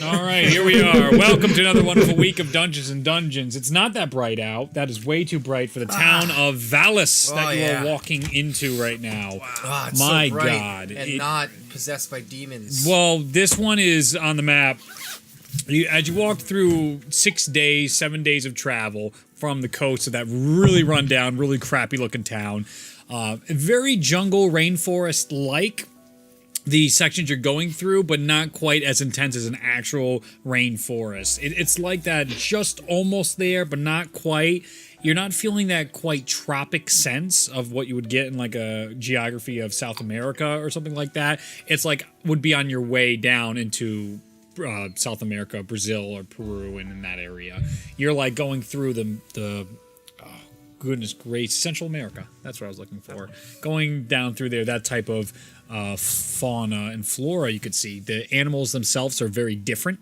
All right, here we are. Welcome to another wonderful week of Dungeons and Dungeons. It's not that bright out. That is way too bright for the town of Valis that you are walking into right now. Wow, it's My so bright God. and not possessed by demons. Well, this one is on the map. As you walk through 7 days of travel from the coast of that really rundown, really crappy looking town, very jungle rainforest-like. The sections you're going through, but not quite as intense as an actual rainforest. It's like that, just almost there, but not quite. You're not feeling that quite tropic sense of what you would get in like a geography of South America or something like that. It's like would be on your way down into South America, Brazil or Peru, and in that area. You're like going through the goodness gracious, Central America. That's what I was looking for. Going down through there, that type of fauna and flora you could see. The animals themselves are very different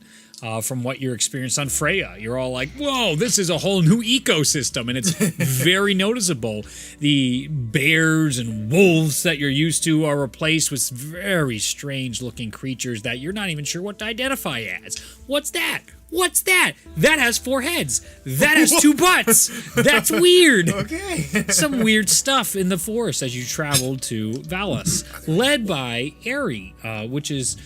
from what you're experienced on Freya. You're all like, whoa, this is a whole new ecosystem, and it's very noticeable. The bears and wolves that you're used to are replaced with very strange looking creatures that you're not even sure what to identify as. What's that? What's that? That has 4 heads. That has 2 butts. That's weird. Okay. Some weird stuff in the forest as you travel to Valis, led by Eri, which is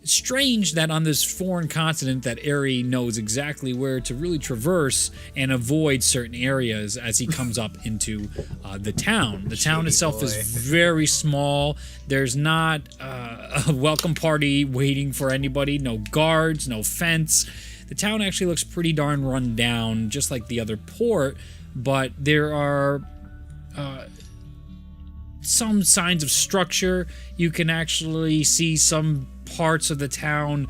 strange that on this foreign continent that Eri knows exactly where to really traverse and avoid certain areas as he comes up into the town. The town itself is very small. There's not a welcome party waiting for anybody. No guards, no fence. The town actually looks pretty darn run down, just like the other port, but there are some signs of structure. You can actually see some parts of the town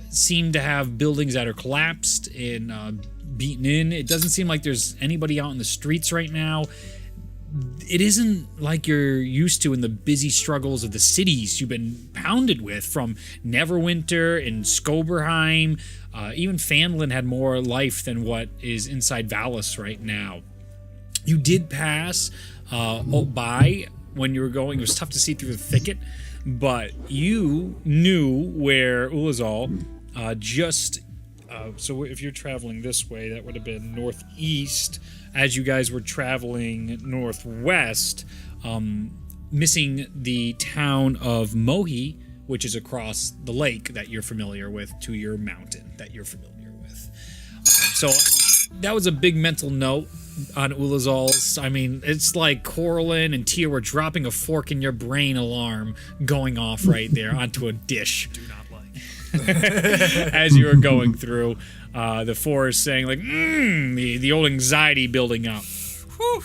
seem to have buildings that are collapsed and beaten in. It doesn't seem like there's anybody out in the streets right now. It isn't like you're used to in the busy struggles of the cities you've been pounded with, from Neverwinter and Skoberheim. Even Fanlin had more life than what is inside Valis right now. You did pass by when you were going. It was tough to see through the thicket, but you knew where Ulazal so if you're traveling this way, that would have been northeast. As you guys were traveling northwest, missing the town of Mohi, which is across the lake that you're familiar with, to your mountain that you're familiar with. So that was a big mental note on Ulazal's. I mean, it's like Corlin and Tia were dropping a fork in your brain alarm going off right there onto a dish. Do not like. As you were going through the forest, saying like, the old anxiety building up. Whew.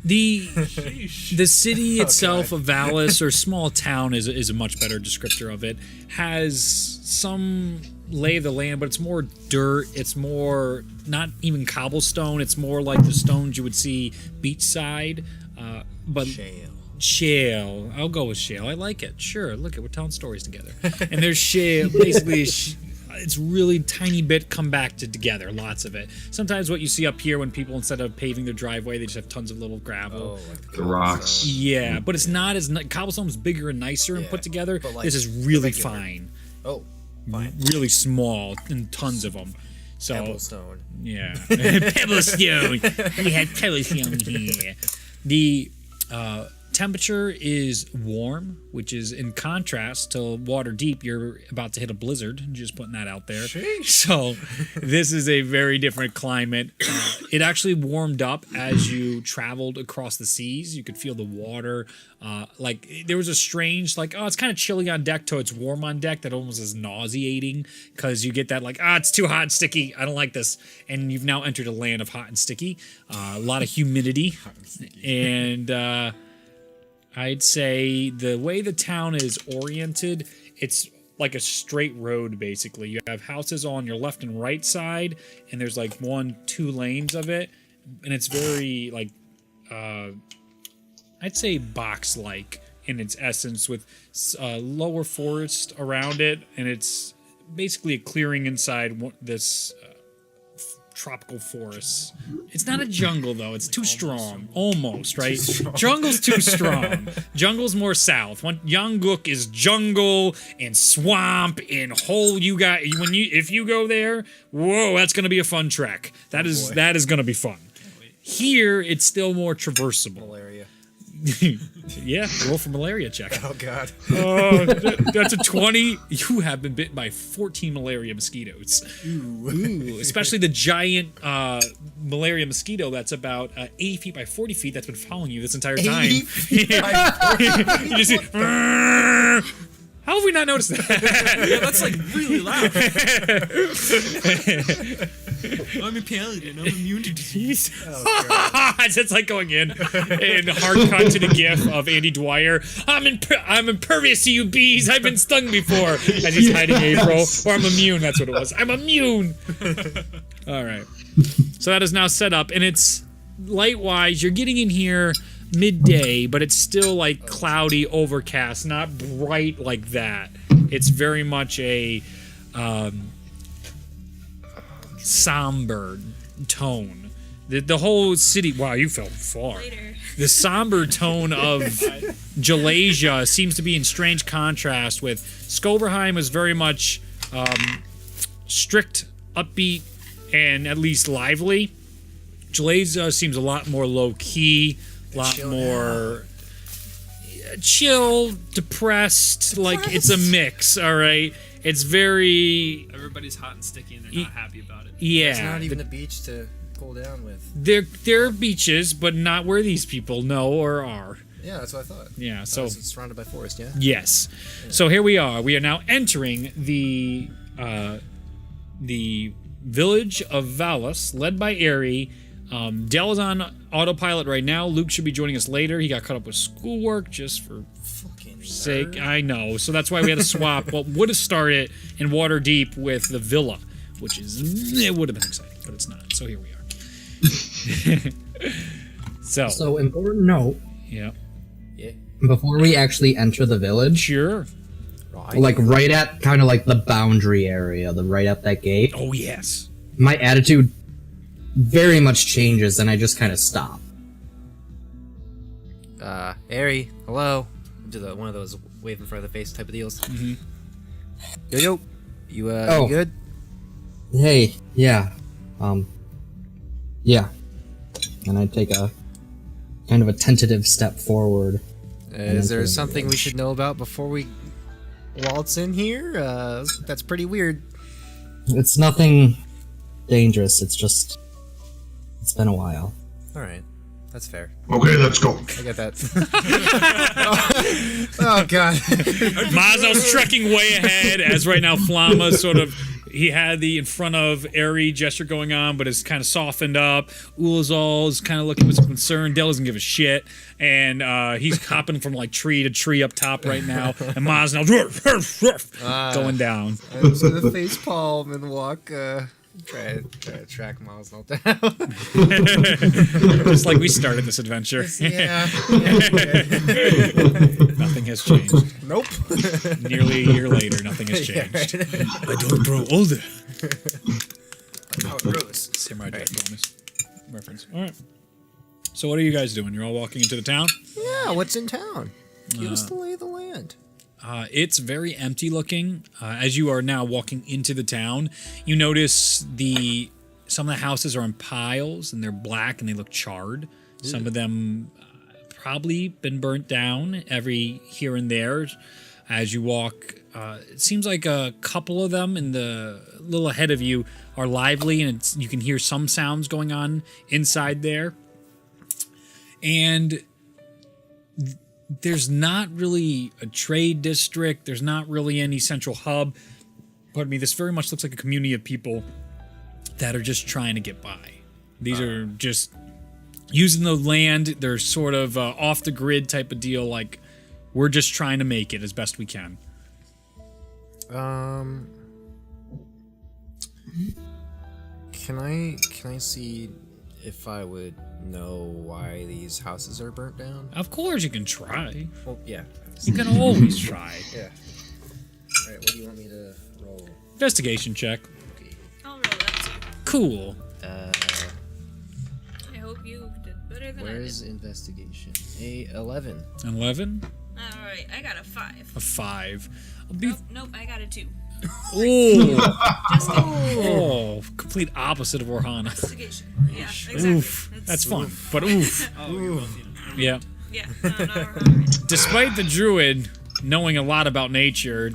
The city itself of Valis, or small town is a much better descriptor of it, has some lay of the land, but it's more dirt. It's more not even cobblestone. It's more like the stones you would see beachside. But shale. I'll go with shale. I like it. Sure. Look, we're telling stories together. And there's shale. Basically, it's really tiny bit come back together. Lots of it. Sometimes what you see up here when people, instead of paving their driveway, they just have tons of little gravel. Oh, like The rocks. Yeah, but it's not as cobblestone's bigger and nicer and put together. Like this is really regular. fine. Oh, fine. Really small and tons of them. So Pebblestone. yeah, Pebblestone. We had Pebblestone here. The temperature is warm, which is in contrast to Waterdeep. You're about to hit a blizzard. Just putting that out there. Sheesh. So this is a very different climate. It actually warmed up as you traveled across the seas. You could feel the water. Like there was a strange, like, oh, it's kind of chilly on deck to it's warm on deck that almost is nauseating, because you get that like, it's too hot and sticky. I don't like this. And you've now entered a land of hot and sticky. A lot of humidity. And I'd say the way the town is oriented, it's like a straight road, basically. You have houses on your left and right side, and there's like 1-2 lanes of it, and it's very like I'd say box-like in its essence, with lower forest around it, and it's basically a clearing inside this tropical forests. It's not a jungle though. It's too strong. Almost, right? Jungle's too strong. Jungle's more south. Yongguk is jungle and swamp and hole. If you go there, whoa, that's gonna be a fun trek. That is gonna be fun. Here, it's still more traversable. Malaria. Yeah, roll for malaria check. Oh god. That's a 20. You have been bitten by 14 malaria mosquitoes. Ooh. Especially the giant malaria mosquito that's about 80 feet by 40 feet that's been following you this entire time. 80 feet by 40 You just see, how have we not noticed that? Yeah, that's like really loud. I'm a paladin. I'm immune to disease. It's like going in and hard cut to the gif of Andy Dwyer. I'm impervious to you bees. I've been stung before. As he's hiding April. Or I'm immune. That's what it was. I'm immune. All right. So that is now set up, and it's light-wise. You're getting in here midday, but it's still like cloudy, overcast, not bright like that. It's very much a somber tone. The whole city. Wow, you fell far. Later. The somber tone of Jalasia seems to be in strange contrast with Skoberheim is very much strict, upbeat, and at least lively. Jalasia seems a lot more low key. A lot more chill, depressed, like it's a mix, all right? It's very... Everybody's hot and sticky and they're not happy about it. Yeah. It's not even a beach to cool down with. There are beaches, but not where these people know or are. Yeah, that's what I thought. Yeah, so... It's surrounded by forest, yeah? Yes. Yeah. So here we are. We are now entering the village of Valus, led by Aerie. Dell is on autopilot right now. Luke should be joining us later. He got caught up with schoolwork just for fucking sake. nerd. I know. So that's why we had to swap what would have started in Waterdeep with the villa, which is, it would have been exciting, but it's not. So here we are. So important note. Yeah. Yeah. Before we actually enter the village, Sure. like right at kind of like the boundary area, right at that gate, Oh, yes. my attitude very much changes and I just kind of stop. Aerie, hello. Do one of those wave in front of the face type of deals. Mm-hmm. Yo, you Oh. you good? Hey, yeah. Yeah. And I take a kind of a tentative step forward. Is there enter the something we village. should know about before we waltz in here? That's pretty weird. It's nothing dangerous, it's just... It's been a while. Alright, that's fair. Okay, let's go. I get that. oh god. Mazno's trekking way ahead, as right now Flama sort of, he had the in front of Aerie gesture going on, but it's kind of softened up. Ulazal is kind of looking with some concern. Dell doesn't give a shit, and he's hopping from like tree to tree up top right now, and Mazno going down. I'm just gonna face palm and walk, try to track Miles down. Just like we started this adventure. Yeah. Nothing has changed. Nope. Nearly a year later, nothing has changed. I don't grow older. Oh, gross. Samurai Jack bonus reference. All right. So what are you guys doing? You're all walking into the town? Yeah, what's in town? Give us the lay of the land. It's very empty looking. As you are now walking into the town, you notice some of the houses are in piles and they're black and they look charred. Ooh. Some of them probably been burnt down every here and there. As you walk, it seems like a couple of them in the little ahead of you are lively, and you can hear some sounds going on inside there. And there's not really a trade district. There's not really any central hub. Pardon me. This very much looks like a community of people that are just trying to get by. These are just using the land. They're sort of off the grid type of deal. Like, we're just trying to make it as best we can. Can I see if I would know why these houses are burnt down? Of course you can try. Well, yeah. You can always try. Yeah. Alright, what do you want me to roll? Investigation check. Okay. I'll roll that too. Cool. You did better than Where's I did. investigation? A 11. 11? Alright, I got a 5. A 5. Nope, I got a 2. Oh, Just kidding. oh, complete opposite of Orhana. Investigation. Yeah, exactly. Oof, that's fun, but oof. Oh, you're both, Yeah. Yeah, no, not right. Despite the druid knowing a lot about nature,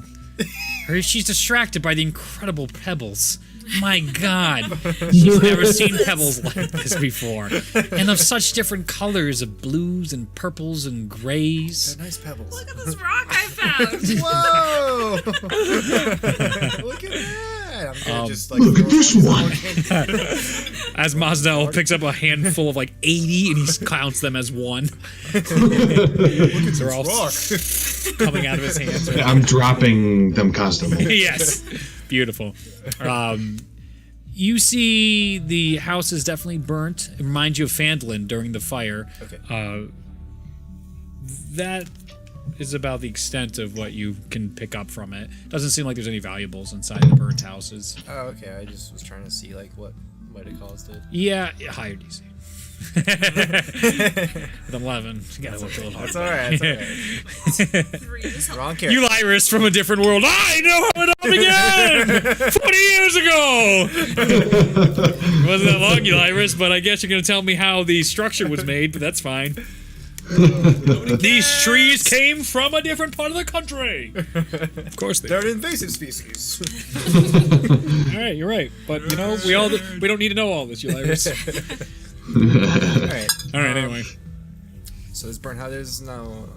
she's distracted by the incredible pebbles. My God, she's never seen pebbles like this before, and of such different colors of blues and purples and grays. Nice pebbles. Look at this rock I found. Whoa! Look at that! I'm gonna just like. Look at this one. As Mazdel picks up a handful of like 80, and he counts them as one. They're all coming out of his hands. I'm dropping them constantly. Yes, beautiful. You see the house is definitely burnt. It reminds you of Phandalin during the fire. Okay. That is about the extent of what you can pick up from it. Doesn't seem like there's any valuables inside the burnt houses. Oh, okay. I just was trying to see like what might have caused it. Yeah, higher DC. With 11, you gotta look a little hard. That's alright. That's alright. 3 is helpful. Wrong character. Ulyrus from a different world. I know how it all began 40 years ago. It wasn't that long, Ulyrus, but I guess you're gonna tell me how the structure was made, but that's fine. These trees came from a different part of the country. Of course they They're did. an invasive species. All right, you're right. But you know, we don't need to know all this, Ulyrus. Alright. All right, anyway. So this burnt house, there's no.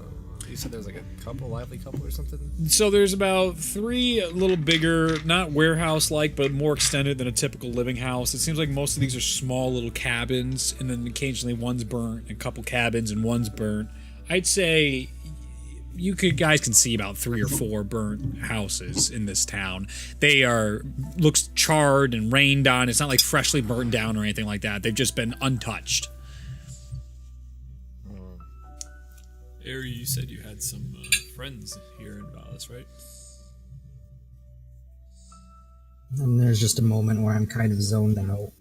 You said there's like a lively couple or something? So there's about 3 a little bigger, not warehouse-like, but more extended than a typical living house. It seems like most of these are small little cabins, and then occasionally one's burnt, a couple cabins, and one's burnt. I'd say guys can see about 3 or 4 burnt houses in this town. They looks charred and rained on. It's not like freshly burnt down or anything like that. They've just been untouched. Ari, you said you had some friends here in Valis, right? And there's just a moment where I'm kind of zoned out.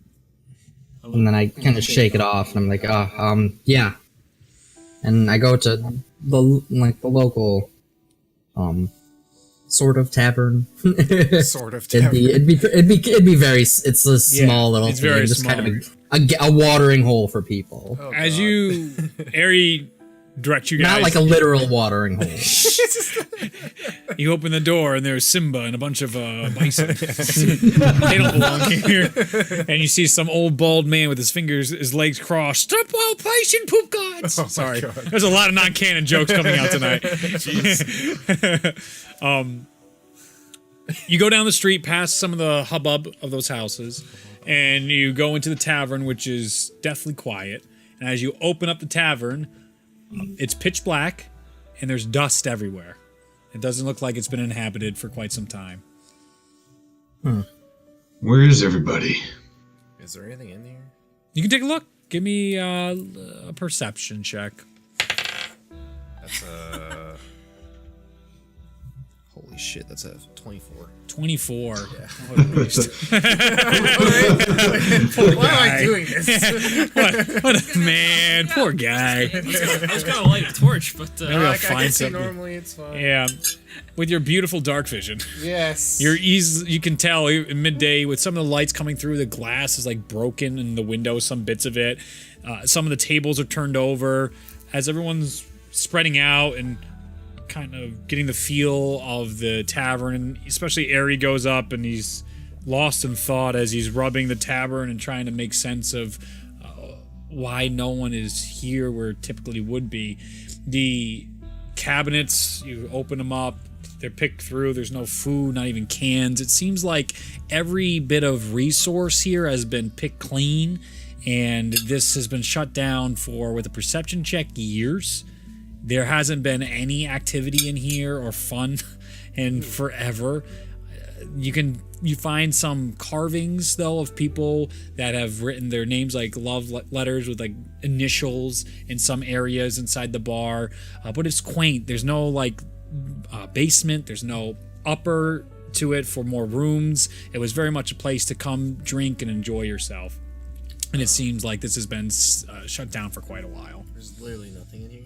And then I kind of shake it off, and I'm like, yeah. And I go to the local, sort of tavern. Sort of tavern. It'd be very. It's a small little. it's thing, very just small. kind of a watering hole for people. Oh, As God. you, Ari, direct you guys. Not like a literal watering hole. You open the door and there's Simba and a bunch of bison. They don't belong here. And you see some old bald man with his legs crossed. Stop all Python poop gods. Sorry, there's a lot of non-canon jokes coming out tonight. You go down the street past some of the hubbub of those houses, and you go into the tavern, which is deathly quiet. And as you open up the tavern, it's pitch black, and there's dust everywhere. It doesn't look like it's been inhabited for quite some time. Where is everybody? Is there anything in here? You can take a look. Give me a perception check. That's a. Holy shit, that's a 24. 24. Yeah. What a waste. Why am I doing this? What a man. Poor guy. I was gonna light a torch, but Maybe I'll I find can see something. normally, it's fine. Yeah. With your beautiful dark vision. Yes. You can tell in midday with some of the lights coming through, the glass is like broken in the window, some bits of it. Some of the tables are turned over. As everyone's spreading out and kind of getting the feel of the tavern, and especially Ari goes up and he's lost in thought as he's rubbing the tavern and trying to make sense of why no one is here where it typically would be. The cabinets, you open them up, they're picked through, there's no food, not even cans. It seems like every bit of resource here has been picked clean, and this has been shut down for, with a perception check, years. There hasn't been any activity in here or fun in forever. You find some carvings though of people that have written their names like love letters with like initials in some areas inside the bar, but it's quaint. There's no like basement. There's no upper to it for more rooms. It was very much a place to come drink and enjoy yourself. and it seems like this has been shut down for quite a while. There's literally nothing in here.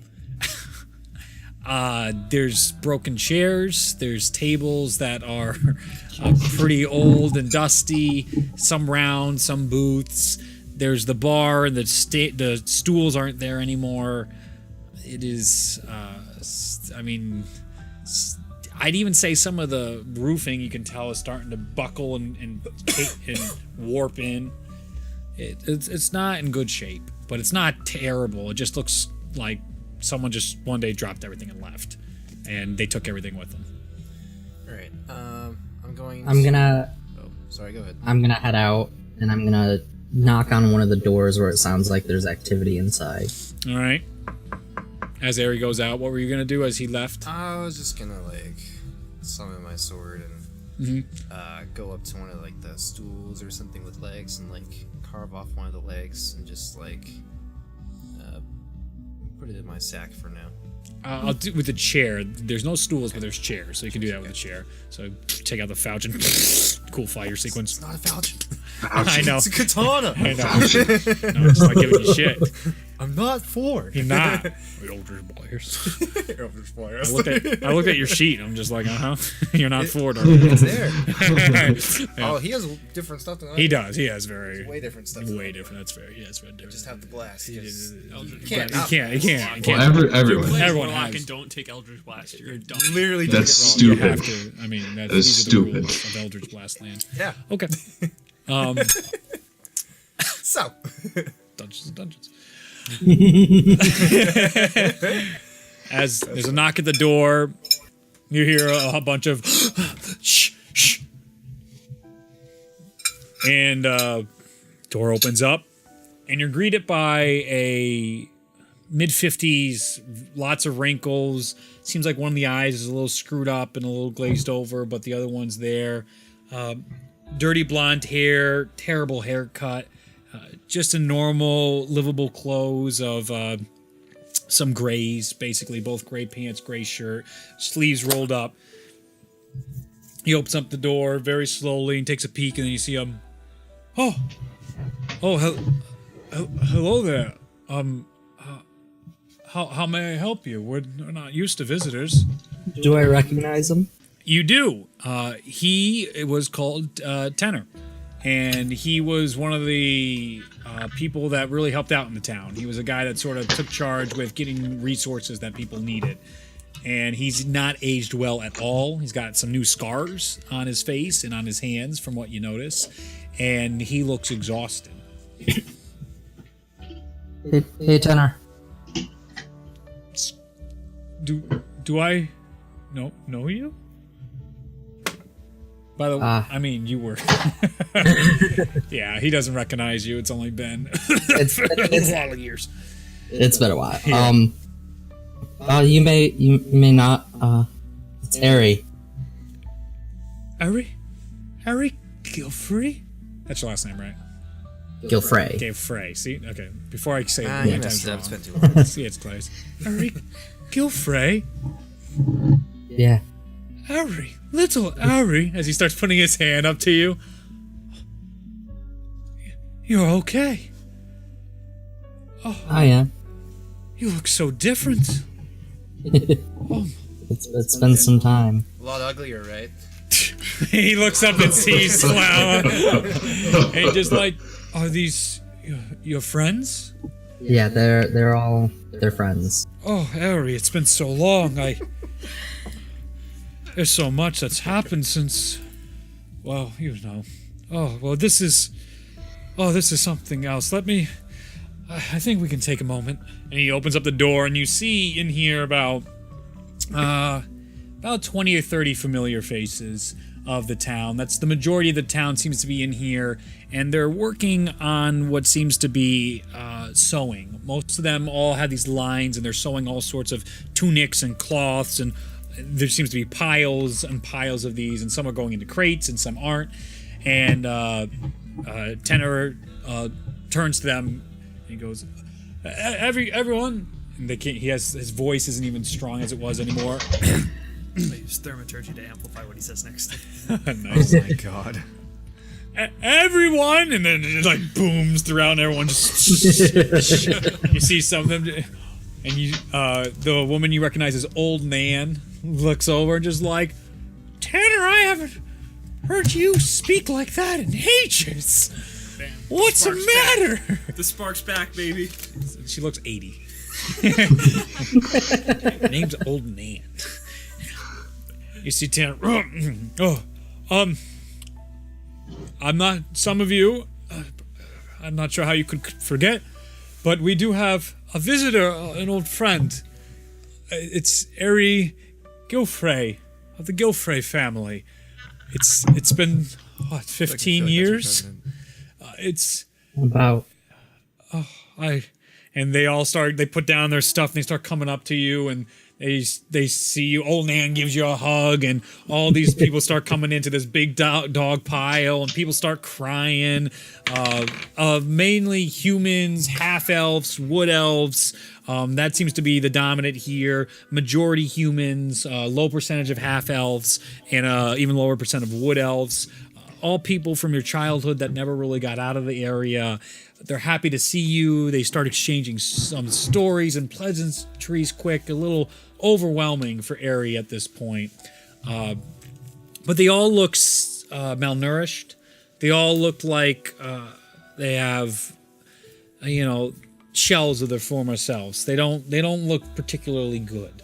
There's broken chairs. There's tables that are pretty old and dusty. Some round, some booths. There's the bar, and the stools aren't there anymore. It is, I'd even say some of the roofing you can tell is starting to buckle and warp in. It's not in good shape, but it's not terrible. It just looks like someone just one day dropped everything and left, and they took everything with them. All right. I'm going. Oh, sorry. Go ahead. I'm gonna head out, and I'm gonna knock on one of the doors where it sounds like there's activity inside. All right. As Ari goes out, what were you gonna do as he left? I was just gonna summon my sword and go up to one of the stools or something with legs and carve off one of the legs and just put it in my sack for now. I'll do with the chair. There's no stools, but there's chairs, so you can do that with a chair. So take out the falchion. Cool fire sequence. It's not a falchion. I know. It's a katana. I know. No, it's not giving you shit. I'm not for. You're not. Eldritch Blast. Eldritch Blast. I looked at your sheet. I'm just like, you're not for it. It's there. Yeah. Oh, he has different stuff than I do. He does. He has very Way different stuff. way different. That's very. He has very different. Just have the blast. You can't. can't. Well, everyone. Everyone Warlock has. and don't take Eldritch Blast. You're dumb. Literally. That's did it wrong. You have stupid. to. I mean, That these is are the stupid. rules of Eldritch Blast Land. Yeah. Okay. So. Dungeons and Dungeons. As there's a knock at the door, you hear a bunch of shh, shh. And door opens up, and you're greeted by a mid-50s, lots of wrinkles. Seems like one of the eyes is a little screwed up and a little glazed over, but the other one's there. Dirty blonde hair, terrible haircut. Just a normal, livable clothes of some grays, basically. Both gray pants, gray shirt, sleeves rolled up. He opens up the door very slowly and takes a peek, and then you see him. Hello there. How may I help you? We're not used to visitors. Do I recognize him? You do. He was called Tenor, and he was one of the people that really helped out in the town. He was a guy that sort of took charge with getting resources that people needed. And he's not aged well at all. He's got some new scars on his face and on his hands, from what you notice, and he looks exhausted. Hey, Tenor. Do I know you? By the way, I mean, you were. Yeah, he doesn't recognize you. It's only been It's a lot of years. It's been a while. You may not. It's Ari. Ari Gilfrey? That's your last name, right? Gilfrey. Gilfrey. See, okay. Before I say it, You many messed times it up. wrong. It's been too long. See, it's close. Ari Gilfrey. Yeah. Ari, little Ari, as he starts putting his hand up to you. You're okay. I am. You look so different. It's been some time. A lot uglier, right? He looks up and sees Flower. And just like, are these your friends? Yeah, they're friends. Oh, Ari, it's been so long. There's so much that's happened since, well, you know. Oh, well, this is something else. I think we can take a moment. And he opens up the door, and you see in here about 20 or 30 familiar faces of the town. That's the majority of the town seems to be in here, and they're working on what seems to be sewing. Most of them all have these lines, and they're sewing all sorts of tunics and cloths, and there seems to be piles and piles of these, and some are going into crates and some aren't. And Tenor turns to them and he goes, everyone. And they can't, his voice isn't even strong as it was anymore. I use thaumaturgy to amplify what he says next. Nice. Oh my god. Everyone, and then it like booms throughout, and everyone just. You see some of them, and the woman you recognize as Old Nan looks over and just like, Tanner, I haven't heard you speak like that in ages. Bam. What's the matter? The spark's back, baby. She looks 80. Her name's Old Nan. You see Tanner. I'm not. Some of you, I'm not sure how you could forget, but we do have a visitor, an old friend. It's Eri Gilfrey of the Gilfrey family. It's been what, 15 years. It's About. and they all start. They put down their stuff and they start coming up to you and. They see you. Old Nan gives you a hug, and all these people start coming into this big dog pile, and people start crying. Mainly humans, half elves, wood elves. That seems to be the dominant here. Majority humans, low percentage of half elves, and even lower percent of wood elves. All people from your childhood that never really got out of the area. They're happy to see you. They start exchanging some stories and pleasantries quick. A little overwhelming for Eri at this point. But they all look malnourished. They all look like they have, shells of their former selves. They don't look particularly good.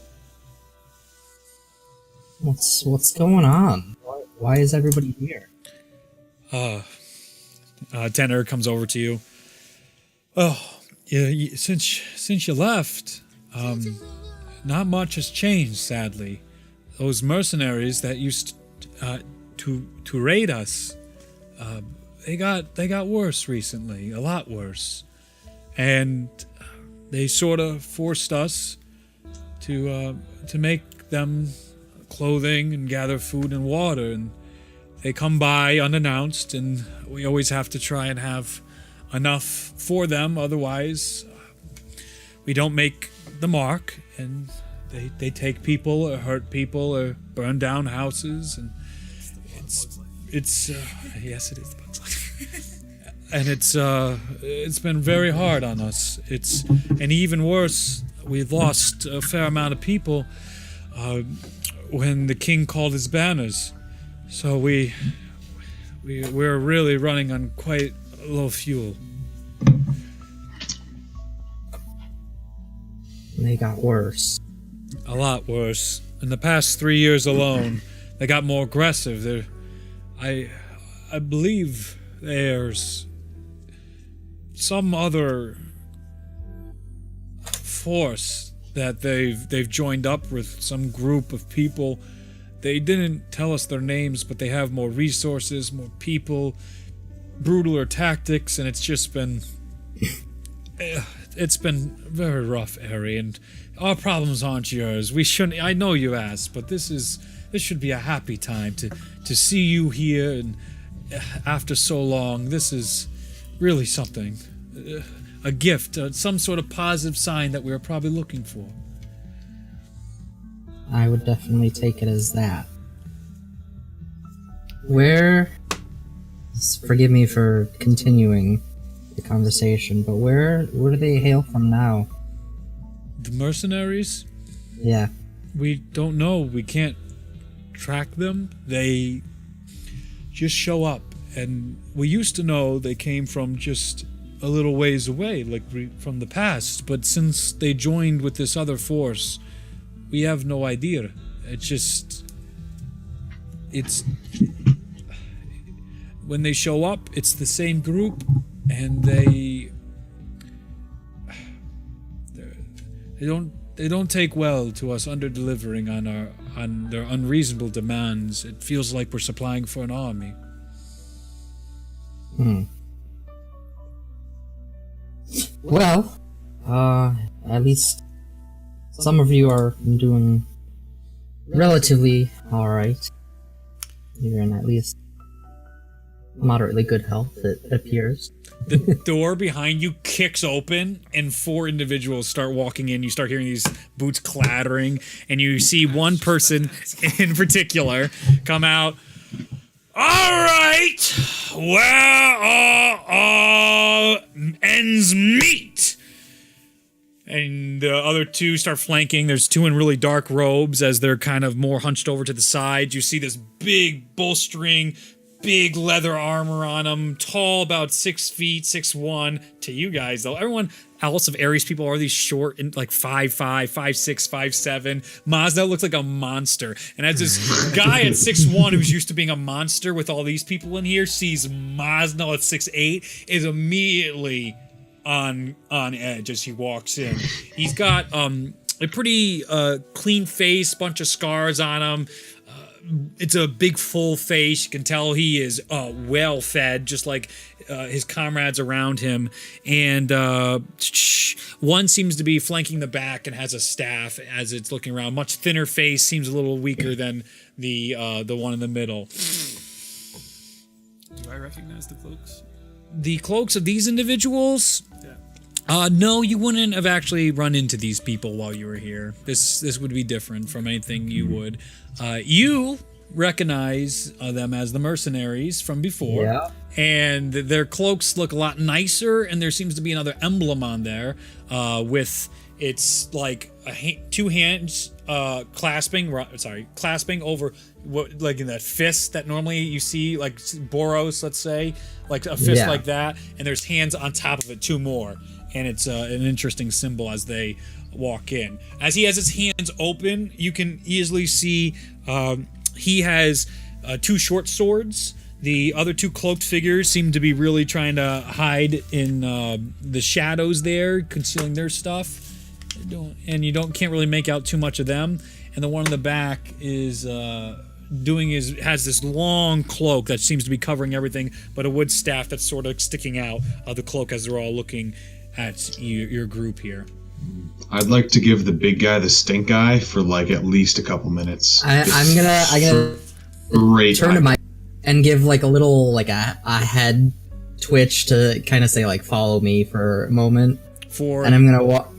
What's going on? Why is everybody here? Tanner comes over to you. Oh, yeah, since you left, not much has changed, sadly. Those mercenaries that used to raid us, they got worse recently, a lot worse, and they sort of forced us to make them clothing and gather food and water, and they come by unannounced, and we always have to try and have enough for them, otherwise we don't make the mark, and they take people or hurt people or burn down houses, and it's yes, it is the Bugs Life. And it's been very hard on us. And even worse, we've lost a fair amount of people when the king called his banners, so we're really running on quite low fuel. They got worse. A lot worse. In the past 3 years alone, they got more aggressive. I believe there's some other force that they've joined up with, some group of people. They didn't tell us their names, but they have more resources, more people, brutaler tactics, and it's just been it's been very rough, Eri, and our problems aren't yours. We shouldn't. I know you asked, but this should be a happy time to see you here, and after so long, this is really something, a gift, some sort of positive sign that we were probably looking for. I would definitely take it as that. Forgive me for continuing the conversation, but where do they hail from now? The mercenaries? Yeah. We don't know. We can't track them. They just show up, and we used to know they came from just a little ways away, like from the past, but since they joined with this other force, we have no idea. It's when they show up, it's the same group, and they don't take well to us under-delivering on their unreasonable demands. It feels like we're supplying for an army. Well, at least some of you are doing relatively alright. You're in at least moderately good health, it appears. The door behind you kicks open, and 4 individuals start walking in. You start hearing these boots clattering, and you see one person in particular come out. All right, where are all ends meet? And the other two start flanking. There's two in really dark robes as they're kind of more hunched over to the side. You see this big bowstring, big leather armor on them, tall, about 6 feet, 6'1". To you guys, though, everyone else of Ares people are these short and like 5'5", 5'6", 5'7". Mazda looks like a monster. And as this guy at 6'1", who's used to being a monster with all these people in here, sees Mazda at 6'8", is immediately on edge as he walks in. He's got a pretty clean face, bunch of scars on him. It's a big full face. You can tell he is well fed, just like his comrades around him. And one seems to be flanking the back and has a staff as it's looking around. Much thinner face, seems a little weaker than the one in the middle. Do I recognize the cloaks? The cloaks of these individuals? No, you wouldn't have actually run into these people while you were here. This would be different from anything you would. You recognize them as the mercenaries from before. Yeah. And their cloaks look a lot nicer, and there seems to be another emblem on there with it's like two hands clasping over what, like in that fist that normally you see, like Boros, let's say, like a fist like that, and there's hands on top of it, two more. And it's an interesting symbol as they walk in. As he has his hands open, you can easily see he has two short swords. The other two cloaked figures seem to be really trying to hide in the shadows there, concealing their stuff. Can't really make out too much of them. And the one in the back is has this long cloak that seems to be covering everything, but a wood staff that's sort of sticking out of the cloak as they're all looking at your group here. I'd like to give the big guy the stink eye for like at least a couple minutes. I'm gonna Great turn to my and give like a little like a head twitch to kind of say like follow me for a moment. And I'm gonna walk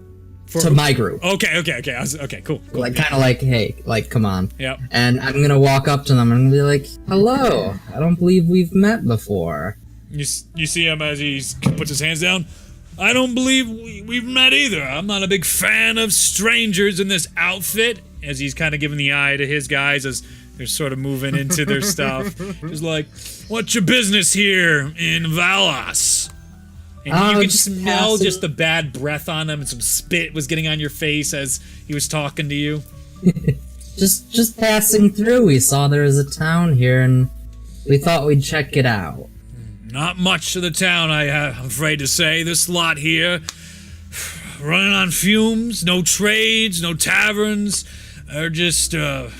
to my group. Okay. Okay, cool. Like kind of like, hey, like come on. Yep. And I'm gonna walk up to them and I'm gonna be like, hello. I don't believe we've met before. You see him as he puts his hands down. I don't believe we've met either. I'm not a big fan of strangers in this outfit. As he's kind of giving the eye to his guys as they're sort of moving into their stuff. Just like, what's your business here in Valas? And you could smell just the bad breath on him, and some spit was getting on your face as he was talking to you. just passing through. We saw there was a town here and we thought we'd check it out. Not much to the town, I'm afraid to say. This lot here, running on fumes, no trades, no taverns. They're just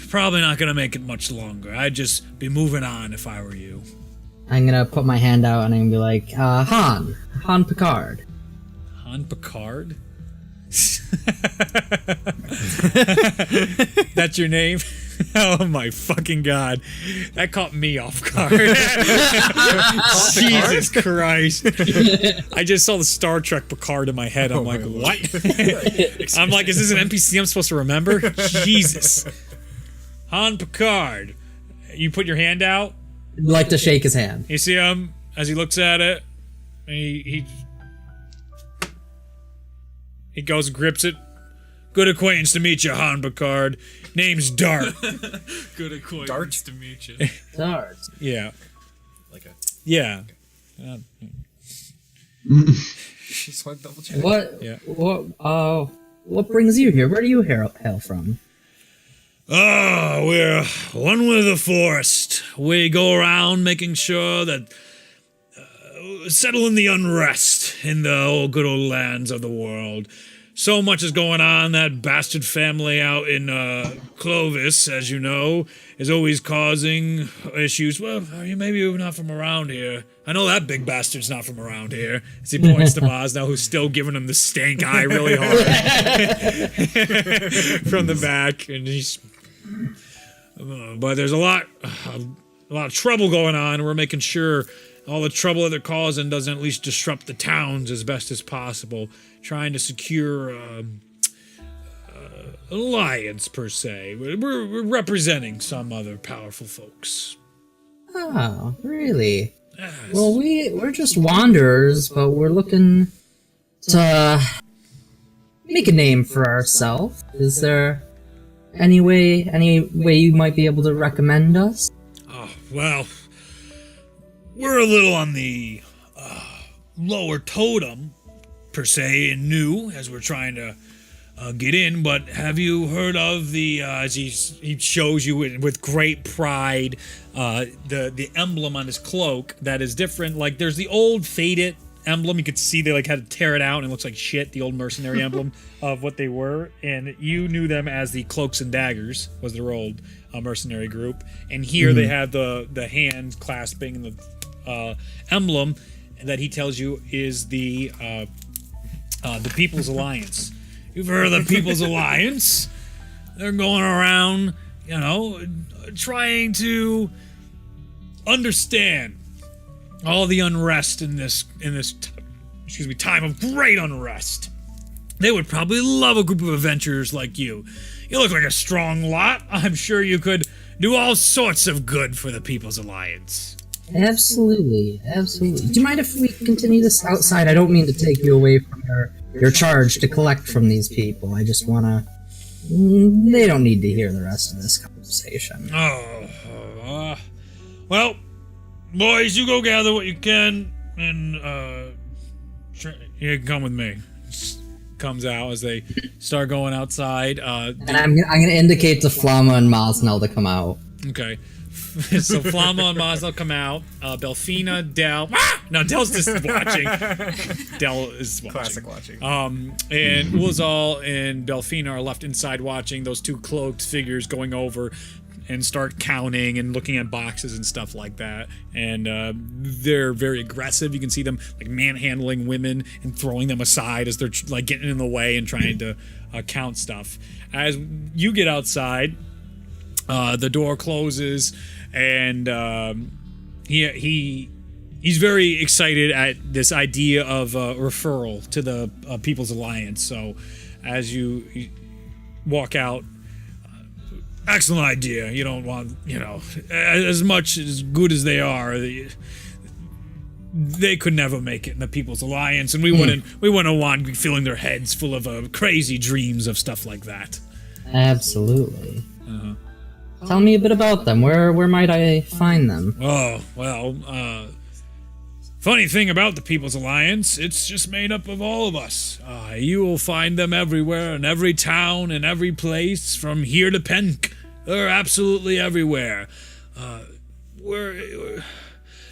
probably not going to make it much longer. I'd just be moving on if I were you. I'm gonna put my hand out and I'm gonna be like, Han Picard. Han Picard? That's your name? Oh my fucking god. That caught me off guard. Jesus Christ. I just saw the Star Trek Picard in my head. I'm like, what? I'm like, is this an NPC I'm supposed to remember? Jesus. Han Picard. You put your hand out? I'd like to shake his hand. You see him as he looks at it, and he goes and grips it. Good acquaintance to meet you, Han Picard. Name's Dart. Good acquaintance to meet you. Dart. Yeah. Like a. Yeah. Just want to double check. What brings you here? Where do you hail from? Oh, we're one with the forest. We go around making sure that settling the unrest in the good old lands of the world. So much is going on. That bastard family out in Clovis, as you know, is always causing issues. Well, maybe you're not from around here. I know that big bastard's not from around here. As he points to Maz now, who's still giving him the stank eye really hard from the back, and he's. But there's a lot of trouble going on, and we're making sure all the trouble that they're causing doesn't at least disrupt the towns as best as possible. Trying to secure an alliance, per se. We're representing some other powerful folks. Oh, really? Well, we're just wanderers, but we're looking to make a name for ourselves. Is there any way you might be able to recommend us? Oh, well, we're a little on the lower totem, per se, and new, as we're trying to get in, but have you heard of the, as he shows you with great pride, the emblem on his cloak that is different? Like, there's the old faded emblem. You could see they, like, had to tear it out, and it looks like shit, the old mercenary emblem of what they were, and you knew them as the Cloaks and Daggers, was their old mercenary group, and here they have the hand clasping and the emblem that he tells you is the People's Alliance. You've heard of the People's Alliance? They're going around, trying to understand all the unrest in this time of great unrest. They would probably love a group of adventurers like you. You look like a strong lot. I'm sure you could do all sorts of good for the People's Alliance. Absolutely. Do you mind if we continue this outside? I don't mean to take you away from your charge to collect from these people. I just wanna... They don't need to hear the rest of this conversation. Well, boys, you go gather what you can, and you can come with me. Comes out as they start going outside. And I'm gonna indicate to Flama and Mosnell to come out. Okay. So Flama and Mosnell come out. Belfina, Del. No, Del's just watching. Del is watching. Classic watching. And Ulazal and Belfina are left inside watching those two cloaked figures going over and start counting and looking at boxes and stuff like that. And they're very aggressive. You can see them like manhandling women and throwing them aside as they're like getting in the way and trying to count stuff. As you get outside, the door closes, and he's very excited at this idea of referral to the People's Alliance. So as you walk out, excellent idea. You don't want, as much as good as they are, they could never make it in the People's Alliance, and we wouldn't want filling their heads full of crazy dreams of stuff like that. Absolutely. Tell me a bit about them. Where might I find them? Oh, well, funny thing about the People's Alliance, it's just made up of all of us. You will find them everywhere, in every town, in every place, from here to Penk. They're absolutely everywhere. We're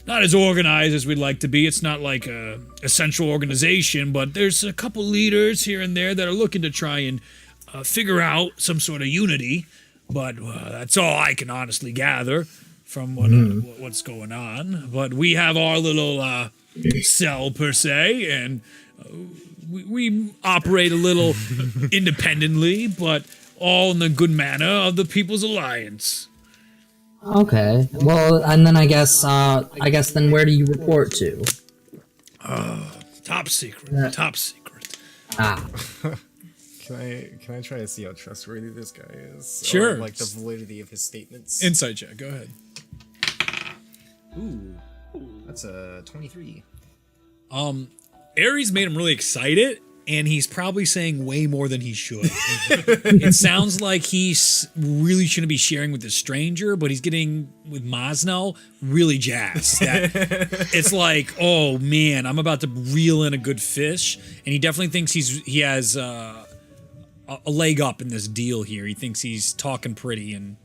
not as organized as we'd like to be. It's not like a central organization, but there's a couple leaders here and there that are looking to try and figure out some sort of unity. But that's all I can honestly gather from what's going on. But we have our little cell, per se, and we operate a little independently, but all in the good manner of the People's Alliance. Okay. Well, and then I guess then where do you report to? Top secret. Top secret. Ah. Can I try to see how trustworthy this guy is? Sure. Or, like, the validity of his statements? Insight check. Go ahead. Ooh. That's a 23. Ares made him really excited, and he's probably saying way more than he should. It sounds like he really shouldn't be sharing with a stranger, but he's getting, with Mosnell, really jazzed. It's like, oh man, I'm about to reel in a good fish, and he definitely thinks he has a leg up in this deal here. He thinks he's talking pretty, and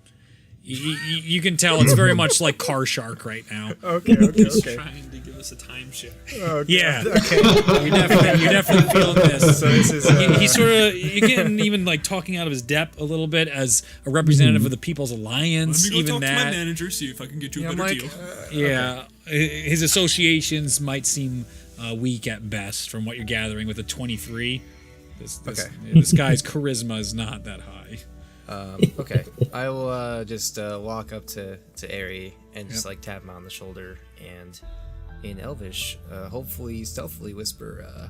you can tell it's very much like Car Shark right now. Okay. Trying to give us a timeshare. Okay. Yeah. Okay. You're definitely feeling this. So this is. He's sort of, you're getting even like talking out of his depth a little bit as a representative of the People's Alliance. Let me go even talk that. to my manager, see if I can get you a better deal. Yeah. His associations might seem weak at best from what you're gathering with a 23. This guy's charisma is not that high. Okay. I will just walk up to Ari and just like tap him on the shoulder and in Elvish, hopefully stealthily whisper.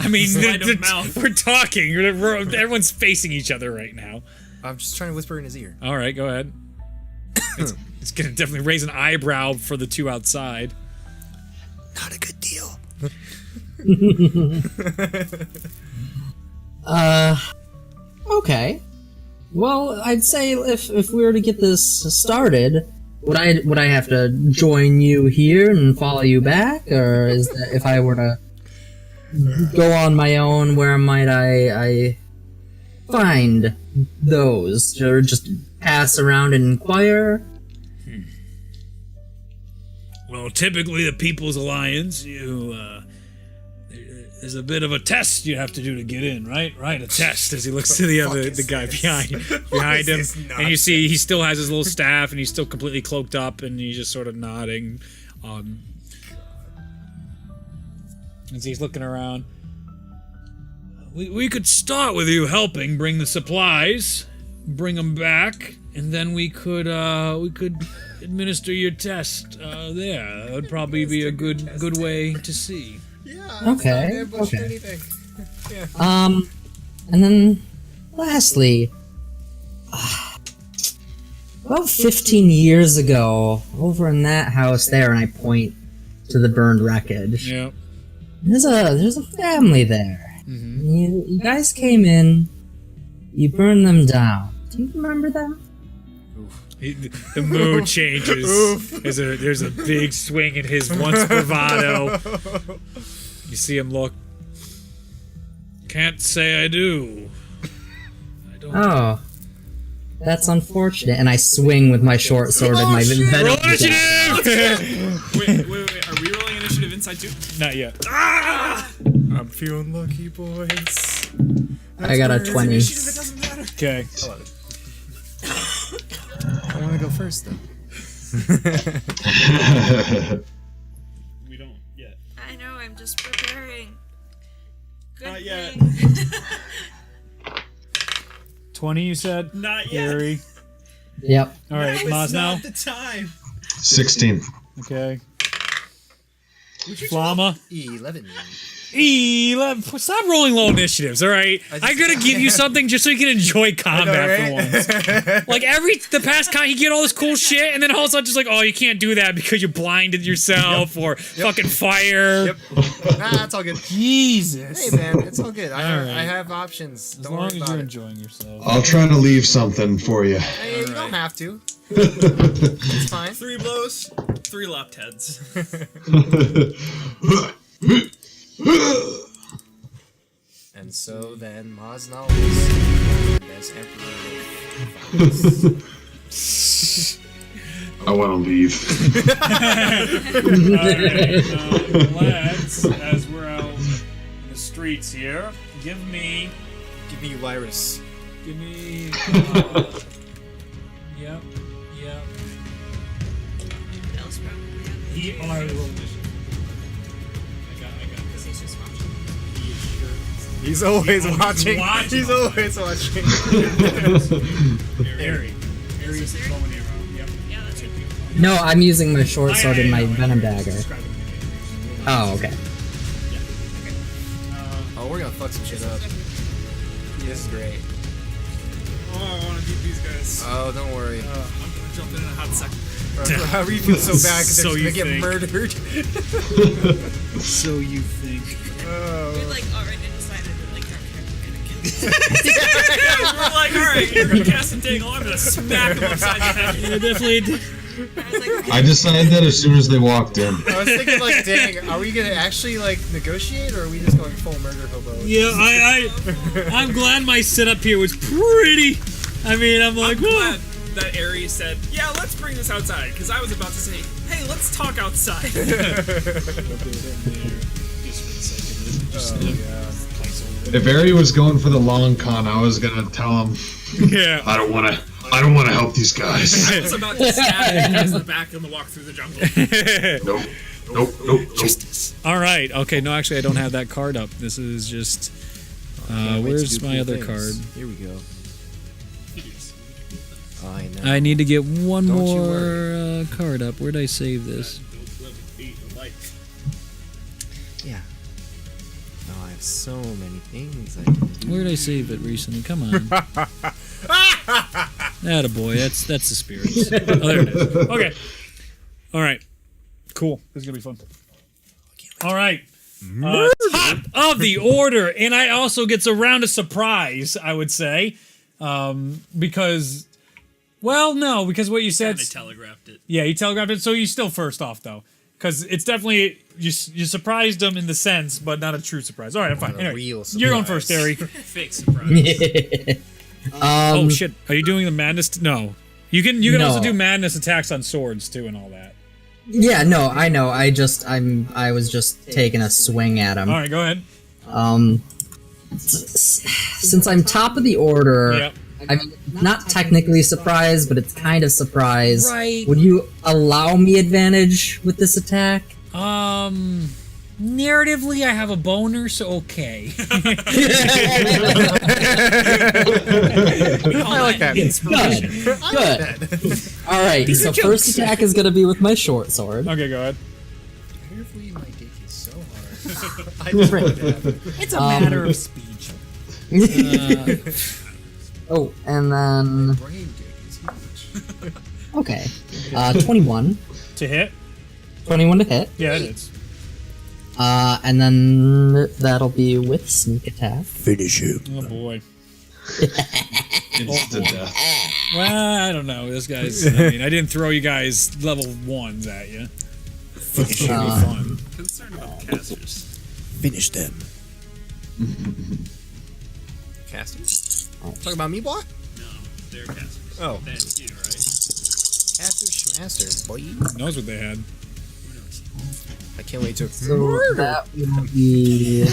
I mean, Sleight of mouth. we're talking. Everyone's facing each other right now. I'm just trying to whisper in his ear. All right, go ahead. It's gonna definitely raise an eyebrow for the two outside. Not a good deal. Okay. Well, I'd say if we were to get this started, would I have to join you here and follow you back, or is that if I were to go on my own, where might I find those, or just pass around and inquire? Well, typically the People's Alliance, there's a bit of a test you have to do to get in, right? Right, a test. As he looks to the guy behind him, and you see he still has his little staff, and he's still completely cloaked up, and he's just sort of nodding. As he's looking around, we could start with you helping bring the supplies, bring them back, and then we could administer your test there. That would probably be a good way to see. Okay. And then lastly, about 15 years ago, over in that house there, and I point to the burned wreckage. Yeah. There's a family there. You guys came in, you burned them down. Do you remember them? The mood changes. There's a big swing in his once bravado. You see him look. Can't say I do. I don't. Oh, that's unfortunate. And I swing with my short sword and my venom. Roll initiative! Wait. Are we rolling initiative inside too? Not yet. I'm feeling lucky, boys. I got a 20. It doesn't matter. Okay. I want to go first, though. We don't yet. I know, I'm just preparing. Good Not yet. thing. 20, you said? Not yet. Gary. Yep. All right, Maz now. the time. 16. Okay. Flama. 11. 11. Stop rolling low initiatives, all right? I'm gonna give you something just so you can enjoy combat for once. Like the past he get all this cool shit, and then all of a sudden just like, oh, you can't do that because you blinded yourself or fucking fire. Yep. Nah, it's all good. Jesus. Hey, man, it's all good. I Alright. have options. As Don't long worry as about you're it. enjoying yourself. I'll try to leave something for you. Hey, you don't have to. It's fine. 3 blows, 3 lopped heads. And so then Moznal is as Emperor. I want to leave. Lads, as we're out in the streets here, give me. Give me Lyrus. Yep. Else probably have He already rolled initiative. I got because he's just watching. He's always watching. watching. He's always watching. Harry. Harry's Harry? going around. Yep. Yeah, that's right. No, I'm using my short sword and my venom dagger. Oh, okay. Oh, we're gonna fuck some shit up. This is great. Oh, I want to beat these guys. Oh, don't worry. I'm gonna jump in a hot second. How you feel so bad because So they're you just gonna get think. murdered? So you think. We like already decided that like our character gonna kill We're like, alright, you're gonna cast and tangle. I'm gonna smack him upside the head. Yeah, definitely. I was like, okay. I decided that as soon as they walked in. I was thinking like, dang, are we gonna actually like negotiate, or are we just going full murder hobo? Yeah, I'm glad my setup here was pretty. I mean, I'm like, I'm whoa. glad that Aries said, yeah, let's bring this outside, because I was about to say, hey, let's talk outside. If Ari was going for the long con, I was gonna tell him Yeah. I don't want to help these guys. I was about to stab him as the back in the walk through the jungle. Nope. All right. Okay. No, actually, I don't have that card up. This is just. Where's my other card? Here we go. I know. I need to get one Don't you more card up. Where'd I save this? Yeah. Oh, I have so many things I can do. Where'd I save it recently? Come on. Attaboy. That's the spirit. Oh, there it is. Okay. All right. Cool. This is gonna be fun. All right. Top of the order, and I also gets a round of surprise. I would say, because, well, no, because what you said. Kinda telegraphed it. Yeah, you telegraphed it. So you're still first off, though, because it's definitely you surprised them in the sense, but not a true surprise. All right, I'm fine. Anyway, real you're going surprise. first, Ari. Fake surprise. Oh shit! Are you doing the madness? No, you can No. also do madness attacks on swords too, and all that. Yeah, no, I know. I was just taking a swing at him. All right, go ahead. Since I'm top of the order, Yep. I mean, not technically surprised, but it's kind of surprise. Right. Would you allow me advantage with this attack? Narratively, I have a boner, so okay. I like that. Good. All right. So first attack is gonna be with my short sword. Okay, go ahead. Carefully, my dick is so hard. I just read that. It's a matter of speech. Oh, and then Brain dick is huge. okay, 21. To hit? 21 to hit. Yeah, it is. And then that'll be with sneak attack. Oh boy. Instant death. Well, I don't know. This guy's. I mean, I didn't throw you guys level 1s at you. It should be fun. Concerned about casters. Finish them. Casters? Talking about me, boy? No, they're casters. Oh. That's you, right? Caster schmaster, boy. Knows what they had. Who knows? I can't wait to So that will be.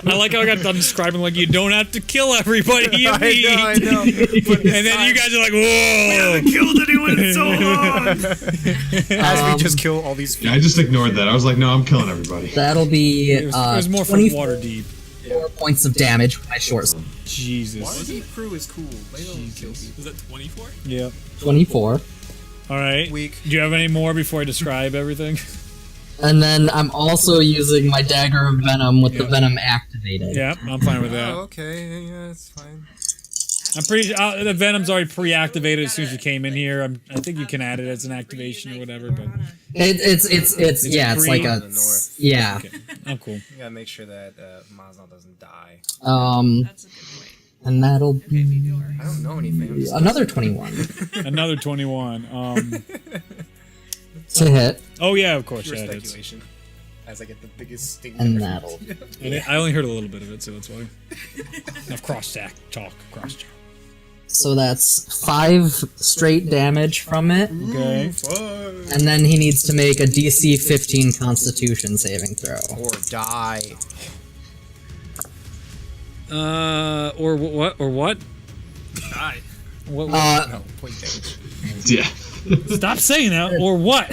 I like how I got done describing like you don't have to kill everybody you meet. I know. And then you guys are like, whoa. Killed anyone in so long! As we just kill all these Yeah, I just ignored that. I was like, no, I'm killing everybody. That'll be It was more from 24 Waterdeep. points of damage with my short sword. Jesus. Waterdeep crew is cool. They don't kill people. Was that 24? Yep. 24. All right. Weak. Do you have any more before I describe everything? And then I'm also using my dagger of venom with the venom activated. Yeah, I'm fine with Oh, that. okay. Yeah, it's fine. I'm pretty. The venom's already pre-activated as soon as you came in here. I think you can add it as an activation or whatever. But It's yeah, it's like pre- a The north. yeah. okay, I'm cool. You gotta make sure that Mazel doesn't die. That's a good point. And that'll be I don't know anything. I'm just another 21 Another 21. to hit, Oh yeah, of course. pure Yeah, it's, speculation. As I get the biggest stink. and that'll I only heard a little bit of it, so that's why. Now cross talk. so that's 5 straight damage from it, Okay. and then he needs to make a DC 15 Constitution saving throw. Or die. Or what? Or what? Die. What? No, point damage. Yeah. Stop saying that. Or what?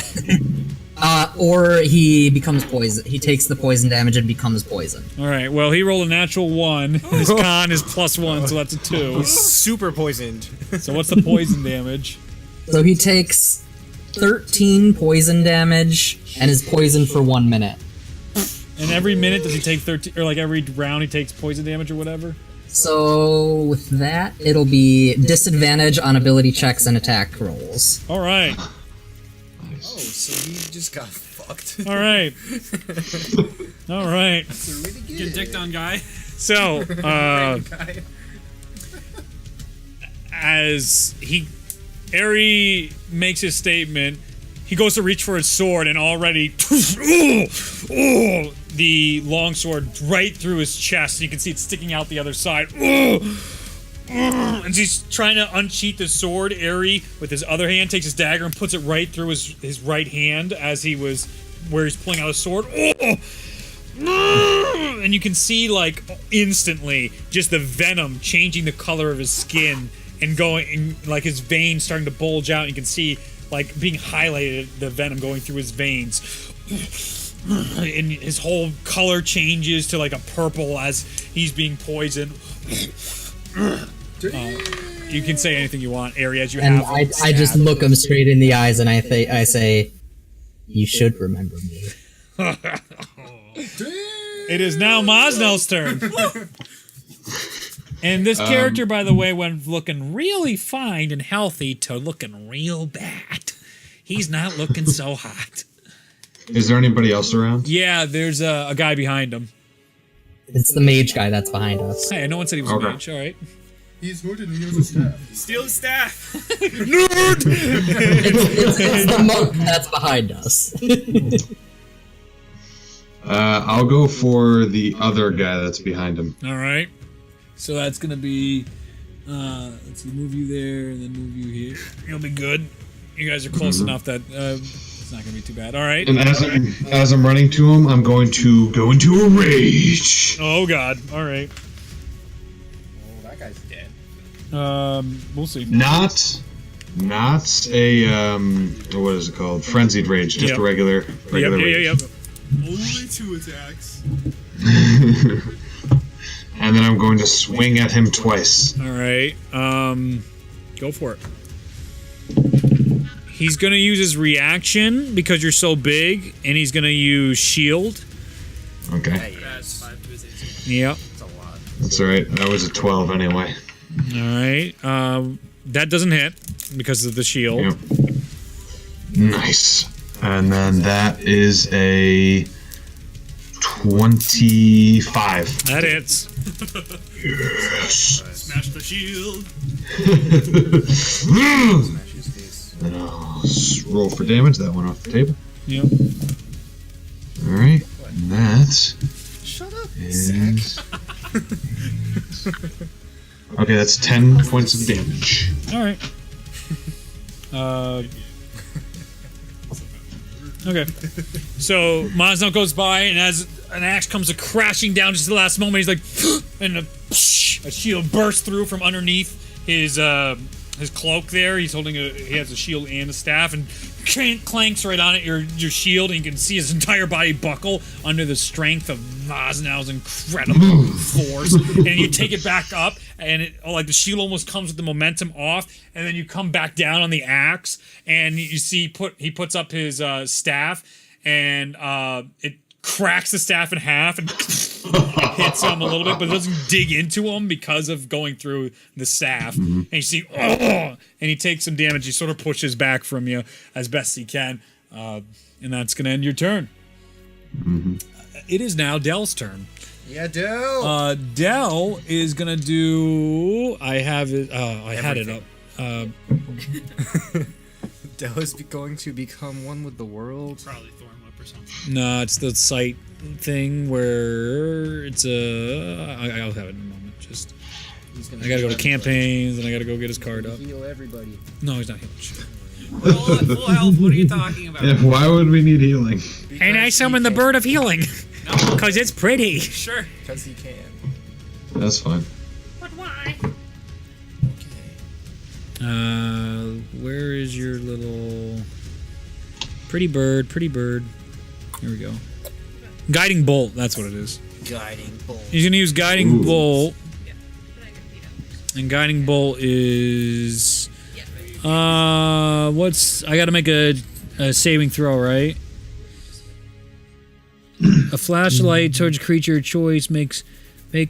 Or he becomes poison. He takes the poison damage and becomes poison. All right. Well, he rolled a natural 1. His con is +1, so that's a 2. Super poisoned. So what's the poison damage? So he takes 13 poison damage and is poisoned for 1 minute. And every minute does he take 13, or like every round he takes poison damage or whatever? So with that, it'll be disadvantage on ability checks and attack rolls. All right. Oh, so he just got fucked. All right. All right. Really good. Get dicked on, guy. So, Guy. as Ari makes his statement, he goes to reach for his sword, and already, the long sword right through his chest. You can see it sticking out the other side. And he's trying to unsheath his sword. Ari, with his other hand, takes his dagger and puts it right through his right hand as he was where he's pulling out his sword. And you can see, like, instantly just the venom changing the color of his skin and going, like, his veins starting to bulge out. You can see, like, being highlighted, the venom going through his veins. And his whole color changes to, like, a purple as he's being poisoned. You can say anything you want, Ari, as you And have. I just look him straight in the eyes and I say, "You should remember me." It is now Mosnell's turn. And this character, by the way, went looking really fine and healthy to looking real bad. He's not looking so hot. Is there anybody else around? Yeah, there's a guy behind him. It's the mage guy that's behind us. Hey, no one said he was Okay. a mage. All right. He's hooded and he has a staff. Steal the staff. It's the monk that's behind us. I'll go for the other guy that's behind him. All right. So that's gonna be. Let's see, move you there and then move you here. You'll be good. You guys are close enough that it's not gonna be too bad. All right. And as I'm running to him, I'm going to go into a rage. Oh God. All right. Oh, that guy's dead. We'll see. Not a what is it called? Frenzied rage, just Yep. a regular rage. Yep. Only 2 attacks. And then I'm going to swing at him twice. All right. Go for it. He's gonna use his reaction because you're so big, and he's gonna use shield. Okay, Adds 5 to his AC. Yep. It's a lot. that's all right. That was a 12 anyway. All right. That doesn't hit because of the shield. Yep. Nice. And then that is a 25. That hits. Yes. Smash the shield. Smash his face. Then I'll roll for damage. That one off the table. Yep. All right. And that Shut up, is. Okay, that's 10 points of damage. All right. Okay. So Mosno goes by, and as an axe comes crashing down just at the last moment, he's like, and a shield bursts through from underneath his cloak. There, he has a shield and a staff, and clanks right on it your shield, and you can see his entire body buckle under the strength of Mosnow's incredible force. And you take it back up, and like the shield almost comes with the momentum off, and then you come back down on the axe, and you see he puts up his staff, and it cracks the staff in half and hits him a little bit, but it doesn't dig into him because of going through the staff. And you see, and he takes some damage. He sort of pushes back from you as best he can, and that's going to end your turn. It is now Dell's turn. Yeah, dude. Dell is going to do. I have it. I had it up. Dell is going to become one with the world. Probably Thorn Whip or something. No, it's the sight thing where it's I'll have it in a moment. Just I gotta go to campaigns and I gotta go get his card up. Heal everybody. No, he's not healing shit. Full health. What are you talking about? Yeah, why would we need healing? And I summon the bird of healing No, because it's pretty. sure. Because he can. That's fine. But why? Where is your little pretty bird? Pretty bird. Here we go. Guiding bolt. That's what it is. Guiding bolt. He's gonna use guiding Ooh. bolt, But I got beat up. and guiding bolt is Yeah. what's I gotta make a saving throw, right? A flashlight towards a creature of choice make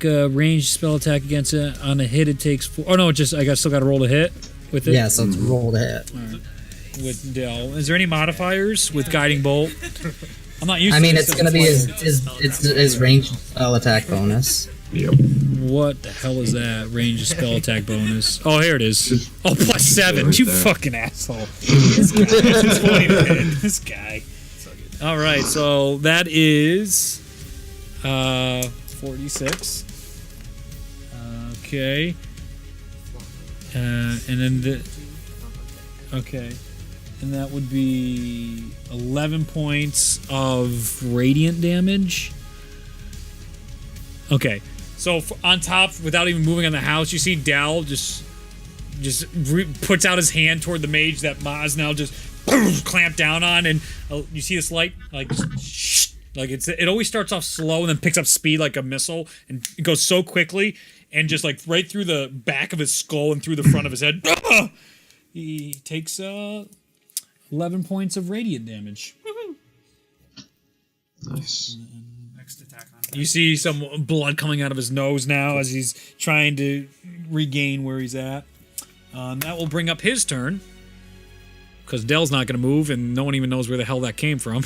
a ranged spell attack against it. On a hit, it takes 4. Oh no, I still gotta roll to hit with it. Yeah, so it's roll to hit. With Dell. Is there any modifiers with guiding bolt? I'm not used I to mean, this it's as gonna a be player. his ranged spell attack bonus. Yep. What the hell is that? Range spell attack bonus. Oh, here it is. Oh, plus 7. right You there. fucking asshole. This guy. All right, so that is 46. Okay. And then okay. And that would be 11 points of radiant damage. Okay. So on top, without even moving on the house, you see Dal just puts out his hand toward the mage that Maz now just clamped down on, and you see this light like it always starts off slow and then picks up speed like a missile, and it goes so quickly and just like right through the back of his skull and through the front of his head. He takes 11 points of radiant damage. Nice. Next attack on You see some blood coming out of his nose now as he's trying to regain where he's at. That will bring up his turn. Because Dell's not going to move, and no one even knows where the hell that came from.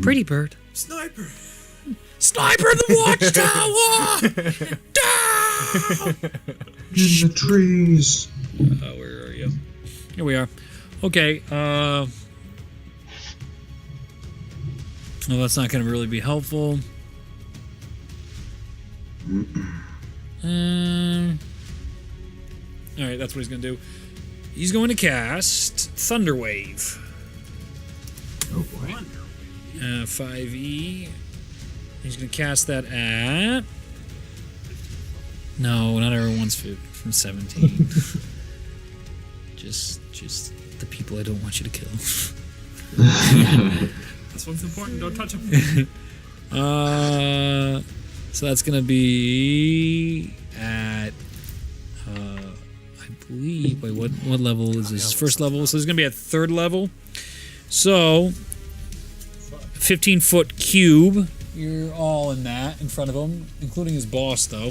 Pretty bird. Sniper. Sniper in the watchtower! Down! In the trees. Where are you? Here we are. Okay, well, that's not going to really be helpful. Alright, that's what he's going to do. He's going to cast Thunder Wave. Oh boy. 5e. He's going to cast that at... No, not everyone's from 17. just the people I don't want you to kill. This one's important. Don't touch him. So that's going to be at... I believe... Wait, what level is this? First level? So it's going to be at third level. So... 15-foot cube. You're all in that in front of him, including his boss, though.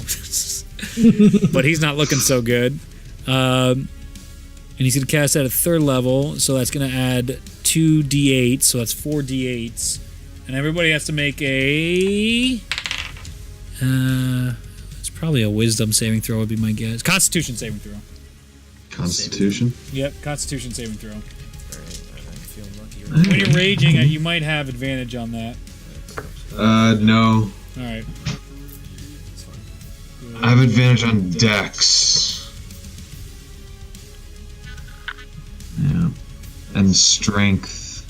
But he's not looking so good. And he's going to cast that at third level, so that's going to add 2 d8s, so that's 4 d8s. And everybody has to make a... it's probably a wisdom saving throw would be my guess. Constitution saving throw. Constitution? Yep, Constitution saving throw. Alright, I'm feeling lucky. When you're raging, you might have advantage on that. No. Alright. I have advantage on Dex. Yeah. And Strength.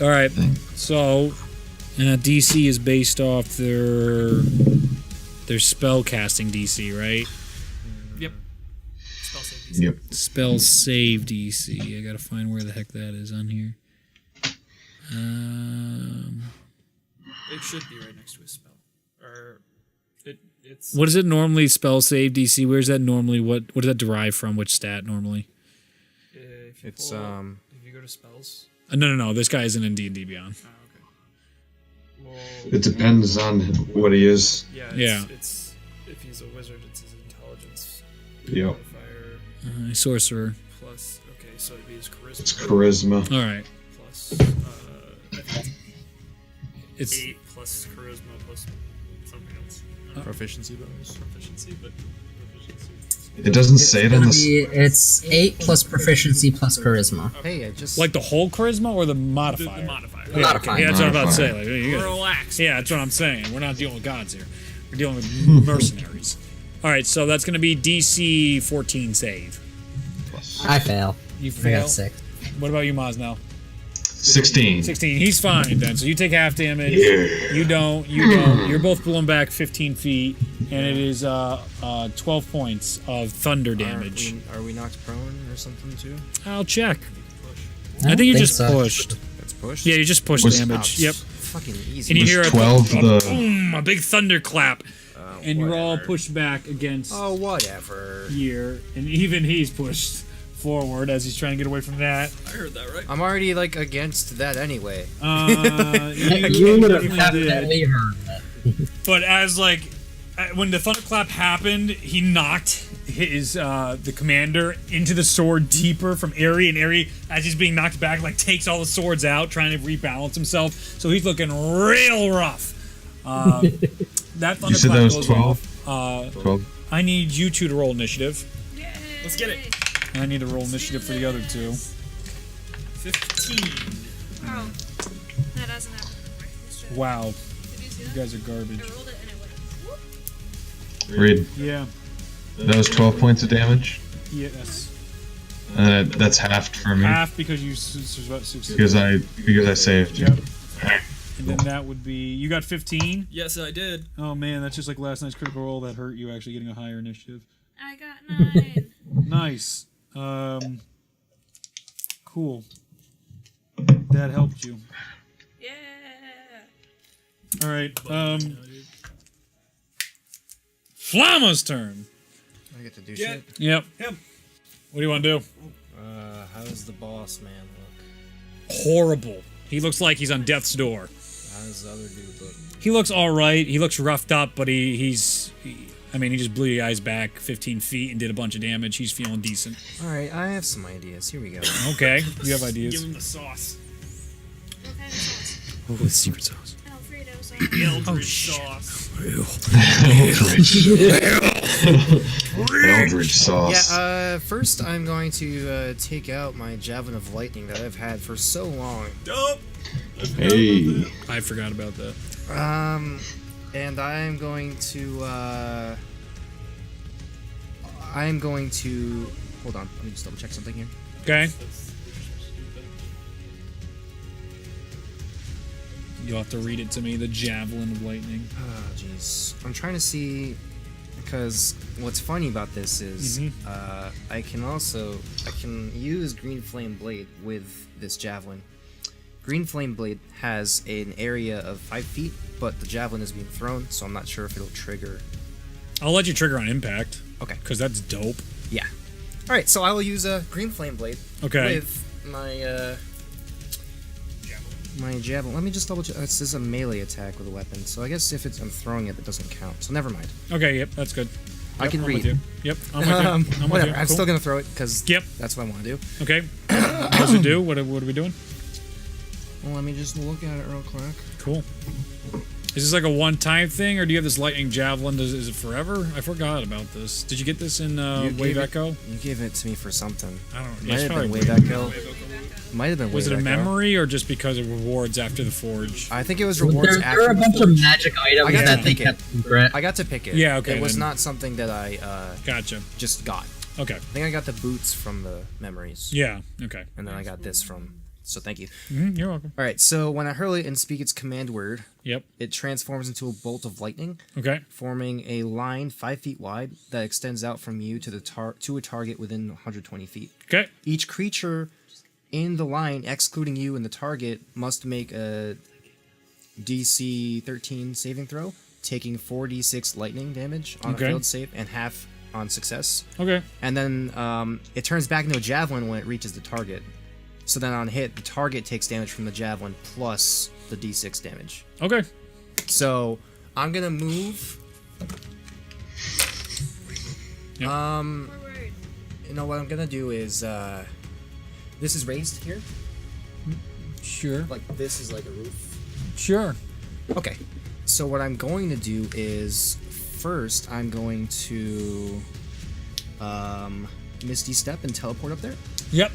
Alright, Thing. so DC is based off their spell casting DC, right? Yep. Spell save DC. Yep. Spell save DC. I gotta find where the heck that is on here. It should be right next to a spell. Or it's What is it normally? Spell save DC. Where's that normally? What does that derive from? Which stat normally? if you It's, pull up, if you go to spells. No. This guy isn't in D&D Beyond. Oh, okay. Well, It depends on what he is. Yeah. It's if he's a wizard, it's his intelligence Yep. modifier Sorcerer. plus. Okay, so it'd be his charisma. It's charisma. All right. Plus, I think It's 8 plus charisma plus something else. Proficiency bonus. Proficiency, but proficiency. It doesn't say it on the. It's 8 plus proficiency plus charisma. Hey, I just... like the whole charisma or the The modifier. modifier. Yeah, Modifier. okay. Yeah, that's what I'm about to say. Modifier. Like, you gotta- Relax. yeah, that's what I'm saying. We're not dealing with gods here. We're dealing with mercenaries. All right, so that's going to be DC 14 save. I fail. You I fail. got 6. What about you, Maz? Now 16. 16. He's fine then. So you take half damage. Yeah. You don't. You're both blown back 15 feet, and it is 12 points of thunder damage. Are we knocked prone or something too? I'll check. I I think you don't just think so. pushed. That's pushed? Yeah, you just pushed Was- damage. Oh, Yep. Fucking easy. And you Was hear 12 a the- boom, a big thunder clap, and you're all whatever. pushed back against Oh, whatever. here, and even he's pushed forward as he's trying to get away from that. I heard that right. I'm already, like, against that anyway. You would have definitely did. definitely heard that. But as when the thunderclap happened, he knocked his the commander into the sword deeper from Aerie, and Aerie, as he's being knocked back, like takes all the swords out, trying to rebalance himself. So he's looking real rough. That thunderclap You said that was goes 12? off. 12. I need you two to roll initiative. Let's get it. I need to roll initiative for the other two. 15. Oh, that doesn't happen anymore. Let's try that. Wow, Did you see you that? guys are garbage. I rolled it and it went. Whoop. Read. Yeah. That was 12 points of damage. Yes. That's halved for me Half because you succeeded. because I saved. Yep. And then that would be you got 15. Yes, I did. Oh man, that's just like last night's critical roll that hurt you actually getting a higher initiative. I got 9. Nice. Cool. That helped you. Yeah. All right. Flama's turn. I get to do Yeah. shit. Yep. Him. Uh, What do you want to do? How does the boss man look? Horrible. He looks like he's on death's door. How does the other dude look? He looks all right. He looks roughed up, but he just blew your guys back 15 feet and did a bunch of damage. He's feeling decent. All right, I have some ideas. Here we go. Okay, you have Give ideas. him the sauce. What kind of sauce? Oh, it's secret sauce. Alfredo sauce. Eldritch sauce. Eldritch sauce. Yeah. First, I'm going to take out my javelin of lightning that I've had for so long. Dope. Hey. I forgot about that. And I'm going to. Hold on. Let me just double check something here. Okay. You'll have to read it to me. The javelin of lightning. Oh, jeez. I'm trying to see, because what's funny about this is I can use Green Flame Blade with this javelin. Green Flame Blade has an area of 5 feet, but the javelin is being thrown, so I'm not sure if it'll trigger. I'll let you trigger on impact. Okay. Because that's dope. Yeah. All right, so I will use a Green Flame Blade Okay. with my my javelin. Let me just double check. This is a melee attack with a weapon, so I guess if I'm throwing it, that doesn't count. So never mind. Okay. Yep. That's good. I can I'm read. with you. Yep. I'm with you. I'm with Whatever. you. I'm Cool. still gonna throw it because Yep. that's what I want to do. Okay. What does it do? What are we doing? Well, let me just look at it real quick. Cool. Is this like a one-time thing, or do you have this lightning javelin? Is it forever? I forgot about this. Did you get this in Wave gave it- Echo? You gave it to me for something. I don't know. Might It's have probably been Wave Wave Echo. Might have been Was Wave it a Echo. memory, or just because of rewards after the forge? I think it was rewards There after. are a the bunch forge. of magic items I got that to they pick it. kept secret. I got to pick it. Yeah, okay, It was then. not something that I Gotcha. just got. Okay. I think I got the boots from the memories. Yeah. Okay. And then I got this from. So thank you. You're welcome. All right. So when I hurl it and speak its command word, Yep. it transforms into a bolt of lightning, Okay. forming a line 5 feet wide that extends out from you to the to a target within 120 feet. Okay. Each creature in the line, excluding you and the target, must make a DC 13 saving throw, taking 4d6 lightning damage on Okay. a failed save and half on success. Okay. And then it turns back into a javelin when it reaches the target. So then on hit, the target takes damage from the javelin plus the d6 damage. Okay. So I'm gonna move. Yep. Forward. You know what I'm gonna do is this is raised here, Sure. like this is like a roof. Sure. Okay. So what I'm going to do is first I'm going to Misty Step and teleport up there. Yep.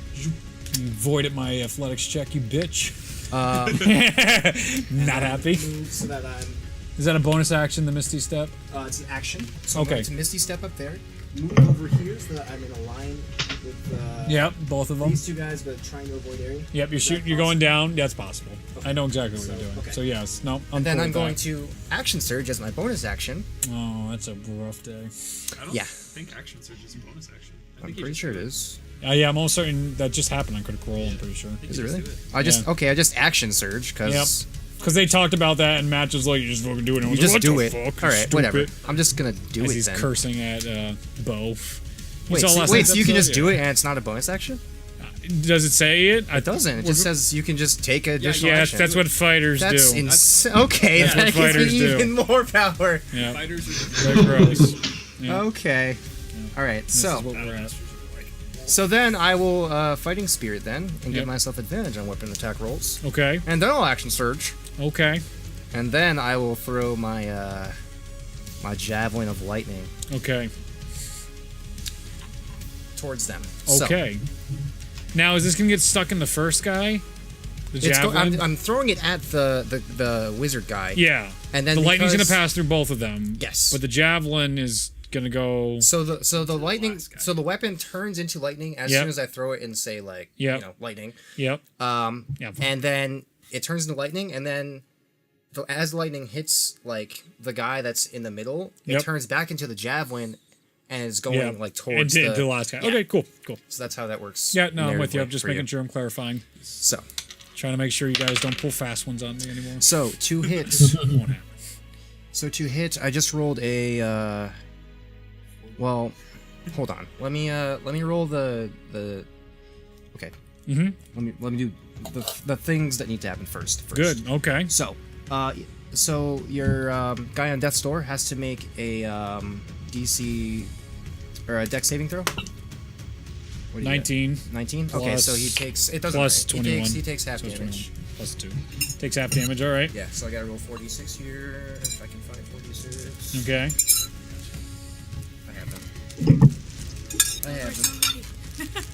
Voided my athletics check, you bitch. Not happy. Move so that I'm. Is that a bonus action, the Misty Step? It's an action. So Okay. I'm going to Misty Step up there. Move over here so that I'm in a line with Yep, both of them. these two guys, but trying to avoid area. Yep, you're Is that shooting. You're going possible? down. That's possible. I know exactly what you're doing. okay. So yes, no. I'm And then cool I'm with going that. to Action Surge as my bonus action. Oh, that's a rough day. I don't Yeah. think action surge is a bonus action. I I'm think you pretty just sure it do is. Yeah, I'm almost certain that just happened on Critical Role. I'm pretty sure. Is it just really? do it. I just Yeah. okay. I just Action Surge because Because they talked about that, and Matt was like, "You just fucking do it." And I you was just like, do what it. the fuck, All you right, whatever. stupid?" I'm just gonna do As it he's then. cursing at Bo. Wait, so you can just do it and it's not a bonus action? Does it say it? It doesn't. It just says you can just take additional Yeah, action. that's what fighters That's do. insane. Okay, That's that what gives fighters me do. even more power. Yeah, Fighters are they're gross. Yeah. Okay. All right. This is what So we're at. then I will Fighting Spirit then and Yep. give myself advantage on weapon attack rolls, Okay. and then I'll Action Surge, Okay. and then I will throw my my Javelin of Lightning Okay. towards them. Okay. Now, is this gonna get stuck in the first guy? The So javelin. I'm throwing it at the wizard guy. Yeah. And then the lightning's gonna because- pass through both of them. Yes. But the javelin is gonna go. So the lightning, so the weapon turns into lightning as Yep. soon as I throw it and say like, Yep. lightning. Yep. Yeah. And then it turns into lightning, and then as the lightning hits like the guy that's in the middle, Yep. it turns back into the javelin and is going Yeah. like towards into the last guy. yeah. Okay. Cool. Cool. So that's how that works. Yeah. No, I'm with you. I'm narratively just for making sure I'm clarifying. So Trying to make sure you guys don't pull fast ones on me anymore. so to hit. Won't happen. So to hit, I just rolled a. Well, hold on. Let me roll the. Okay. Mhm. Let me do the things that need to happen first. Good. Okay. So, So your guy on death's door has to make a DC or a Dex saving throw. What do you 19. get? 19. Okay, Plus- so he takes it doesn't plus matter. 21. He takes half Plus damage. 21. Plus 2. Takes half damage, alright. Yeah, so I gotta roll 4d6 here if I can find 4d6. Okay. I have them. I have them.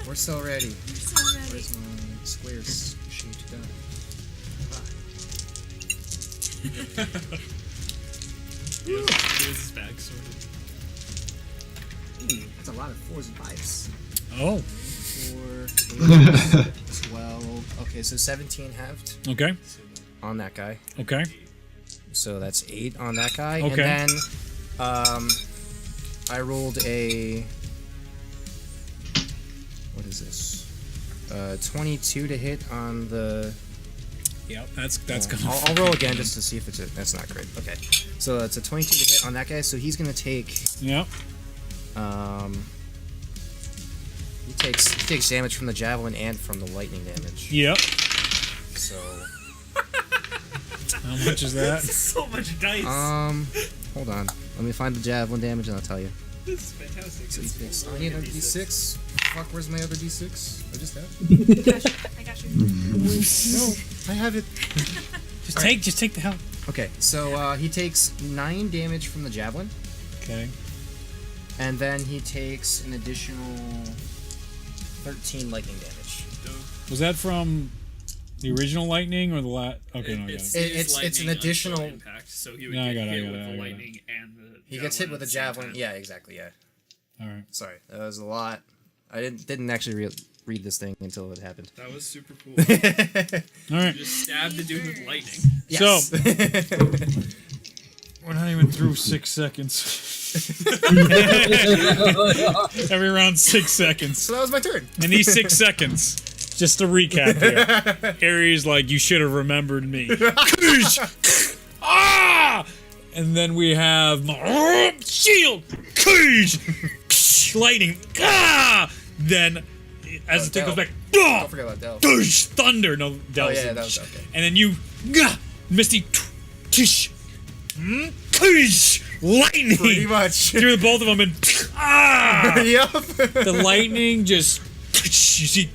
We're so ready. So ready. Where's my squares shaped gun? Here's his bag sorted. Ooh, that's a lot of 4s and 5s. Oh. 4, 8, 12. Okay, so 17 halved Okay. on that guy. Okay. So that's 8 on that guy. Okay. And then I rolled a what is this? 22 to hit on the Yep, that's gonna. I'll roll again just to see if it's a that's not great. Okay. So that's a 22 to hit on that guy, so he's gonna take Yep. he takes damage from the javelin and from the lightning damage. Yep. So How much is that? So much dice. hold on. Let me find the javelin damage and I'll tell you. This is fantastic. So he It's takes full I need of another d6. Fuck, where's my other d6? I just have I got you. No, I have it. Just take the help. Okay, so he takes 9 damage from the javelin, Okay. and then he takes an additional 13 lightning damage. Was that from the original lightning or the Okay, no, I got It's, it. It's an lightning additional- impact, so he would No, I get got it, hit I got with it, I the got it. lightning and the He gets hit with a at the same javelin. time. Yeah, exactly. Yeah. All right. Sorry, that was a lot. I didn't actually read this thing until it happened. That was super cool. All right. Just stabbed the dude with lightning. Yes. So we're not even through 6 seconds. Every round 6 seconds. So that was my turn. In these 6 seconds, just to recap here, Ares like you should have remembered me. Ah! And then we have shield, cage, lightning. Ah! Then as the thing goes Del. back, Don't forget about Del. thunder. No, Oh Del's yeah, that was okay. and then you, Misty, tish, cage, lightning. Pretty much. Through the both of them and Yep. the lightning just you see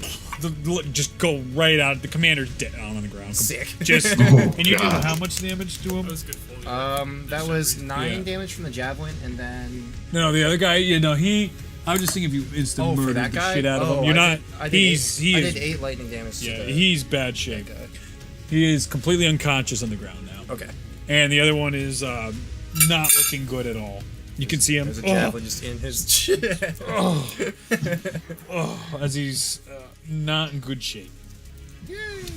just go right out. The commander's dead on the ground. Sick. Just and you do how much damage to him? That was good. Fully. That was 9 Yeah. damage from the javelin, and then No, the other guy. You know he. I was just thinking if you instant for murdered that the guy. shit out of Oh, him. You're I not. did- I did He's eight, he I is. did 8 lightning damage. Yeah, to the, he's bad shape. that guy. He is completely unconscious on the ground now. Okay. And the other one is not looking good at all. You can see him. There's a javelin just in his chest. As he's not in good shape.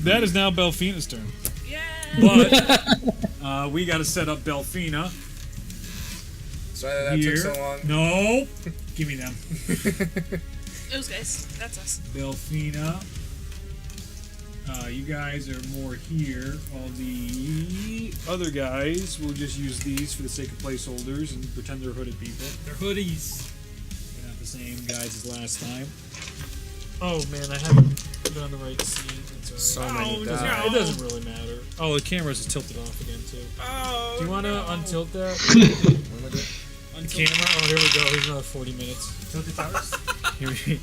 That is now Belfina's turn. Yeah. But we got to set up Belfina Sorry that here. took so long. No, give me them. Those guys. That's us. Belfina. You guys are more here. All the other guys will just use these for the sake of placeholders and pretend they're hooded people. They're hoodies. They're not the same guys as last time. Oh man, I haven't put on the right scene. It's So alright. many Oh, dice. no. It doesn't really matter. Oh, the camera's is tilted off again too. Oh, Do you want to no. untilt that? What am I doing? The camera? Oh, here we go. Here's another 40 minutes. Tilt the towers? Here we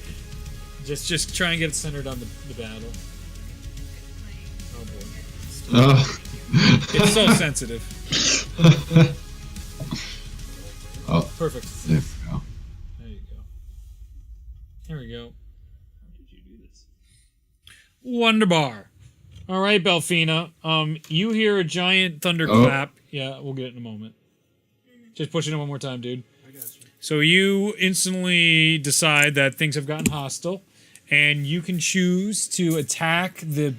just try and get it centered on the battle. Oh boy. It's so sensitive. Oh, Perfect. there we go. There you go. There we go. How did you do this? Wonderbar. All right, Belfina. You hear a giant thunderclap. Yeah, we'll get it in a moment. Just push it in one more time, dude. I got you. So you instantly decide that things have gotten hostile, and you can choose to attack the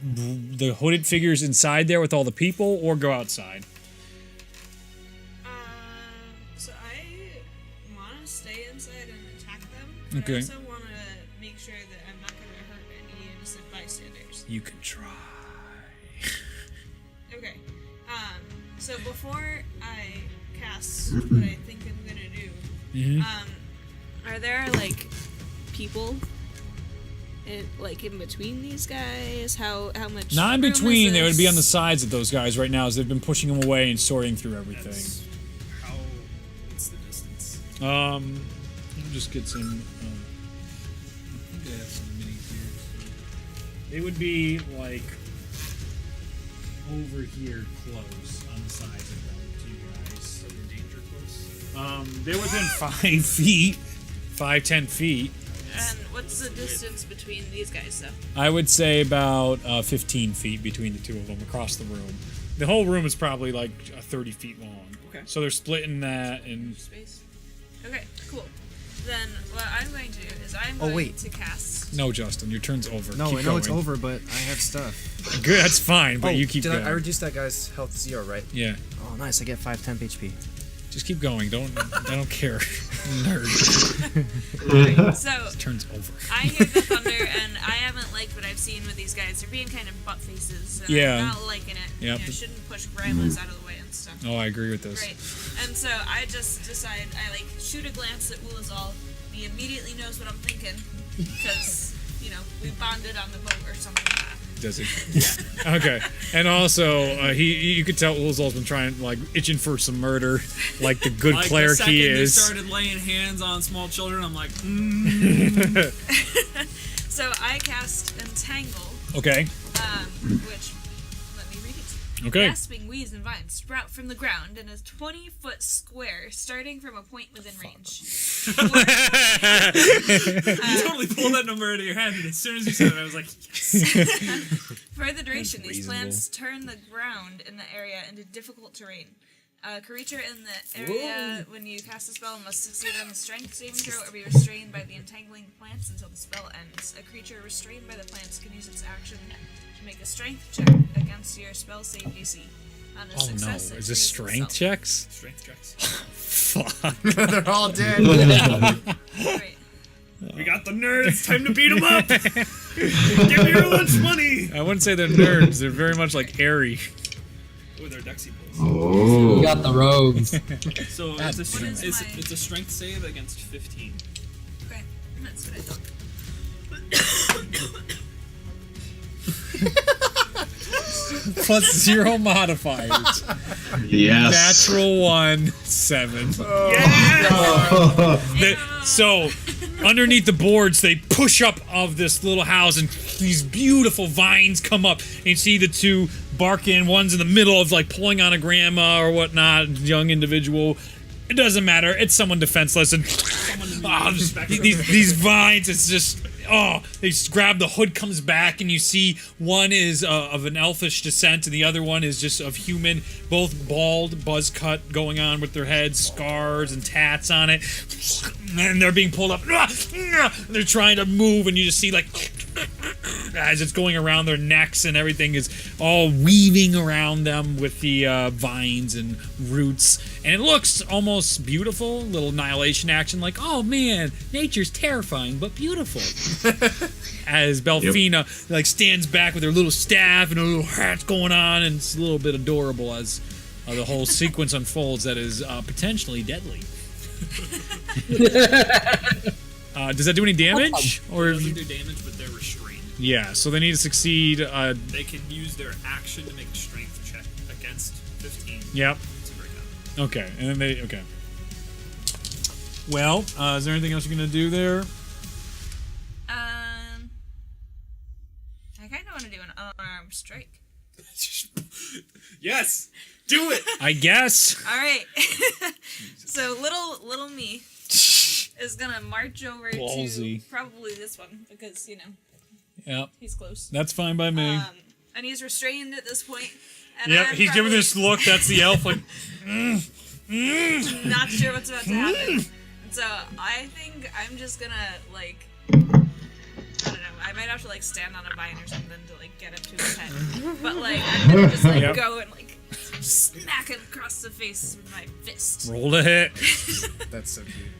hooded figures inside there with all the people, or go outside. So I want to stay inside and attack them. But Okay. I also want to make sure that I'm not going to hurt any innocent bystanders. You can try. Okay. So before I cast what I think I'm gonna do, Mhm. are there like people like in between these guys? How much? Not in room between. is They would be on the this? sides of those guys right now as they've been pushing them away and sorting through everything. That's how. What's the distance? Let me just get some. I think I have some minis here. They would be like over here, close on the sides of them to you guys. Are they danger close? They're within 5 feet, 5-10 feet. And what's the distance between these guys, though? I would say about 15 feet between the two of them across the room. The whole room is probably like 30 feet long. Okay. So they're splitting that and. Space. Okay, cool. Then what I'm going to do is I'm Oh, going wait. to cast. No, Justin, your turn's over. No, Keep I know it's going. over, but I have stuff. Good, that's fine, but you keep did going. I reduced that guy's health 0, right? Yeah, Oh, nice. I get 5 temp HP. just keep going. I don't care. Nerd. So Turn's over. I hear the thunder, and I haven't liked what I've seen with these guys. They're being kind of butt faces. And Yeah. I'm not liking it. Yep. You know, shouldn't push grandmas out of the way and stuff. Oh, I agree with this. Right. And so I just decide I like shoot a glance at Woolazal. He immediately knows what I'm thinking because we bonded on the boat or something like that. Does he? Okay. And also, you could tell Ulzal's been trying, like, itching for some murder, like the good Like cleric the second he they is. started laying hands on small children, I'm like, So I cast Entangle, Okay. which let me read it. Okay. Grasping weeds and vines sprout from the ground in a 20-foot square, starting from a point within range. you totally pulled that number out of your head, and as soon as you said it, I was like, yes. For the duration, these reasonable. plants turn the ground in the area into difficult terrain. A creature in the area, when you cast a spell, must succeed on a strength saving throw or be restrained by the entangling plants until the spell ends. A creature restrained by the plants can use its action to make a strength check against your spell save DC. On a Oh no, success, it is this frees strength itself. checks? Strength checks. Fuck. They're all dead. Right. We got the nerds. Time to beat them up. Give me your lunch money. I wouldn't say they're nerds. They're very much like airy. Oh, they're Dexy boys. Oh. You got the rogues. So God it's a, damn. it's a strength save against 15. Okay, that's what I thought. Plus 0 modifiers. Yes. Natural 1, 7. Yeah. So, underneath the boards, they push up of this little house, and these beautiful vines come up. And you see the two barking. One's in the middle of like pulling on a grandma or whatnot, young individual. It doesn't matter. It's someone defenseless, and these vines. It's just they just grab the hood, comes back, and you see one is of an elfish descent, and the other one is just of human. Both bald, buzz cut, going on with their heads, scars and tats on it, and they're being pulled up. They're trying to move, and you just see like as it's going around their necks, and everything is all weaving around them with the vines and roots, and it looks almost beautiful. Little annihilation action, like, oh man, nature's terrifying but beautiful. As Belfina like stands back with her little staff and her little hat going on, and it's a little bit adorable as the whole sequence unfolds that is potentially deadly. Does that do any damage? Or It doesn't do damage, but they're restrained. yeah, so they need to succeed. They can use their action to make a strength check against 15. Yep. To break out. Okay, and then they okay. Well, is there anything else you're gonna do there? I kind of want to do an unarmed strike. Yes! Do it! I guess. All right. So little me is gonna march over Ballsy. to probably this one because Yep, he's close. that's fine by me. And he's restrained at this point. And Yep, I'm he's giving probably this look. That's the elf. Like, not sure what's about to happen. And so I think I'm just gonna like, I don't know. I might have to like stand on a vine or something to like get up to his head. But like I'm gonna just like Yep. go and like smack him across the face with my fist. roll to hit. That's so cute.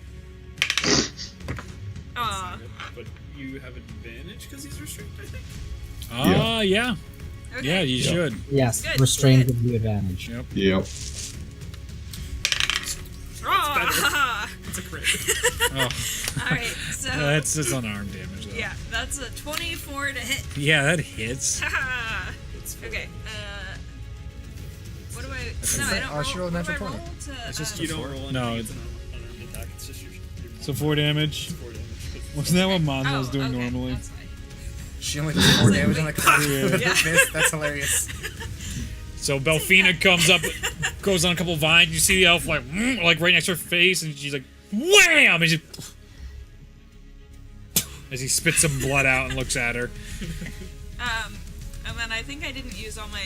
Aw. But you have advantage because he's restrained, I think. Yeah. Okay. Yeah, you should. Yes, Good, restrained good. gives you advantage. Yep. Ah! It's a crit. All right. So That's just unarmed damage, though. yeah, that's a 24 to hit. Yeah, that hits. Haha. Okay. What do I? No, I don't Oh, roll. she rolled What do I natural roll 20. to? It's just You don't roll anything. No, It's an unarmed attack. It's just your So 4 damage. 4 damage. Wasn't that what Monzo oh, was doing okay, normally? That's fine. She only does 4 damage on the clock with Yeah. her fist. That's hilarious. So Belfina comes up, goes on a couple of vines. You see the elf like right next to her face, and she's like, wham! And she, as he spits some blood out and looks at her. And then I think I didn't use all my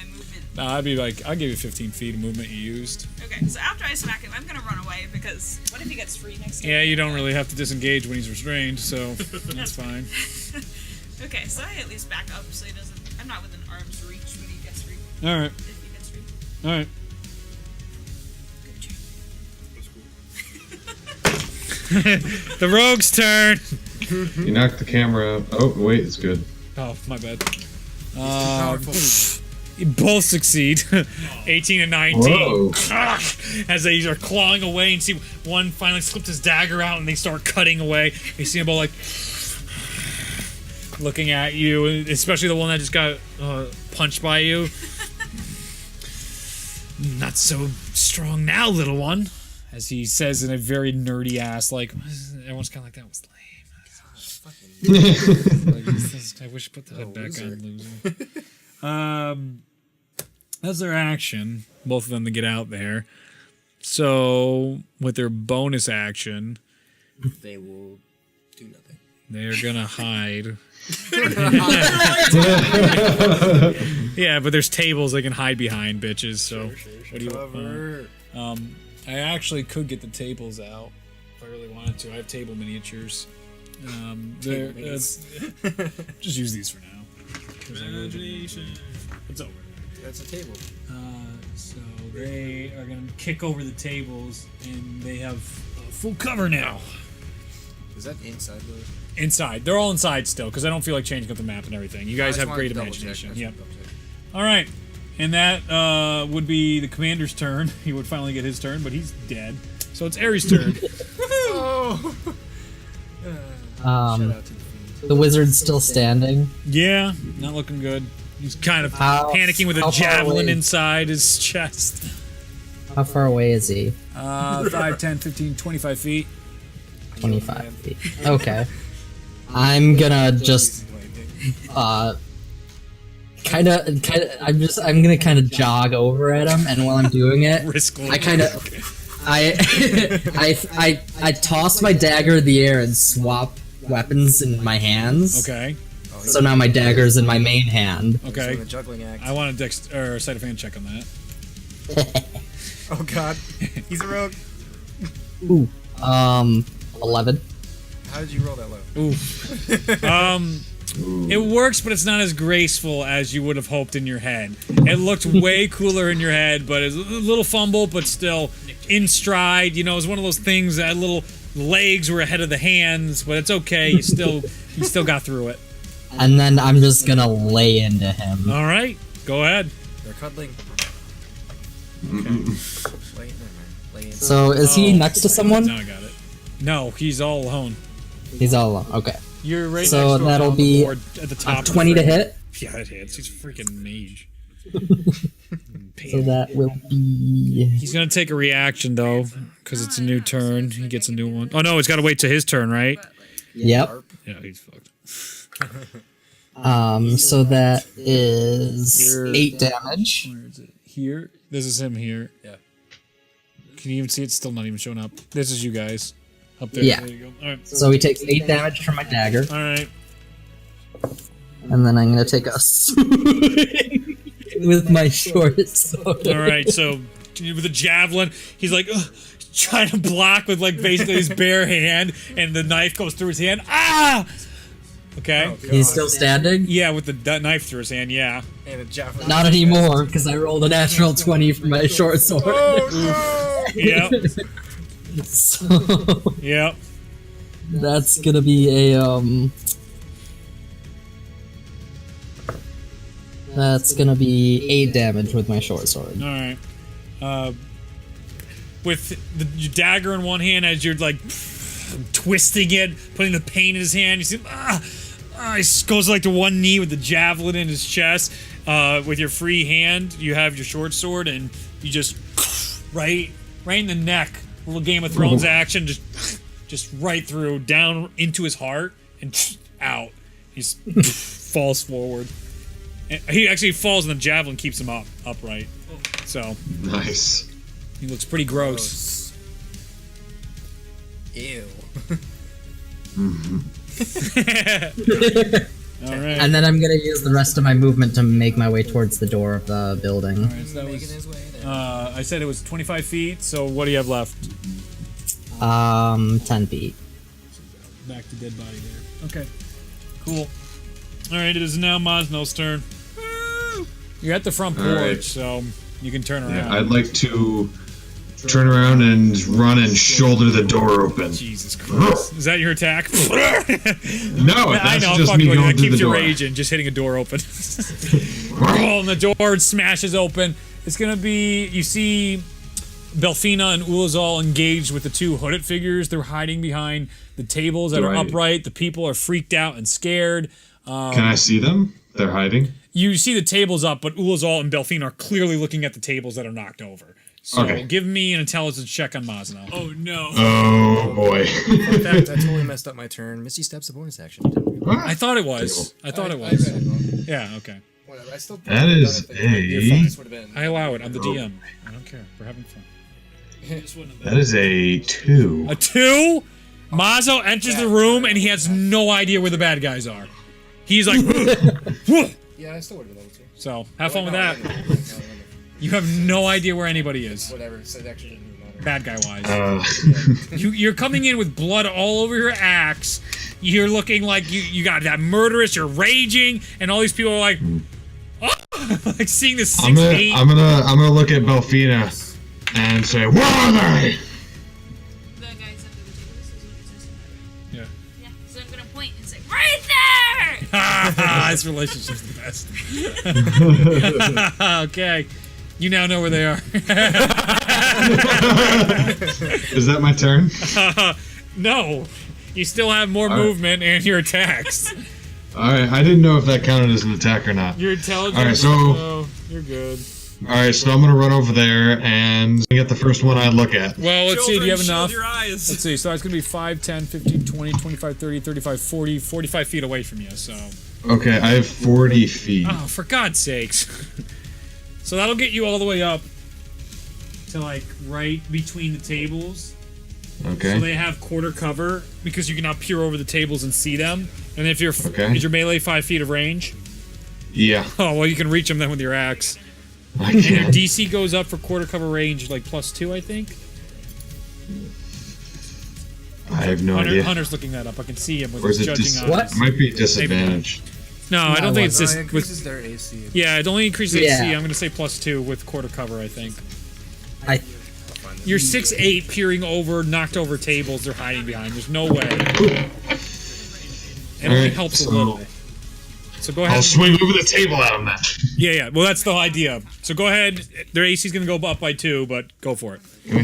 movement. I'd be like, I'll give you 15 feet of movement you used. Okay, so after I smack him, I'm gonna run away because what if he gets free next time? Yeah, you don't really have to disengage when he's restrained, so that's fine. Okay, so I at least back up so he doesn't. I'm not within arm's reach when he gets free. All right, If he gets free. all right. Good job. The rogue's turn. You knocked the camera out. Oh, wait, it's good. Oh, my bad. Powerful. You both succeed. 18 and 19. Whoa. As they are clawing away, and see one finally slips his dagger out, and they start cutting away. You see them both like looking at you, especially the one that just got punched by you. Not so strong now, little one. As he says in a very nerdy ass, like everyone's kind of like that was lame. Like, I wish I put the head back on, loser. That's their action, both of them to get out there. So, with their bonus action, They will do nothing. they're gonna hide. Yeah, but there's tables they can hide behind, bitches. So, what do you? Cover. I actually could get the tables out if I really wanted to. I have table miniatures. Just use these for now. 'Cause I really didn't- It's over. That's a table. So they are gonna kick over the tables, and they have full cover now. Is that inside though? Inside, they're all inside still, because I don't feel like changing up the map and everything. You guys have great imagination. Yep. All right, and that would be the commander's turn. He would finally get his turn, but he's dead. So it's Ares' turn. Oh. The wizard's still standing. Yeah, not looking good. He's kind of How- panicking with a how far javelin away? inside his chest. How far away is he? 5, 10, 15, 25 feet. 25 feet. Okay. I'm gonna just I'm gonna kind of jog over at him, and while I'm doing it, Risk I kind of I toss my dagger in the air and swap weapons in my hands. Okay. So now my dagger's in my main hand. Okay. The juggling act. I want a sleight of hand check on that. Oh god. He's a rogue. Ooh. 11. How did you roll that low? It works, but it's not as graceful as you would have hoped in your head. It looked way cooler in your head, but it's a little fumble, but still in stride. You know, it's one of those things that little legs were ahead of the hands, but it's okay. You still got through it. And then I'm just gonna lay into him. All right, go ahead. They're cuddling. Lay in. So is he next to someone? Now I got it. No, he's all alone. He's all alone. Okay. You're right So next to him that'll on the be board at the top. of the 20 to frame. hit. Yeah, it hits. He's a freaking mage. So that will be. He's gonna take a reaction though, because it's a new turn. He gets a new one. Oh no, he's got to wait till his turn, right? Yep. Yeah, he's fucked. So that is You're- 8 damage. Where is it? Here. This is him here. Yeah. Can you even see? It's still not even showing up. This is you guys up there. Yeah. There you go. All right. So he takes 8 damage from my dagger, All right. and then I'm gonna take a swing with my short sword. All right. So with a javelin, he's like trying to block with like basically his bare hand, and the knife goes through his hand. Ah. Okay. He's still standing? Yeah, with the knife through his hand. Yeah. And a javelin. Not anymore, because I rolled a natural 20 for my short sword. Yep. So Yep. that's gonna be a That's gonna be 8 damage with my short sword. All right. With your dagger in one hand, as you're like twisting it, putting the pain in his hand. You see him, he goes like to one knee with the javelin in his chest. With your free hand, you have your short sword, and you just right in the neck. A little Game of Thrones action, just right through, down into his heart, and out. He falls forward. And he actually falls, and the javelin keeps him upright. So Nice. he looks pretty gross. Ew. All right. And then I'm gonna use the rest of my movement to make my way towards the door of the building. All right, so that was, I said it was 25 feet, so what do you have left? 10 feet. Back to dead body there. Okay. Cool. Alright, it is now Mosnell's turn. You're at the front porch, Alright. so you can turn around. Yeah, I'd like to turn around and run and shoulder the door open. Jesus Christ. Is that your attack? No, I that's know, just fuck me with you. going That through the keeps you door. raging, just hitting a door open. And the door smashes open. It's gonna be, you see Belfina and Ulazal engaged with the two hooded figures. They're hiding behind the tables that are Right. upright. The people are freaked out and scared. Can I see them? They're hiding. You see the tables up, but Ulazal and Belfina are clearly looking at the tables that are knocked over. So Okay. give me an intelligence check on Mosnell. Oh no. Oh boy. In fact, I totally messed up my turn. Misty Step's a bonus action. I thought it was. I thought it I was. read it wrong. Yeah, okay. Whatever. I still That is a. This would have been. I allow it. I'm the DM. I don't care. We're having fun. That is a 2. A 2? Mazo enters the room and he has no idea where the bad guys are. He's like, "Whoa." Yeah, I still would have been able to. So have fun with No, that. no. You have no idea where anybody is, Whatever. So it actually didn't even matter. bad guy wise. You're coming in with blood all over your axe. You're looking like you got that murderous. You're raging, and all these people are like, oh! Like seeing this 6 8. I'm gonna look at Belfina and say, "Where are they?" The guys under the table, this is what it says in that, right? Yeah. Yeah, so I'm gonna point and say, right there! This relationship's the best. Okay. You now know where they are. Is that my turn? No. You still have more All right. movement and your attacks. Alright, I didn't know if that counted as an attack or not. Your intelligence. All right, so- Oh, you're good. Alright, so I'm gonna run over there and get the first one I look at. Well, let's see. Do you have Children, enough? shield your eyes. Let's see. So it's going to be 5, 10, 15, 20, 25, 30, 35, 40, 45 feet away from you. So. Okay, I have 40 feet. Oh, for God's sakes. So that'll get you all the way up to like right between the tables. Okay. So they have quarter cover because you can now peer over the tables and see them. And if you're Okay. is your melee 5 feet of range? Yeah, Oh well, you can reach them then with your axe. I And their can. DC goes up for quarter cover range like +2, I think. I have no idea. Hunter's looking that up. I can see him with Or is his it judging eyes. What? It might be disadvantage. No, I don't think it's It just with. increases their AC. Yeah, it only increases Yeah. AC. I'm going to say +2 with quarter cover, I think. I You're 6'8", peering over, knocked over tables they're hiding behind. There's no way. It only Alright, helps a so- little. So go ahead. I'll swing over the table at him then. Yeah. Well, that's the idea. So go ahead. Their AC's going to go up by 2, but go for it.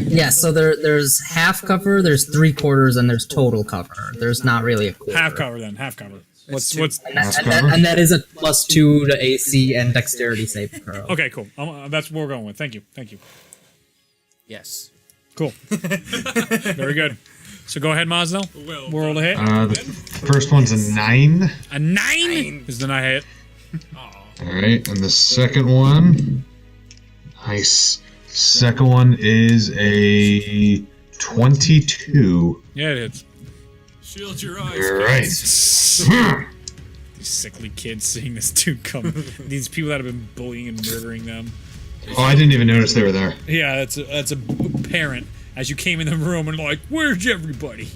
yeah. So there's half cover, there's 3/4, and there's total cover. There's not really a quarter. Half cover then. Half cover. What's And that is a +2 to AC and dexterity save throw. okay? Cool. That's what we're going with. Thank you. Thank you. Yes. Cool. Very good. So go ahead, Mosnell. Well, Roll a hit. The first one's a 9. A 9 is the not hit. Alright, and the second one. Nice. Second one is a 22. Yeah, it hits. shield your eyes. Alright. These sickly kids seeing this dude come. These people that have been bullying and murdering them. Oh, I didn't even notice they were there. Yeah, that's a parent. As you came in the room and like, where's everybody?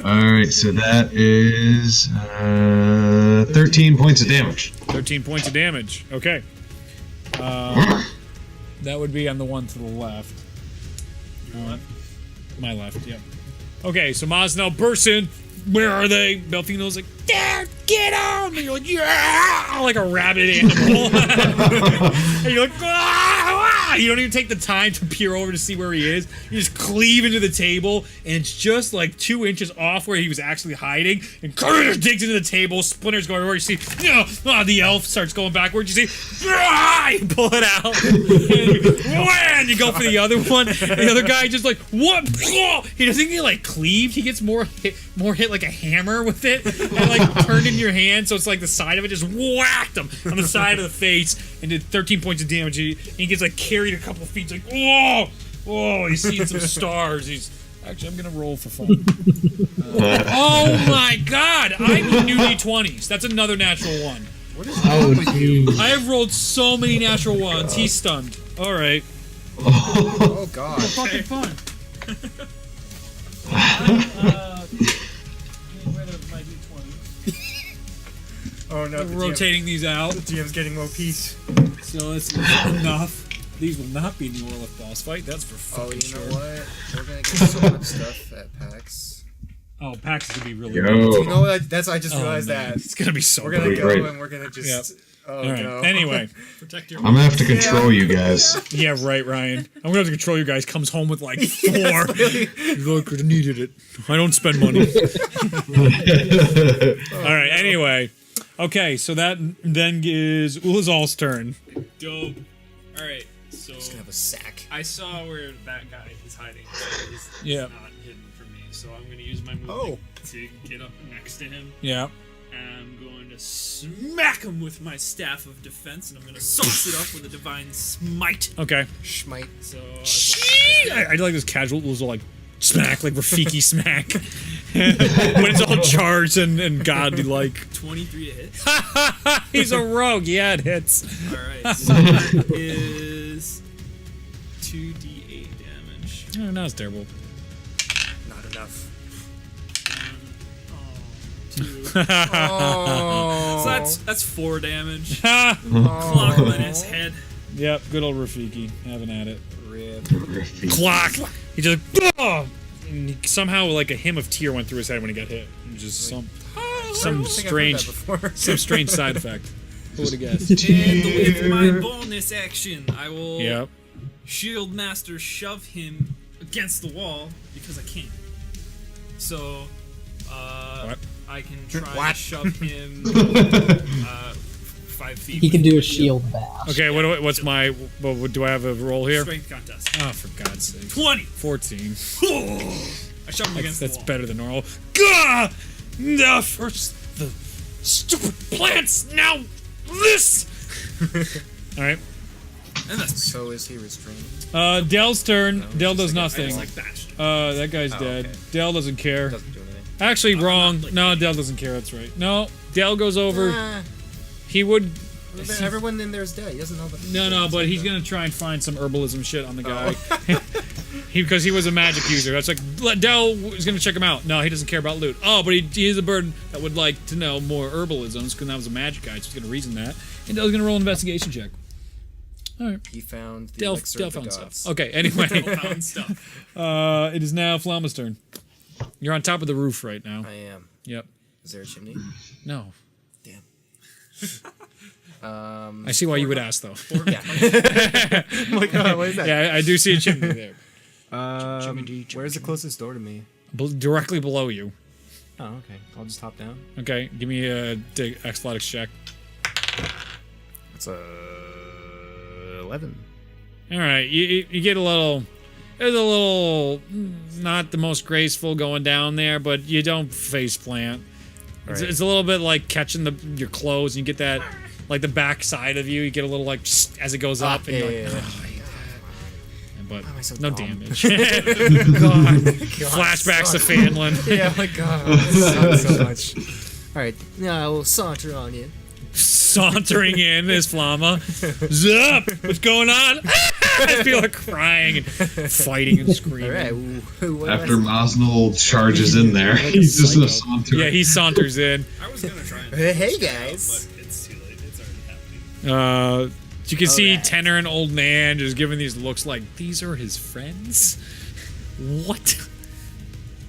Alright, so that is 13 points of damage. 13 points of damage. Okay. That would be on the one to the left. My left, yep. Okay, so Mosnell bursts in. Where are they? Belfino's like, there, get on! And you're like, yeah! Like a rabid animal. And you're like, ah! You don't even take the time to peer over to see where he is. You just cleave into the table, and it's just like 2 inches off where he was actually hiding. And Carter just digs into the table. Splinters going over. You see, the elf starts going backwards. You see, you pull it out, and you go for the other one. And the other guy just like, what? He doesn't get like cleaved. He gets more hit like a hammer with it, and like turned in your hand. So it's like the side of it just whacked him on the side of the face and did 13 points of damage. And he gets like carried a couple feet. Like, whoa, he's seeing some stars. Actually, I'm gonna roll for fun. Oh my god! I need new d20s. That's another natural one. What is wrong with you? I have rolled so many natural ones. He's stunned. All right. Oh god. Fucking fun. Getting rid of my d20s. Oh no, the Rotating these out. GM's getting low piece. So that's enough. These will not be in the Orlith boss fight. That's for Oh, fucking you sure. know what? We're gonna get so much stuff at PAX. Oh, PAX is gonna be really. Yo. You know what? That's I just Oh, realized man. that. It's gonna be so. We're gonna good. go Great. and we're gonna just. Yep. Oh All right. no. Anyway. Protect your. I'm gonna have to control you guys. Yeah, right, Ryan. I'm gonna have to control you guys. Comes home with like 4. Look, I needed it. I don't spend money. All right. Anyway, okay. So that then is Ulazal's turn. Dope. All right. So Just gonna have a sack. I saw where that guy is hiding. So he's Yeah. not hidden from me. So I'm gonna use my move Oh. to get up next to him. Yeah. And I'm going to smack him with my staff of defense, and I'm going to sauce it up with a divine smite. Okay. Schmite. So I like this casual Ulazal like smack, like Rafiki smack. When it's all charged and godly like. 23 to hit. He's a rogue. Yeah, it hits. All right. So that is 2d8 damage. Oh, no, it's terrible. Not enough. Two. Oh. So that's 4 damage. Clock him in his head. Yep, good old Rafiki having at it. Rip. Clock. He just and he, somehow like a hymn of tear went through his head when he got hit. Just some strange side effect. Who would have guessed? And with my bonus action, I will Yep. Shield Master shove him against the wall because I can. So, What? I can try What? to shove him 5 feet. He can with do a the shield bash. Okay, what's my what do I have a roll here? Strength contest. Oh, for God's sake. 20. 14. I shove him against That's the wall. better than normal. Gah! The first the stupid plants. Now this. All right. And that's So is he restrained? Dell's turn. Dell does I nothing. just like bashed. That guy's dead. okay. Dell doesn't care. Doesn't do anything. Actually, wrong. like No, Dell doesn't care. That's right. No, Dell goes over. Ah, He would. everyone in there is dead. He doesn't know that. No, but he's gonna try and find some herbalism shit on the guy. Because he was a magic user. That's like Dell is gonna check him out. No, he doesn't care about loot. Oh, but he is a bird that would like to know more herbalisms because that was a magic guy. So he's gonna reason that, and Dell's gonna roll an investigation check. All right, He found the Dell elixir of the found gods. stuff. Okay, anyway, Found stuff. it is now Flama's turn. You're on top of the roof right now. I am. Yep. Is there a chimney? No. Damn. I see why you would ask though. Yeah. I'm like, oh, what is that? Yeah, I do see a chimney there. Where's the closest door to me? Directly below you. Oh, okay. I'll just hop down. Okay, give me a athletics check. It's 11. All right, you get a little. It's a little not the most graceful going down there, but you don't face plant. It's, Right. it's a little bit like catching your clothes, and you get that like the back side of you. You get a little like as it goes up, and you're like, yeah. "Oh, yeah." But am I so no dumb? damage. God. Flashbacks to Fanlin. Yeah, my god. That sucks so much. Alright, now I will saunter on in. Sauntering in is Flama. Zup! What's going on? I feel like crying and fighting and screaming. Alright, After Mosnell charges in there, he's just gonna saunter. Yeah, he saunters in. I was gonna try and Hey guys. but it's too late. It's already happening. You can see Alright. Tenor and Old Man just giving these looks like these are his friends. What?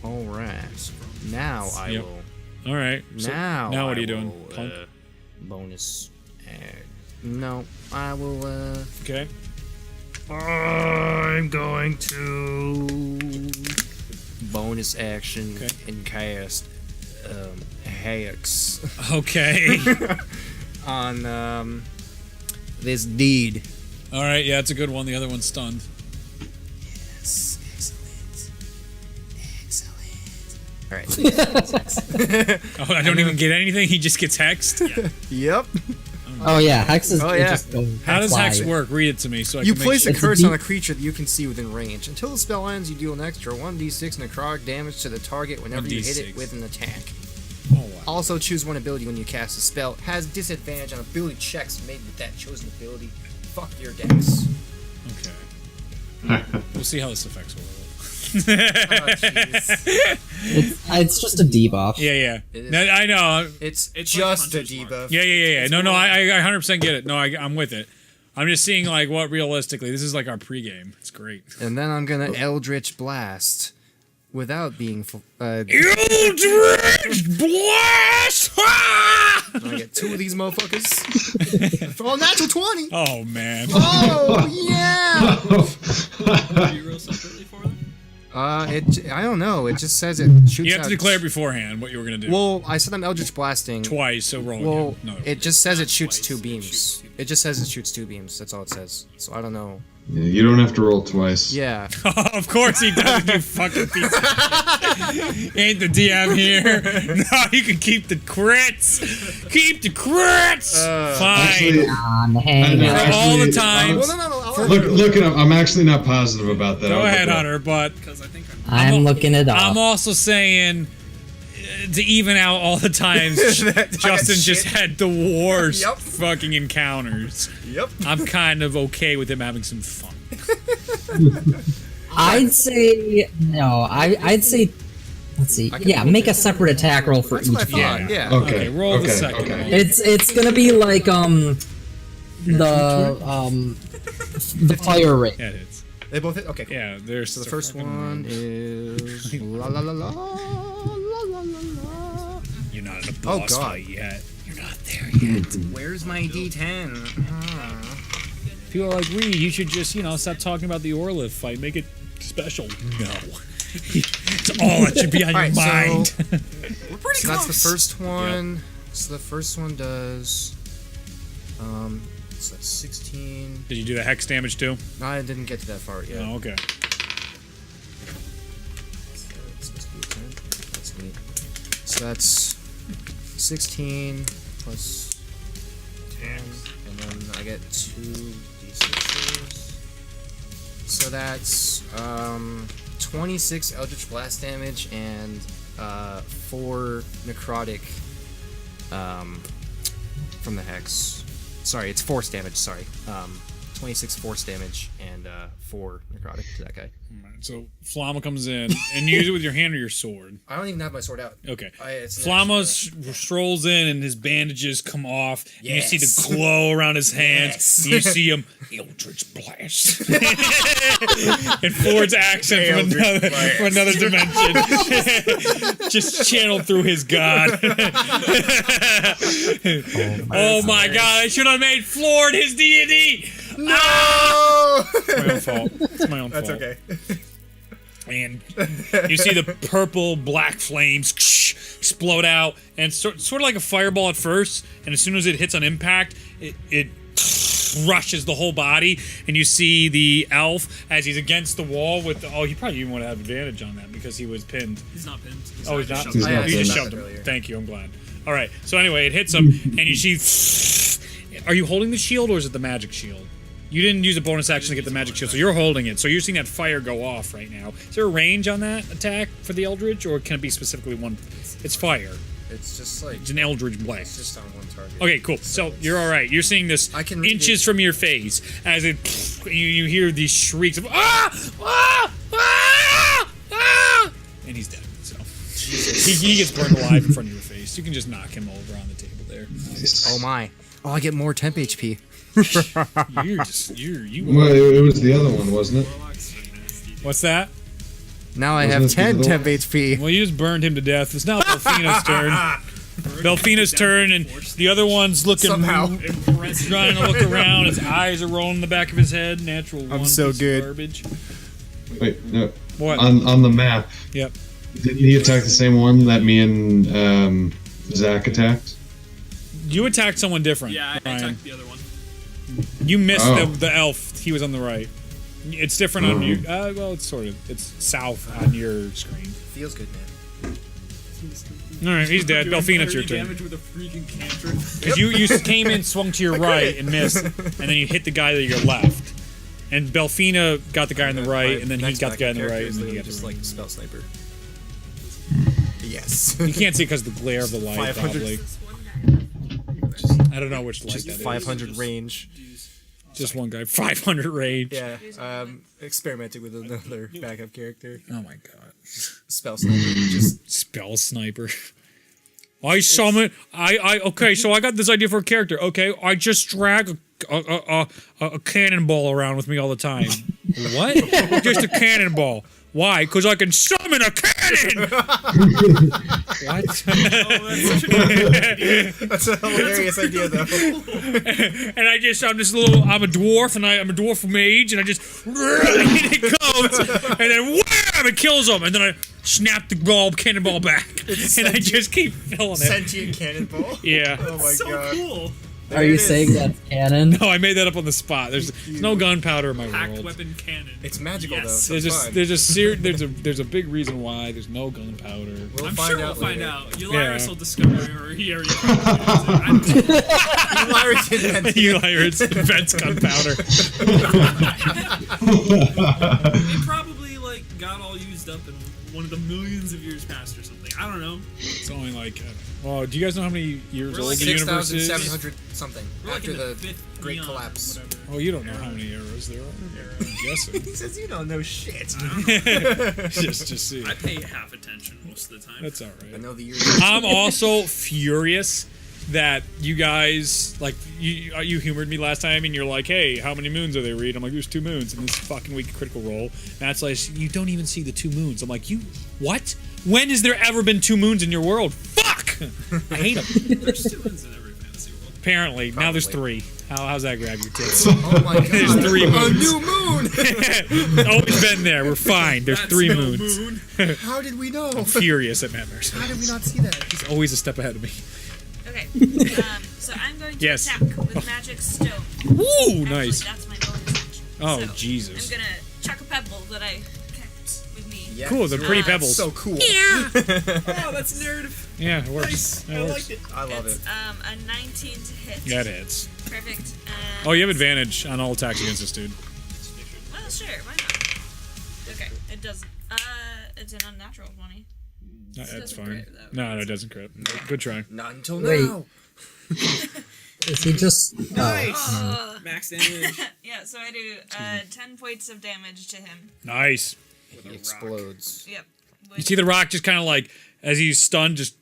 Alright. Now I Yep. will. All right. So Now what are I you doing, will, punk? Bonus. No, I will. Okay. I'm going to bonus action and cast Hex Okay. on this deed. All right, yeah, it's a good one. The other one's stunned. Yes, excellent. All right. Oh, I don't even get anything. He just gets hexed. Yep. Oh yeah, Hex is. Oh, it yeah. just goes How does fly. hex work? Read it to me so I You can place a make sure. It's curse a on deep- a creature that you can see within range. Until the spell ends, you deal an extra 1d6 necrotic damage to the target whenever you hit 1d6. it with an attack. Oh, wow. Also, choose one ability when you cast a spell. Has disadvantage on ability checks made with that chosen ability. Fuck your dex. Okay. We'll see how this affects Orla. Oh, jeez. It's just a debuff. Yeah. It is. No, I know. It's It's just like a Hunter's Mark. debuff. Yeah. No, I 100% get it. No, I'm with it. I'm just seeing like what realistically. This is like our pregame. It's great. And then I'm gonna Eldritch Blast without being. Eldritch Blast! I get 2 of these motherfuckers. Oh, natural 20! Oh man. Oh, yeah! Do you roll separately for them? I don't know. It just says it shoots You have out. to declare beforehand what you were gonna do. Well, I said I'm Eldritch Blasting. Twice, so roll. Well, again. No. it just says it shoots Twice, 2 it beams. shoots 2 It just says it shoots 2 beams. That's all it says. So I don't know. Yeah, you don't have to roll twice. Yeah. Of course he doesn't, you fucking piece of shit. Ain't the DM here. No, you can keep the crits. Keep the crits. Fine. Actually, Hang no, on. actually, All the time. Well, no. Look it up. I'm actually not positive about that. Go I'll ahead, look it up. Hunter, but Because I think I'm looking it up. I'm also saying to even out all the times Justin just had the worst Yep. fucking encounters. Yep. I'm kind of okay with him having some fun. I'd say no. I'd say. Let's see. Yeah, make a separate attack roll for That's what I each thought. one. Yeah. Okay. roll the okay, second okay. one. It's gonna be like the fire rate. Yeah, it is. They both hit? Okay, cool. Yeah, there's So the first one is. La la la la. La la la la. You're not in a Oh, boss God. fight yet. You're not there yet. Where's my d10? People are like, Reed, you should just, stop talking about the Orliv fight. Make it special. No. It's all that should be on your Alright, so- mind. we're pretty So close. that's the first one. So the first one does. So that's 16. Did you do the hex damage too? No, I didn't get to that far yet. Oh, okay. That's neat. So that's 16 plus 10, and then I get 2 d6s. So that's 26 Eldritch Blast damage and 4 necrotic from the hex. Sorry, it's force damage. Sorry, 26 force damage and 4 necrotic to that guy. Alright, so Flama comes in, and you use it with your hand or your sword. I don't even have my sword out. Okay. It's an Flama action, strolls in, and his bandages come off. And you see the Yes. glow around his hands. Yes. And you see him, Eldritch Blast. And Ford's accent from another dimension. Just channeled through his god. Oh my god, I should have made Ford his deity! No! It's my own fault. It's my own That's fault. okay. And you see the purple black flames explode out, and sort of like a fireball at first, and as soon as it hits on impact, it rushes the whole body, and you see the elf as he's against the wall with the, he probably even would have advantage on that because he was pinned. He's not pinned. He's just not. shoved. He's You not just pinned. shoved him. Earlier. Thank you. I'm glad. All right. So anyway, it hits him, and you see. Are you holding the shield, or is it the magic shield? You didn't use a bonus action to get the magic shield, so you're holding it. So you're seeing that fire go off right now. Is there a range on that attack for the Eldritch, or can it be specifically one? It's fire. It's just like It's an Eldritch it's blast. just on one target. Okay, cool. So you're all right. You're seeing this I can read inches it. from your face as it. You hear these shrieks of ah, and he's dead. So he gets burned alive in front of your face. You can just knock him over on the table there. Oh my! Oh, I get more temp HP. Well, it was the other one, wasn't it? What's that? Now I have Wasn't it 10 the temp HP. Well, you just burned him to death. It's now Delfina's turn. Belfina's turn, and the other one's looking Somehow. Impressive. trying to look around. His eyes are rolling in the back of his head. Natural one. so piece of good. Garbage. Wait, no. What? On the map, Yep. didn't he attack the same one that me and Zach attacked? You attacked someone different. Yeah, I Ryan. attacked the other one. You missed Oh. the elf. He was on the right. It's different on you. Well, it's sort of. It's south on your screen. Feels good, man. All right, he's dead. Doing Belfina, it's your 30 turn. damage with a freaking cantrip. Because you came in, swung to your right, and missed, and then you hit the guy to your left. And Belfina got the guy on the right, and then he got the guy on the right, and then he got just the right. like spell sniper. Yes. You can't see because of the glare of the light, 500. probably. This one guy. I don't know which light Just that is. 500 range. Just one guy. 500 range. Yeah. Experimenting with another backup character. Oh my god. Spell sniper. Just Spell sniper. I summon. Okay, so I got this idea for a character. Okay, I just drag a cannonball around with me all the time. What? Just a cannonball. Why? Because I can summon a cannon! What? that's a hilarious idea, though. And I'm a dwarf, and I'm a dwarf mage, and I just, and it goes, and then wham, it kills him, and then I snap the cannonball back, and I just keep filling it. Sentient cannonball. Yeah. Oh my so god. cool. Are you saying that's canon? No, I made that up on the spot. There's no gunpowder in my Packed world. weapon cannon. It's magical, Yes. though. So There's it's just fine. there's a big reason why there's no gunpowder. We'll I'm find sure we'll out find later. out. Eliris Yeah. will discover it, or he already probably knows it. Eliris invented You liars, invents gunpowder. It probably like got all used up in one of the millions of years past or something. I don't know. It's only like, well, do you guys know how many years We're old like the universe is? 6,700 something We're like after in the fifth Great eon, Collapse. whatever. Oh, you don't know how many arrows there are. I'm guessing. He says you don't know shit. just to see. I pay half attention most of the time. That's all I right. know the year. I'm also furious that you guys, like, you humored me last time, and you're like, hey, how many moons are they, Reed? I'm like, there's 2 moons in this fucking week Critical Role. That's like, you don't even see the 2 moons. I'm like, you, what? When has there ever been 2 moons in your world? Fuck! I hate them. There's 2 wins in every fantasy world. Apparently. Now there's Probably. 3. How, how's that grab your tits? Oh my god. There's 3 A moons. new moon! Always been there. We're fine. There's That's 3 no moons. moon. How did we know? Furious at Matters. How did we not see that? He's always a step ahead of me. Okay. So I'm going to Yes. attack with magic stone. Woo! Actually, Nice. that's my bonus action. Oh, So, Jesus. I'm gonna chuck a pebble that I kept with me. Yeah, Cool, they're pretty pebbles. So cool. Oh, that's narrative. Yeah, it works. Nice. It I works. liked it. I love It's it. a 19 to hit. Yeah, it hits. Perfect. And Oh, you have advantage on all attacks against this dude. well, sure, why not? Okay, it doesn't. It's an unnatural 20. That's doesn't fine. crit, though. No, it doesn't crit. Good try. Not until Wait. now. Is he just? Max damage. Yeah, so I do 10 points of damage to him. Nice. He explodes. Yep. You see the rock just kind of like, as he's stunned, just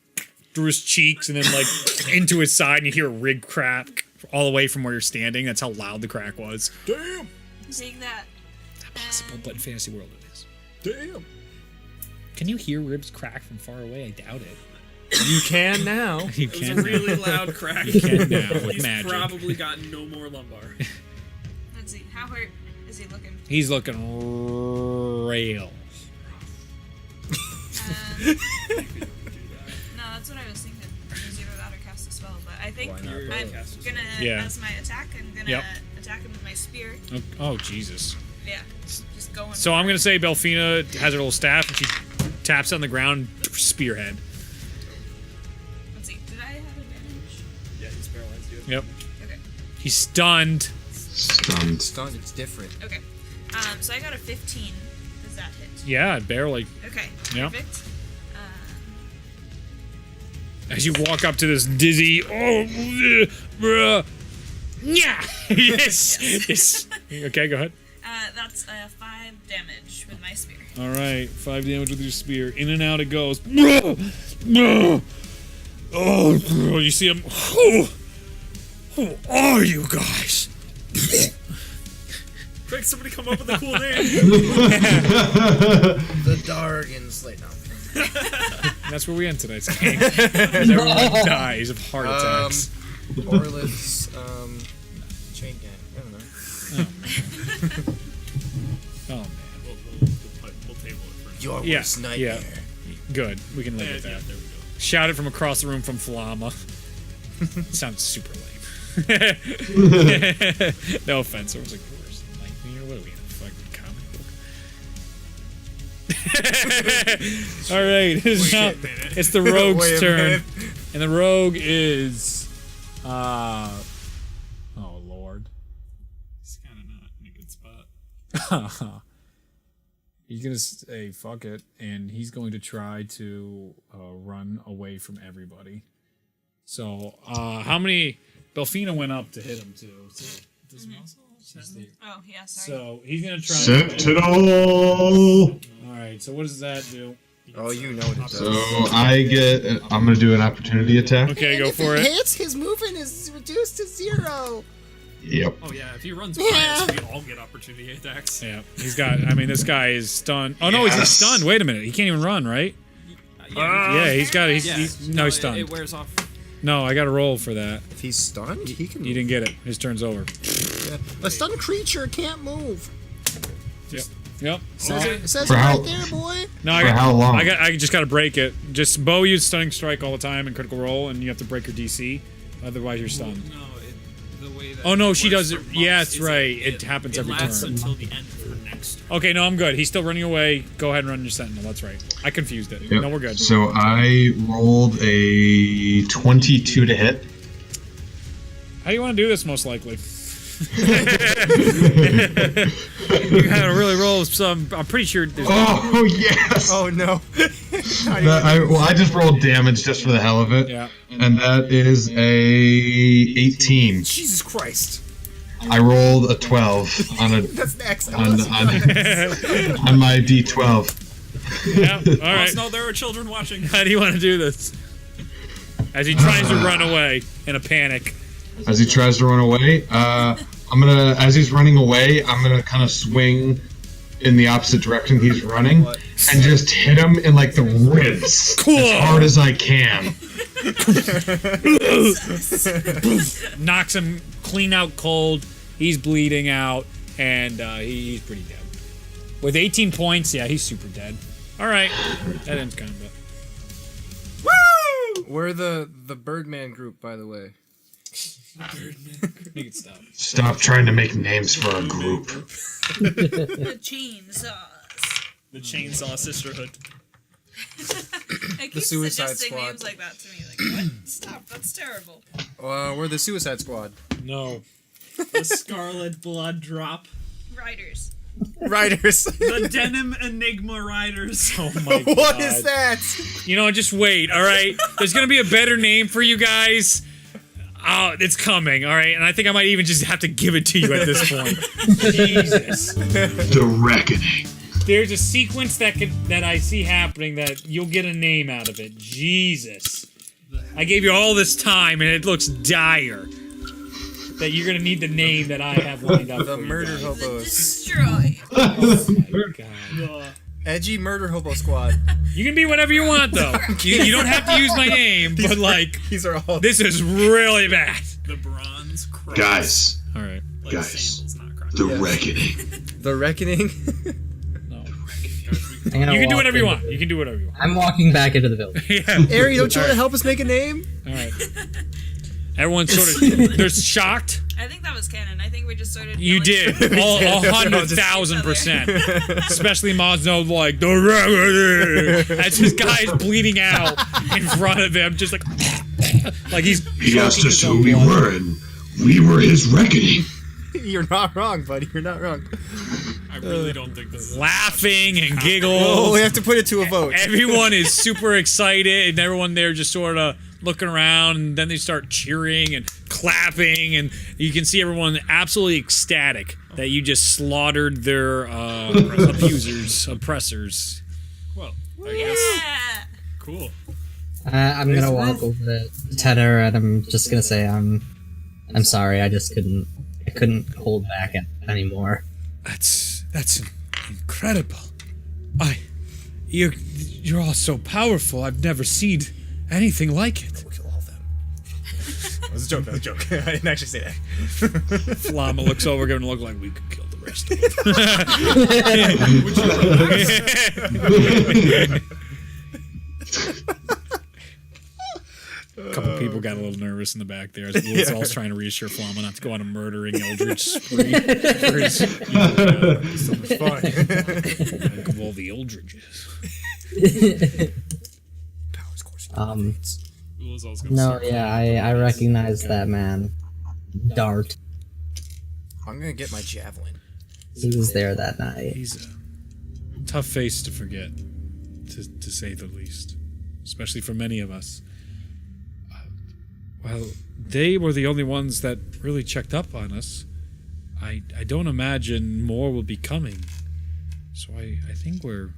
through his cheeks and then like into his side, and you hear a rig crack all the way from where you're standing. That's how loud the crack was. Damn. Seeing that. Possible, but in Fantasy World it is. Damn. Can you hear ribs crack from far away? I doubt it. You can now. You It was a can. really loud crack. You can now with He's magic. probably got no more lumbar. Let's see. How hurt is he looking? He's looking real. No, that's what I was thinking. Use either that or cast a spell, but I think Why not I'm both? gonna, Yeah. as my attack, I'm gonna Yep. attack him with my spear. Oh, Jesus. Yeah, just going. So I'm going to say Belfina has her little staff, and she taps it on the ground, spearhead. Let's see. Did I have advantage? Yeah, he's paralyzed, dude. Yep. Okay. He's stunned. Stunned. Stunned. It's different. Okay. So I got a 15. Does that hit? Yeah, barely. Okay. Yep. Perfect. As you walk up to this dizzy, bruh. Yeah. Yes. Yes. Okay, go ahead. That's 5 damage with my spear. All right, 5 damage with your spear. In and out it goes. Bruh. Bruh. Oh, bro, you see him. Who are you guys? Quick, somebody come up with a cool name. The Dargan Slate. No. That's where we end tonight's game. As everyone dies of heart attacks. Orlith's chain gang. I don't know. Oh man. We'll table it for now. Your Yeah, worst nightmare. yeah. Good. We can live with Yeah, that. there we go. Shout it from across the room from Flama. Sounds super lame. No offense. I was like, worst nightmare? What are we in a fucking comic book? All right. It's the rogue's Wait a turn. minute. And the rogue is. Oh, Lord. It's kind of not in a good spot. He's gonna say fuck it, and he's going to try to run away from everybody. So, how many? Belfina went up to hit him too. So, Oh, yeah, sorry. so he's gonna try. Sentinel. All right. So what does that do? Oh, you know what it does. So I'm gonna do an opportunity attack. Okay, go for it. Hits, his movement is reduced to 0. Yep. Oh yeah, if he runs by us, we all get opportunity attacks. Yeah, he's got. I mean, this guy is stunned. Oh no, he's not Yes. stunned. Wait a minute, he can't even run, right? Yeah, he's got. He's no, he's stunned. It wears off. No, I got to roll for that. If he's stunned, he can. You didn't get it. His turn's over. A stunned creature can't move. Yep. Says, says For it how- right there, boy. No, For how long? I just got to break it. Just Bo used stunning strike all the time and critical roll, and you have to break your DC. Otherwise, you're stunned. No, the way that. Oh no, she works does it. for Yeah, monks that's is right. that It happens every lasts turn. until the end of her next turn. Okay, no, I'm good. He's still running away. Go ahead and run your sentinel. That's right. I confused it. Yep. No, we're good. So I rolled a 22 to hit. How do you want to do this? Most likely. You gotta really roll some. I'm pretty sure. There's Oh yes. Oh no. I just rolled damage just for the hell of it. Yeah. And that is a 18. Jesus Christ. I rolled a 12 on a That's the XL. on my D12. Yeah. All right. Must know there are children watching. How do you want to do this? As he tries to run away in a panic. As he tries to run away, as he's running away, I'm gonna kind of swing in the opposite direction he's running and just hit him in like the ribs Cool. as hard as I can. Knocks him clean out cold. He's bleeding out, and he's pretty dead. With 18 points, yeah, he's super dead. All right, that ends combat. We're the Birdman group, by the way. Make it stop. Stop trying to make names for a group. The chainsaws. The Chainsaw Sisterhood. I keep The Suicide suggesting Squad. names like that to me. Like, what? Stop. That's terrible. We're the Suicide Squad. No. The Scarlet Blood Drop. Riders. Riders. The Denim Enigma Riders. Oh my god. What is that? You know, just wait, all right? There's gonna be a better name for you guys. Oh, it's coming, all right? And I think I might even just have to give it to you at this point. Jesus. The Reckoning. There's a sequence that I see happening that you'll get a name out of it. Jesus. I gave you all this time and it looks dire. That you're gonna need the name that I have lined up The for you Murder guys. Hobos. Destroy. Oh my god. Edgy Murder Hobo Squad. You can be whatever you want though. You don't have to use my name, but like These are all. this is really bad. The Bronze Cross. Guys, All right. Like guys. sandals, not crosses. the Yes. Reckoning. The Reckoning. No. I'm gonna You can do walk whatever you in. want. You can do whatever you want. I'm walking back into the village. Yeah. Ari, don't you want to help us make a name? All right. Everyone's sort of they're shocked. I think that was canon. I think we just started. You yelling- did 100,000%. Especially Mozno like the Reckoning. As this guy's bleeding out in front of him, just like he's. He asked choking us his who own we blood. were, and we were his Reckoning. You're not wrong, buddy. You're not wrong. I really don't think this is Laughing and Oh, giggles. we have to put it to a vote. Everyone is super excited, and everyone there just sort of looking around, and then they start cheering and clapping, and you can see everyone absolutely ecstatic that you just slaughtered their oppressors. Well, I guess. Yeah. Cool. I'm gonna walk over to Tenor and I'm just gonna say I'm sorry. I just couldn't hold back anymore. That's incredible. You're all so powerful. I've never seen anything like it. We'll kill all of them. That was a joke. That was a joke. I didn't actually say that. Flama looks over, gonna look like we could kill the rest of them. A couple people got a little nervous in the back there. Lizal's trying to reassure Flama not to go on a murdering eldritch spree. For his, So much fun. Think of all the eldridges. Powers coursing. Lizal's gonna No, start yeah, calling I the police. recognize that man. Dart. I'm gonna get my javelin. He was there that night. He's a tough face to forget, to say the least, especially for many of us. Well, they were the only ones that really checked up on us. I don't imagine more will be coming. So I think we're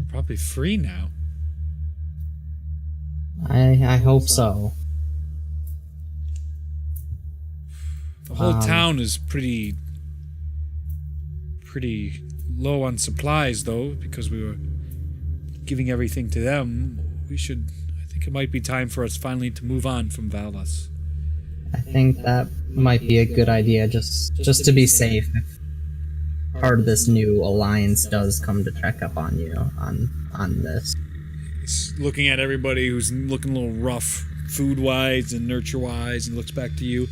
probably free now. I hope so. The whole town is pretty low on supplies, though, because we were giving everything to them. I think it might be time for us finally to move on from Valas. I think that might be a good idea, just to be safe. If part of this new alliance does come to check up on you on this. He's looking at everybody who's looking a little rough, food-wise and nurture-wise, and looks back to you.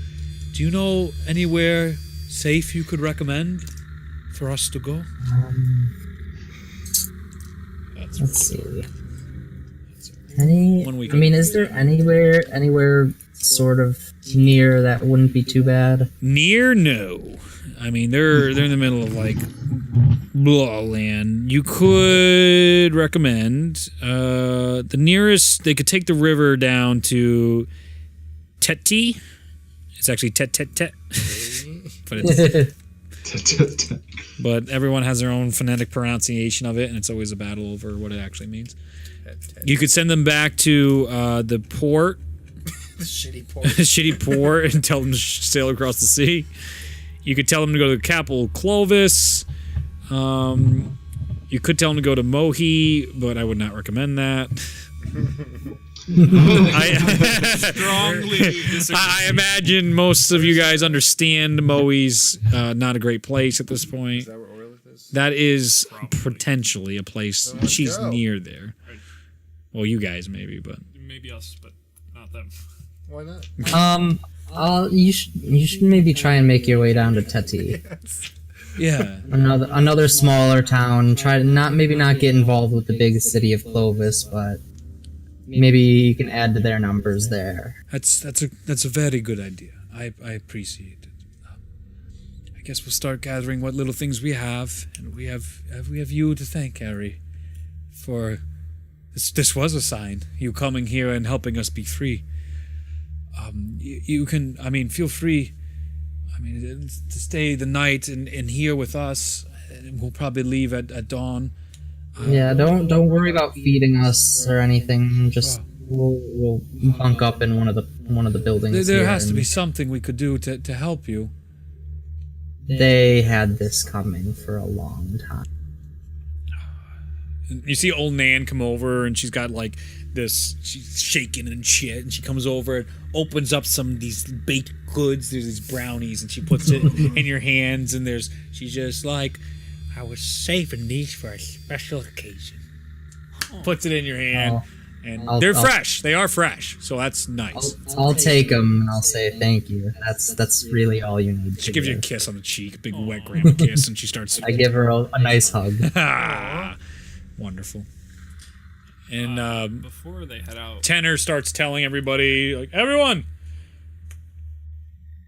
Do you know anywhere safe you could recommend for us to go? Let's see. Any? One week. I mean, is there anywhere sort of near that wouldn't be too bad? Near? No. I mean, they're in the middle of, like, blah land. You could recommend the nearest. They could take the river down to Teti. It's actually Tet, but it's but everyone has their own phonetic pronunciation of it, and it's always a battle over what it actually means. You could send them back to the port, Shitty port. shitty port, and tell them to sail across the sea. You could tell them to go to the capital Clovis. You could tell them to go to Mohi, but I would not recommend that. Strongly disagree. I imagine most of you guys understand Mohi's not a great place at this point. Is that where Orlith is? That is Probably. potentially a place. let's She's go. near there. Well, you guys maybe, but Maybe us, but not them. Why not? You should maybe try and make your way down to Teti. yeah. Another smaller town. Try to not get involved with the big city of Clovis, but maybe you can add to their numbers there. That's a very good idea. I appreciate it. I guess we'll start gathering what little things we have, and we have you to thank, Harry, for this was a sign. You coming here and helping us be free. You can, I mean, feel free. I mean, to stay the night in here with us. And we'll probably leave at dawn. Yeah, don't worry about feeding us or anything. Just we'll bunk up in one of the buildings. There here has to and be something we could do to help you. They had this coming for a long time. And you see old Nan come over, and she's got like this. She's shaking and shit, and she comes over and opens up some of these baked goods. There's these brownies, and she puts it in your hands. And she's just like, I was saving these for a special occasion. Puts it in your hand, and they're fresh. They are fresh, so that's nice. I'll take them and I'll say thank you. That's really all you need. She to gives you a do. kiss on the cheek, a big wet grandma kiss, and she starts. I give her a nice hug. Wonderful. And Before they head out, Tenor starts telling everybody, like, everyone,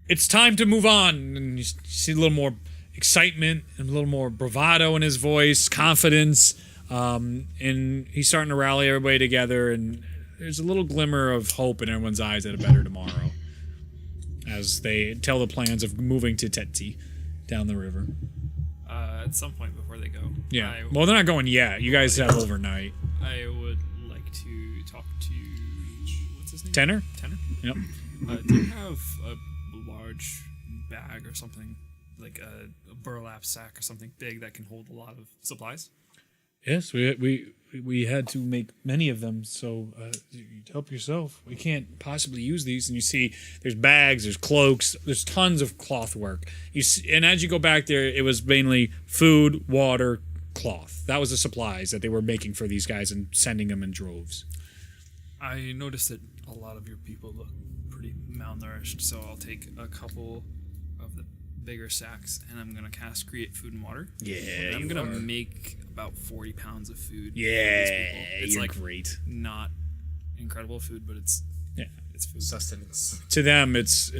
it's time to move on. And you see a little more excitement and a little more bravado in his voice, confidence. And he's starting to rally everybody together, and there's a little glimmer of hope in everyone's eyes at a better tomorrow as they tell the plans of moving to Teti down the river. at some point before they go. Yeah. Well, they're not going yet. You guys have overnight. I would like to talk to what's his name? Tenor? Tenor. Yep. Do you have a large bag or something like a burlap sack or something big that can hold a lot of supplies? Yes, we had to make many of them, so you help yourself. We can't possibly use these. And you see, there's bags, there's cloaks, there's tons of cloth work. And as you go back there, it was mainly food, water, cloth. That was the supplies that they were making for these guys and sending them in droves. I noticed that a lot of your people look pretty malnourished, so I'll take a couple of the bigger sacks and I'm gonna cast Create Food and Water. Yeah, And I'm gonna make about 40 pounds of food. Yeah, for these people. It's you're like great. not incredible food, but it's food. Sustenance. To them, it's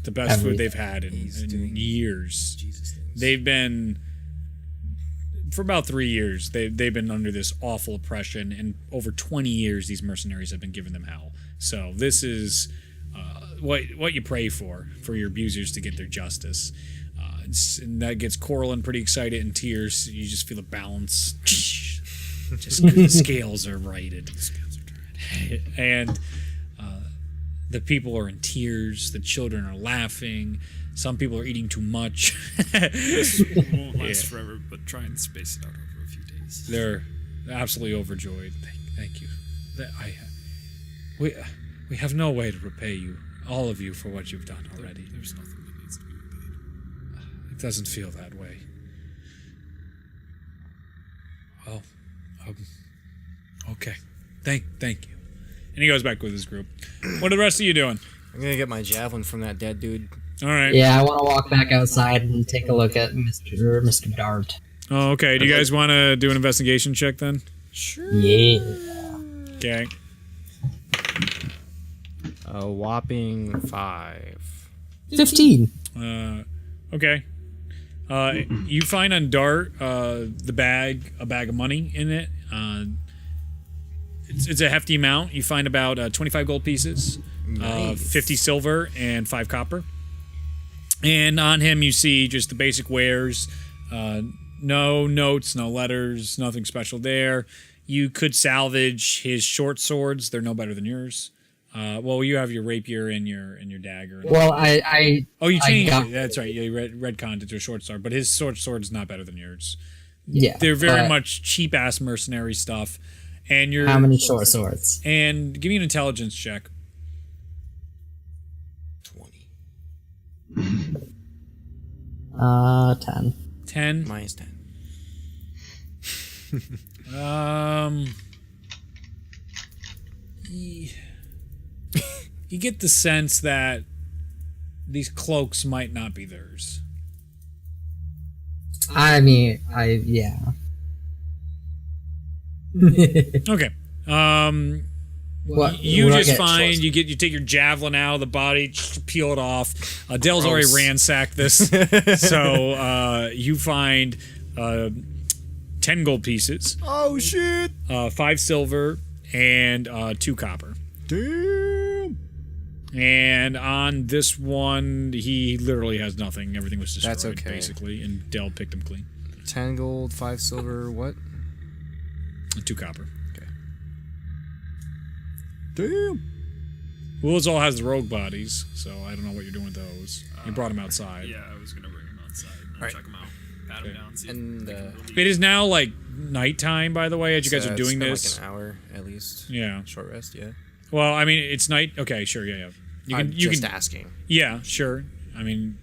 the best food Everything. they've had in years. Jesus things. They've been for about 3 years. They've been under this awful oppression, and over 20 years, these mercenaries have been giving them hell. So this is what you pray for your abusers to get their justice. And that gets Corlin pretty excited in tears. You just feel a balance. Just 'cause the scales are righted. The scales are turned. And the people are in tears. The children are laughing. Some people are eating too much. It won't last forever, but try and space it out over a few days. They're absolutely overjoyed. Thank you. We have no way to repay you, all of you, for what you've done already. There's nothing that needs to be repaid. It doesn't feel that way. Well, okay. Thank you. And he goes back with his group. What are the rest of you doing? I'm gonna get my javelin from that dead dude. All right. Yeah, I want to walk back outside and take a look at Mr. Dart. Oh, okay. Do you guys want to do an investigation check then? Yeah. Okay. A whopping 5. 15. Okay. You find on Dart a bag of money in it. It's a hefty amount. You find about 25 gold pieces, Nice. 50 silver, and 5 copper. And on him, you see just the basic wares. No notes, no letters, nothing special there. You could salvage his short swords. They're no better than yours. Well, you have your rapier and your dagger. Well, I Oh, you changed got- it. That's right. You retconned it to a short sword, but his short sword is not better than yours. yeah. They're very but much cheap ass mercenary stuff. And you're How many short swords? and give me an intelligence check. 20. 10. 10. Minus 10. You get the sense that these cloaks might not be theirs. I mean, yeah. Okay. What? You what do I just get? find you take your javelin out of the body, peel it off. Dale's already Gross. ransacked this, so you find 10 gold pieces, Oh shit! 5 silver, and 2 copper. Damn! And on this one, he literally has nothing. Everything was destroyed, That's okay. basically, and Dale picked him clean. 10 gold, 5 silver, what? And 2 copper. Damn! Wills all has the rogue bodies, so I don't know what you're doing with those. You brought them outside. Yeah, I was gonna bring him outside and Alright. check him out, pat him down, see And, if they can uh, relieve. It is now like nighttime, by the way, as you guys So are doing it's this. been like an hour at least. Yeah. Short rest, yeah. Well, I mean, it's night. Okay, sure, yeah. You I'm can, you just can, asking. yeah, sure. I mean,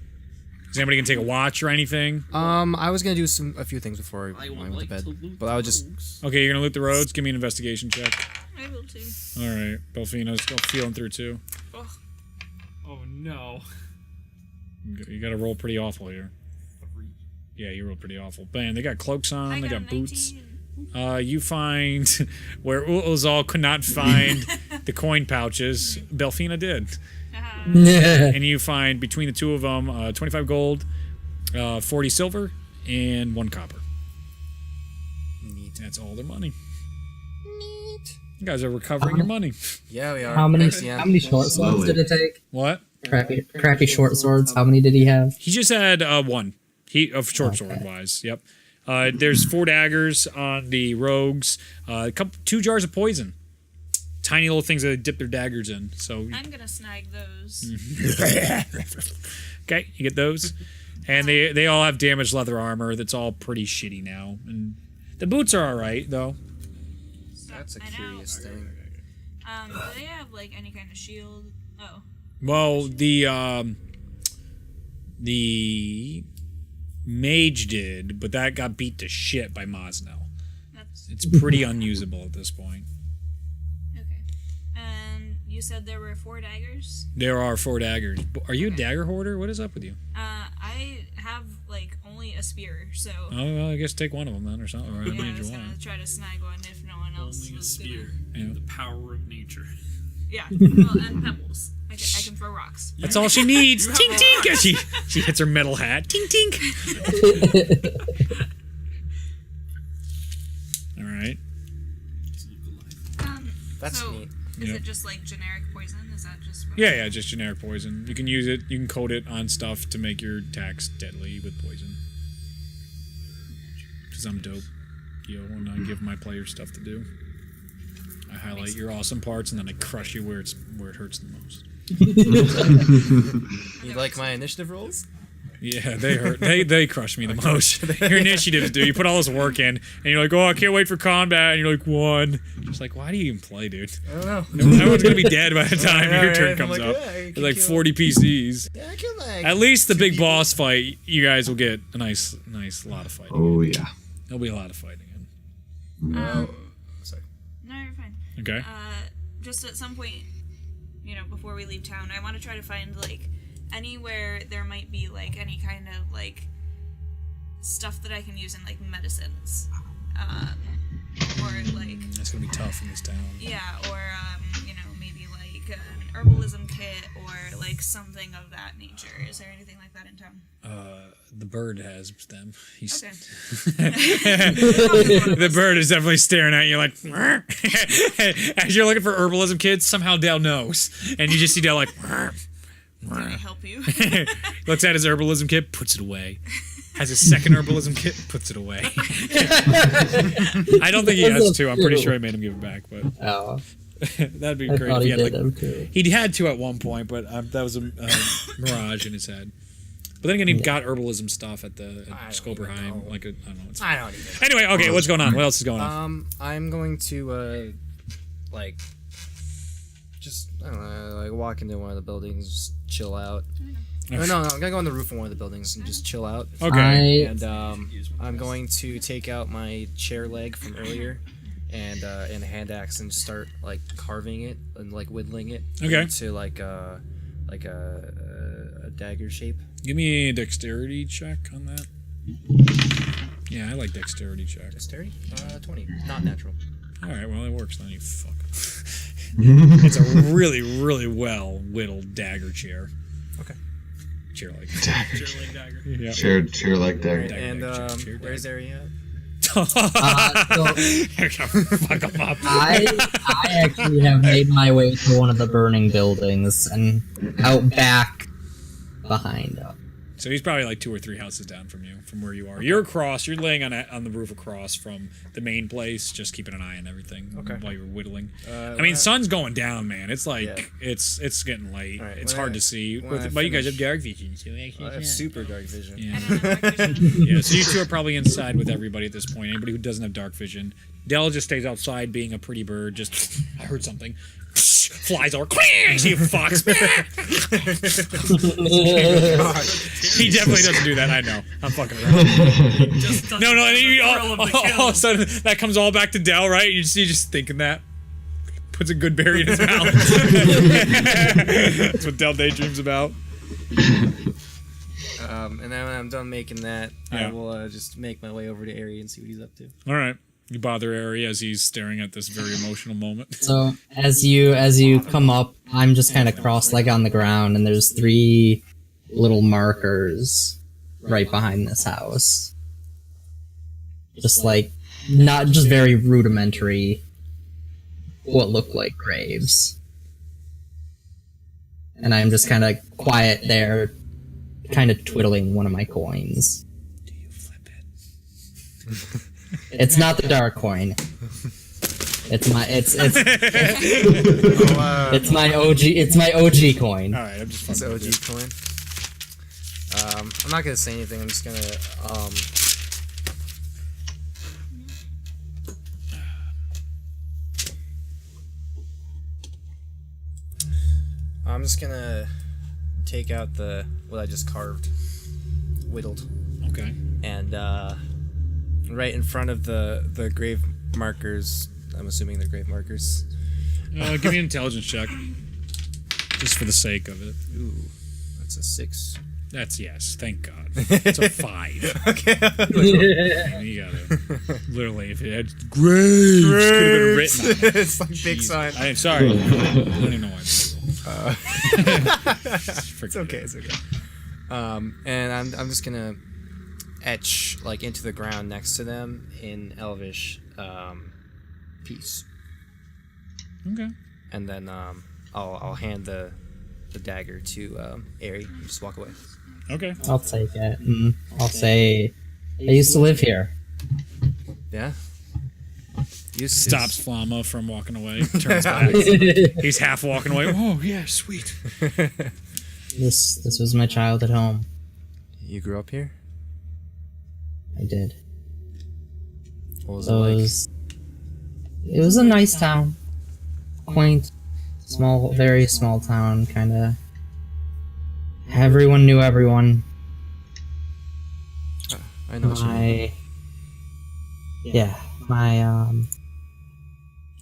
is anybody gonna take a watch or anything? I was gonna do a few things before I I would went to like bed, to loot but I would just. those. Okay, you're gonna loot the roads. Give me an investigation check. I will too. All right, Belfina's still feeling through too. Oh no. You got to roll pretty awful here. 3. Yeah, you rolled pretty awful. Man, they got cloaks on. I They got got boots. 19. You find where Ulazal could not find the coin pouches. Belfina did. And you find between the two of them 25 gold, 40 silver, and 1 copper. Neat. That's all their money. Neat. You guys are recovering your money. Yeah, we are. How many? Thanks, Ian. How many short swords did it take? What? Crappy short swords. How many did he have? He just had 1. He of short sword wise. Yep. There's 4 daggers on the rogues. 2 jars of poison. Tiny little things that they dip their daggers in. So I'm gonna snag those. okay, you get those. And they all have damaged leather armor that's all pretty shitty now. And the boots are alright, though. So, That's a I know. curious thing. Do they have like any kind of shield? Oh. Well, the mage did, but that got beat to shit by Mosnell. That's It's pretty unusable at this point. okay. And you said there were 4 daggers? There are 4 daggers. Are you a dagger hoarder? What is up with you? I have like only a spear, so Oh, well, I guess take one of them then, or something. Or yeah, I however was you gonna want. try to snag one if no one else Only a was spear. Yeah. The power of nature. Yeah, well, and pebbles. I can throw rocks. That's all she needs. Tink tink. As she hits her metal hat. Tink tink. All right. That's so neat. is Yep. it just like generic poison? Is that just Yeah, just generic poison. You can use it. You can coat it on stuff to make your attacks deadly with poison. Because I'm dope. And I give my players stuff to do. I highlight your awesome parts and then I crush you where it hurts the most. You like my initiative rolls? Yeah, they hurt. They crush me the most. Your initiatives do. You put all this work in, and you're like, oh, I can't wait for combat, and you're like, 1. Just like, why do you even play, dude? I don't know. Everyone's gonna be dead by the time Yeah, your turn right. I'm comes like, up. yeah, you You're can like kill- 40 PCs. Yeah, I can like. At least the 2 big people. boss fight, you guys will get a nice lot of fighting. Oh yeah. There'll be a lot of fighting. Sorry. No, you're fine. Okay. Just at some point, before we leave town, I want to try to find like anywhere there might be like any kind of like stuff that I can use in like medicines, or like That's gonna be tough in this town. yeah, or maybe like an herbalism kit or like something of that nature. Is there anything like that in town? The bird has them. He's Okay. the bird is definitely staring at you like as you're looking for herbalism kits. Somehow Dale knows, and you just see Dale like Can I help you? looks at his herbalism kit, puts it away. Has his second herbalism kit, puts it away. I don't think he has to. I'm pretty sure I made him give it back, but Oh, that'd be I great thought if he he had did like them too. he had to at one point, but that was a mirage in his head. But then again, he got herbalism stuff at the I don't Skoberheim. even know. Like I don't know. It's I don't even. Anyway, okay, what's going on? What else is going on? I'm going to like just I don't know, like walk into one of the buildings, just chill out. No, I'm gonna go on the roof of one of the buildings and just chill out. Okay. And I'm going to take out my chair leg from earlier and a hand axe and start like carving it and like whittling it Okay. into like a dagger shape. Give me a dexterity check on that. Yeah, I like dexterity check. Dexterity? 20. Not natural. All right, well, it works then, you fuck. It's a really, really well whittled dagger chair. Okay. Chair like. Dagger. Yeah. Chair like dagger. Dagger, And dagger, chair, where's dagger. Ari at? So Fuck him up. I actually have made my way to one of the burning buildings and out back behind us. So he's probably like 2 or 3 houses down from you, from where you are. You're across. You're laying on the roof across from the main place, just keeping an eye on everything while you're whittling. I mean, sun's going down, man. It's like it's getting late. All right, It's when hard I- to see. when I But you guys have finish- dark vision, so actually, I have super dark vision. Yeah. I don't have dark vision. Yeah, so you two are probably inside with everybody at this point. Anybody who doesn't have dark vision. Dell just stays outside being a pretty bird. Just, I heard something. Flies over. See you fucks. He definitely doesn't do that. I know. I'm fucking around. No. And all of a sudden, that comes all back to Dell, right? You just thinking that. Puts a good berry in his mouth. That's what Dell daydreams about. And then when I'm done making that, Yeah. I will just make my way over to Ari and see what he's up to. All right. You bother Ari as he's staring at this very emotional moment. So as you come up, I'm just kind of cross-legged on the ground, and there's 3 little markers right behind this house. Just like, not just very rudimentary, what look like graves. And I'm just kind of quiet there, kind of twiddling one of my coins. Do you flip it? It's not the dark coin. It's my it's my OG coin. All right, I'm just fucking It's with you. OG coin. I'm not gonna say anything. I'm just gonna take out what I just carved, whittled, Okay. and right in front of the grave markers. I'm assuming they're grave markers. Give me an intelligence check. Just for the sake of it. Ooh, that's a 6. That's yes. Thank God. It's a 5. Okay. You gotta literally, if it had graves, could have been written on it. It's like big Jeez. sign. I'm sorry. I don't even know why. It's okay. It's okay. And I'm just gonna etch like into the ground next to them in Elvish, peace. Okay. And then I'll hand the dagger to Aerie and just walk away. Okay. I'll take it. I'll say, I used to live here. Yeah. Stops Flama from walking away. Turns back. He's half walking away. Oh yeah, sweet. This was my childhood home. You grew up here? I did. What was So it it like? was a nice town. Quaint, small, very small town, kind of. Everyone knew everyone. I know what you mean.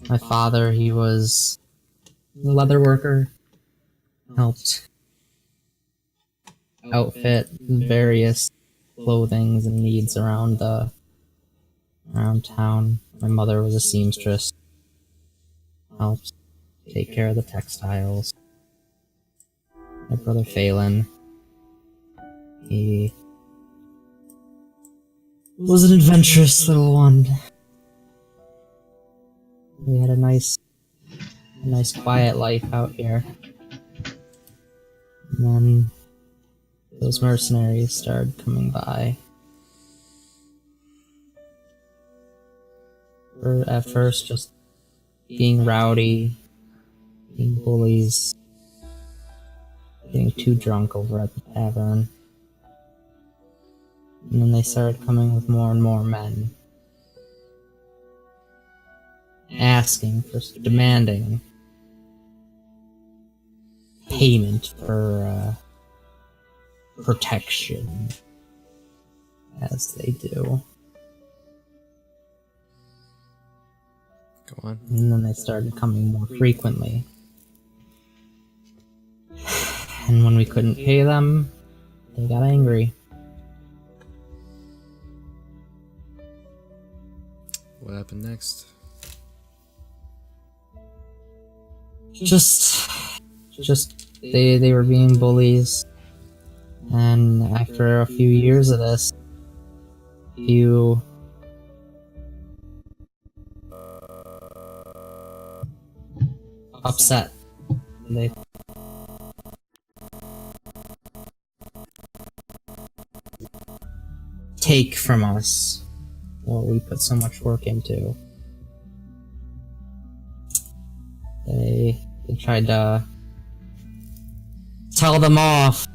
My father, he was a leather worker. Helped outfit various clothings and needs around town. My mother was a seamstress. Helped take care of the textiles. My brother Phelan, he was an adventurous little one. We had a nice quiet life out here. And then those mercenaries started coming by. At first, just being rowdy, being bullies, getting too drunk over at the tavern. And then they started coming with more and more men. Demanding payment for protection, as they do. Go on. And then they started coming more frequently. And when we couldn't pay them, they got angry. What happened next? They were being bullies, and after a few years of this, upset. They take from us what we put so much work into. They tried to tell them off,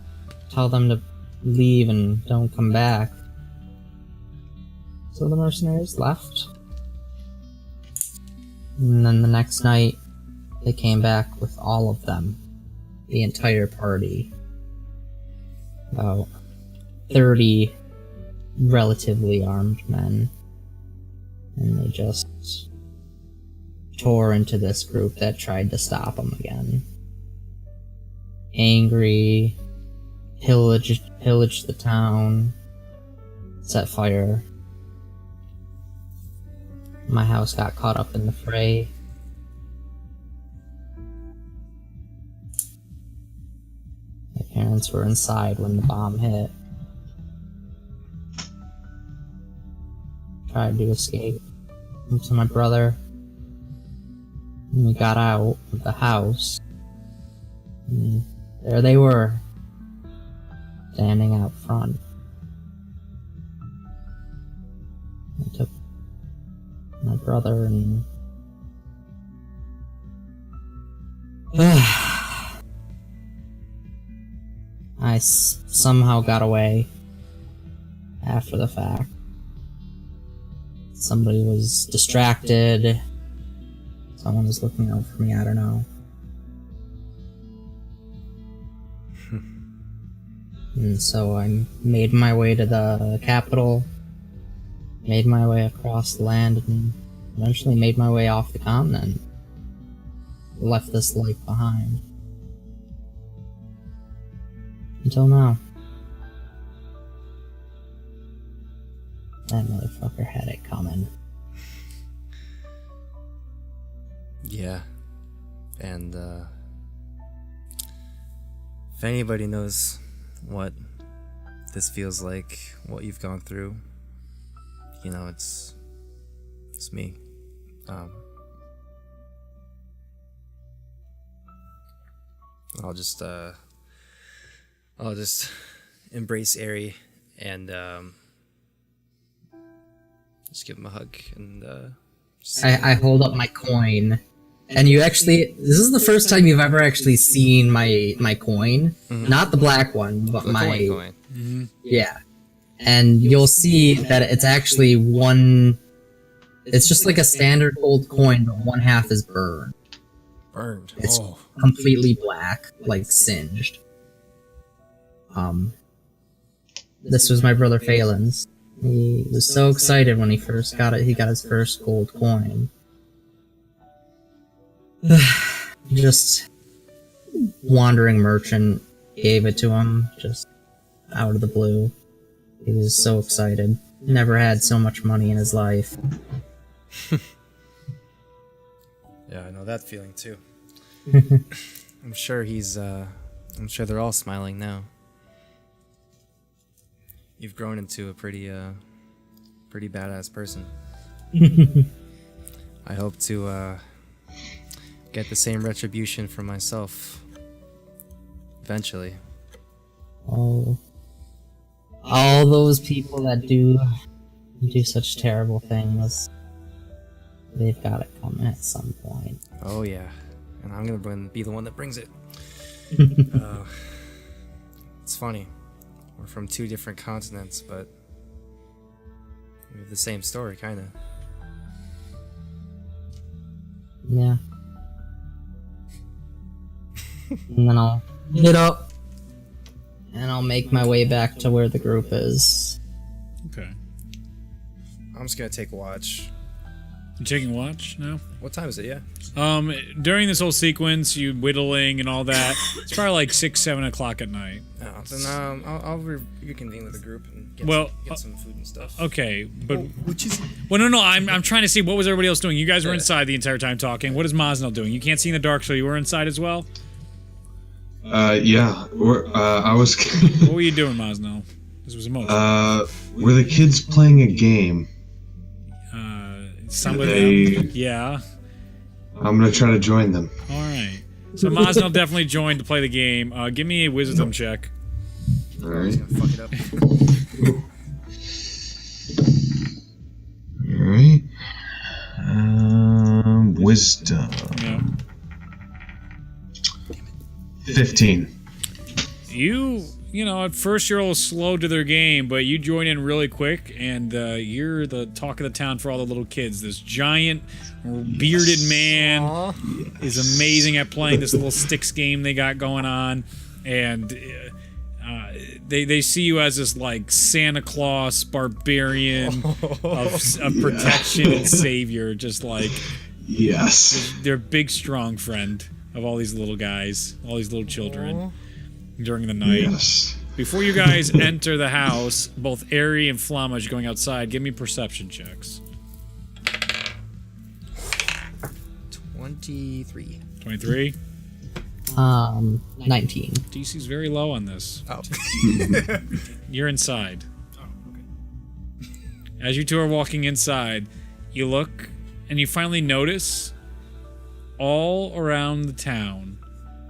tell them to leave and don't come back. So the mercenaries left. And then the next night, they came back with all of them. The entire party. About 30 relatively armed men. And they just tore into this group that tried to stop them again. Angry, pillaged the town, set fire. My house got caught up in the fray. My parents were inside when the bomb hit. Tried to escape to my brother. And we got out of the house. And there they were, standing out front. I took my brother and somehow got away after the fact. Somebody was distracted. Someone was looking out for me, I don't know. And so I made my way to the capital, made my way across the land, and eventually made my way off the continent. Left this life behind. Until now. That motherfucker had it coming. Yeah. And, if anybody knows what this feels like, what you've gone through, you know, it's me. I'll just embrace Ari and just give him a hug and I hold up my coin, and you actually, this is the first time you've ever actually seen my coin. Not the black one, but the my coin. yeah. And you'll see that it's actually one. It's just like a standard gold coin, but one half is burned. Burned. It's completely black, like singed. This was my brother Phelan's. He was so excited when he first got it. He got his first gold coin. Just wandering merchant gave it to him, just out of the blue. He was so excited. Never had so much money in his life. Yeah, I know that feeling too. I'm sure they're all smiling now. You've grown into a pretty badass person. I hope to get the same retribution from myself eventually. All those people that do such terrible things, they've got it coming at some point. Oh yeah, and I'm gonna be the one that brings it. It's funny. We're from two different continents, but we have the same story, kind of. Yeah. And then I'll get up, and I'll make my way back to where the group is. Okay. I'm just gonna take watch. You taking watch now? What time is it? Yeah. During this whole sequence, you whittling and all that, it's probably like 6, 7 o'clock at night. Oh, then I'll reconvene with the group and get some food and stuff. Okay, but Which is no. I'm trying to see what was everybody else doing. You guys were inside the entire time talking. What is Mosnell doing? You can't see in the dark, so you were inside as well. Yeah. I was. What were you doing, Mosnell? This was emotional. Were the kids playing a game? Some of they- them, yeah. I'm gonna try to join them. All right. So Mosnell definitely joined to play the game. Give me a wisdom check. All I'm just right. gonna fuck it up. All right. Wisdom. Yeah. 15. You know, at first you're a little slow to their game, but you join in really quick, and you're the talk of the town for all the little kids. This giant, bearded man is amazing at playing this little sticks game they got going on, and they see you as this like Santa Claus barbarian of protection and savior, just like Yes. their big strong friend of all these little guys, all these little children. During the night. Yes. Before you guys enter the house, both Ari and Flamage going outside, give me perception checks. 23. 23. 19. DC's very low on this. Oh. You're inside. Oh, okay. As you two are walking inside, you look and you finally notice all around the town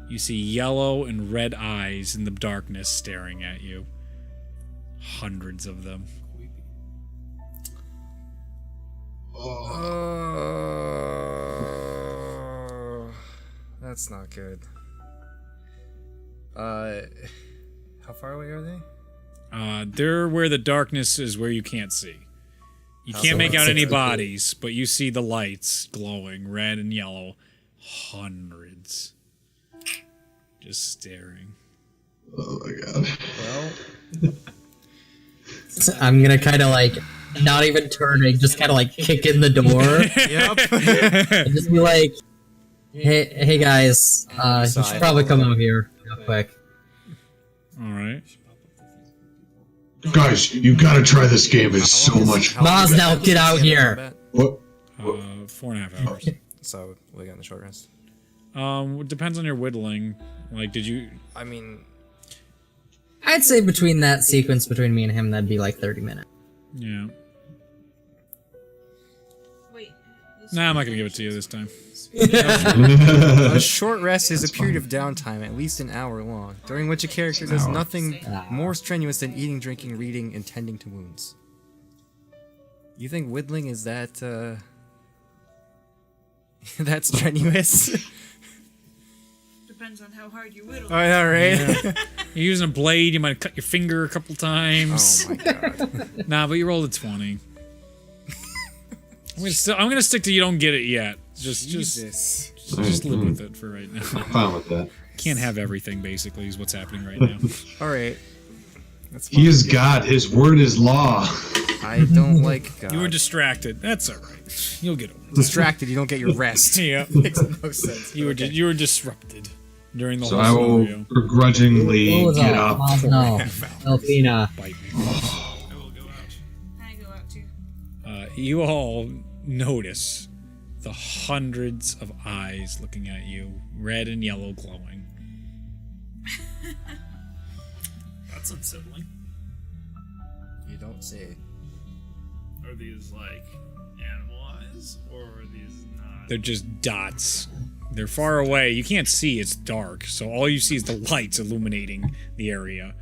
you see yellow and red eyes in the darkness staring at you. Hundreds of them. Oh, that's not good. How How far away are they? They're where the darkness is, where you can't see. You can't make out any bodies, but you see the lights glowing red and yellow. Hundreds. Just staring. Oh my god. Well, I'm gonna kind of like, not even turning, just kind of like kick in the door. yep. And just be like, hey guys, you should probably come out here real quick. Alright. Guys, you gotta try this game. It's so much fun. Maz, now get out here. What? 4.5 hours. So we got in the short rest. It depends on your whittling. Like, did you... I mean, I'd say between that sequence between me and him, that'd be like 30 minutes. Yeah. Wait. Nah, I'm not gonna give it to you this time. a short rest is a period of downtime, at least an hour long, during which a character does nothing more strenuous than eating, drinking, reading, and tending to wounds. You think whittling is that, that strenuous? Depends on how hard you whittle. Alright. You're using a blade, you might have cut your finger a couple times. Oh my god. Nah, but you rolled a 20. I'm gonna stick to you don't get it yet. Just live with it for right now. I'm fine with that. Can't have everything, basically, is what's happening right now. Alright. He is God. His word is law. I don't like God. You were distracted. That's alright. You'll get over it. distracted, you don't get your rest. Yeah. Makes no sense. You were disrupted during the So whole I will scenario. begrudgingly get up. No, Delphina. Bite me. I will go out. I go out too. You all notice the hundreds of eyes looking at you, red and yellow glowing. That's unsettling. You don't say. Are these like animal eyes, or are these not? They're just dots. They're far away. You can't see. It's dark. So all you see is the lights illuminating the area.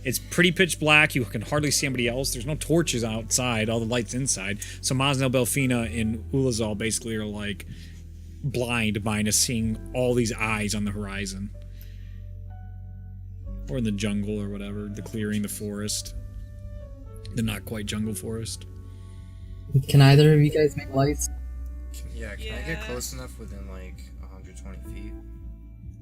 It's pretty pitch black. You can hardly see anybody else. There's no torches outside. All the lights inside. So Maznel, Belfina, and Ulazal basically are like blind minus seeing all these eyes on the horizon. Or in the jungle or whatever. The clearing, the forest. The not quite jungle forest. Can either of you guys make lights? Yeah, can I get Yeah. close enough within like 120 feet?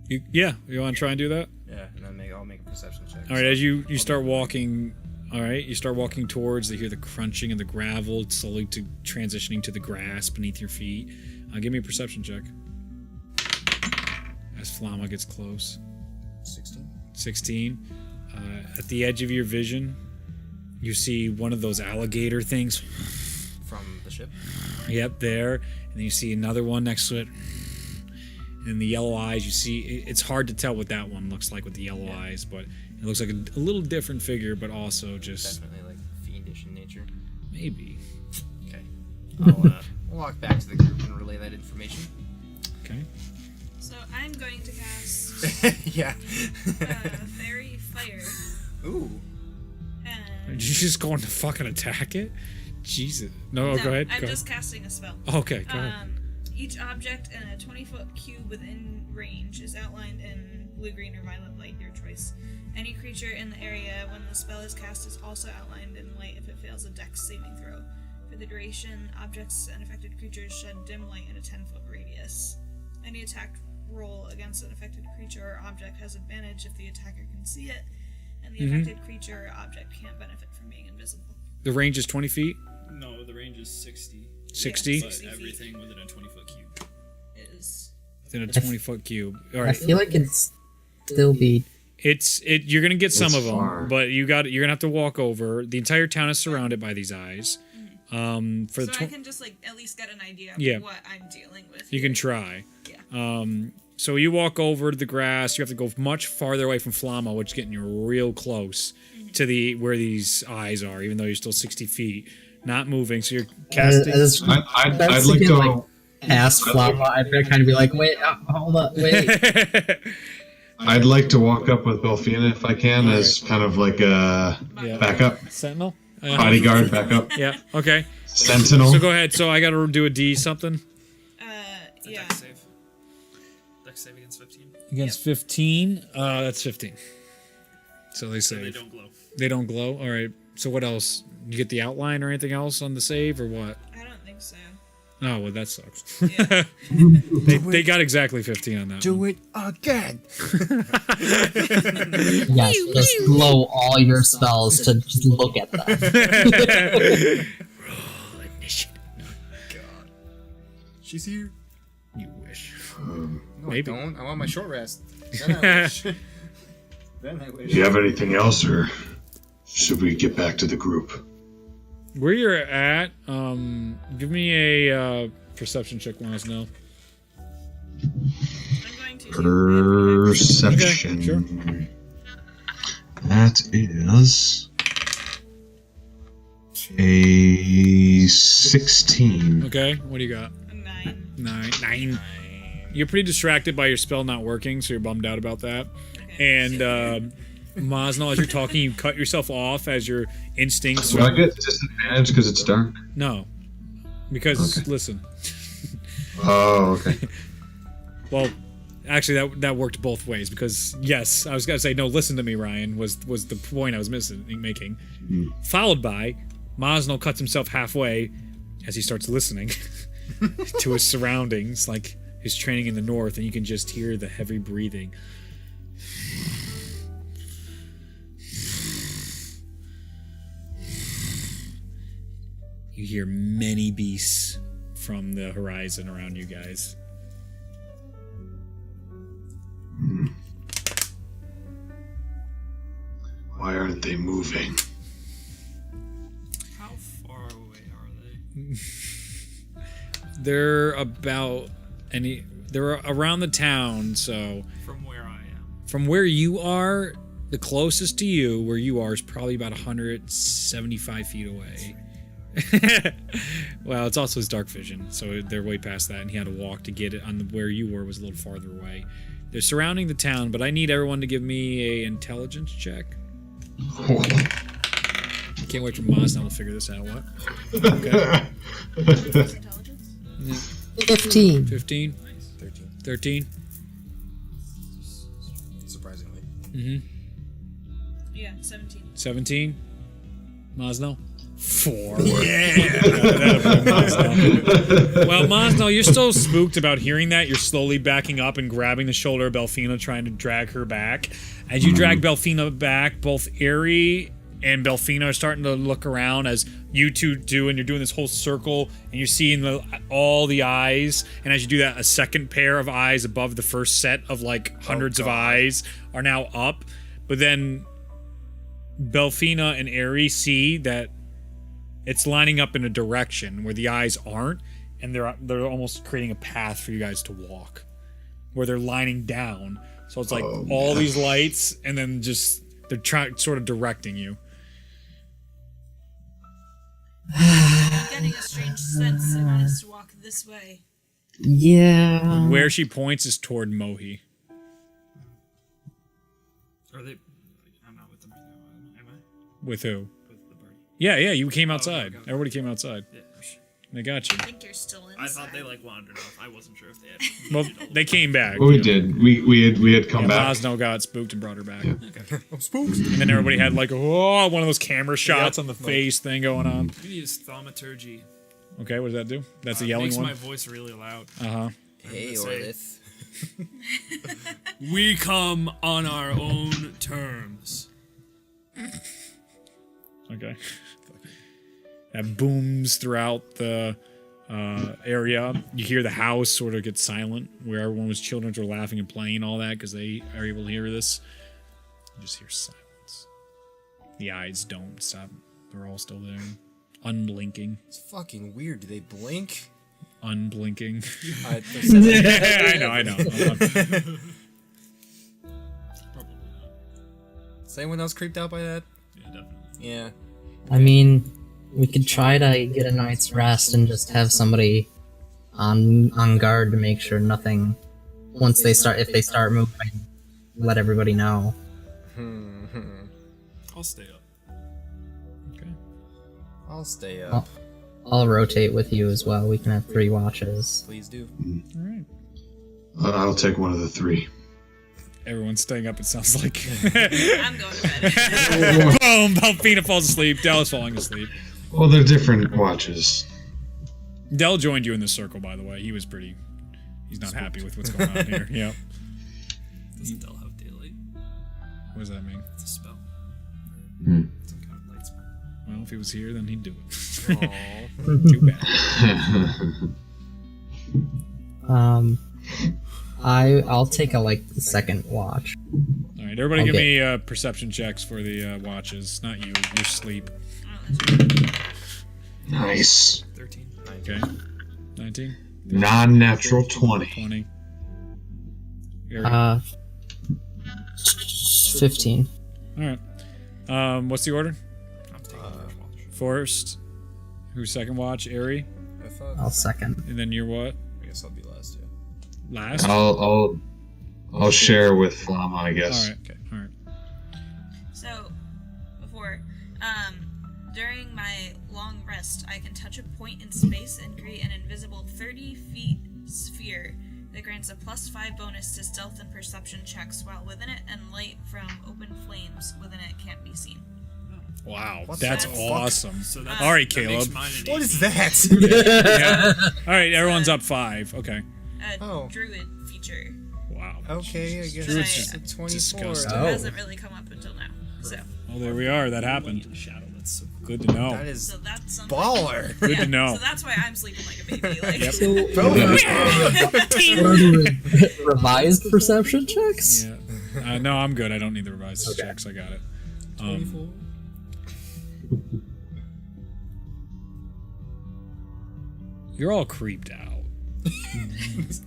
You want to try and do that? Yeah, and then I'll make a perception check. All right, as you start walking, all right, you start walking towards. They hear the crunching of the gravel, slowly to transitioning to the grass beneath your feet. Give me a perception check. As Flama gets close. 16. 16. At the edge of your vision, you see one of those alligator things. From the ship? Yep, there. And then you see another one next to it. And the yellow eyes, you see, it's hard to tell what that one looks like with the yellow eyes, but it looks like a little different figure, but also just Definitely like fiendish in nature. maybe. Okay. I'll walk back to the group and relay that information. Okay. So I'm going to cast Yeah. Fairy Fire. Ooh. And Did you just go on to fucking attack it? Jesus. No, no, go ahead. I'm go just casting a spell. Okay, go ahead. Each object in a 20-foot cube within range is outlined in blue, green, or violet light, your choice. Any creature in the area when the spell is cast is also outlined in light if it fails a dex saving throw. For the duration, objects and affected creatures shed dim light in a 10-foot radius. Any attack roll against an affected creature or object has advantage if the attacker can see it, and the affected creature or object can't benefit from being invisible. The range is 20 feet? No, the range is 60. 60? But 60 feet everything within a 20-foot cube. is Within a 20-foot cube. All I right. feel like it'd still be. You're gonna get some It's of them, far. but you're gonna have to walk over. The entire town is surrounded by these eyes. For so the I can just like at least get an idea of Yeah. what I'm dealing with. you here. can try. Yeah. So you walk over to the grass. You have to go much farther away from Flama, which is getting you real close to the where these eyes are, even though you're still 60 feet, not moving. So you're casting. I'd like to. Ask Flama. I'd kind of be like, wait, hold up, wait. I'd like to walk up with Belfina if I can, as kind of like a Yeah. backup, Sentinel. bodyguard, backup, Yeah. Okay. sentinel. So go ahead. So I got to do a D something It's a Yeah. dex save. Dex save against 15. against 15. That's 15. So they So save. they don't glow. They don't glow? Alright. So what else? You get the outline or anything else on the save or what? I don't think so. Oh, well, that sucks. Yeah. They got exactly 15 on that. Do it again. Yes, just glow all your spells to just look at them. She's here. You wish. No, Maybe. I don't. I want my short rest. Then I wish. Then I wish. Do you have anything else, or should we get back to the group? Where you're at, give me a perception check, Miles. No. I'm going to. Perception. Okay, sure. That is a 16. Okay, what do you got? A 9. Nine. You're pretty distracted by your spell not working, so you're bummed out about that. And Mosnell, as you're talking, you cut yourself off as your instincts. Do I get disadvantage because it's dark? No, because Okay. listen. Oh, okay. Well, actually, that worked both ways. Because yes, I was gonna say no. Listen to me, Ryan. Was the point I was making? Followed by Mosnell cuts himself halfway as he starts listening to his surroundings, like his training in the north, and you can just hear the heavy breathing. You hear many beasts from the horizon around you guys. Why aren't they moving? How far away are they? They're they're around the town, so From where I am. from where you are, the closest to you, where you are, is probably about 175 feet away. Well, it's also his dark vision, so they're way past that, and he had to walk to get it. Where you were was a little farther away. They're surrounding the town, but I need everyone to give me a intelligence check. Can't wait for Maz now to figure this out. What? Okay. Intelligence? 15. 15? 13? Surprisingly. Yeah, 17. 17? Mosno? 4. Well, Mosno, you're still spooked about hearing that. You're slowly backing up and grabbing the shoulder of Belfina, trying to drag her back. As you drag Belfina back, both Aerie and Belfina are starting to look around as you two do, and you're doing this whole circle, and you're seeing all the eyes. And as you do that, a second pair of eyes above the first set of like hundreds of eyes are now up. But then Belfina and Aerie see that it's lining up in a direction where the eyes aren't, and they're almost creating a path for you guys to walk, where they're lining down. So it's like all these lights, and then just they're sort of directing you. I'm getting a strange sense they want us to walk this way. Yeah. Where she points is toward Mohi. Are they? I'm not with them right now. Am I? With who? With the party. Yeah, you came outside. okay. Everybody came outside. Yeah. They got you. I think you're still inside. I thought they like wandered off. I wasn't sure if they had. Well, they came back. Well, we did. We had come back. Mosno got spooked and brought her back. I'm spooked. And then everybody had like one of those camera shots on the face thing going on. We need thaumaturgy. Okay, what does that do? That's a yelling Makes one. my voice really loud. Hey, Say- Orlith. We come on our own terms. Okay. That booms throughout the area. You hear the house sort of get silent, where everyone was children were laughing and playing all that because they are able to hear this. You just hear silence. The eyes don't stop. They're all still there. Unblinking. It's fucking weird. Do they blink? Unblinking. I know. Probably not. Is anyone else creeped out by that? Yeah, definitely. Yeah. I mean, we could try to get a night's rest and just have somebody on guard to make sure nothing. If they start moving, let everybody know. I'll stay up. Okay. I'll stay up. I'll rotate with you as well. We can have 3 watches. Please do. All right. I'll take one of the 3. Everyone's staying up, it sounds like. I'm going to bed. Boom! Belfina falls asleep. Del is falling asleep. Well, they're different watches. Del joined you in the circle, by the way. He's not happy with what's going on here. Yep. Doesn't Del have daylight? What does that mean? It's a spell. Hmm. Some kind of light spell. Well, if he was here, then he'd do it. Aw. Too bad. I'll take a second watch. All right, everybody give Okay. me perception checks for the watches. Not you. Your sleep. Nice. 13. Okay. 19? Non-natural 20. 20. All 15. right. What's the order? I'm taking first watch. First. Who's second watch? Ari. I thought. I'll second. And then you're what? I guess I'll be last. Yeah. Last? I'll share with Flama, I guess. All right. Okay. All right. So, before, during my long rest, I can touch a point in space and create an invisible 30-feet sphere that grants a +5 bonus to stealth and perception checks while within it, and light from open flames within it can't be seen. Wow. What That's the fuck? awesome. So that's, All right, that makes Caleb. mine an What 18. is that? Yeah. All right, everyone's up 5. Okay. A Oh. druid feature. Wow. Okay, I guess Druid's it's just a 24. disgusting. It Oh. hasn't really come up until now. So, Well, there we are. That happened. Shadow, that's so cool. Good to know. That is so that's something. baller. Good Yeah, to know. So that's why I'm sleeping like a baby. Like, Yep. So, what are the revised perception checks? Yeah. No, I'm good. I don't need the revised checks. I got it. 24. You're all creeped out.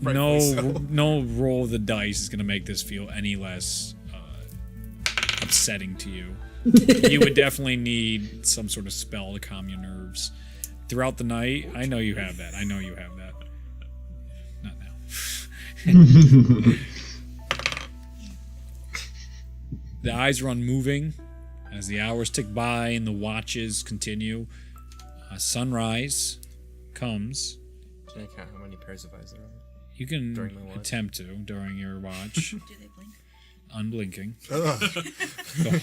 Rightfully so. No roll of the dice is gonna make this feel any less upsetting to you. You would definitely need some sort of spell to calm your nerves throughout the night. I know you have that. I know you have that. Not now. The eyes are unmoving as the hours tick by and the watches continue. Sunrise comes. Can I count how many pairs of eyes there are? You can During my watch? attempt to during your watch, do they blink? unblinking Ugh. the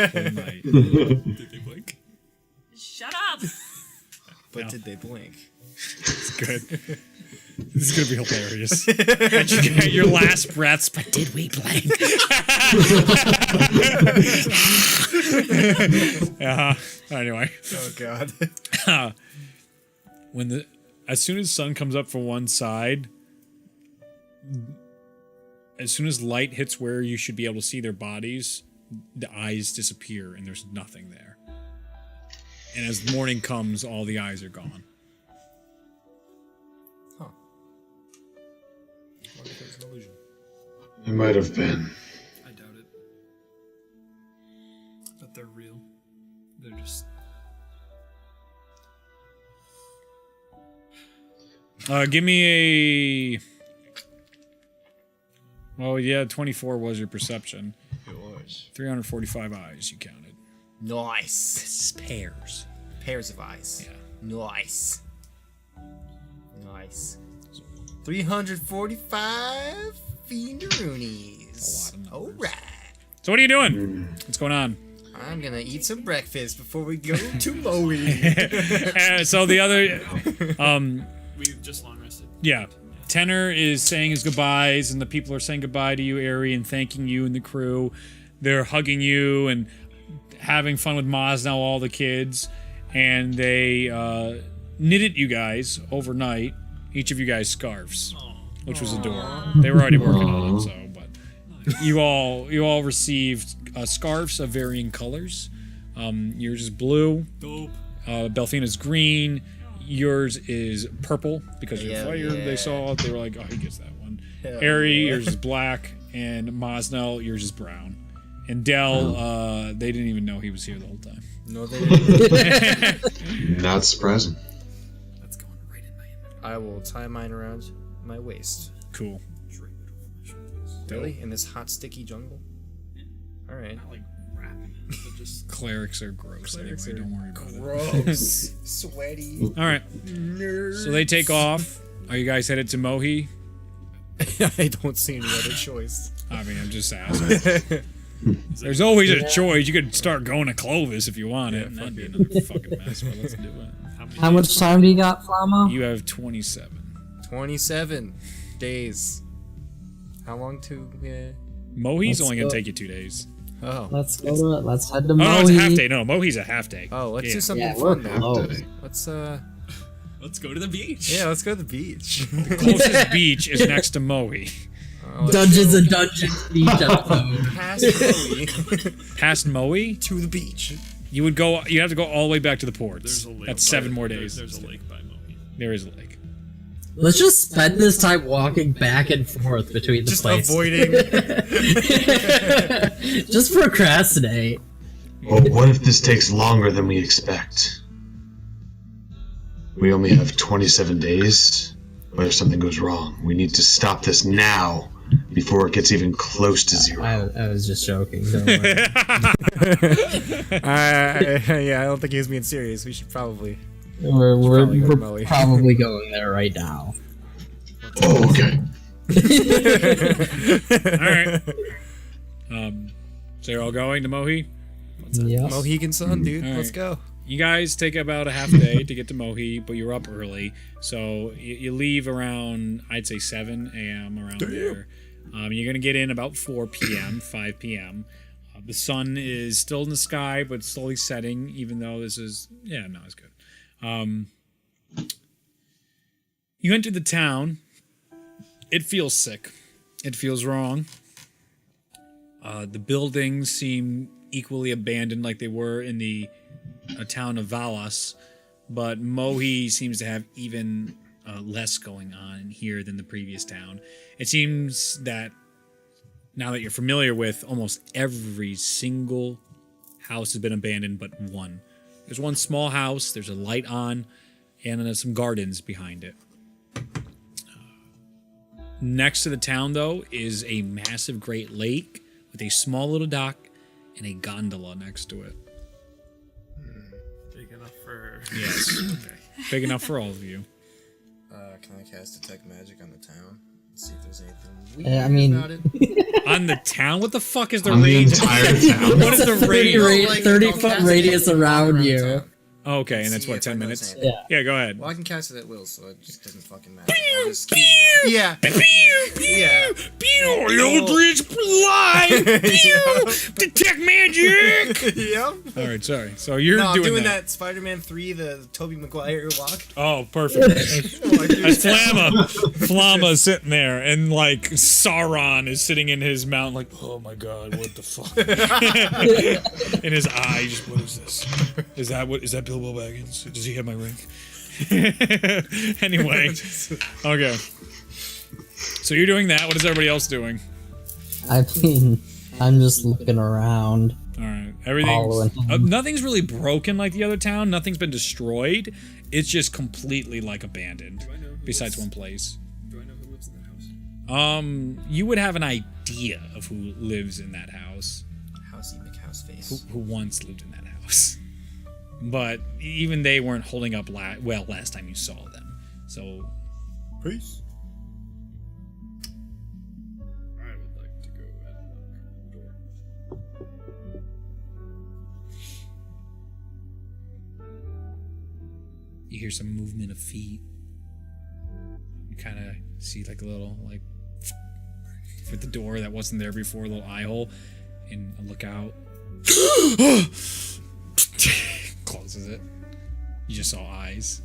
whole night. Did they blink? Shut up! But No. did they blink? It's good. This is gonna be hilarious. And you get your last breaths, but did we blink? Anyway, Oh god. as soon as sun comes up from one side, as soon as light hits where you should be able to see their bodies, the eyes disappear and there's nothing there. And as morning comes, all the eyes are gone. Huh. Wonder if it was an illusion. It might have been. I doubt it. But they're real. They're just. Give me a. Oh yeah, 24 was your perception. It was. 345 eyes you counted. Nice. Pairs. Pairs of eyes. Yeah. Nice. Nice. 345 fienderoonies. A lot of numbers. Alright. So what are you doing? What's going on? I'm gonna eat some breakfast before we go to Maui. So the other, We just long rested. yeah, Tenor is saying his goodbyes, and the people are saying goodbye to you, Ari, and thanking you and the crew. They're hugging you and having fun with Maz now, all the kids, and they knitted you guys overnight, each of you guys scarves, which was adorable. They were already working on it, so but you all received scarves of varying colors. Yours is blue. Dope. Belfina's green. Yours is purple because you're Hell fire. yeah. They saw it. They were like, oh, he gets that one. Hell Ari, yeah. yours is black. And Mosnell, yours is brown. And Dell, they didn't even know he was here the whole time. No, they didn't. Not surprising. That's going right in my inventory. I will tie mine around my waist. Cool. Drape it over my shoulders. Really? In this hot, sticky jungle? Alright. Not like wrapping it, but just. Clerics are gross Clerics anyway. are Don't worry about it. Gross. Sweaty. All right. Nerds. So they take off. Are you guys headed to Mohi? I don't see any other choice. I mean, I'm just asking. There's always a choice. You could start going to Clovis if you want it. And that'd be another fucking mess, but let's do it. How much time do you got, Flama? You have 27. 27 days. How long to? Mohi's Let's only going go. to take you 2 days. Oh. Let's go to it. Let's head to Oh, no, it's a half Mohi. day. No, Mohi's a half day. Oh, let's Yeah. do something Yeah, we're fun now. close. Let's Let's go to the beach. yeah, let's go to the beach. Closest beach is next to Mohi. Dungeons and Dungeons beach episode. Past Chloe Past Mohi, to the beach. you have to go all the way back to the ports. There's a lake. That's 7 more days. There's a lake by Mohi. There is a lake. Let's just spend this time walking back and forth between the Just places. avoiding. Just procrastinate. Well, what if this takes longer than we expect? We only have 27 days. What if something goes wrong? We need to stop this now before it gets even close to zero. I was just joking. Don't worry. Yeah, I don't think he was being serious. We should probably. We're probably go to Mohi. probably going there right now. Oh, okay. All right. So you're all going to Mohi? Yes. Mohegan Sun, dude. All Let's right. go. You guys take about a half day to get to Mohi, but you're up early. So you leave around, I'd say 7 a.m. around there. You're going to get in about 4 p.m., 5 p.m. The sun is still in the sky, but slowly setting, even though this is, no, it's good. You enter the town. It feels sick. It feels wrong. The buildings seem equally abandoned like they were in the town of Valas, but Mohi seems to have even less going on here than the previous town. It seems that now that you're familiar with, almost every single house has been abandoned but one. There's one small house, there's a light on, and then there's some gardens behind it. Next to the town, though, is a massive Great Lake with a small little dock and a gondola next to it. Big enough for. Yes. Big enough for all of you. Can I cast Detect Magic on the town? Let's see if there's anything I mean, about it. On the town? What the fuck is the On the range? entire town. What is the range? 30-foot radius around you. town. Oh, okay, and that's See what, if 10 I notice minutes? anything. Yeah. Yeah, go ahead. Well, I can cast it at will, so it just doesn't fucking matter. I'll just keep- Yeah. Yeah. Pew! Eldritch Live! Pew! Detect magic! Yep. All right, sorry. So you're No, I'm doing, doing that. that Spider-Man 3, the Tobey Maguire walk. Oh, perfect. As Flama's sitting there, and like Sauron is sitting in his mount, like, oh my god, what the fuck? In his eye, just what is this? Is that Bilbo Baggins? Does he have my ring? Anyway, okay. So you're doing that. What is everybody else doing? I mean, I'm just looking around. All right, Following everything's him. nothing's really broken like the other town. Nothing's been destroyed. It's just completely like abandoned. Besides one place. Do I know who lives in that house? You would have an idea of who lives in that house. Housey McHouse face. Who once lived in that house. But even they weren't holding up last time you saw them. So Peace. I would like to go and knock the door. you hear some movement of feet. You kind of see like a little like with the door that wasn't there before, a little eye hole, and a look out. Closes it. You just saw eyes.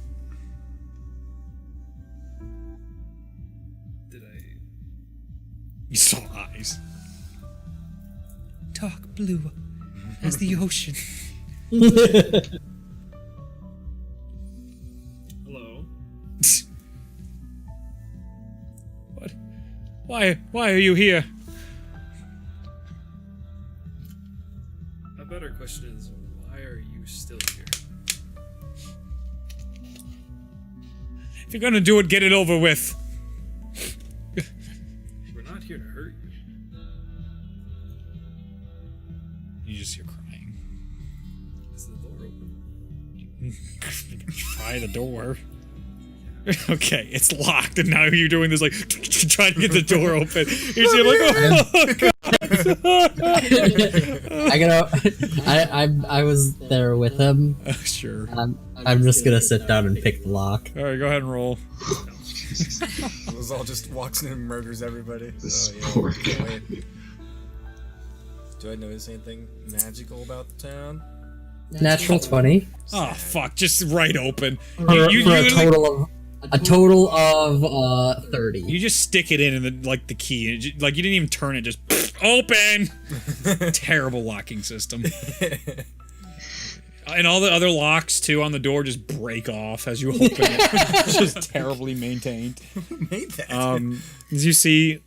Did I? You saw eyes. Dark blue as the ocean. Hello. What? Why are you here? A better question is, why are you still here? If you're gonna do it, get it over with. We're not here to hurt you. You just hear crying. Is the door open? You can try the door. Okay, it's locked, and now you're doing this like trying to get the door open. You're like, I was there with him. sure. I'm just gonna sit down and pick the lock. All right, go ahead and roll. Lozal just walks in and murders everybody. This Oh, yeah. poor Can't guy. wait. Do I notice anything magical about the town? Natural 20 Oh fuck! Just right open. for a total of 30. You just stick it in and the key, and like you didn't even turn it. Just open. Terrible locking system. And all the other locks too on the door just break off as you open it. It's just terribly maintained. Who made that? As you see,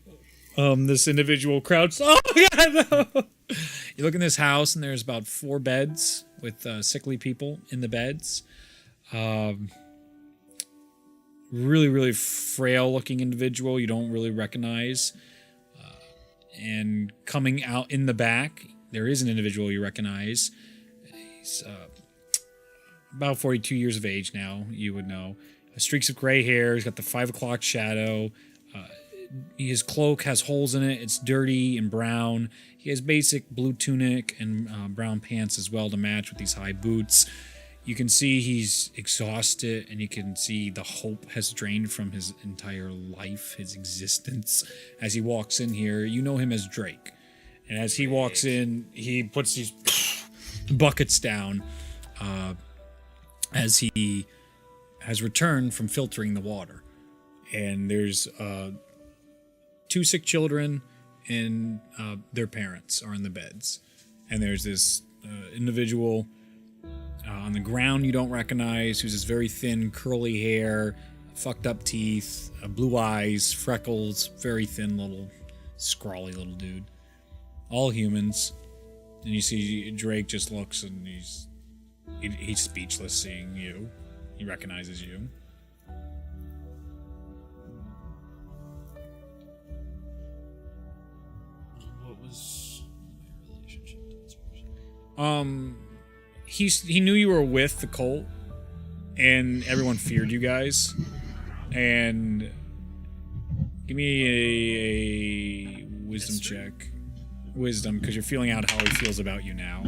this individual crouched. Oh god! No. You look in this house, and there's about 4 beds with sickly people in the beds. Really, really frail-looking individual you don't really recognize. And coming out in the back, there is an individual you recognize. He's about 42 years of age now, you would know. Streaks of gray hair, he's got the 5 o'clock shadow. His cloak has holes in it, it's dirty and brown. He has basic blue tunic and brown pants as well to match with these high boots. You can see he's exhausted, and you can see the hope has drained from his entire life, his existence. As he walks in here, you know him as Drake. And as he walks in, he puts these buckets down as he has returned from filtering the water. And there's 2 sick children, and their parents are in the beds. And there's this individual on the ground you don't recognize, who's this very thin, curly hair, fucked up teeth, blue eyes, freckles, very thin little, scrawly little dude. All humans. And you see Drake just looks, and he's speechless seeing you. He recognizes you. What was my relationship to this person? He knew you were with the cult, and everyone feared you guys. And give me a wisdom check. Wisdom, because you're feeling out how he feels about you now.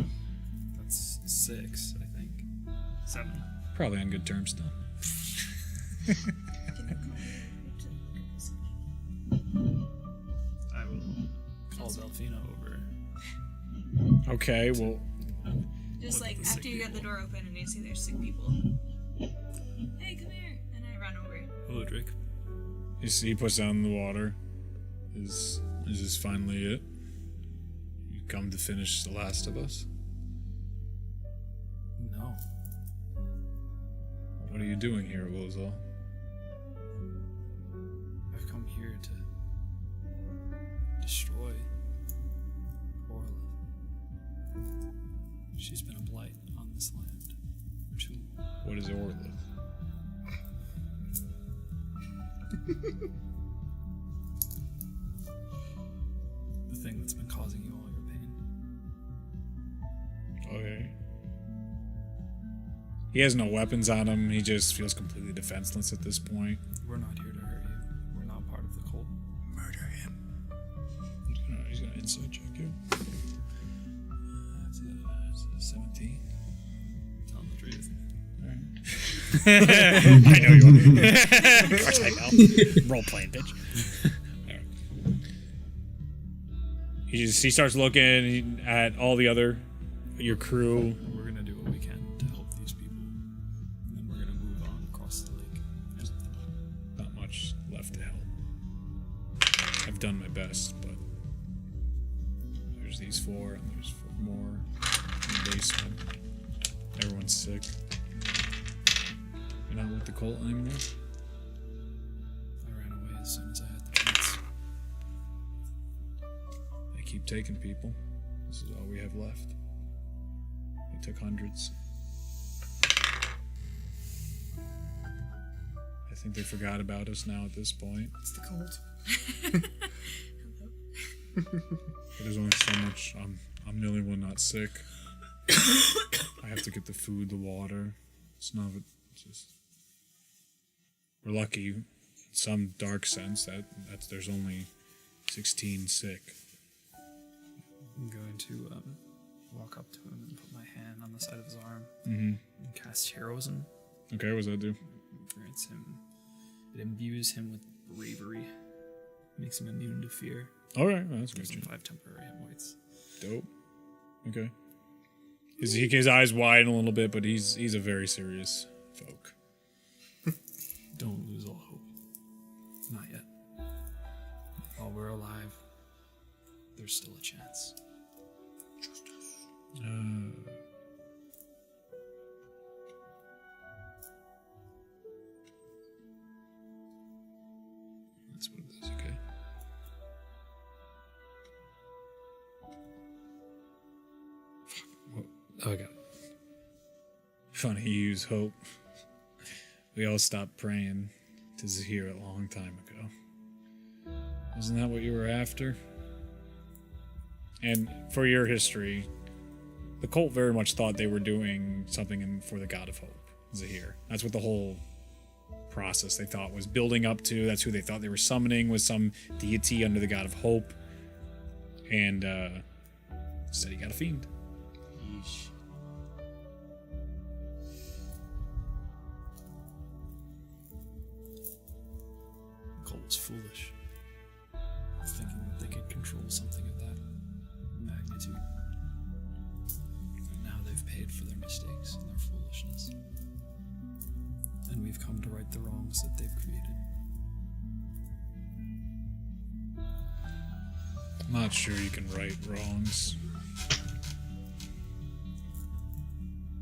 That's 6, I think. 7. Probably on good terms still. I will call Delphina over. Okay, well, Just Look like at the after sick you get the people. door open and you see there's sick people. Hey, come here! And I run over. Hello, Drake. you see he puts down the water. Is this finally it? You come to finish The Last of Us? No. What are you doing here, Lozal? I've come here to destroy Orla. She's been a blight on this land. What is Orla? The thing that's been causing you all your pain. Okay. He has no weapons on him. He just feels completely defenseless at this point. We're not here to hurt you. We're not part of the cult. Murder him. He's gonna insight check you. That's a 17. Tell him the truth. I know you are. Of course I know. Role playing, bitch. Alright. He starts looking at all the other, your crew. We're gonna do what we can to help these people. And then we're gonna move on across the lake. There's not much left to help. I've done my best, but there's these 4, and there's 4 more in the basement. Everyone's sick. You're not with the cult anymore? I ran away as soon as I had the chance. They keep taking people. This is all we have left. They took hundreds. I think they forgot about us now at this point. It's the cult. But there's only so much. I'm the only one not sick. I have to get the food, the water. It's not just. We're lucky, in some dark sense, that's there's only 16 sick. I'm going to walk up to him and put my hand on the side of his arm Mm-hmm. and cast Heroism. Okay, what does that do? It imbues him with bravery, makes him immune to fear. All right, well, that's good. Gives him 5 temporary hit points. Dope. Okay. His eyes widen a little bit, but he's a very serious folk. Don't lose all hope. Not yet. While we're alive, there's still a chance. Trust us. That's what it is, okay. Oh, I got it. Funny you use hope. We all stopped praying to Zahir a long time ago. Wasn't that what you were after? And for your history, the cult very much thought they were doing something for the god of hope, Zahir. That's what the whole process they thought was building up to. That's who they thought they were summoning, was some deity under the god of hope. And instead he got a fiend. Yeesh. The cult was foolish, thinking that they could control something of that magnitude. But now they've paid for their mistakes and their foolishness. And we've come to right the wrongs that they've created. I'm not sure you can right wrongs.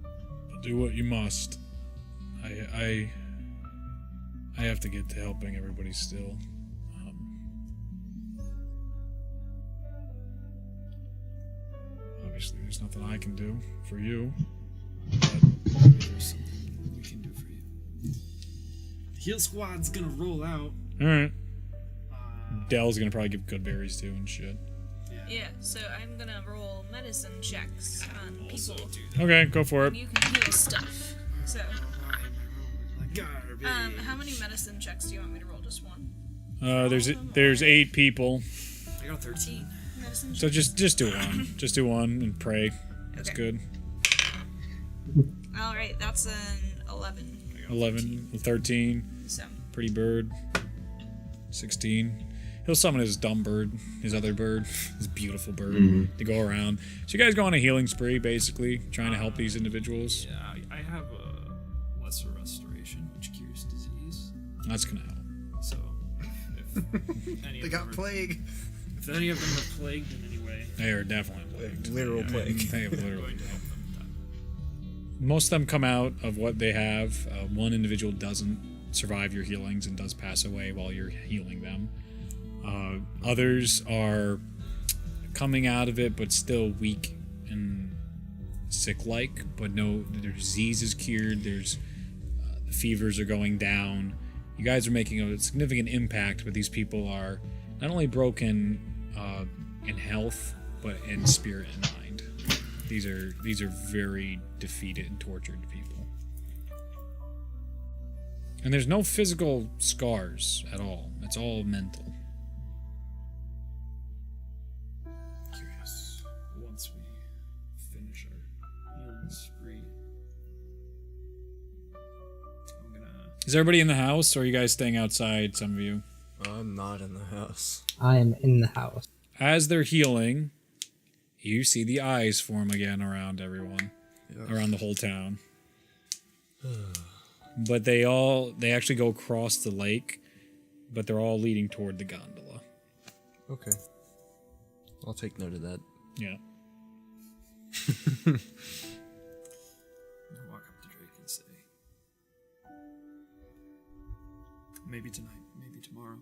But do what you must. I have to get to helping everybody still. Obviously, there's nothing I can do for you. But There's something we can do for you. The heal squad's gonna roll out. all right. Dell's gonna probably give good berries too and shit. Yeah, so I'm gonna roll medicine checks on people. Okay, go for it. And you can heal stuff. So, how many medicine checks do you want me to roll? Just one? There's 8 people, I got 13. Medicine so checks? just do one. Just do one and pray. That's Okay. good. Alright, that's an 11. 11, 13, So, pretty bird. 16. He'll summon his dumb bird, his other bird, his beautiful bird, to go around. So you guys go on a healing spree, basically, trying to help these individuals. Yeah, I have a lesser restoration, which cures disease. That's gonna help. So, if any They of got them are, plague. if any of them are plagued in any way, They are definitely plagued. Literal plague. They have I'm literal. going to help them with that. Most of them come out of what they have. One individual doesn't survive your healings and does pass away while you're healing them. Others are coming out of it, but still weak and sick-like. But no, their disease is cured. There's the fevers are going down. You guys are making a significant impact, but these people are not only broken in health, but in spirit and mind. These are very defeated and tortured people. And there's no physical scars at all. It's all mental. Curious. Once we finish our healing spree, I'm gonna. Is everybody in the house, or are you guys staying outside, some of you? I'm not in the house. I am in the house. As they're healing, you see the eyes form again around everyone, around the whole town. But they actually go across the lake, but they're all leading toward the gondola. Okay. I'll take note of that. Yeah. I walk up to Drake and say, maybe tonight, maybe tomorrow.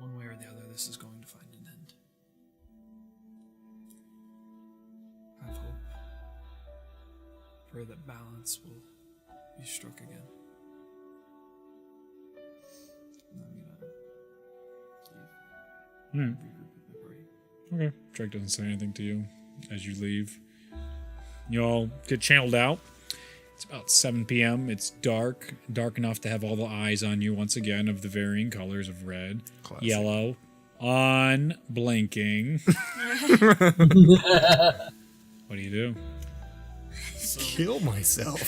One way or the other, this is going to find an end. Have hope. Pray that balance will be struck again. And I'm gonna leave. Regroup with my party. Okay. Drake doesn't say anything to you as you leave. You all get channeled out, It's about 7 p.m. It's dark enough to have all the eyes on you once again of the varying colors of red, yellow, unblinking. What do you do? Kill myself.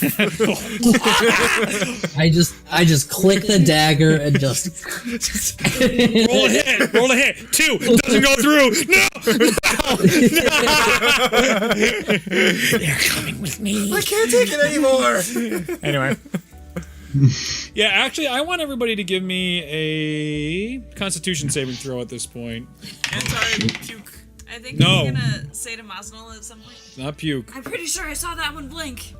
I just click the dagger and just Roll a hit. 2 doesn't go through. No. They're coming with me. I can't take it anymore. Anyway. Yeah, actually, I want everybody to give me a Constitution saving throw at this point. Anti-puke. I think No. I'm gonna say to Maznal at some point. It's not puke. I'm pretty sure I saw that one blink.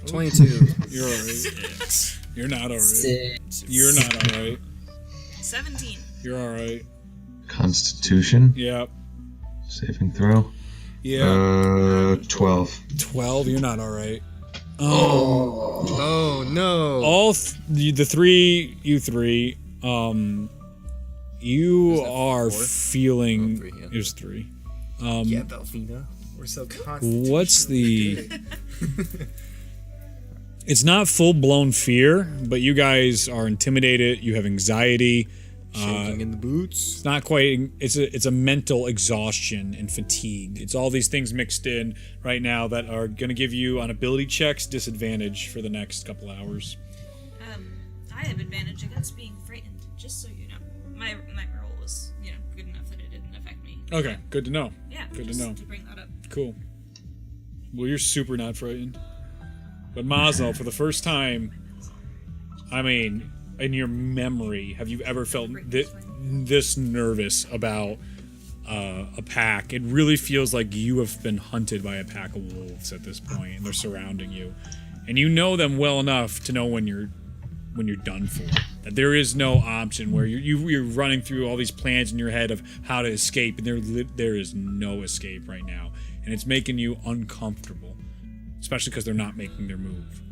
22. You're alright. You're not alright. 6. You're not alright. 17. You're alright. Constitution Yeah. saving throw. Yeah. 12. 12. You're not alright. Oh no. All the three, you three, you are feeling. Oh, 3, yeah. It was 3. Yeah, Belfina. We're so constant. What's the? It's not full blown fear, but you guys are intimidated. You have anxiety. Shaking in the boots. It's not quite. It's a mental exhaustion and fatigue. It's all these things mixed in right now that are going to give you on ability checks disadvantage for the next couple hours. I have advantage against being frightened, just so you know. My roll was, good enough that it didn't affect me. Okay, good to know. Yeah, Good to just know. to bring that up. Cool. Well, you're super not frightened. But Mazel, for the first time, I mean, in your memory, have you ever felt this nervous about a pack? It really feels like you have been hunted by a pack of wolves at this point, and they're surrounding you. And you know them well enough to know when you're done for. That there is no option where you're running through all these plans in your head of how to escape, and there is no escape right now. And it's making you uncomfortable, especially because they're not making their move.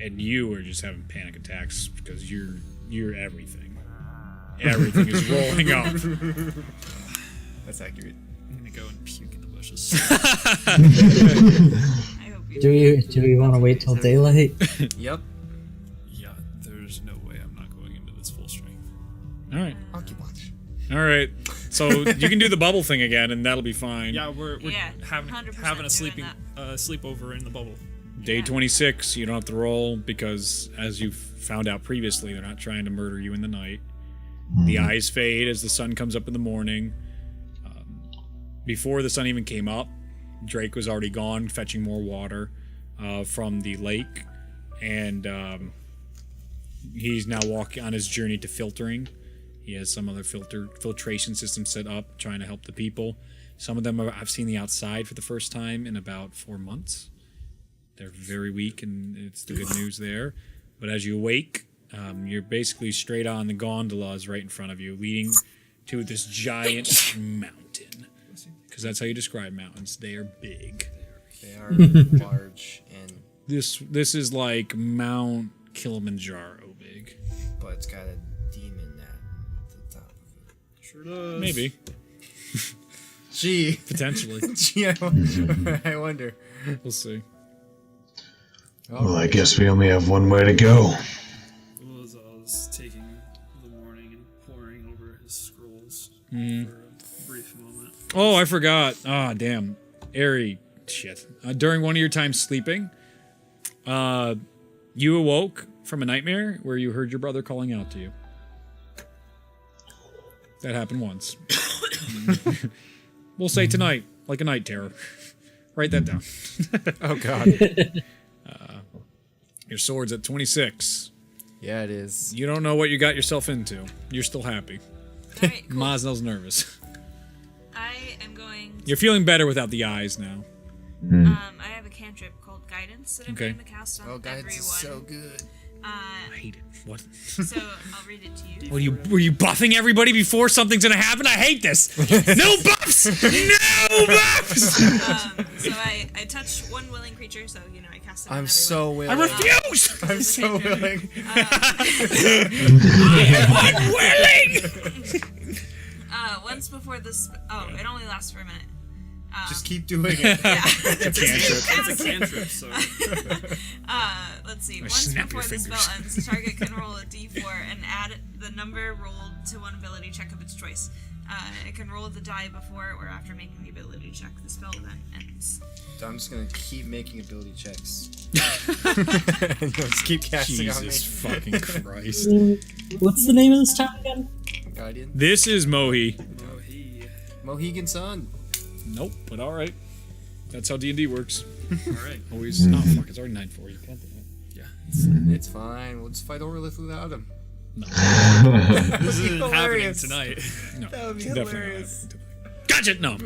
And you are just having panic attacks because you're everything. Everything is rolling up. That's accurate. I'm gonna go and puke in the bushes. I hope you Do we want to wait till daylight? Yep. Yeah, there's no way I'm not going into this full strength. All right. Monkey punch. All right. So you can do the bubble thing again, and that'll be fine. Yeah, we're Yeah, having 100% having a doing sleepover in the bubble. Day 26, you don't have to roll because, as you've found out previously, they're not trying to murder you in the night. The eyes fade as the sun comes up in the morning. Before the sun even came up, Drake was already gone fetching more water from the lake, and he's now walking on his journey to filtering. He has some other filtration system set up, trying to help the people. Some of them I've seen the outside for the first time in about 4 months. They're very weak, and it's the good news there. But as you awake, you're basically straight on the gondolas right in front of you, leading to this giant mountain. Because that's how you describe mountains. They are big. They are large, and This is like Mount Kilimanjaro big. but it's got a demon at the top of it. Sure does. Maybe. Gee. Potentially. Gee, I wonder. We'll see. Well, I guess we only have one way to go. Was I was taking the morning and poring over his scrolls for a brief moment. Oh, I forgot. Ah, damn. Airy shit. During one of your times sleeping, you awoke from a nightmare where you heard your brother calling out to you. That happened once. We'll say tonight, like a night terror. Write that down. Oh god. Your sword's at 26. Yeah, it is. You don't know what you got yourself into. You're still happy. Alright, cool. Maznell's nervous. I am going You're feeling better without the eyes now. I have a cantrip called Guidance that I'm Okay. going to cast on Oh, guidance everyone. is so good. I hate it. What? So I'll read it to you. Were you buffing everybody before something's gonna happen? I hate this. No buffs. No buffs. So I touch one willing creature, so I cast it on I'm everyone. so willing. I refuse. I'm so willing. I'm willing. Once before this. Oh, it only lasts for a minute. Just keep doing it. It's a cantrip, so. Let's see. I Once snap before your the spell fingers. ends, the target can roll a d4 and add the number rolled to one ability check of its choice. It can roll the die before or after making the ability check. The spell then ends. I'm just gonna keep making ability checks. And you'll just keep casting Jesus on fucking Christ. What's the name of this town again? me. Guardian. This is Mohi. Oh, he. Mohegan Sun. Nope, but all right. That's how D&D works. All right. Always. Oh fuck! It's already 9:4. You can't do that. Yeah. It's fine. We'll just fight Orlith without him. This isn't happening hilarious. tonight. No, That would be definitely hilarious. not. Gotcha. No, I'm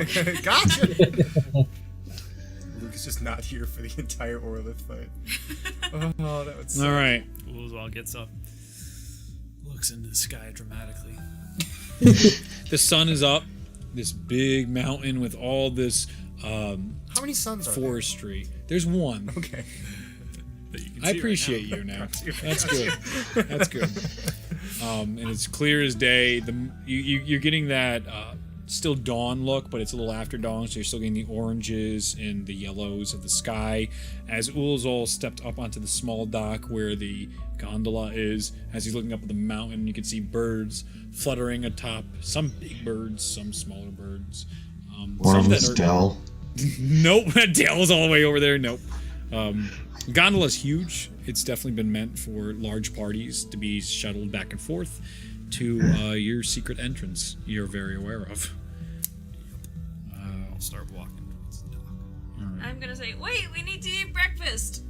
kidding. Gotcha! Luke is just not here for the entire Orlith fight. Oh, that would suck. All right. Ulazal gets up, looks into the sky dramatically. The sun is up. This big mountain with all this How many suns are there? forestry. There's one. Okay. That you can I see appreciate right now. you now. That's good. That's good. And it's clear as day. You're getting that still dawn look, but it's a little after dawn, so you're still getting the oranges and the yellows of the sky. As Ulazal stepped up onto the small dock where the gondola is, as he's looking up at the mountain, you can see birds fluttering atop. Some big birds, some smaller birds. One of some them that is are- Dell. Nope, Dale's all the way over there. Nope. Gondola's huge. It's definitely been meant for large parties to be shuttled back and forth to your secret entrance you're very aware of. I'll start walking towards the dock. I'm gonna say, wait, we need to eat breakfast.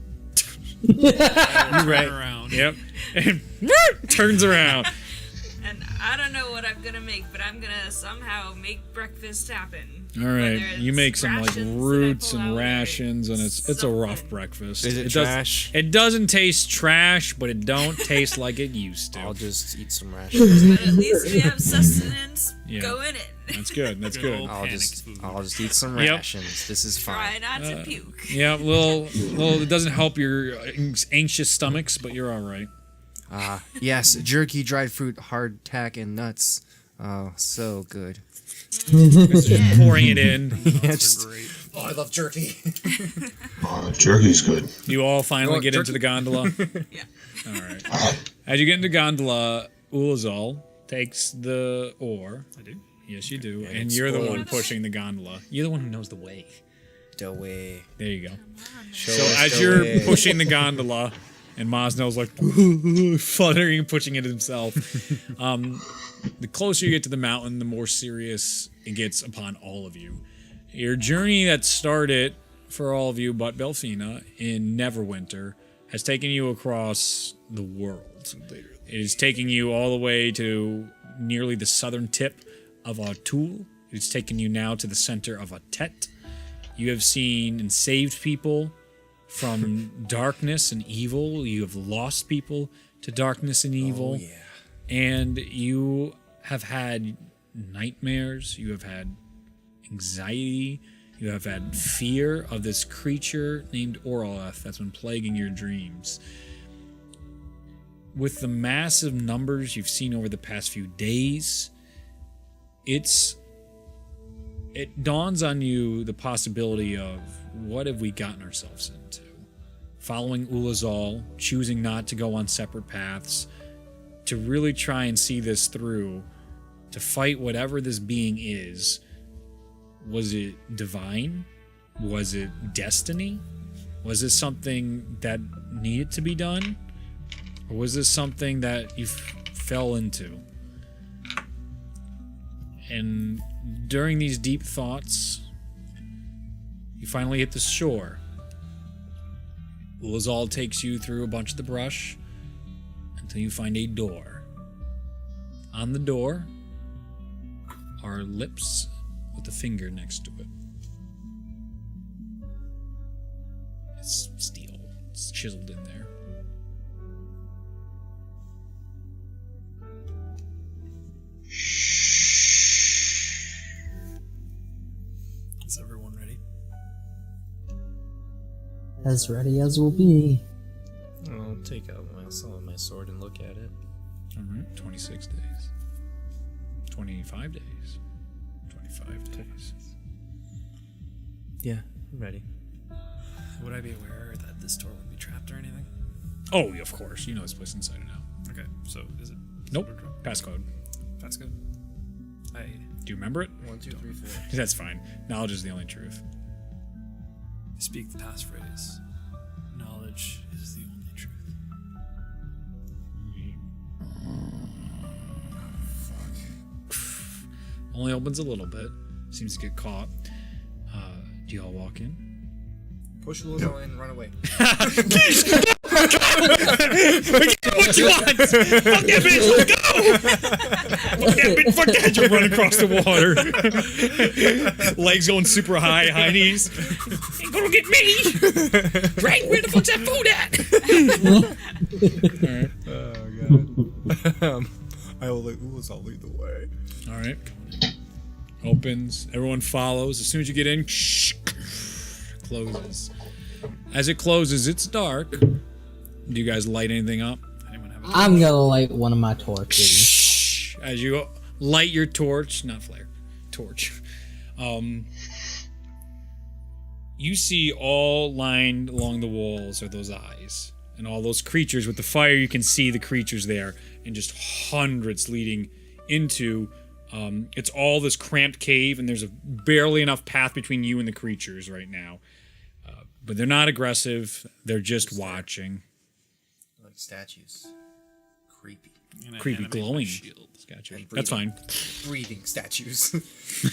Turn around. Yep. And turns around. And I don't know what I'm gonna make, but I'm gonna somehow make breakfast happen. All right, Whether you it's make some like rations that I roots pull and out or rations, and it's a rough something. breakfast. Is it does- trash? It doesn't taste trash, but it don't taste like it used to. I'll just eat some rations. But at least we have sustenance Yeah. going in. That's good. That's Good good. old- I'll Panic just food. eat some Yep. rations. This is Try fine. not to puke. Yeah, well, it doesn't help your anxious stomachs, but you're all right. Yes, jerky, dried fruit, hardtack, and nuts. Oh, so good. Pouring it in. Yes. Great. Oh, I love jerky. Oh, jerky's good. You all finally You want get into jerky? the gondola. Yeah. All right. As you get into gondola, Ulazal takes the oar. I do. Yes, you do. And And you're the one explodes. pushing the gondola. You're the one who knows the way. The way. There you go. Show So us as the you're way. pushing the gondola, and Mosnell's like fluttering and pushing it himself. The closer you get to the mountain, the more serious it gets upon all of you. Your journey that started for all of you but Belfina in Neverwinter has taken you across the world. It is taking you all the way to nearly the southern tip of Autul. It's taken you now to the center of Atet. You have seen and saved people from darkness and evil. You have lost people to darkness and evil. yeah. And you have had nightmares. You have had anxiety. You have had fear of this creature named Oroleth that's been plaguing your dreams. With the massive numbers you've seen over the past few days, it dawns on you the possibility of what have we gotten ourselves into? Following Ulazal, choosing not to go on separate paths, to really try and see this through, to fight whatever this being is. Was it divine? Was it destiny? Was it something that needed to be done? Or was this something that you fell into? And during these deep thoughts, you finally hit the shore. Ulazal takes you through a bunch of the brush until you find a door. On the door are lips with a finger next to it. It's steel. It's chiseled in there. Is everyone ready? As ready as will be. I'll take out my sword and look at it. Alright, 26 days. 25 days. 25 days. Yeah, I'm ready. Would I be aware that this door would be trapped or anything? Oh, of course. You know this place inside and out. Okay, so is it? Nope. Passcode. That's good. Do you remember it? 1, 2, 3, 4. That's fine. Knowledge is the only truth. Speak the passphrase. Knowledge is the only truth. Only opens a little bit. Seems to get caught. Do y'all walk in? Push Lizzo in and run away. What you want? Fuck that bitch, let's go! Fuck that bitch, fuck that, you run across the water. Legs going super high, high knees. Ain't gonna get me! Right, where the fuck's that food at? I will let Ulazal lead the way. Alright. Opens. Everyone follows. As soon as you get in, closes. As it closes, it's dark. Do you guys light anything up? Anyone have a I'm gonna light one of my torches. As you light your torch, not flare, torch, you see all lined along the walls are those eyes. And all those creatures with the fire, you can see the creatures there. And just hundreds leading into, it's all this cramped cave, and there's barely enough path between you and the creatures right now. But they're not aggressive, they're just watching. Like statues. Creepy. Creepy animate glowing shield. statue. And That's fine. Breathing statues.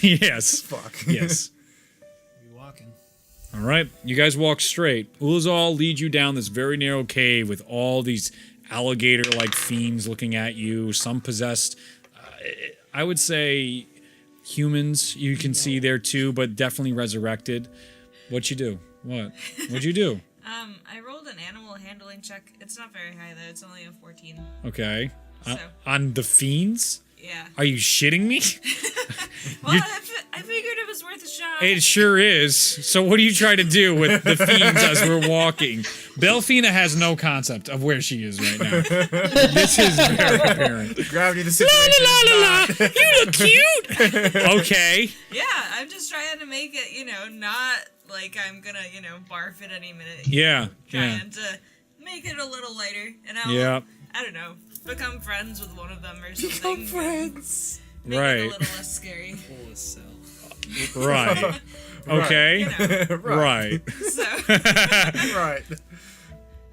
Yes. Fuck. Yes. Be walking. All right, you guys walk straight. Ulazal leads you down this very narrow cave with all these alligator-like fiends looking at you. Some possessed, I would say, humans. You can see there too, but definitely resurrected. What'd you do? What'd you do? I rolled an animal handling check. It's not very high though. It's only a 14. Okay. So. On the fiends? Yeah. Are you shitting me? Well, I figured it was worth a shot. It sure is. So what do you try to do with the fiends as we're walking? Belfina has no concept of where she is right now. This is very apparent. Gravity of the La situation. la la la! You look cute! Okay. Yeah, I'm just trying to make it, not like I'm gonna, barf at any minute. Yeah. Trying to make it a little lighter. And I'll, Yeah. I don't know, become friends with one of them or something. Become friends. Make Right. it a little less scary. Full as cell. Right. Okay. Right. So, Right.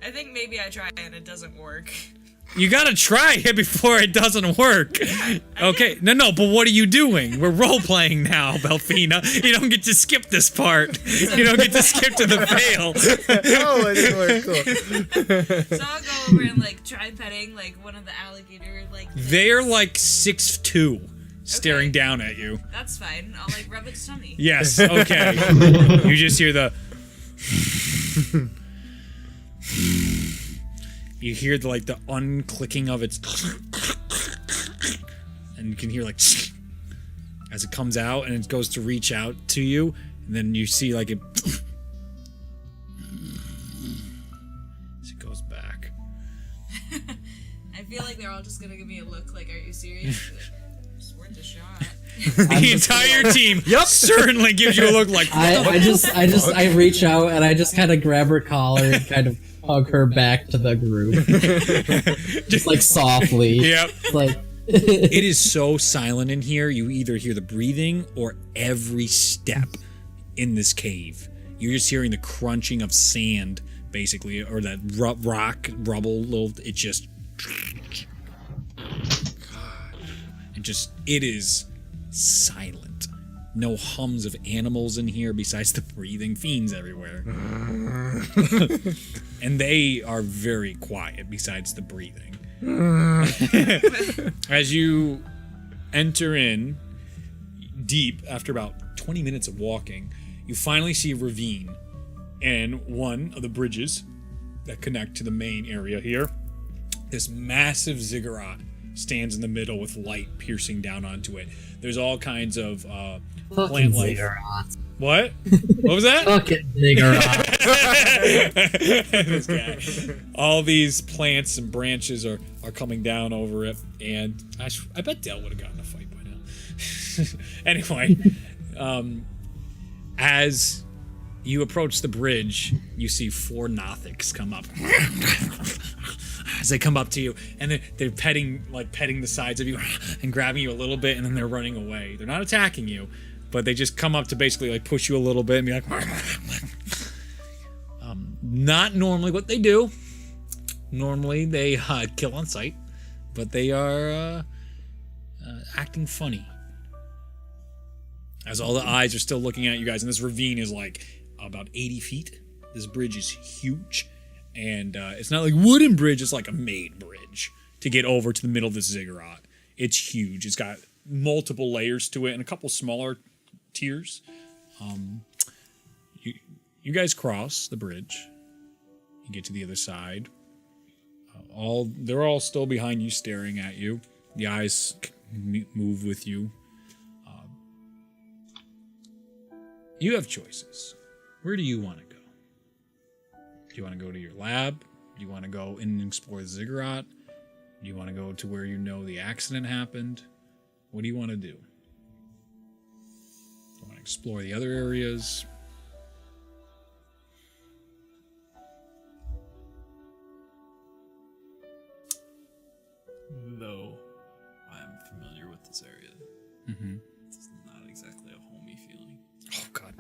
I think maybe I try and it doesn't work. You gotta try it before it doesn't work. Okay. No, but what are you doing? We're role-playing now, Belfina. You don't get to skip this part. You don't get to skip to the fail. Oh, it didn't work. Cool. So I'll go over and try petting one of the alligator They're like 6'2", staring down at you. That's fine. I'll rub its tummy. Yes, okay. You just hear the... You hear the unclicking of its... And you can hear as it comes out and it goes to reach out to you, and then you see it... As it goes back. I feel like they're all just gonna give me a look are you serious? It's worth a shot. The entire team certainly gives you a look like... I reach out and I just kind of grab her collar and kind of hug her back to the group. Just softly. Yep. It is so silent in here, you either hear the breathing or every step in this cave. You're just hearing the crunching of sand, basically, or that rock, rubble, it just... It is silent. No hums of animals in here besides the breathing fiends everywhere. And they are very quiet besides the breathing. As you enter in deep after about 20 minutes of walking, you finally see a ravine and one of the bridges that connect to the main area here. This massive ziggurat stands in the middle with light piercing down onto it. There's all kinds of plant life. What? What was that? Fucking ziggurat. This guy. All these plants and branches are coming down over it, and I bet Dell would have gotten a fight by now. Anyway, as You approach the bridge, you see 4 Nothics come up. As they come up to you, and they're petting the sides of you and grabbing you a little bit, and then they're running away. They're not attacking you, but they just come up to basically like push you a little bit and be like, not normally what they do. Normally they kill on sight, but they are acting funny. As all the eyes are still looking at you guys, and this ravine is like about 80 feet. This bridge is huge, and it's not like a wooden bridge, it's like a made bridge to get over to the middle of this ziggurat. It's huge. It's got multiple layers to it and a couple smaller tiers. You guys cross the bridge. You get to the other side. They're all still behind you, staring at you. The eyes move with you. You have choices. Where do you want to go? Do you want to go to your lab? Do you want to go in and explore the ziggurat? Do you want to go to where you know the accident happened? What do you want to do? Do you want to explore the other areas? Though I am familiar with this area, it's not exactly a homey feeling. Oh, God.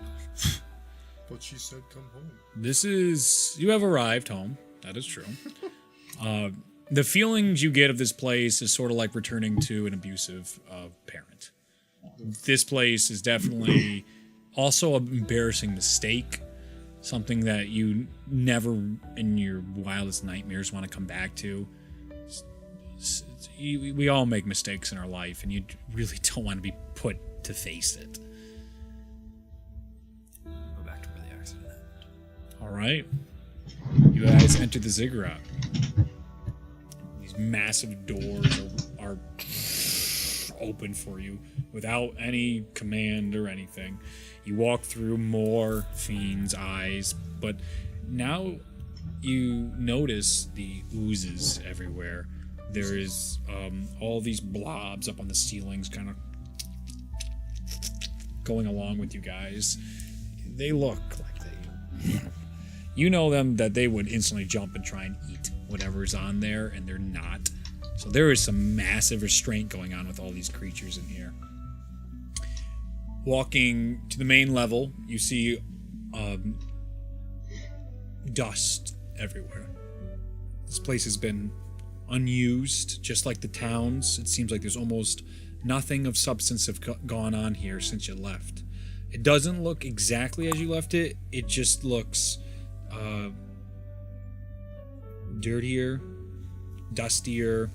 But she said come home. You have arrived home. That is true. The feelings you get of this place is sort of like returning to an abusive parent. This place is definitely also an embarrassing mistake. Something that you never in your wildest nightmares want to come back to. We all make mistakes in our life, and you really don't want to be put to face it. Go back to where the accident happened. All right. You guys enter the ziggurat. These massive doors are open for you without any command or anything. You walk through more fiends' eyes, but now you notice the oozes everywhere. There is all these blobs up on the ceilings kind of going along with you guys. They look like you know them, that they would instantly jump and try and eat whatever's on there, and they're not. So there is some massive restraint going on with all these creatures in here. Walking to the main level, you see dust everywhere. This place has been unused, just like the towns. It seems like there's almost nothing of substance have gone on here since you left. It doesn't look exactly as you left it. It just looks dirtier, dustier,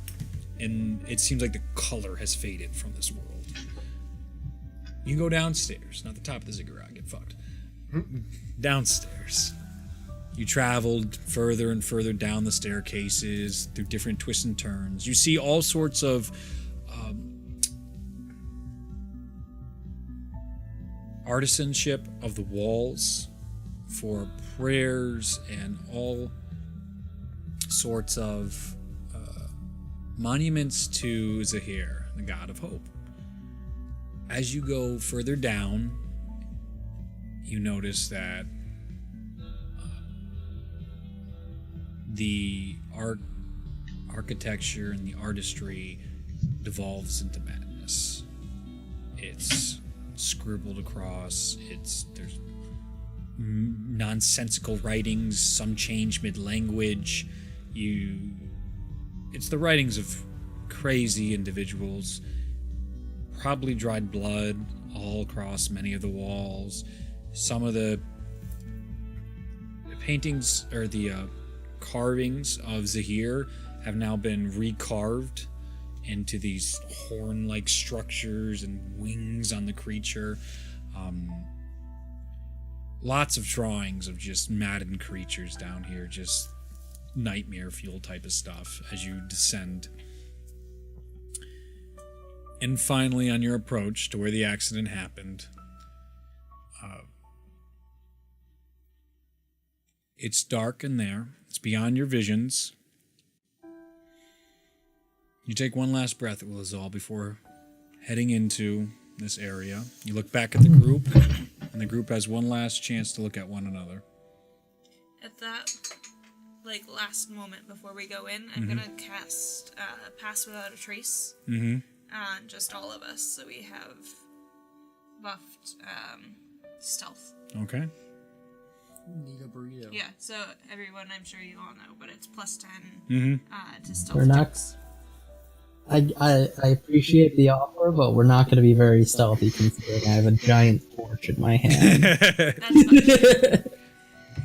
and it seems like the color has faded from this world. You go downstairs, not the top of the ziggurat, get fucked. Downstairs. You traveled further and further down the staircases, through different twists and turns. You see all sorts of artisanship of the walls for prayers and all sorts of monuments to Zahir, the god of hope. As you go further down, you notice that the architecture and the artistry devolves into madness. It's scribbled across. There's nonsensical writings. Some change mid-language. It's the writings of crazy individuals. Probably dried blood all across many of the walls. Some of the paintings or the carvings of Zahir have now been recarved into these horn-like structures and wings on the creature. Lots of drawings of just maddened creatures down here, just nightmare fuel type of stuff as you descend. And finally, on your approach to where the accident happened, it's dark in there. It's beyond your visions. You take one last breath at Wilazal before heading into this area. You look back at the group. and the group has one last chance to look at one another. At that, last moment before we go in, I'm gonna cast Pass Without a Trace on just all of us, so we have buffed stealth. Okay. Need a burrito. Yeah, so everyone, I'm sure you all know, but it's plus 10 to stealth We're not. checks. I appreciate the offer, but we're not going to be very stealthy considering I have a giant torch in my hand. That's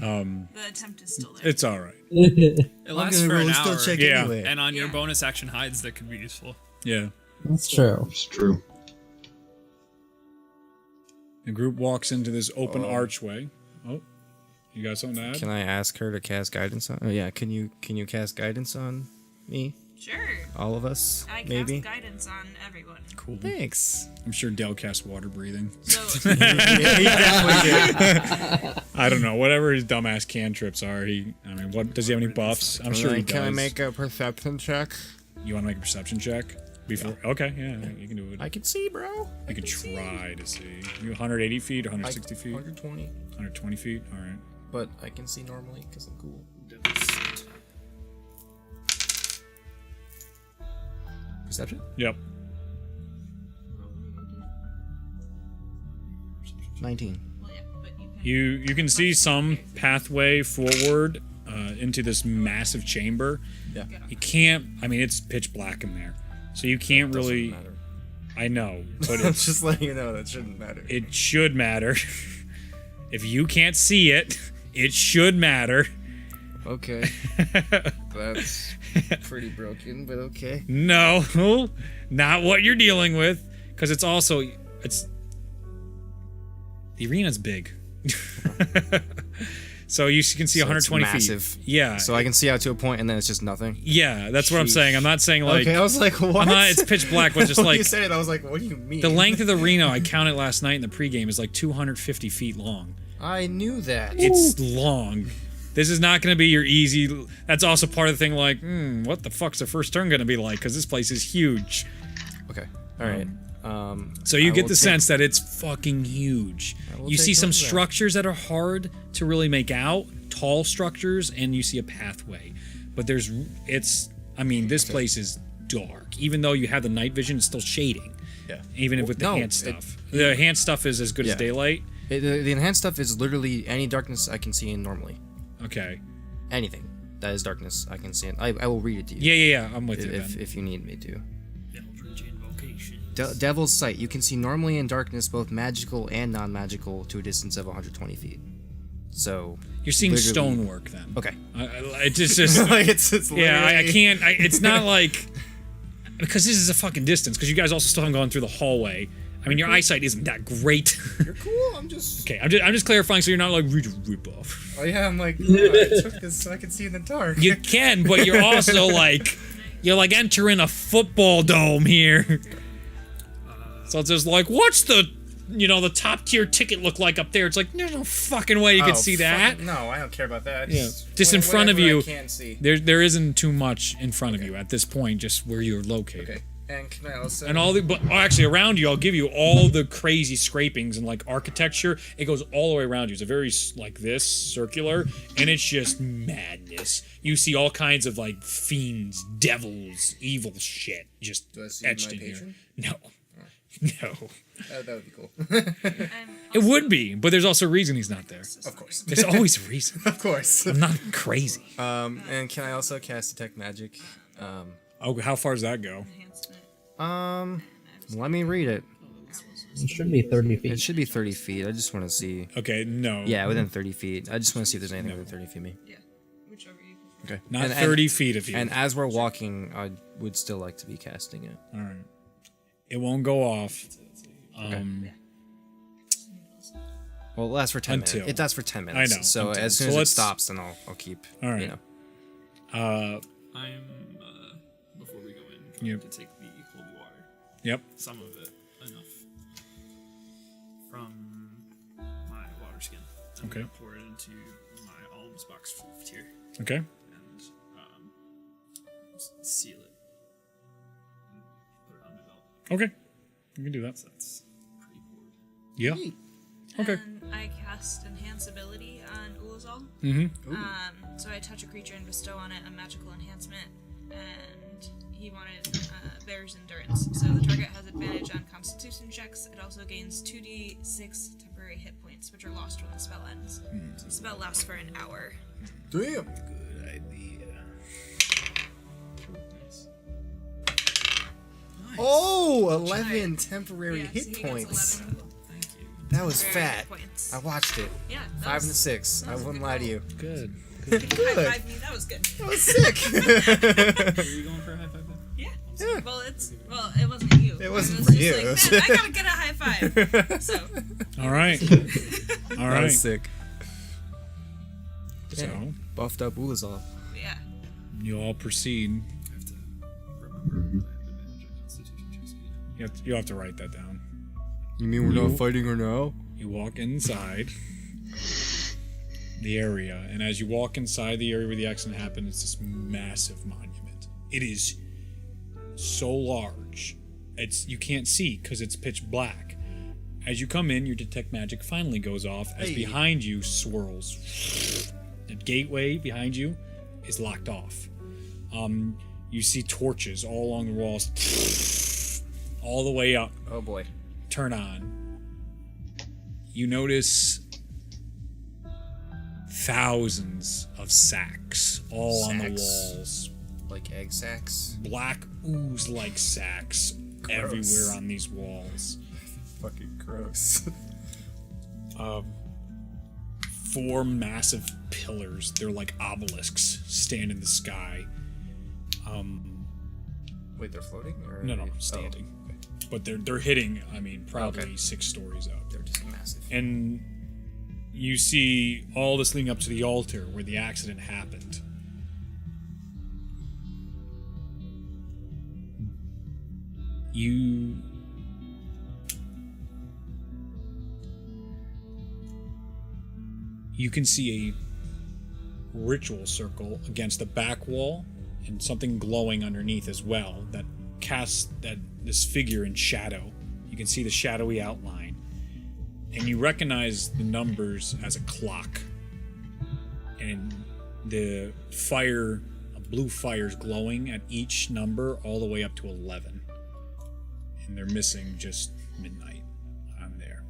fine. The attempt is still there. It's all right. It lasts I'm for gonna an roll a stealth hour. check Yeah. anyway. And on your Yeah. bonus action hides, that could be useful. Yeah. That's true. It's true. The group walks into this open archway. Oh, you got something to add? Can I ask her to cast guidance on? Oh yeah, can you cast guidance on me? Sure. All of us? I maybe. cast guidance on everyone. Cool. Thanks. I'm sure Dell casts water breathing. So I don't know. Whatever his dumbass cantrips are, what does he have any buffs? I'm sure he does. Can I make a perception check? You want to make a perception check? Before? Okay, yeah, you can do it. I can see, bro. You can try to see. You 180 feet, 160 feet, 120. 120 feet. All right. But I can see normally because I'm cool. Perception? Yep. 19. well, yeah, but you can. You can see some pathway forward into this massive chamber. Yeah. You can't. I mean, it's pitch black in there, so you can't really. Matter. I know, but I'm it's, just letting you know that shouldn't matter. it should matter. If you can't see it, it should matter. Okay. That's pretty broken, but okay. No, not what you're dealing with, because it's the arena's big. So you can see So 120 it's massive. feet. Yeah. So I can see out to a point and then it's just nothing. Yeah, that's what I'm Sheesh. saying. I'm not saying like Okay, I was like, what? I'm not. It's pitch black, but just when like you said it, I was like, what do you mean? the length of the arena. I counted last night in the pregame is like 250 feet long. I knew that. It's long. This is not going to be your easy. That's also part of the thing. Like, what the fuck's the first turn going to be like? Because this place is huge. Okay. All right. So you I get will the take- sense that it's fucking huge. will You see take some note of that. structures that are hard to really make out, tall structures, and you see a pathway. But this place is dark. Even though you have the night vision, it's still shading. Yeah. Even if with the no, enhanced stuff. The enhanced stuff is as good as Yeah. daylight. The enhanced stuff is literally any darkness I can see in normally. Okay. Anything that is darkness I can see in. I will read it to you. Yeah. I'm with you If, then. if you need me to. Eldritch invocation. Devil's Sight. You can see normally in darkness both magical and non-magical to a distance of 120 feet. So You're seeing literally- stonework then. Okay. It's just Like, it's yeah. I literally- can't. It's not like because this is a fucking distance. Because you guys also still haven't gone through the hallway. I mean, your eyesight isn't that great. You're cool. I'm just. Okay, I'm just clarifying so you're not like rip off. Oh yeah, I'm like. Yeah, I took this so I can see in the dark. You can, but you're also like you're like entering a football dome here. So it's just like, what's the top tier ticket look like up there? It's like there's no fucking way you can see that. No, I don't care about that. Yeah. Just in front of whatever you. I can't see. There isn't too much in front of you at this point, just where you're located. Okay. And can I also? And actually around you, I'll give you all the crazy scrapings and like architecture. It goes all the way around you. It's a very like this circular, and it's just madness. You see all kinds of like fiends, devils, evil shit just Do I see etched my in patron? here. No, That would be cool. it would be, but there's also a reason he's not there. Of course. There's always a reason. Of course. I'm not crazy. And can I also cast Detect Magic? Oh, how far does that go? Let me read it. It should be 30 It feet. should be 30 feet. I just want to see. Okay, no. Yeah, within 30 feet. I just want to see if there's anything within 30 feet of me. Yeah, whichever you prefer. Okay. Not And- 30 feet of you. And as we're walking, I would still like to be casting it. All right. It won't go off. Well, it lasts for 10 Until- minutes. It does for 10 minutes. I know, So until- as soon so as let's- it stops, then I'll keep. All right. You know. I'm, before we go in, going Yep. to take the holy water. Yep. Some of it, enough. From my water skin. I'm Okay. gonna pour it into my alms box here Okay. and seal it. And put it on my belt. Okay. You can do that. So that's pretty poured. Yeah. Okay. And I cast Enhance Ability on Ulazal. So I touch a creature and bestow on it a magical enhancement, and he wanted Bear's Endurance. So the target has advantage on Constitution checks. It also gains 2d6 temporary hit points, which are lost when the spell ends. So the spell lasts for an hour. Damn. Good idea. Oh, 11 temporary Yeah, so hit he gets points. 11 That was temporary fat. hit points. I watched it. Yeah, 5 and a 6. I was a wouldn't good lie to roll. you. Good. High five me, that was good. That was sick. Are you going for a high five then? Yeah. Yeah. Well, it wasn't you. It wasn't was for just you. Like, man, I gotta get a high five. So All right. All That right. was sick. So Buffed up Ulazal. yeah. you all proceed. I have to remember that I have advantage on Constitution checks. You have to write that down. You mean we're not fighting her now? You walk inside the area, and as you walk inside the area where the accident happened, it's this massive monument. It is so large, you can't see because it's pitch black. As you come in, your detect magic finally goes off as behind you swirls. The gateway behind you is locked off. You see torches all along the walls, all the way up. Oh boy. Turn on. You notice thousands of sacks all on the Sacks? walls. Like egg sacks? Black ooze like sacks everywhere on these walls. Fucking gross. 4 massive pillars. They're like obelisks stand in the sky. Wait, they're floating? Or No, standing. But they're hitting, probably Okay. 6 stories up. They're just massive. And you see all this leading up to the altar where the accident happened. You can see a ritual circle against the back wall and something glowing underneath as well that casts this figure in shadow. You can see the shadowy outline. And you recognize the numbers as a clock. And the fire, a blue fire is glowing at each number all the way up to 11. And they're missing just midnight on there.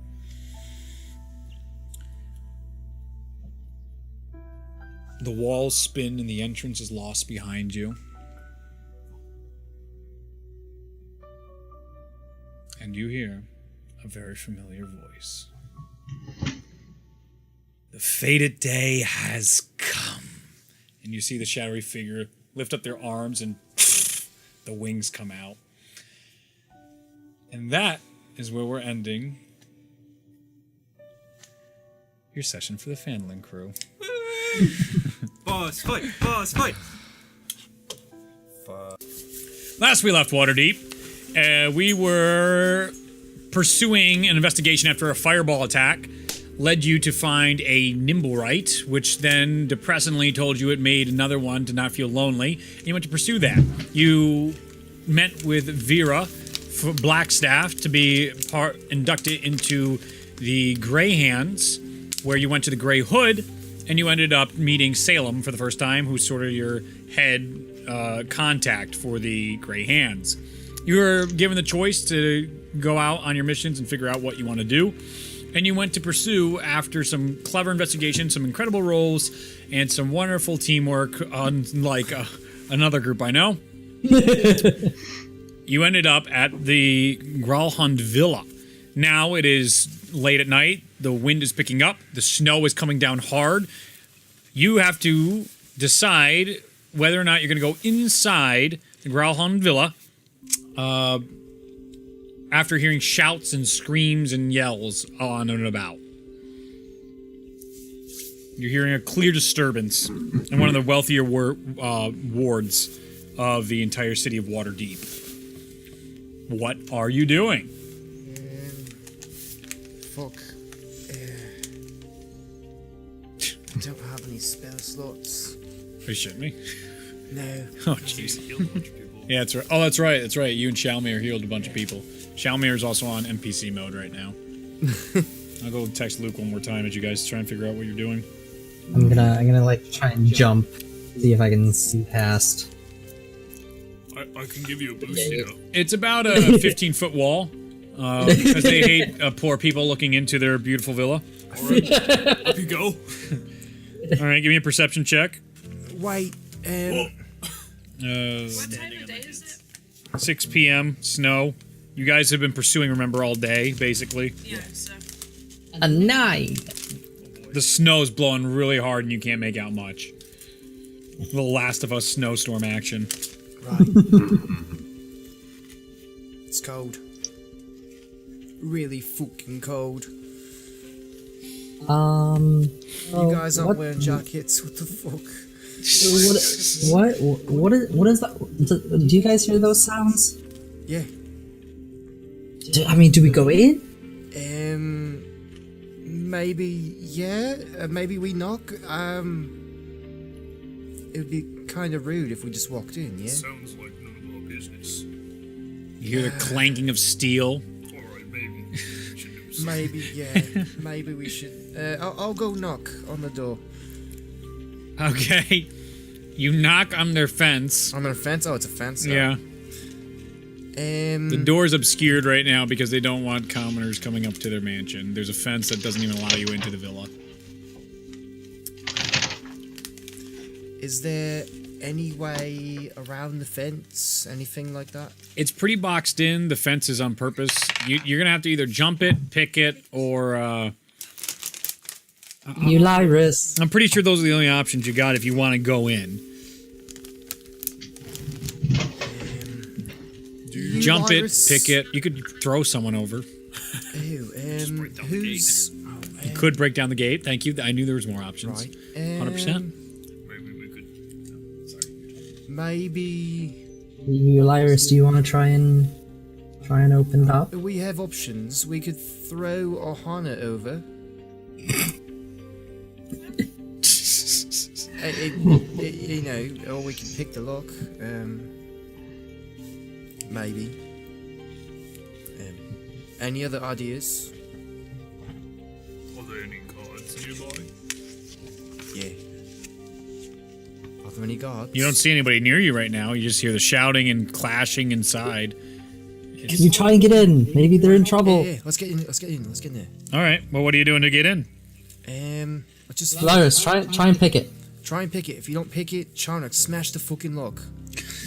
The walls spin and the entrance is lost behind you. And you hear a very familiar voice. The fated day has come. And you see the shadowy figure lift up their arms and the wings come out. And that is where we're ending your session for the Fanlin crew. Boss fight! Boss fight! Last we left Waterdeep, we were pursuing an investigation after a fireball attack led you to find a Nimblerite, which then depressingly told you it made another one to not feel lonely. And you went to pursue that. You met with Vera Blackstaff to be inducted into the Grey Hands, where you went to the Grey Hood, and you ended up meeting Salem for the first time, who's sort of your head contact for the Grey Hands. You were given the choice to go out on your missions and figure out what you want to do. And you went to pursue, after some clever investigation, some incredible rolls, and some wonderful teamwork, unlike another group I know. You ended up at the Gralhund Villa. Now it is late at night. The wind is picking up. The snow is coming down hard. You have to decide whether or not you're going to go inside the Gralhund Villa after hearing shouts and screams and yells on and about. You're hearing a clear disturbance in one of the wealthier wards of the entire city of Waterdeep. What are you doing? Fuck. I don't have any spare slots. Are you shitting me? No. Oh, jeez. Yeah, that's right. Oh, that's right. That's right. You and Shalmir healed a bunch of people. Shalmir is also on NPC mode right now. I'll go text Luke one more time as you guys try and figure out what you're doing. I'm gonna like try and jump, see if I can see past. I can give you a boost, you know. It's about a 15-foot wall, because they hate poor people looking into their beautiful villa. Alright, up you go. All right, give me a perception check. Wait, What time of day is it? 6 p.m. Snow. You guys have been pursuing, remember, all day, basically. Yeah, so. A 9. The snow's blowing really hard and you can't make out much. The Last of Us snowstorm action. right. It's cold. Really fucking cold. You guys aren't wearing jackets. What the fuck? What is that? Do you guys hear those sounds? Yeah. Do we go in? Maybe, yeah. Maybe we knock. It would be kind of rude if we just walked in, yeah? Sounds like none of our business. You hear the clanking of steel. Alright, maybe. We should do something. Maybe, yeah. Maybe we should. I'll go knock on the door. Okay. You knock on their fence. On their fence? Oh, it's a fence. Yeah. The door's obscured right now because they don't want commoners coming up to their mansion. There's a fence that doesn't even allow you into the villa. Is there any way around the fence? Anything like that? It's pretty boxed in. The fence is on purpose. You're gonna have to either jump it, pick it, or Ulyrus. I'm pretty sure those are the only options you got if you want to go in. Jump it, pick it. You could throw someone over. Ew, break down the who's... You could break down the gate. Thank you. I knew there was more options. Right. 100%. Maybe we could... Sorry. Maybe... Ulyrus, do you want to try and open it up? We have options. We could throw Ohana over. You know, or we could pick the lock. Maybe. Any other ideas? Are there any guards nearby? Yeah. Are there any guards? You don't see anybody near you right now. You just hear the shouting and clashing inside. Can you try and get in? Maybe they're in trouble. Yeah, let's get in. Let's get in. Let's get in there. All right. Well, what are you doing to get in? Let's just Ulyrus, try and pick it. try and pick it. If you don't pick it, Charnock, smash the fucking lock.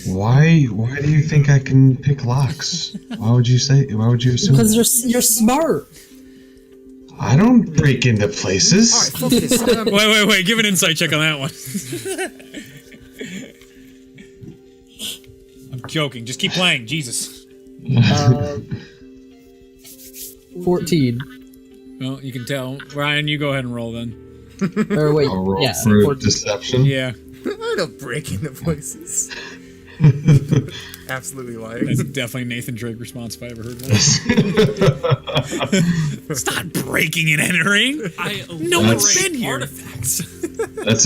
Why do you think I can pick locks? Why would you assume? Because you're smart. I don't break into places. Alright, fuck this. Wait. Give an insight check on that one. I'm joking. Just keep playing. Jesus. 14. Well, you can tell. Ryan, you go ahead and roll then. Or wait, I'll roll yeah. for 14. deception. Yeah. I don't break into places. Absolutely lying. That's definitely Nathan Drake response if I ever heard one. It's not breaking and entering. No one's been here. Artifacts. That's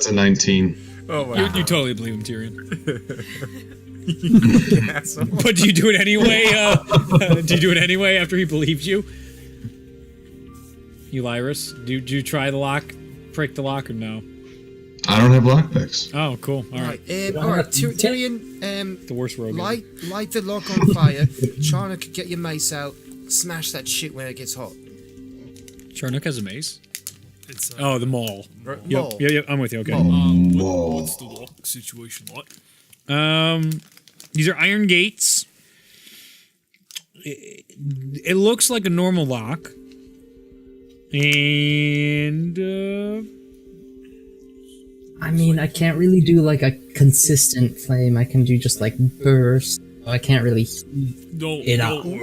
a 19. Oh wow. You totally believe him, Tyrion. Asshole. But do you do it anyway? Do you do it anyway after he believes you? Ulyrus, do you try the lock, break the lock, or no? I don't have lockpicks. Oh, cool. All right. Alright, Tyrion, The worst rogue. light the lock on fire. Charnock, get your mace out. Smash that shit when it gets hot. Charnook has a mace. It's Oh, the mall. Mole. Yep. I'm with you. Okay. what's the lock situation like? These are iron gates. It looks like a normal lock, and I mean, I can't really do like a consistent flame. I can do just like burst. I can't really. Don't What? worry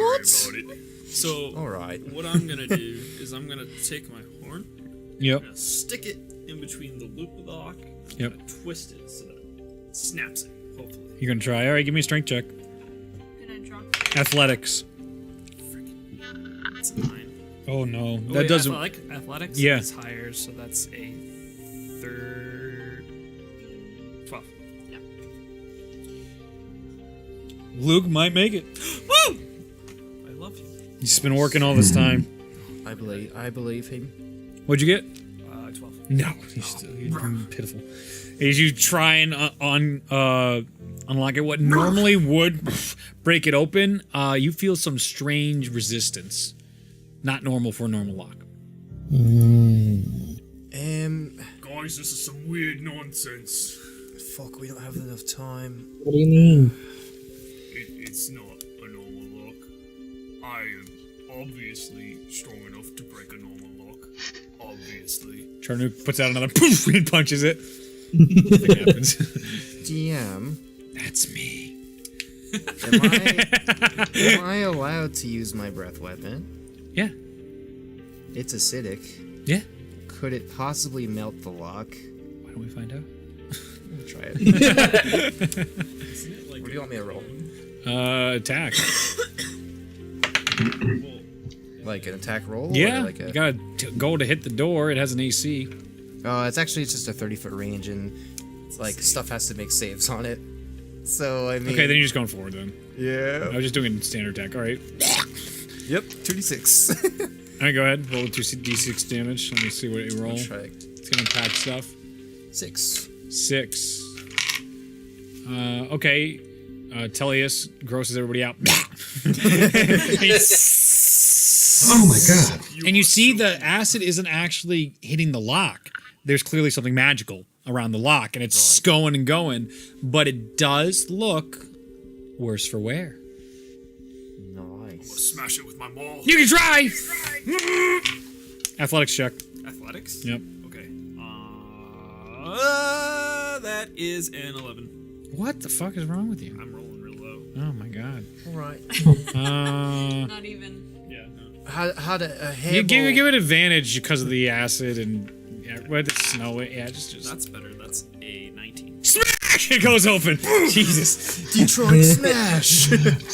about it. So, Alright. what I'm gonna do is I'm gonna take my horn, yep. I'm gonna stick it in between the loop of the lock, and Yep. I'm gonna twist it so that it snaps it, hopefully. You're gonna try. All right, give me a strength check. Gonna draw. Athletics. It's a 9. Oh no, Oh, that wait, doesn't. Athletics Yeah. is higher, so that's a 12. Luke might make it. Woo! I love you. He's been working all this time. I believe him. What'd you get? 12. No, you're pitiful. As you try and unlock it, what normally would break it open, you feel some strange resistance. Not normal for a normal lock. Guys, this is some weird nonsense. Fuck, we don't have enough time. What do you mean? It's not a normal lock. I am obviously strong enough to break a normal lock. Obviously. Charnu puts out another poof and punches it. Nothing happens. DM, That's me. am I allowed to use my breath weapon? Yeah. It's acidic. Yeah. Could it possibly melt the lock? Why don't we find out? I'll try it. What do you want me to roll? Attack. Like an attack roll? Yeah. Or like You gotta go to hit the door. It has an AC. it's just a 30-foot range, and it's like stuff has to make saves on it. So I mean. Okay, then you're just going forward then. Yeah. I was just doing standard attack. All right. Yep. 2d6. All right, go ahead. Roll 2d6 damage. Let me see what you roll. Try It's gonna impact stuff. 6. 6. Okay. Teleus grosses everybody out. Oh my god. And you see the acid isn't actually hitting the lock. There's clearly something magical around the lock, and it's going and going, but it does look worse for wear. Nice. Smash it with my maul. You can try! Athletics check. Athletics? Yep. Okay. That is an 11. What the fuck is wrong with you? I'm rolling real low. Oh my god. Alright. Not even. Yeah, no. How to You give it advantage because of the acid and the snow. Yeah, just That's better. That's a 19. smash! It goes open. Jesus. Detroit Smash!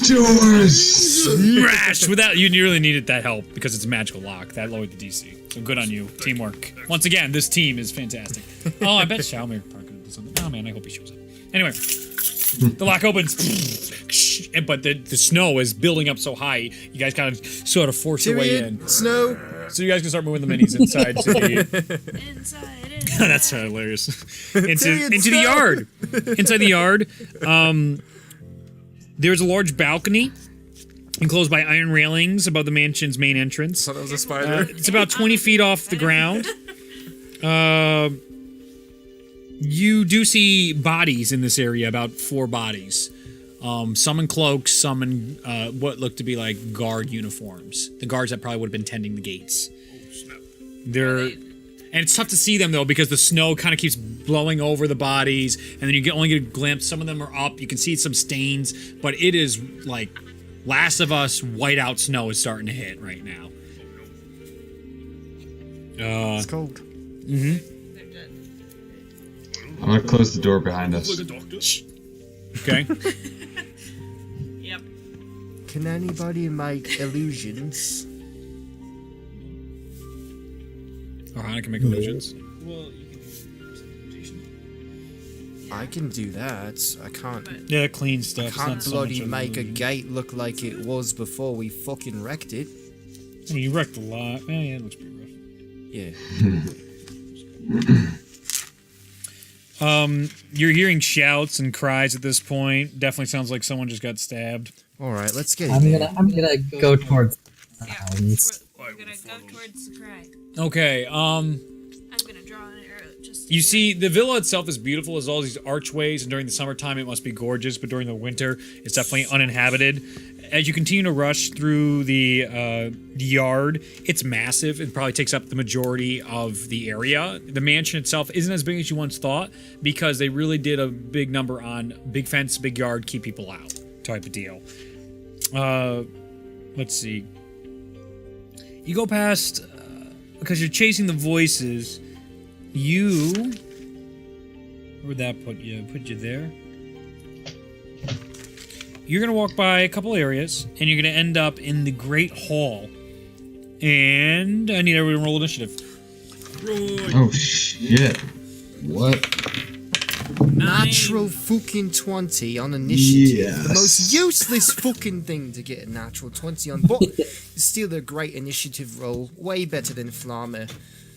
Doors! Smash! Without you really needed that help because it's a magical lock. That lowered the DC. So good on you. Teamwork. Once again, this team is fantastic. Oh, I bet Xiaomir probably could have done something. Oh man, I hope he shows up. Anyway, the lock opens, but the snow is building up so high, you guys kind of sort of force your way in. Snow! So you guys can start moving the minis inside to the... Inside. That's hilarious. Into the yard. Inside the yard, there's a large balcony enclosed by iron railings above the mansion's main entrance. Thought it was a spider. It's about 20 feet off the ground. You do see bodies in this area, about 4 bodies. Some in cloaks, some in what look to be like guard uniforms. The guards that probably would have been tending the gates. And it's tough to see them though because the snow kind of keeps blowing over the bodies, and then you only get a glimpse. Some of them are up. You can see some stains, but it is like Last of Us whiteout snow is starting to hit right now. It's cold. Mm-hmm. They're dead. I'm gonna close the door behind us. Okay. Yep. Can anybody make illusions? Ohana can make illusions. Well, you can use presentation. I can do that. I can't. Yeah, clean stuff. It's Can't not so bloody much of make a illusion. gate look like it was before we fucking wrecked it. I mean, you wrecked a lot. Yeah, it looks pretty rough. Yeah. You're hearing shouts and cries at this point. Definitely sounds like someone just got stabbed. All right, let's get I'm in. gonna go towards Yeah. sounds. We're gonna go towards the cry. Okay, I'm gonna draw an arrow just. you see, the villa itself is beautiful. There's all these archways, and during the summertime it must be gorgeous, but during the winter it's definitely uninhabited. As you continue to rush through the yard, it's massive. It probably takes up the majority of the area. The mansion itself isn't as big as you once thought because they really did a big number on big fence, big yard, keep people out type of deal. Let's see. You go past, because you're chasing the voices, where would that put you? Put you there? You're going to walk by a couple areas, and you're going to end up in the Great Hall. And I need everyone to roll initiative. Oh shit. What? Natural fucking 20 on initiative. Yes. The most useless fucking thing to get a natural 20 on, but it's still a great initiative roll. Way better than Flammer.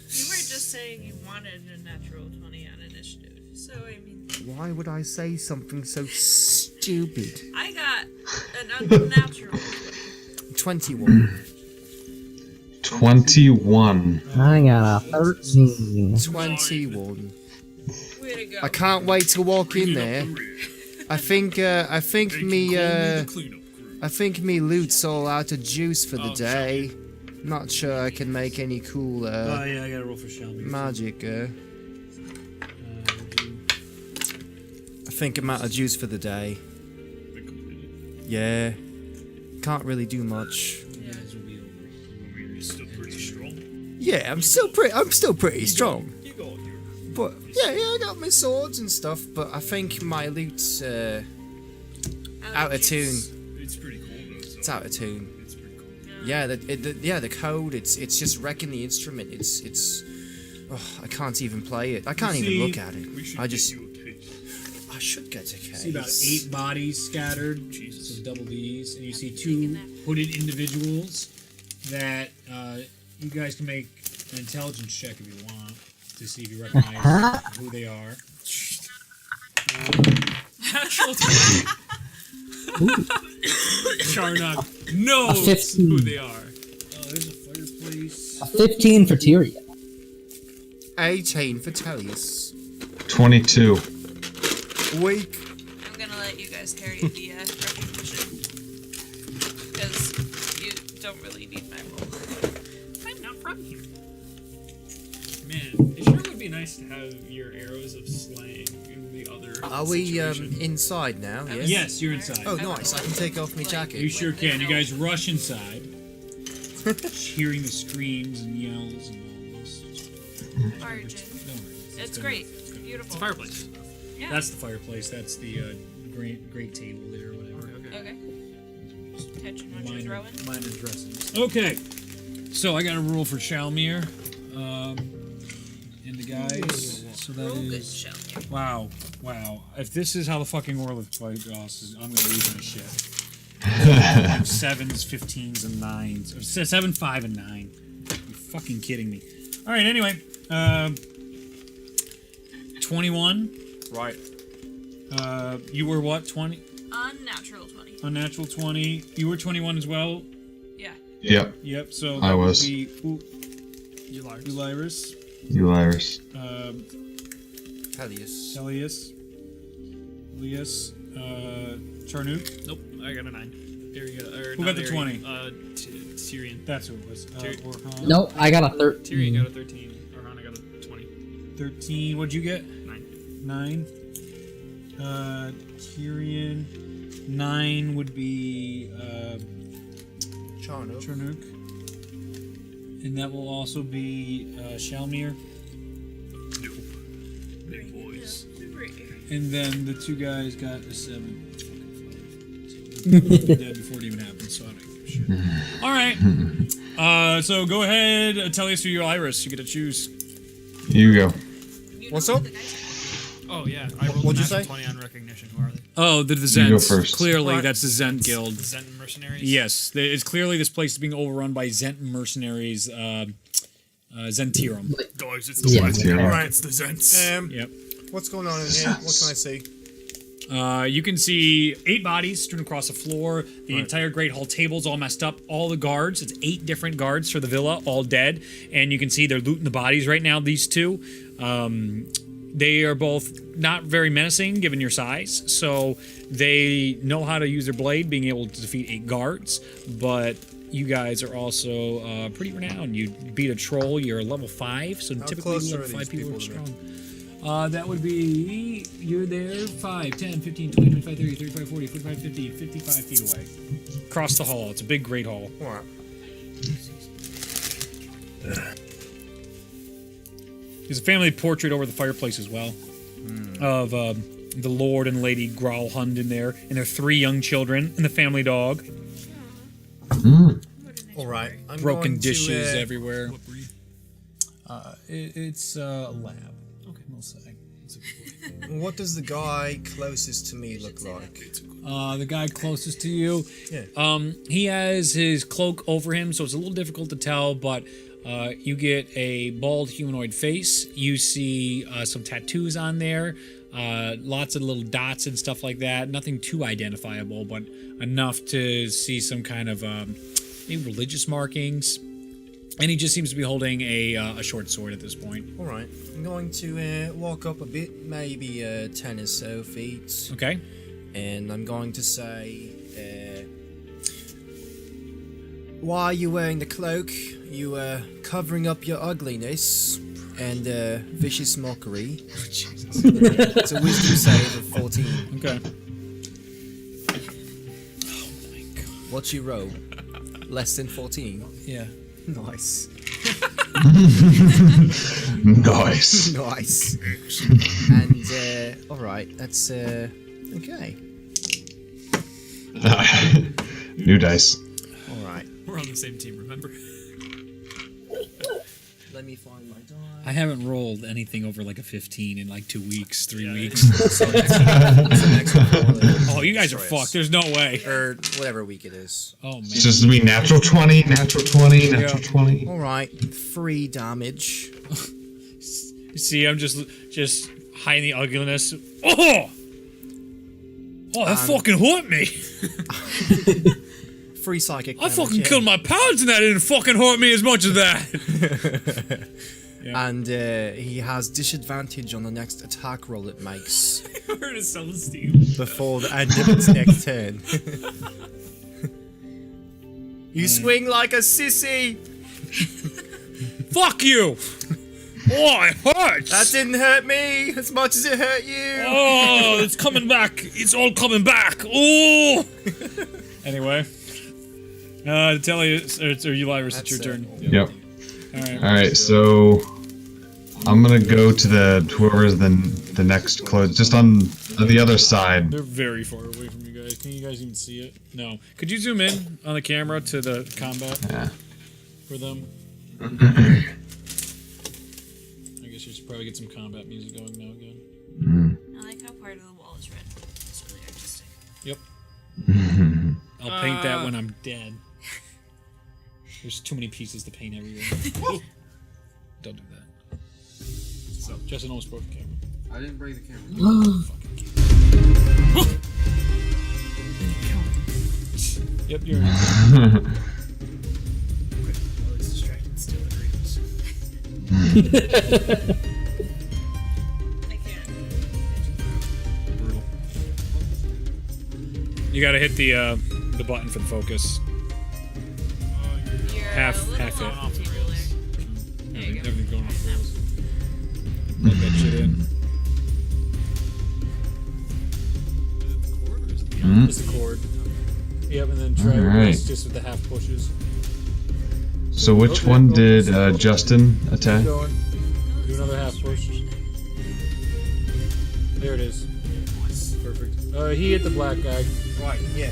You were just saying you wanted a natural 20 on initiative, so I mean... Why would I say something so stupid? I got an unnatural 21. 21. I got a 13. 21. Way to go. I can't wait to walk in there. I think me loot's all out of juice for the day. Not sure I can make any cool yeah, I gotta roll for Shelby. magic. I think I'm out of juice for the day. Yeah. Can't really do much. Still pretty strong. Yeah, I'm still pretty strong. But yeah, I got my swords and stuff, but I think my loot's out of tune. It's pretty cool though. So It's out of tune. it's pretty cool. Yeah, the code. It's just wrecking the instrument. It's. Oh, I can't even play it. I can't even look at it. I just. I should get a case. See about 8 bodies scattered, some double Bs, and you see 2 hooded individuals that you guys can make an intelligence check if you want to see if you recognize who they are. Natural 20. Charnock A knows 15. who they are. Oh, there's a fireplace. A 15 for Tyrion. 18 for Tellius. 22. Weak. I'm gonna let you guys carry the recognition. Because you don't really need my roll. I'm not from here. Man, it sure would be nice to have your arrows of slaying in the other Are we situation. inside now? Yes. Yes, you're inside. Oh, nice. I can take off my jacket. You sure can. You guys rush inside, hearing the screams and yells and all this. Origin. No worries. It's been- great. Beautiful. Fireplace. Yeah. That's the fireplace. That's the great table there, or whatever. Okay. Attention what you're Minor, throwing. minor dressings. Okay, so I got a rule for Shalmir, and the guys. So that Roll good, is Shelby. wow. If this is how the fucking Orlith fight goes, I'm gonna lose my shit. Like 7s, 15s, and 9s. Or 7, 5, and 9. You're fucking kidding me. All right. Anyway, 21. Right. You were what? 20. Unnatural 20. Unnatural 20. You were 21 as well. Yeah. Yep. Yep. So I that would was. be Ulyrus, Ulyrus. Tellius. Tellius, Elias, Charnook. Nope, I got a 9. There you go. Or Who not got the Arian, 20? Tyrion. That's who it was. Orhan. No, I got a Tyrion 13. got a 13. Orhan got a 20. 13. What'd you get? 9. 9. Tyrion. 9 would be Charno. Charnook. And that will also be Shalmir. Big boys. And then the 2 guys got a 7. Dead before it even happened, so I don't give a shit. All right. So go ahead, tell us who your Iris. You get to choose. You go. What's up? Oh yeah, I rolled What'd a you say? 20 on recognition. Who are they? Oh, the You go Zents. first. Clearly, What? that's the Zent Guild. The Zen mercenaries. Yes, it's clearly this place is being overrun by Zent mercenaries. Zentirum. Guys, it's the Yeah. West. Yeah. Right, it's the Zents. Yep. What's going on in here? What can I see? You can see 8 bodies strewn across the floor. The entire Great Hall table's all messed up. All the guards, it's 8 different guards for the villa, all dead. And you can see they're looting the bodies right now, these 2. They are both not very menacing given your size. So they know how to use their blade, being able to defeat 8 guards. But you guys are also pretty renowned. You beat a troll, you're level 5. So typically close level are 5 these people are people to strong. That would be, you're there 5, 10, 15, 20, 25, 30, 35, 40, 45, 50, 55 feet away. Across the hall. It's a big, great hall. What? There's a family portrait over the fireplace as well of the Lord and Lady Growlhund in there, and their 3 young children, and the family dog. All right. I'm Broken going dishes to, everywhere. What breed? It's a lab. Okay, we'll say. What does the guy closest to me look like? The guy closest to you, Yeah. he has his cloak over him, so it's a little difficult to tell, but you get a bald humanoid face. You see some tattoos on there, lots of little dots and stuff like that. Nothing too identifiable, but enough to see some kind of maybe religious markings. And he just seems to be holding a short sword at this point. All right. I'm going to walk up a bit, maybe 10 or so feet. Okay. And I'm going to say, why are you wearing the cloak? You are covering up your ugliness and vicious mockery. It's a wisdom save of 14. Okay. What's your roll? Less than 14? Yeah. Nice. Nice. Nice. And, alright, that's, okay. New dice. Alright. We're on the same team, remember? Let me find my die. I haven't rolled anything over like a 15 in like 2 weeks, 3 weeks. So that's the next one. Oh, you guys are fucked. There's no way. Or whatever week it is. Oh, man. It's just to be natural 20, natural 20, natural 20. Alright, 3 damage. You see, I'm just hiding the ugliness. Oh! Oh, that fucking hurt me. 3 psychic I damage. fucking yeah. killed my pals and that didn't fucking hurt me as much as that. And he has disadvantage on the next attack roll it makes Hurt his self-esteem. before the end of its next turn. You swing like a sissy! Fuck you! Oh, it hurts! That didn't hurt me as much as it hurt you! Oh, it's coming back. It's all coming back. Oh! Anyway. To tell you, or you, Lyris, it's your turn. Yep. Alright. Alright, so I'm gonna go to whoever's the next close, just on the other side. They're very far away from you guys. Can you guys even see it? No. Could you zoom in on the camera to the combat Yeah. for them? I guess you should probably get some combat music going now again. I like how part of the wall is red. It's really artistic. Yep. I'll paint that when I'm dead. There's too many pieces to paint everywhere. Don't do that. So, Justin almost broke the camera. I didn't break the camera. Yep, you're in. Well, he's distracted still at dreams. I can't. Brutal. You gotta hit the button for the focus. You're Half- a little half it. off the table there. There you go. Everything's going off the rails. Plug that shit in. It's the cord. Yep, and then try Alright. this just with the half pushes. So which one did Justin attack? Keep going. Do another half push. There it is. Perfect. He hit the black guy. Right, yeah.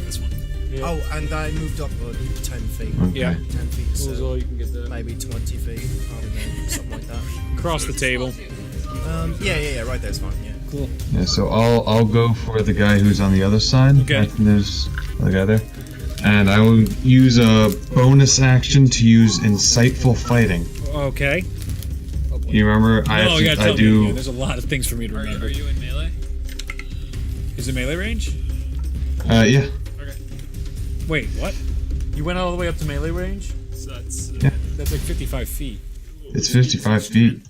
This one. Yeah. Oh, and I moved up 10 feet. Okay. Yeah. 10 feet, Cool as so all, you can get that. maybe 20 feet. I don't know, something like that. Across the table. Yeah, right there's fine, yeah. Cool. Yeah, so I'll go for the guy who's on the other side. Okay. I think there's the guy there. And I will use a bonus action to use insightful fighting. Okay. You remember No, you gotta I tell me do again. There's a lot of things for me to remember. Are you in melee? Is it melee range? yeah. Okay. Wait, what? You went all the way up to melee range? So that's Yeah. That's like 55 feet. It's 55 feet.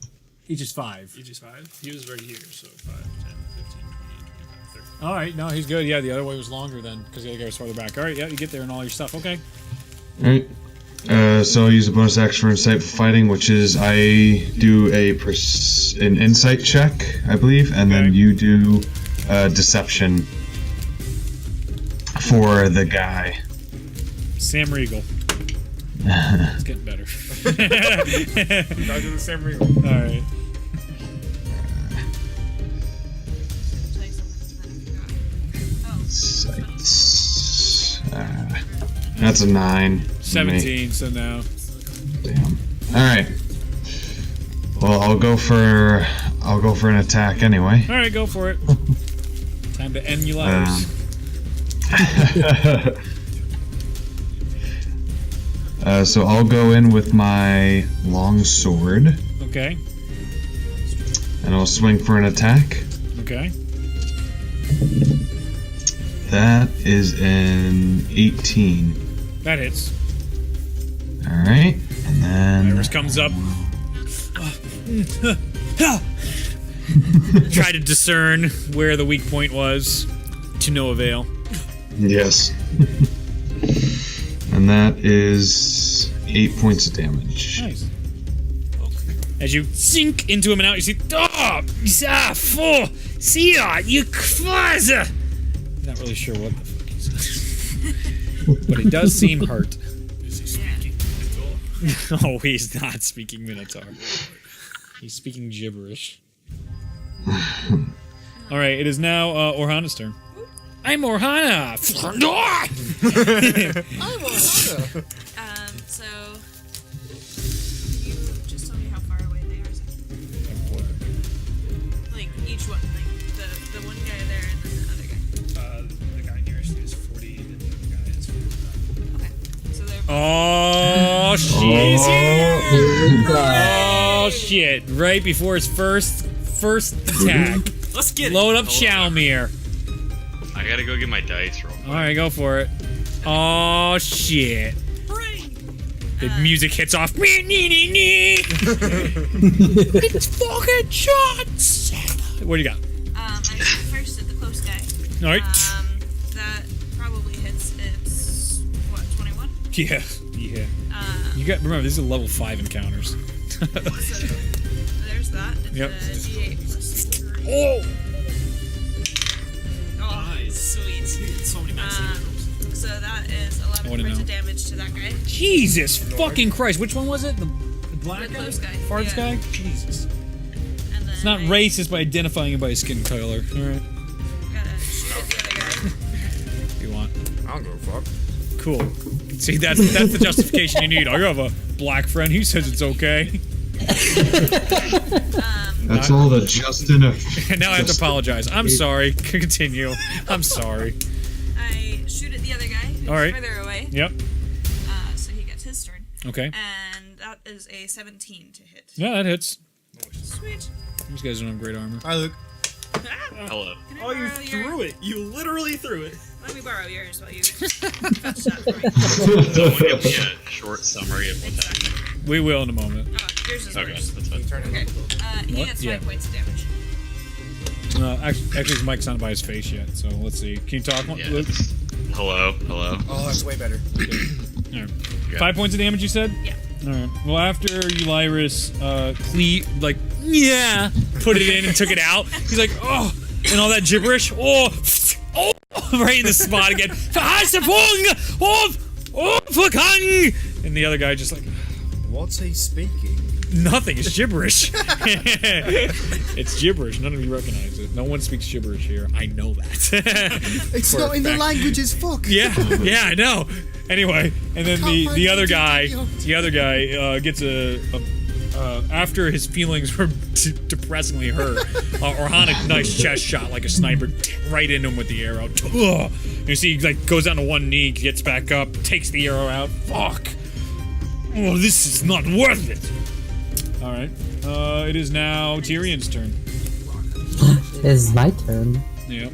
Each is 5. each is 5. He was right here, so 5, 10, 15, 20, 25, 30. Alright, no, he's good. Yeah, the other way was longer then, because the other guy was farther back. Alright, yeah, you get there and all your stuff. Okay. Alright. So I'll use a bonus action for insightful fighting, which is I do an insight check, I believe, and Okay. then you do deception for the guy. Sam Riegel. It's getting better. Gotta do the Sam Riegel. Alright. Tell you something that I forgot. Oh. Sights. That's a 9. for me. 17, so now. Damn. Alright. Well, I'll go for I'll go for an attack anyway. All right, go for it. Time to end your lives. So I'll go in with my long sword, Okay. and I'll swing for an attack. Okay. That is an 18. That hits. All right, and then Iris comes up. Try to discern where the weak point was, to no avail. yes, and that is 8 points of damage. Nice. As you sink into him and out, you see, you quasi. Not really sure what the fuck he said, but it does seem hurt. No, he's not speaking Minotaur. He's speaking gibberish. All right, it is now Orhana's turn. I'm Orhana. So you just tell me how far away they are. Like each one, like the one guy there and then the other guy. The guy nearest is 40, and the other guy is 45. Okay, so they're Oh shit! Oh shit! Right before his first attack. Let's get Load up Shalmir. I gotta go get my dice roll. All right, go for it. Oh shit! The music hits off. It's fucking shots. What do you got? I shoot first at the close guy. All right. That probably hits. It's what, 21? Yeah. You got. Remember, these are level 5 encounters. So there's that. It's Yep. a D8 plus 3. Oh. Oh, sweet. So many max rolls. So that is 11 wanna points know. of damage to that guy. Jesus fucking Christ! Which one was it? The black The guy? close guy, Farthest yeah. guy? Jesus. And then It's not racist by identifying him by his skin color. All right. Gotta shoot at the other guy. If you want. I don't give a fuck. Cool. See, that's the justification you need. I have a black friend. He says it's okay. That's all the just enough. And now I have to apologize. I'm sorry. Continue. I'm sorry. I shoot at the other guy who's All right. further away. Yep. So he gets his turn. Okay. And that is a 17 to hit. Yeah, that hits. Sweet. These guys don't have great armor. Hi, Luke. Hello. Can I Oh, you borrow threw it. You literally threw it. Let me borrow yours while you fetch that for me. Someone give me a short summary of what that means. We will in a moment. Oh, yours is Okay, worse. that's fine. Okay. He What? gets 5 Yeah. points of damage. Actually, his mic's not by his face yet, so let's see. Can you talk, Yeah. Luke? Hello. Oh, that's way better. All right. Yeah. 5 points of damage, you said? Yeah. All right. Well, after Ulyrus, put it in and took it out, he's like, oh, and all that gibberish. Oh, right in the spot again. And the other guy just like, What's he speaking? nothing. It's gibberish. It's gibberish. None of you recognize it. No one speaks gibberish here. I know that. It's For a not in the fact. languages, fuck. Yeah, I know. Anyway, and then the other guy gets after his feelings were depressingly hurt, Orhana nice chest shot like a sniper right into him with the arrow. Ugh. You see, he like goes down to one knee, gets back up, takes the arrow out. Fuck. Oh, this is not worth it. All right. It is now Tyrion's turn. It's my turn. Yep.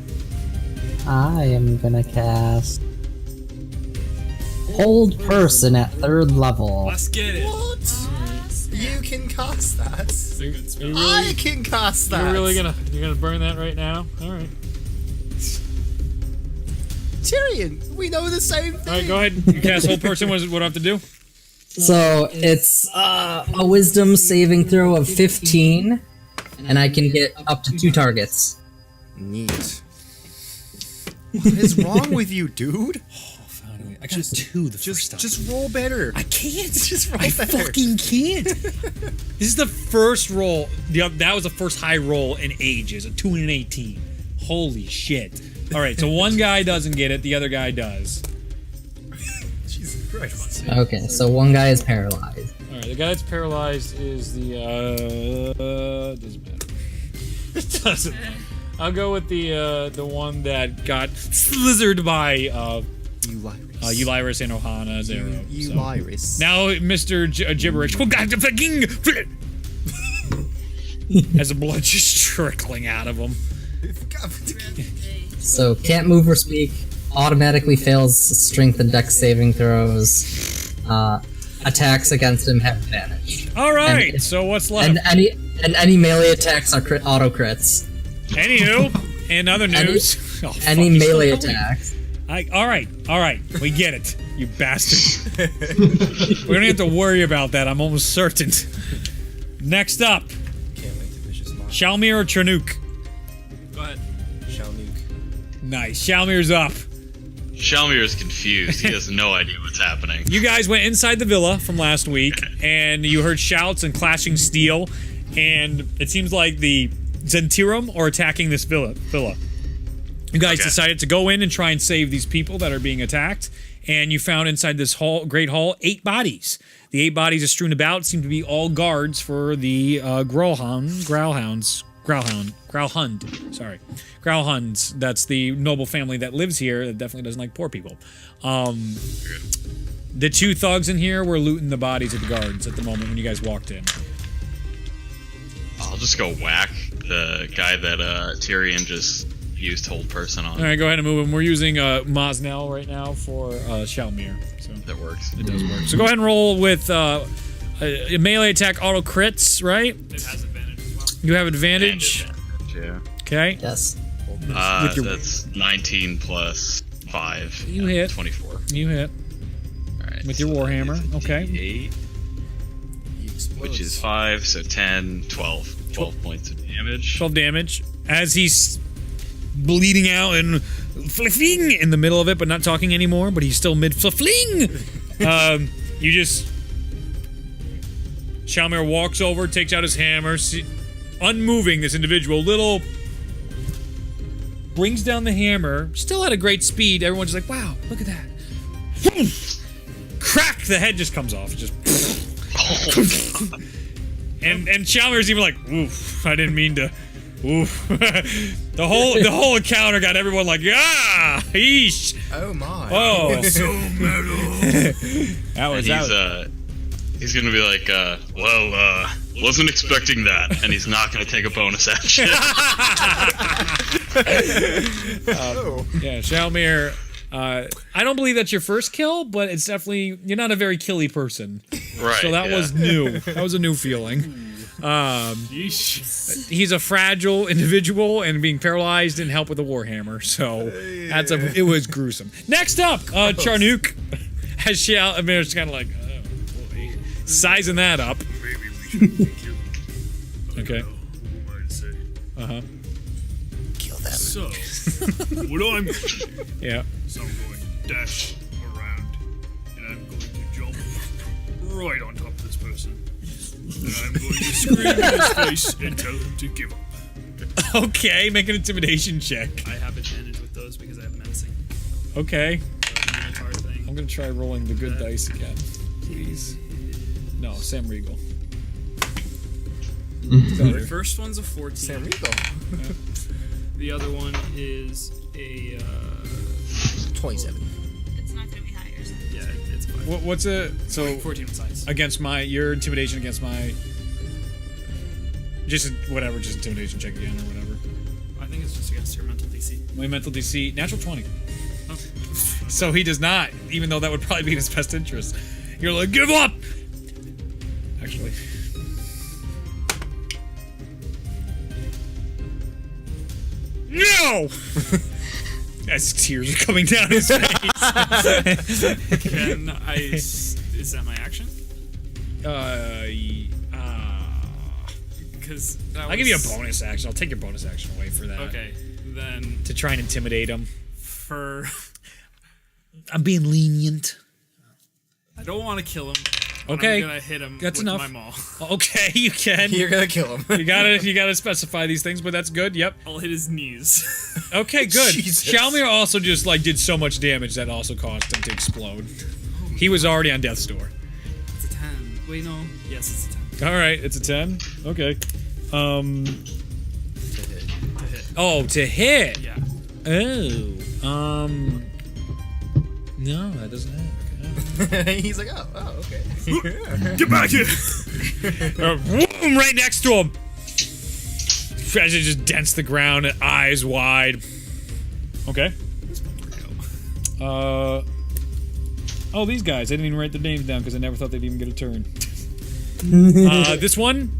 I am gonna cast Hold Person at 3rd level. Let's get it. You can cast that. Are you I really, can cast that. you're gonna burn that right now? All right. Tyrion, we know the same thing. All right, go ahead. You cast Whole Person. What do I have to do? So it's a Wisdom saving throw of 15, and I can get up to 2 targets. Neat. What is wrong with you, dude? I got 2 the first time. Just roll better. I can't. Just roll I better. fucking can't. This is the first roll. That was the first high roll in ages. A 2 and an 18. Holy shit. All right, so one guy doesn't get it. The other guy does. Jesus Christ. Okay, so one guy is paralyzed. All right, the guy that's paralyzed is the doesn't matter. doesn't. I'll go with the one that got slithered by Ulyrus and Ohana's arrow. Ulyrus. Now, Mr. Gibberish. Has the blood just trickling out of him. So can't move or speak. Automatically fails strength and dex saving throws. Attacks against him have advantage. All right. So what's left? And any melee attacks are auto crits. Anywho, in other news, Any melee attacks. All right, we get it, you bastard. We don't have to worry about that. I'm almost certain. Next up, Can't wait to vicious monster. Shalmir or Chanuk? Go ahead. Shalmuk. Nice. Shalmir's up. Shalmir is confused. He has no idea what's happening. You guys went inside the villa from last week, and you heard shouts and clashing steel, and it seems like the Zentirum are attacking this villa. You guys decided to go in and try and save these people that are being attacked, and you found inside this great hall 8 bodies. The 8 bodies are strewn about, seem to be all guards for the Growlhunds. That's the noble family that lives here that definitely doesn't like poor people. The 2 thugs in here were looting the bodies of the guards at the moment when you guys walked in. I'll just go whack the guy that Tyrion just used hold person on. All right, go ahead and move him. We're using Mosnell right now for Shalmir. So That works. it does work. So go ahead and roll with a melee attack auto crits, right? It has advantage as well. You have advantage. Yeah. Okay. Yes. With your- That's 19 plus 5. You hit. 24. You hit. Alright. With your Warhammer, okay. 8, which is 5, so 10, 12. 12 points of damage. 12 damage. As he's bleeding out and fliffing in the middle of it, but not talking anymore, but he's still mid-fliffling. You just... Shalmir walks over, takes out his hammer, unmoving this individual, brings down the hammer, still at a great speed. Everyone's just like, wow, look at that. Crack! The head just comes off. Just... And Shalmir's even like, oof, I didn't mean to. Oof. the whole encounter got everyone like, ah, yeesh. Oh my. Oh. So metal. He's gonna be like, wasn't expecting that, and he's not gonna take a bonus action. Yeah, Shalmir. I don't believe that's your first kill, but it's definitely, you're not a very killy person. Right. So that was new. That was a new feeling. He's a fragile individual, and being paralyzed didn't help with a warhammer. So it was gruesome. Next up, Charnuk has Shalmir's kind of like sizing that up. Maybe we should kill him. Okay. Who am I to say? Kill them. So, what I'm going to do Yeah. is I'm going to dash around, and I'm going to jump right on top of this person. And I'm going to scream in his face and tell him to give up. Okay, make an intimidation check. I have advantage with those because I have menacing. Okay. Minotaur thing. I'm gonna try rolling the good dice again. Please. No, Sam Regal. The first one's a 14. Sam Regal. The other one is a 27. It's not gonna be higher. So. yeah, it's 5. What's it? So 14 size. against your intimidation against my just intimidation check again or whatever. I think it's just against your mental DC. My mental DC natural 20. Okay. So he does not, even though that would probably be in his best interest. You're like, give up. Actually. No. As tears are coming down his face. Can I? Is that my action? Because I'll give you a bonus action. I'll take your bonus action away for that. Okay, then To try and intimidate him. for I'm being lenient. I don't want to kill him. But Okay. I'm gonna hit him That's with enough. my maul. Okay, you can. You're gonna kill him. You gotta specify these things, but that's good. Yep. I'll hit his knees. Okay, good. Jesus. Shalmir also just did so much damage that also caused him to explode. He was already on death's door. It's a 10. Wait, no. Yes, it's a 10. All right, it's a 10. Okay. Oh, to hit. Yeah. Oh. No, that doesn't happen. He's like, oh, okay. Get back here! Boom, right next to him. As it just dents the ground, eyes wide. Okay. Oh, these guys. I didn't even write their names down because I never thought they'd even get a turn. This one.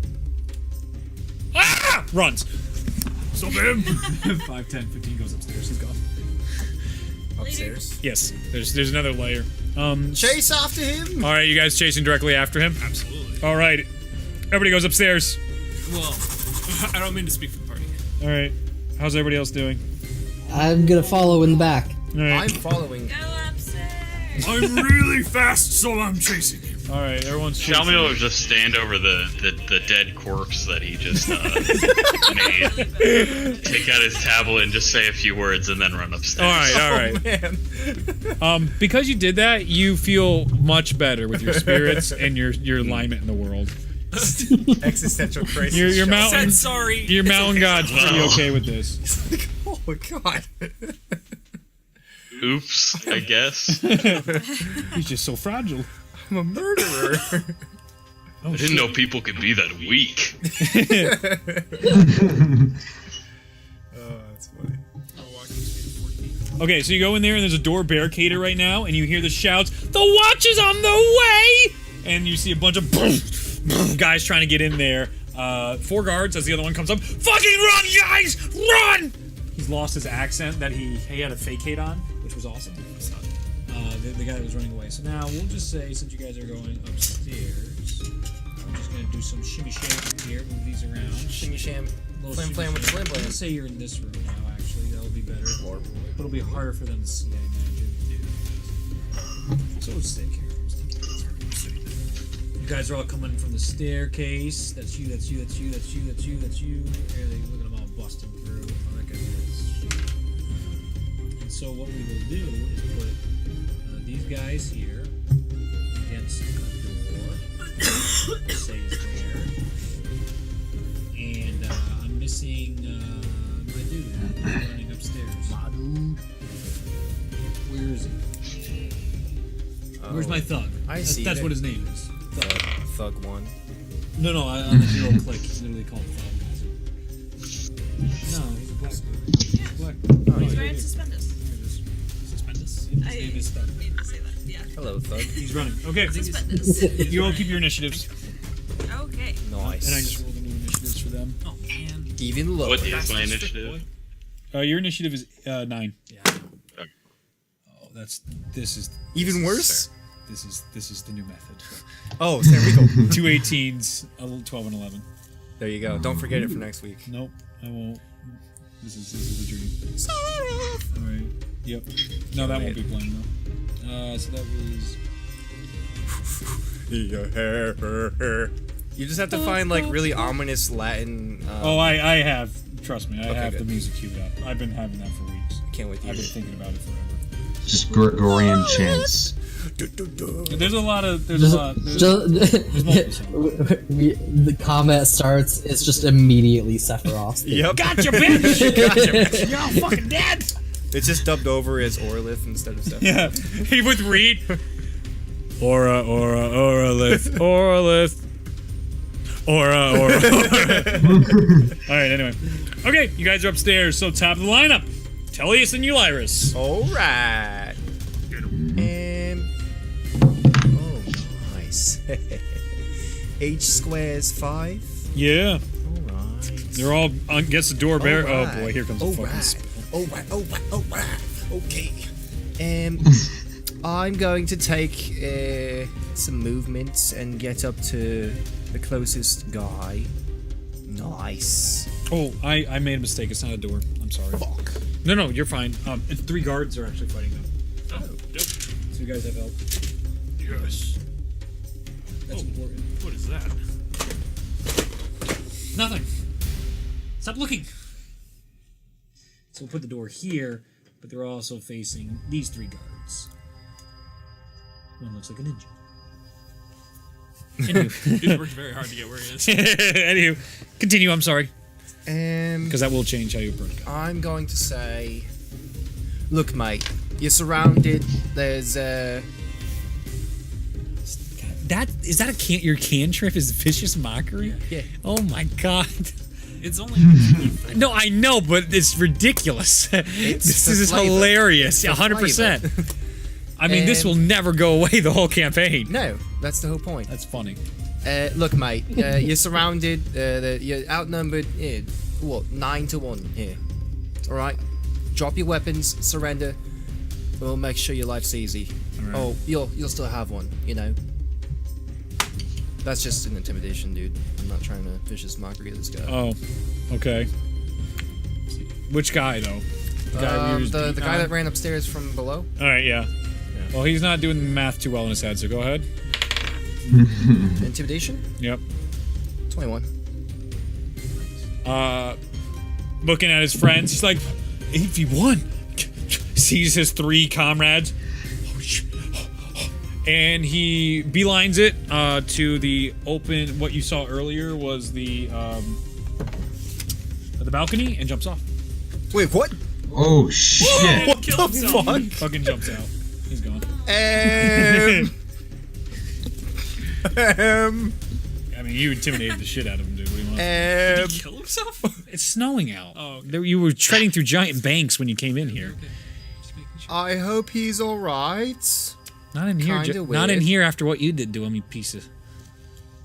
Ah! Runs. Stop him! 5, 10, 15 goes upstairs. He's gone. Upstairs. Yes, there's another layer. Chase after him! All right, you guys chasing directly after him? Absolutely. All right. Everybody goes upstairs. Well, I don't mean to speak for the party. All right. How's everybody else doing? I'm gonna follow in the back. All right. I'm following. Go upstairs. I'm really fast, so I'm chasing him. All right, everyone's chasing. Shalmail will just stand over the dead corpse that he just made. Take out his tablet and just say a few words and then run upstairs. All right. Man. Because you did that, you feel much better with your spirits and your alignment in the world. Existential crisis. Your mountain, Said sorry. your mountain god's pretty okay with this. Oh my god. Oops, I guess. He's just so fragile. I'm a murderer. I didn't know people could be that weak. Oh, that's funny. Okay, so you go in there and there's a door barricaded right now, and you hear the shouts, "The watch is on the way!" And you see a bunch of guys trying to get in there. 4 guards as the other one comes up. Fucking run, guys! Run! He's lost his accent that he had a fakate on, which was awesome. The guy that was running away. So now we'll just say, since you guys are going upstairs, I'm just gonna do some shimmy sham here, move these around. Shimmy sham. Little Flam shimmy flam with sham. flam flam. Let's say you're in this room now, actually. That'll be better. But it'll be harder for them to see, I imagine. So sick here. You guys are all coming from the staircase. That's you, that's you, that's you, that's you, that's you, that's you. Here, look at them all busting through. Oh, that guy is. And so what we will do is put these guys here against the door. Say is there. And I'm missing my dude who's running upstairs. My dude. Where is he? Where's my thug? I see That's that. what his name is. Thug 1. No, on the hero click, he's literally called Thug. No, he's a black dude. He's black. Oh, He's wearing suspenders. Suspendus. His name is Thug. Need to say that. Yeah. Hello, Thug. He's running. Okay. Suspenders. You all keep your initiatives. Okay. Nice. And I just rolled the new initiatives for them. Oh man. Even lower. What is my initiative? Your initiative is 9. Yeah. Oh, this is Even worse? This is the new method. Oh, so there we go. 2 18s, 12 and 11. There you go. Don't forget it for next week. Nope, I won't. This is a dream. All right. Yep. No, that won't be playing though. So that was. You just have to find like really ominous Latin. I have. Trust me, I have good. the music queued up. I've been having that for weeks. Can't wait to I've hear been it. thinking about it forever. Just Gregorian chants. There's a lot of. There's Just, a lot. There's multiple songs. the combat starts. It's just immediately Sephiroth. Yep. Gotcha, bitch! Gotcha, bitch. You're all fucking dead! It's just dubbed over as Orlith instead of Sephiroth. Yeah. He with Reed. Oralith. Aura. Alright, anyway. Okay, you guys are upstairs, so top of the lineup. Tellius and Eulyrus. Alright. And. Oh, nice. H squares 5. Yeah. Alright. They're all against the door bear. Oh Alright. boy, here comes the fucking spell. Alright. Okay. I'm going to take some movements and get up to the closest guy. Nice. Oh, I made a mistake. It's not a door. I'm sorry. Fuck. No, you're fine. 3 guards are actually fighting them. Oh, dope. So you guys have help. Yes. That's important. What is that? Nothing. Stop looking. So we'll put the door here, but they're also facing these 3 guards. One looks like a ninja. Anywho, He's worked very hard to get where he is. Anywho, continue. I'm sorry. Because that will change how you approach it. I'm going to say, look, mate, you're surrounded. There's Your cantrip is vicious mockery? Yeah. Oh my god. It's only. No, I know, but it's ridiculous. This the is flavor. hilarious. It's the 100%. I mean, this will never go away the whole campaign. no, that's the whole point. That's funny. Look, mate, you're surrounded. You're outnumbered. 9-1 here. All right, drop your weapons, surrender. We'll make sure your life's easy. Right. Oh, you'll still have one, you know. That's just an intimidation, dude. I'm not trying to vicious mockery this guy. Oh, okay. Which guy, though? The guy that ran upstairs from below. All right, yeah. Well, he's not doing the math too well in his head, so go ahead. Intimidation. Yep. 21. Looking at his friends, he's like, 8v1. Sees his 3 comrades. And he beelines it to the open. What you saw earlier was the balcony, and jumps off. Wait, what? Oh shit! What the fuck? Fucking jumps out. He's gone. I mean, you intimidated the shit out of him, dude. What do you want? Did he kill himself? It's snowing out. Oh, You were treading through giant banks when you came in here. Just making sure. I hope he's all right. Not in here. Kinda Not in weird. here after what you did to him, you piece of.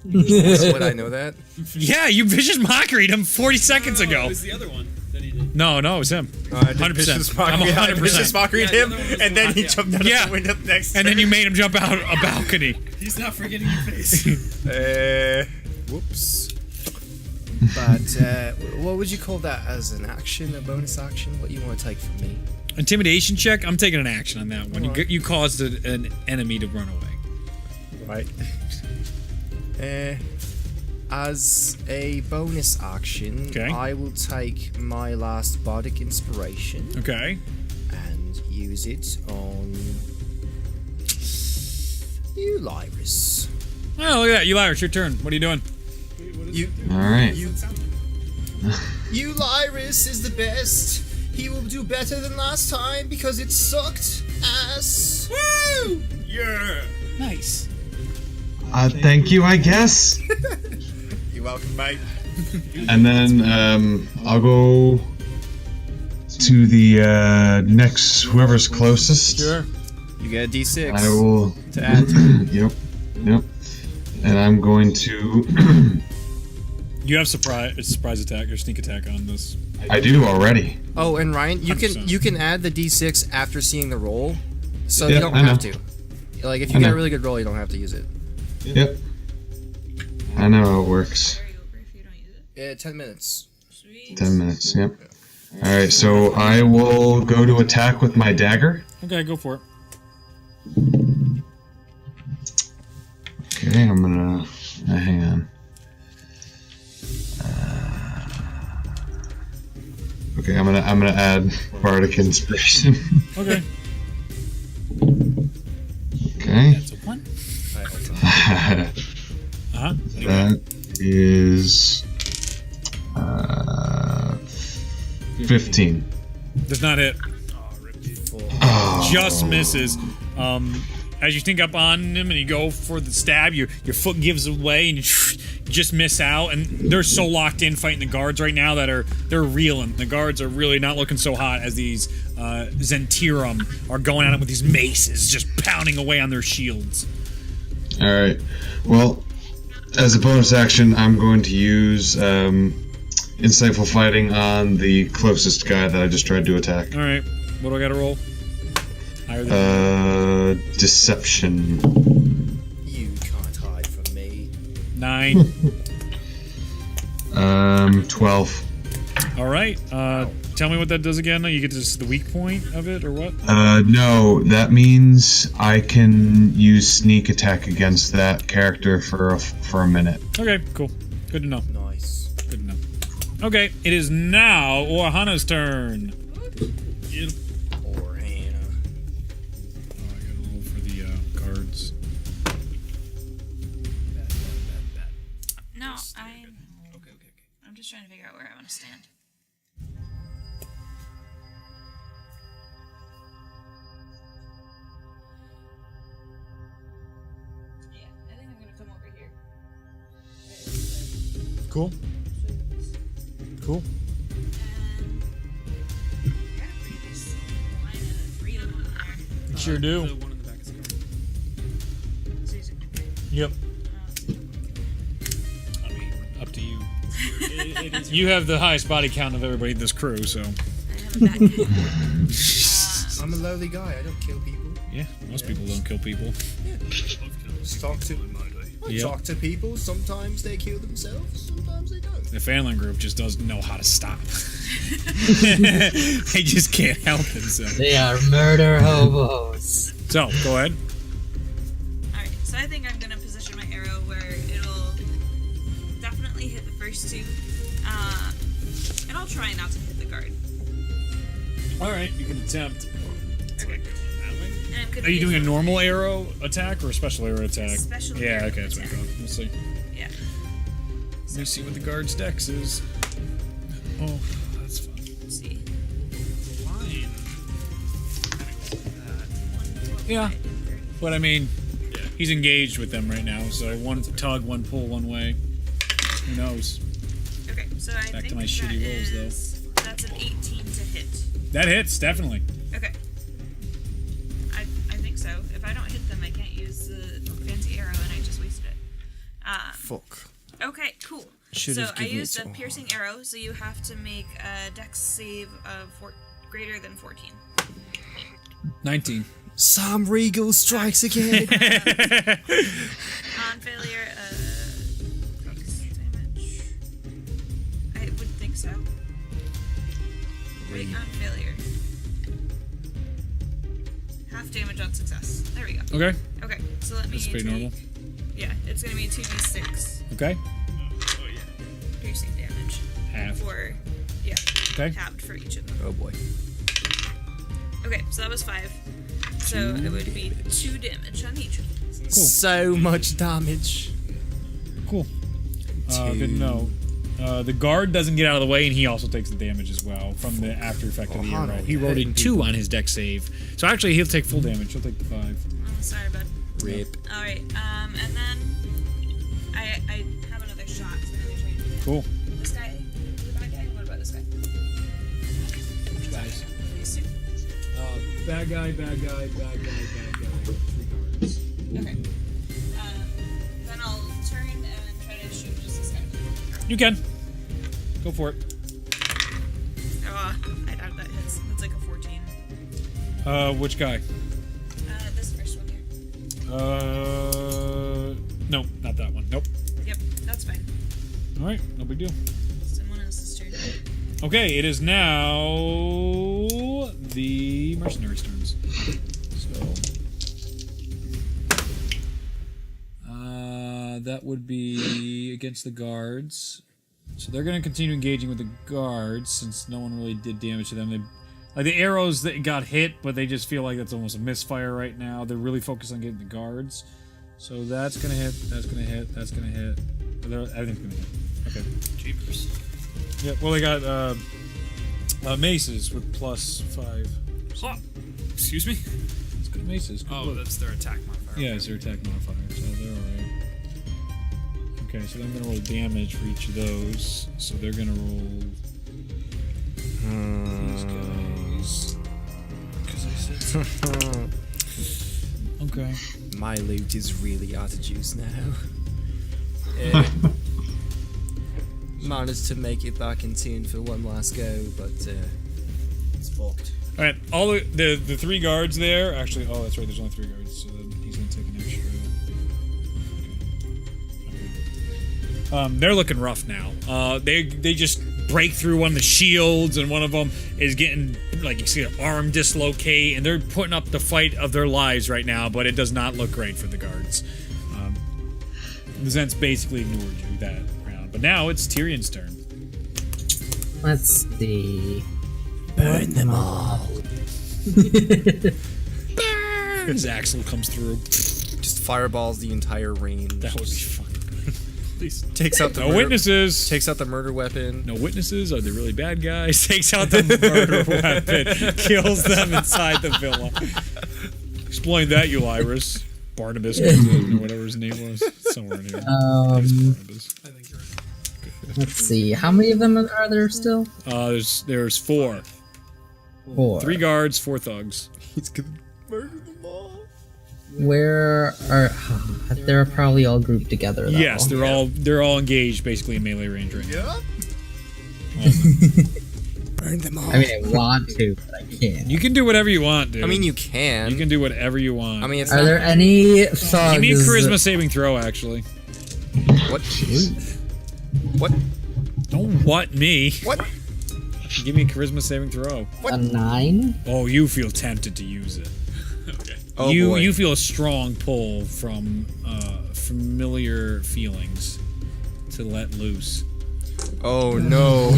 Would I know that? Yeah, you vicious mockeryed him 40 seconds No, ago. It was the other one that he did. No, it was him. 100%. I'm 100%. mockered Yeah, him, the other one was and then the he one- jumped out Yeah. of the window next. And then you made him jump out a balcony. He's not forgetting your face. Whoops. But what would you call that as an action, a bonus action? What you want to take from me? Intimidation check. I'm taking an action on that one. You caused an enemy to run away. Right. As a bonus action, Okay. I will take my last bardic inspiration Okay. and use it on you, Lyris. Oh, look at that. Elyra, it's your turn. What are you doing? All right. You, Lyris, is the best. He will do better than last time because it sucked ass. Woo! Yeah. Nice. Thank you, I guess. You're welcome, mate. And then I'll go to the next whoever's closest. Sure. You get a D6 I will. to add. Yep. And I'm going to. You have surprise attack or sneak attack on this. I do already. Oh, and Ryan, you 100%. can add the D6 after seeing the roll, so Yeah, you don't I have know. to. Like if I you get a know. really good roll, you don't have to use it. Yep. I know how it works. Carry over if you don't use it. 10 minutes. Sweet. 10 minutes. Yep. All right. So I will go to attack with my dagger. Okay, go for it. Okay. I'm gonna. Hang on. Okay. I'm gonna add bardic inspiration. Okay. Okay. That's a 1. Uh-huh. That is 15. Does not hit. Oh. Just misses. As you sneak up on him and you go for the stab, your foot gives away and you just miss out. And they're so locked in fighting the guards right now that they're reeling. The guards are really not looking so hot as these Zentirum are going at them with these maces, just pounding away on their shields. All right. Well, as a bonus action, I'm going to use insightful fighting on the closest guy that I just tried to attack. All right. What do I got to roll? Higher than Deception. You can't hide from me. 9. 12. All right. Tell me what that does again. You get to see the weak point of it, or what? No, that means I can use sneak attack against that character for a minute. Okay, cool. Good to know. Nice. Good to know. Okay, it is now Ohana's turn. Poor Hannah. Oh, I gotta roll for the guards. No, I'm just trying to figure figure out where I want to stand. Yeah, I think I'm gonna come over here. Cool. Cool. Got a pretty nice line of freedom on there. You sure do. The one in the back is covered. So he's okay. Yep. I mean, up to you. You have the highest body count of everybody in this crew, so. I have a backpack. I'm a lowly guy. I don't kill people. Yeah, most people don't kill people. Talk to Yep. talk to people. Sometimes they kill themselves. Sometimes they don't. The Fanlin group just doesn't know how to stop. They just can't help themselves. They are murder hobos. So, go ahead. Alright, so I think I'm gonna position my arrow where it'll definitely hit the first two. And I'll try not to hit the guard. Alright, you can attempt. Okay. And I'm gonna Are you doing a use normal arrow attack or a special arrow attack? Special Yeah, arrow okay, that's what I attack. thought. We'll see. Yeah. Let me see what the guard's dex is. Oh, that's fun. Let's see. Line. Yeah. But I mean, he's engaged with them right now, so one tug, one pull, one way. Who knows? Okay, so I Back to think my shitty that rolls, is- that's an 18 to hit. That hits, definitely. Okay. I think so. If I don't hit them, I can't use the fancy arrow, and I just wasted it. Fuck. Okay, cool. Should've So I given it used to a him. piercing arrow, so you have to make a dex save of greater than 14. 19. Sam Regal strikes again. On failure, takes damage. I would think so. Wait, on failure. Half damage on success. There we go. Okay, Okay, so let me that's pretty take... normal. Yeah, it's gonna be 2d6 Okay, piercing damage. half. For, yeah, Okay. halved for each of them. Oh boy. Okay, so that was 5. So it would be 2 damage on each of them. So much damage. Cool. Good to know. The guard doesn't get out of the way, and he also takes the damage as well from the after effect of the Ohana, arrow. He rolled a hitting 2 on his dex save, so actually he'll take full damage. He'll take the 5. Oh, sorry, bud. Rip. Alright, and then I have another shot. So I'm gonna try and do that. Cool. This guy, the bad guy. What about this guy? Guys. These two. Bad guy, bad guy, bad guy, bad guy. 3 guards. Okay. Then I'll turn and try to shoot just this guy. You can. Go for it. Oh, I doubt that hits. That's like a 14. Which guy? This first one here. No, not that one. Nope. Yep, that's fine. All right, no big deal. Someone else's turn. Okay, it is now the mercenaries' turns. So, that would be against the guards. So they're going to continue engaging with the guards since no one really did damage to them. They, like the arrows that got hit, but they just feel like that's almost a misfire right now. They're really focused on getting the guards. So that's going to hit. That's going to hit. That's going to hit. Everything's going to hit. Okay. Jeepers. Yeah, well, they got maces with +5. Huh. Excuse me? It's good maces. Good Oh, look. that's their attack modifier. Yeah, it's their attack modifier, so they're alright. Okay, so I'm gonna roll damage for each of those. So they're gonna roll these guys. Because I said so. Okay. My loot is really out of juice now. Managed to make it back in tune for one last go, but it's fucked. Alright, all the 3 guards there. Actually, oh, that's right. There's only 3 guards, so then he's gonna take an extra. Okay. They're looking rough now. They just break through one of the shields, and one of them is getting, like, you see an arm dislocate, and they're putting up the fight of their lives right now, but it does not look great for the guards. The Zents basically ignored you that round, but now it's Tyrion's turn. Let's see. Burn them all. His axle comes through. Just fireballs the entire range. That would be fucking good. Takes out the No murder, witnesses. Takes out the murder weapon. No witnesses. Are they really bad guys? Takes out the murder weapon. Kills them inside the villa. Explain that, you Iris. Barnabas, or whatever his name was. Somewhere in here. Barnabas. I think you're right. Let's see. How many of them are there still? There's 4. 4. 3 guards, 4 thugs. He's gonna murder them all. Where are? They're probably all grouped together. Though. Yes, they're all engaged basically in melee range right now. Burn them all. I mean, I want to, but I can't. You can do whatever you want, dude. I mean, you can. You can do whatever you want. I mean, it's Are not, there any thugs? Give me a charisma saving throw, actually. What? What? Don't what me. What? Give me a charisma saving throw. A 9? Oh, you feel tempted to use it. Okay. Oh, you boy. you feel a strong pull from familiar feelings to let loose. Oh no.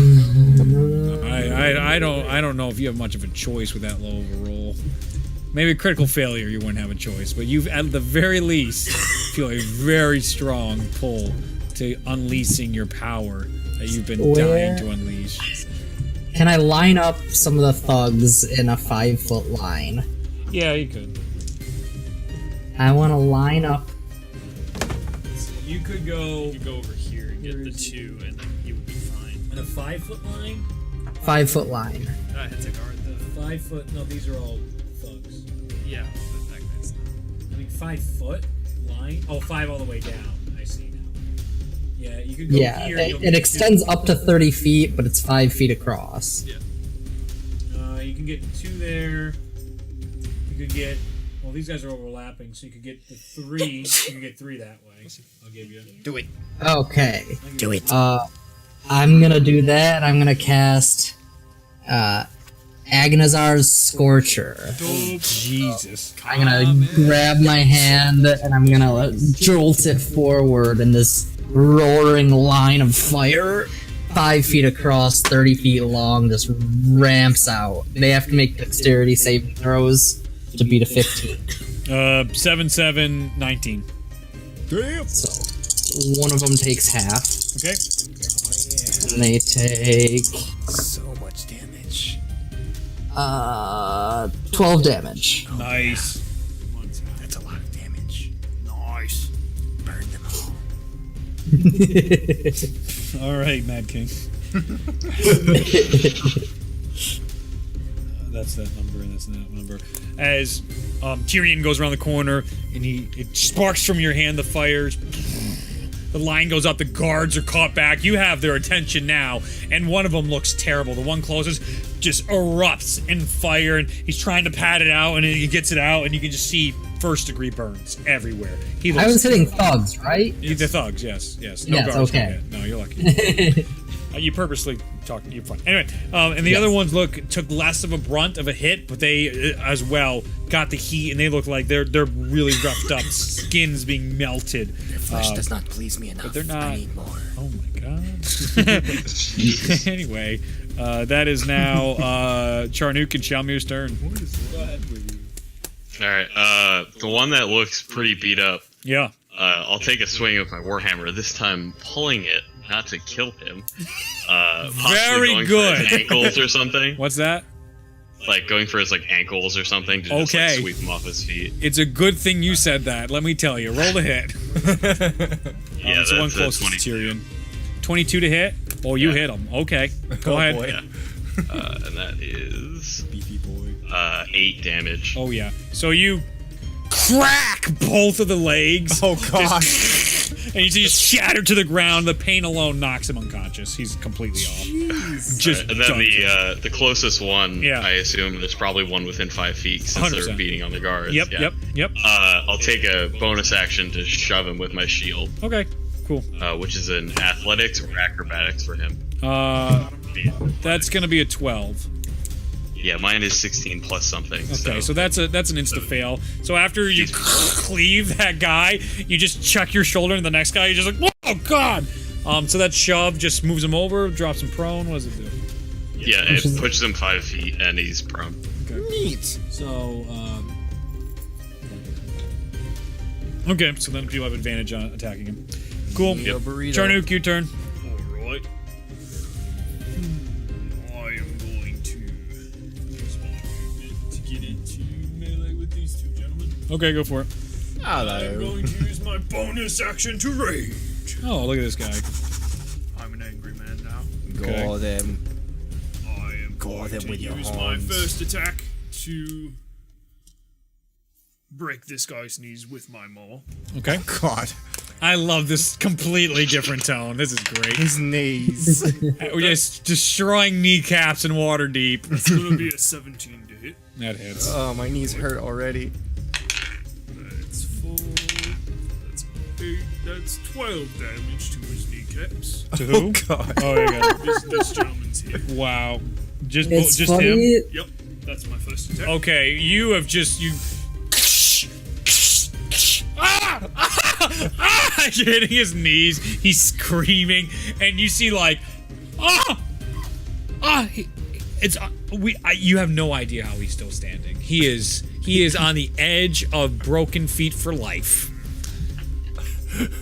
I don't know if you have much of a choice with that low of a roll. Maybe critical failure you wouldn't have a choice, but you've at the very least feel a very strong pull to unleashing your power that you've been dying to unleash. Can I line up some of the thugs in a 5-foot line? Yeah, you could. I want to line up. You could go Over here and get the 2, and then you would be fine. in a 5-foot line. 5-foot line. I had to guard the. 5 foot. No, these are all thugs. Yeah, but that guy's not. I mean, 5 foot line. Oh, 5 all the way down. I see now. Yeah, you could go Yeah, here. it extends up to 30 feet, but it's 5 feet across. Yeah. You can get 2 there. You could get. Well, these guys are overlapping, so you could get the 3. You can get 3 that way. I'll give you. Do it. Okay. Do it. I'm gonna do that. I'm gonna cast Agnazar's Scorcher. Oh, Jesus. I'm gonna grab my hand and I'm gonna jolt it forward in this roaring line of fire. 5 feet across, 30 feet long, just ramps out. They have to make dexterity saving throws to beat a 15. 7, 7, 19. Damn. So one of them takes half. Okay. And they take So much damage. 12 damage. Nice. That's a lot of damage. Nice. Burn them all. All right, Mad King. That's that number, and that's that number. As Tyrion goes around the corner, and it sparks from your hand the fires. The line goes up, the guards are caught back. You have their attention now, and one of them looks terrible. The one closest just erupts in fire, and he's trying to pat it out, and he gets it out, and you can just see first-degree burns everywhere. He looks I was hitting thugs, right? The thugs, yes. No Yes, guards. okay. No, you're lucky. You purposely talked. You're fine. Anyway, and the other ones took less of a brunt of a hit, but they as well got the heat, and they look like they're really roughed up. Skin's being melted. Their flesh does not please me enough. But they're not. I need more. Oh my god. Anyway, that is now Charnook and Shalmir's turn. All right. The one that looks pretty beat up. Yeah. I'll take a swing with my warhammer. This time, pulling it, not to kill him. Possibly Very going good. For his ankles or something. What's that? Like going for his ankles or something to just Okay. sweep him off his feet. It's a good thing you said that. Let me tell you. Roll the hit. Yeah, it's the one that's closest to 22. Tyrion. 22 to hit. Oh, you Yeah. hit him. Okay. Go ahead. boy. Yeah. And that is Beefy boy. 8 damage. Oh yeah. So you crack both of the legs. Oh god. And you just shatter to the ground. The pain alone knocks him unconscious. He's completely off. Just And then done. the closest one, Yeah. I assume there's probably one within 5 feet since they're 100%. beating on the guards. Yep, yeah. yep. I'll take a bonus action to shove him with my shield, Okay, cool. which is an athletics or acrobatics for him. That's gonna be a 12. Yeah, mine is 16 plus something. Okay, so that's an insta fail. So after you cleave that guy, you just chuck your shoulder into the next guy. You're just like, oh god. So that shove just moves him over, drops him prone. What does it do? yeah, it pushes him 5 feet and he's prone. Neat. So, okay, so then people have advantage on attacking him. Cool. Yo, burrito. Charnook, your turn. Alright. I am going to use my movement to get into melee with these two gentlemen. Okay, go for it. I'm going to use my bonus action to rage. Oh, look at this guy. I'm an angry man now. Go them. I am going them to with your use my horns. first attack to break this guy's knees with my maul. Okay. God. I love this completely different tone. This is great. His knees. We're just destroying kneecaps in water deep. It's gonna be a 17 to hit. That hits. Oh, my knees hurt already. That's 4. That's 8. That's 12 damage to his kneecaps. To who? God. Oh, yeah, got it. This gentleman's here. Wow. Just It's just funny. him? Yep, that's my first attack. Okay, you have just ah! Ah! You're hitting his knees. He's screaming, and you see like, you have no idea how he's still standing. He is on the edge of broken feet for life.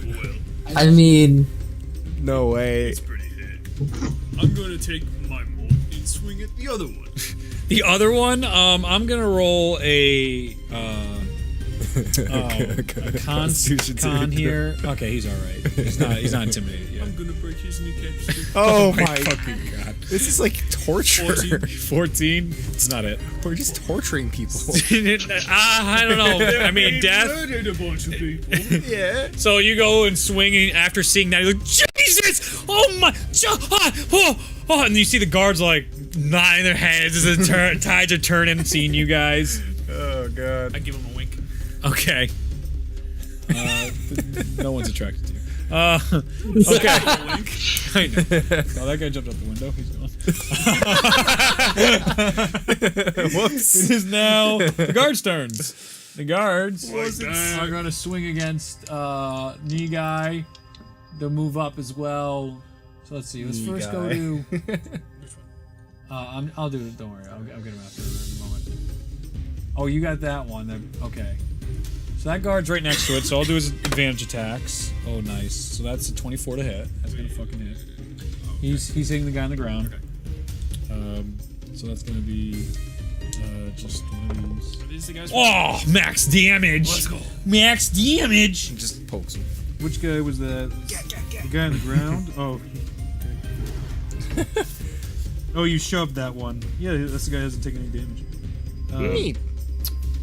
Well, I mean, No way. it's pretty hit. I'm gonna take my maul and swing at the other one. The other one, I'm gonna roll a con here. Okay, he's all right. He's not intimidated yet. I'm gonna break his kneecaps too. Oh my. fucking god. This is like torture. 14? It's not it. We're just torturing people. I don't know. I mean, He death. murdered a bunch of people. Yeah. So you go and swing, and after seeing that, you're like, Jesus! Oh my! And you see the guards like nodding their heads as the tides are turning, seeing you guys. Oh god. I give him a wink. Okay. No one's attracted to you. Okay. I know. Oh, that guy jumped out the window. He's gone. Whoops. It is now the guards' turns. The guards that? are going to swing against knee guy. They'll move up as well. So let's see. Let's Knee first go guy. to. I'll do it. Don't worry. I'll get him after in a moment. Oh, you got that one. Okay. So that guard's right next to it. So I'll do his advantage attacks. Oh, nice. So that's a 24 to hit. That's gonna fucking hit. He's hitting the guy on the ground. So that's gonna be just one of these. Are these the guys? Oh, max damage. Let's go. Max damage. Just pokes him. Which guy was that? The guy on the ground? Oh. Okay. Oh, you shoved that one. Yeah, that's the guy who hasn't taken any damage. Neat.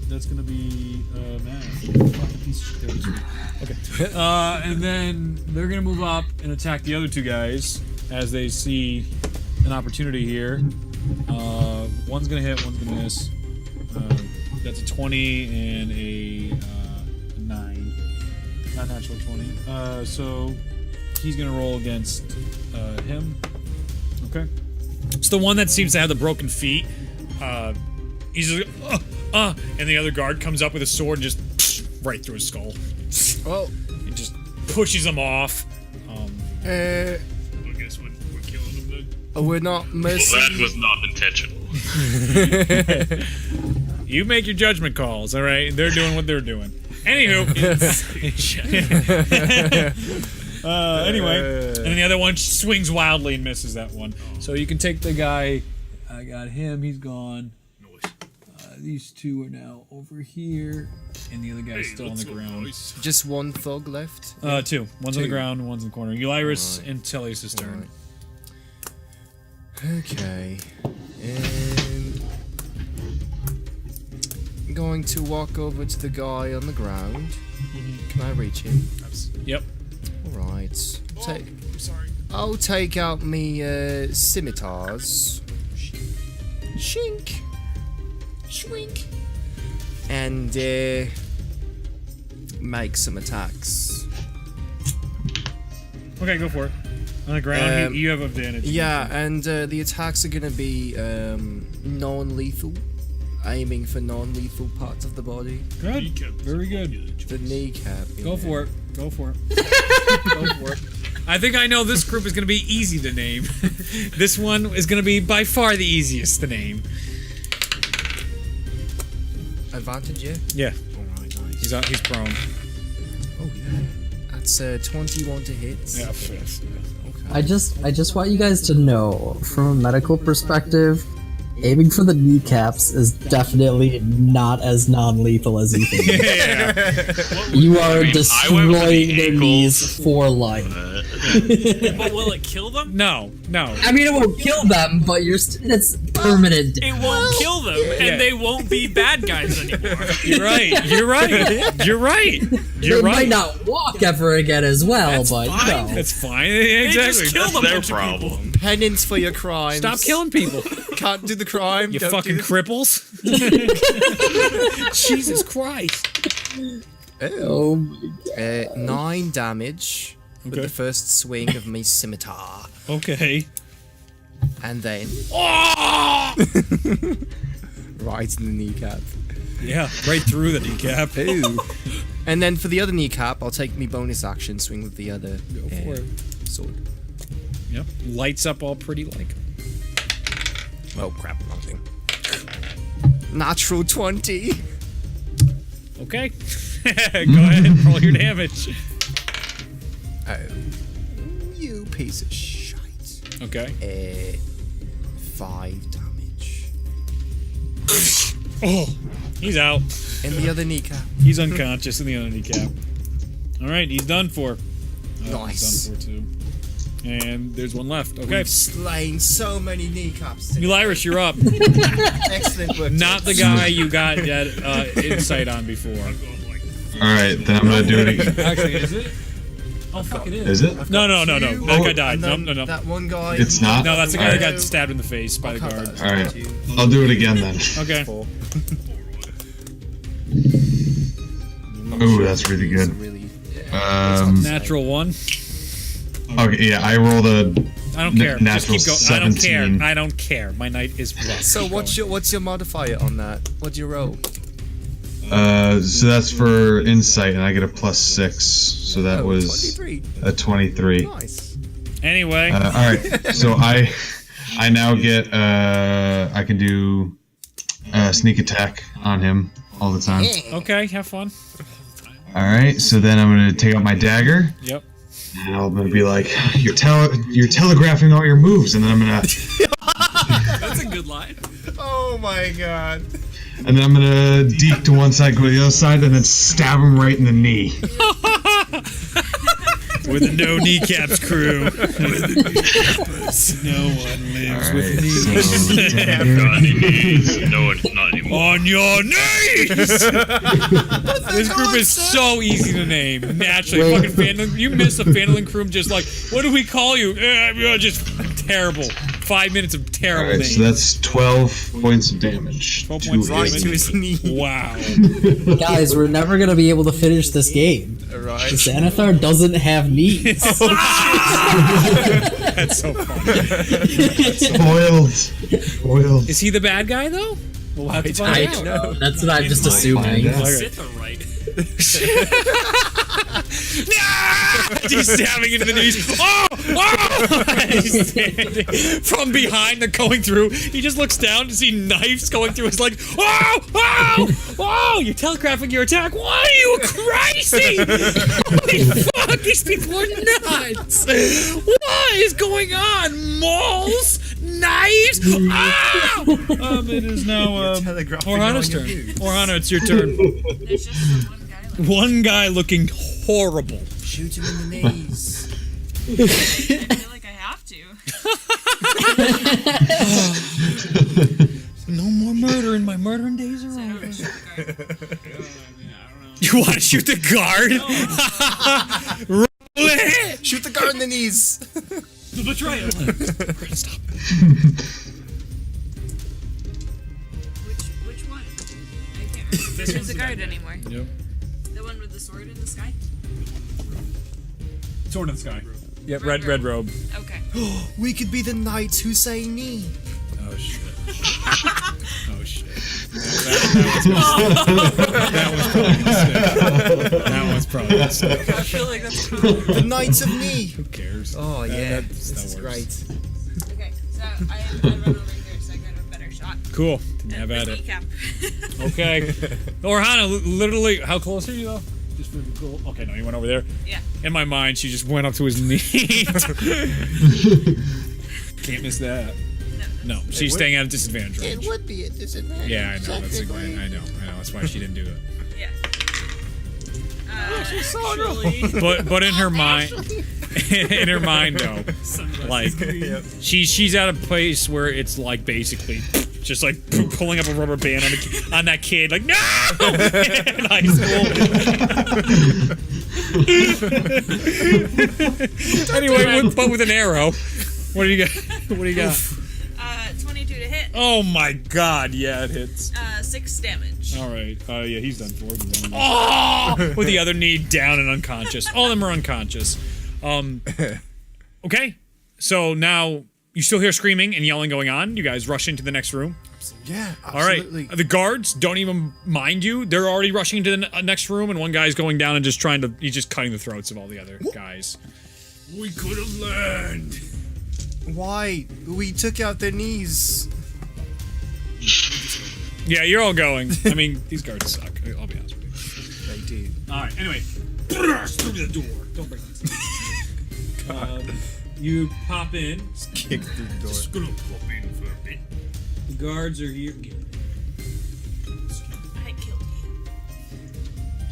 That's gonna be Matt. Fucking piece of shit. Okay. And then they're gonna move up and attack the other two guys as they see an opportunity here. One's gonna hit, one's gonna miss. That's a 20 and a 9. Not natural 20. So he's gonna roll against him. Okay. It's the one that seems to have the broken feet. He's just and the other guard comes up with a sword and just right through his skull. Well, It just pushes him off. I guess we're killing him then. we're not Well, missing. that was not intentional. You make your judgment calls, all right? They're doing what they're doing. Anywho. Anyway. And then the other one swings wildly and misses that one. So you can take the guy. I got him. He's gone. Noise. These two are now over here. And the other guy's Hey, still on let's the go, ground. boys. Just one thug left. Two. One's on the Two. ground and one's in the corner. Ulyrus Alright. and Tellius' turn. Okay. I'm going to walk over to the guy on the ground. Can I reach him? Yep. Alright. I'm sorry. I'll take out me scimitars. Shink. Shwink. And make some attacks. Okay, go for it. On the ground, Um, you have advantage. Yeah, and the attacks are gonna be non-lethal, aiming for non-lethal parts of the body. Good. Kneecap is Very a good. popular choice. The kneecap. Go for it. Go for it. Go for it. I think I know this group is going to be easy to name. This one is going to be by far the easiest to name. Advantage, yeah? Yeah. Alright, nice. He's prone. Oh, yeah. That's 21 to hit. Yeah, fist. I just want you guys to know, from a medical perspective, aiming for the kneecaps is definitely not as non-lethal as you think. Yeah. You are I went with destroying the their ankles. knees for life. But will it kill them? No. I mean, it won't kill them, but it's permanent. It won't kill them, and Yeah. they won't be bad guys anymore. You're right. You're right. They might not walk ever again as well, but you know. That's fine. They Exactly. just killed a Their bunch of people. problem. Penance for your crimes. Stop killing people. Can't do the crime. You don't fucking do cripples. Jesus Christ. Oh my 9 damage with Okay. the first swing of my scimitar. Okay. And then Oh! right in the kneecap. Yeah, right through the kneecap. Ooh. And then for the other kneecap, I'll take me bonus action, swing with the other Go for it. sword. Yep. Lights up all pretty like. Oh crap, wrong thing. Natural 20. Okay. Go ahead and roll your damage. Oh. You piece of shite. Okay. 5 damage. Oh, he's out. And the other kneecap. He's unconscious in the other kneecap. All right, he's done for. Nice. He's done for too. And there's one left. Okay. We've slain so many kneecaps. Elyris, you're up. Excellent work. Not the guy you got that insight on before. Alright, then I'm gonna do it again. Actually, is it? Oh fuck, it is. Is it? No. That guy died. And then No. That one guy. It's not? No, that's the guy that Alright. got stabbed in the face by the guard. Alright. I'll do it again then. Okay. Ooh, that's really good. Natural one. Okay, yeah, I rolled a I don't care. Just natural keep going. 17. I don't care. My night is rough. So Keep what's going. your modifier on that? What'd you roll? So that's for insight, and I get a +6. So that was 23. a 23. Nice. Anyway. Alright, so I now get I can do sneak attack on him all the time. Okay, have fun. Alright, so then I'm gonna take out my dagger. Yep. And I'm gonna be like, you're telegraphing all your moves, and then I'm gonna That's a good line. Oh my god. and then I'm gonna deke to one side, go to the other side, and then stab him right in the knee. We're the no kneecaps crew. No one lives with knees. Not any knees. No one, not anymore. On your knees! This group is so easy to name. Naturally, fucking Phantom. You miss a Phantom crew, just like, what do we call you? Just terrible. 5 minutes of terrible Alright, names. so that's 12 points of damage. 12 to points him. of Right to his knee. Wow. Guys, we're never gonna be able to finish this game. Right. Xanathar doesn't have knees. That's so funny. Spoiled. Is he the bad guy, though? We'll have to find out. No. That's what I'm just assuming. Find out. Sith are right. He's stabbing into the knees. Oh! He's standing from behind, they're going through. He just looks down to see knives going through his leg. You're telegraphing your attack. Why are you crazy? Holy fuck, these people are nuts. What is going on? Malls? Knives? It is now Orhana's turn. Orhana, it's your turn. There's just one guy left. One guy looking horrible. Shoot him in the knees. I feel like I have to. No more murdering. My murdering days are over. Shoot the guard. You want to shoot the guard? Roll it! Shoot the guard in the knees. The betrayal. Stop. Which one? I can't remember. Who's the guard anymore? Yep. The one with the sword in the sky? Sword in the sky. Yep, red robe. Okay. We could be the knights who say knee. Oh shit. Oh shit. That was probably a mistake. I feel like that's cool. The knights of knee. Who cares? Oh yeah, that this is works. great. Okay, so I run over here so I got a better shot. Cool. Have at it. Kneecap. Okay. Orhana, literally, how close are you though? Just for the goal. Okay, no, he went over there. Yeah. In my mind, she just went up to his knee. Can't miss that. No, she's staying at a disadvantage range. It would be a disadvantage. Yeah, I know. That's exactly. I know. That's why she didn't do it. Yeah. But in her mind, though, like she's at a place where it's like basically just like pulling up a rubber band on that kid, like no, in high school. Anyway, but with an arrow. What do you got? What do you got? 22 to hit. Oh my God! Yeah, it hits. 6 damage. All right. Yeah, he's done for. Oh! With the other knee down and unconscious. All of them are unconscious. Okay. So now you still hear screaming and yelling going on. You guys rush into the next room. Yeah, absolutely. All right. The guards don't even mind you. They're already rushing into the next room, and one guy's going down and just he's just cutting the throats of all the other guys. We could have learned. Why? We took out their knees. Yeah, you're all going. I mean, these guards suck. I'll be honest with you. They do. All right. Anyway, through the door. Don't break this. You pop in. Just kick through the door. Just gonna pop in for a bit. The guards are here. I killed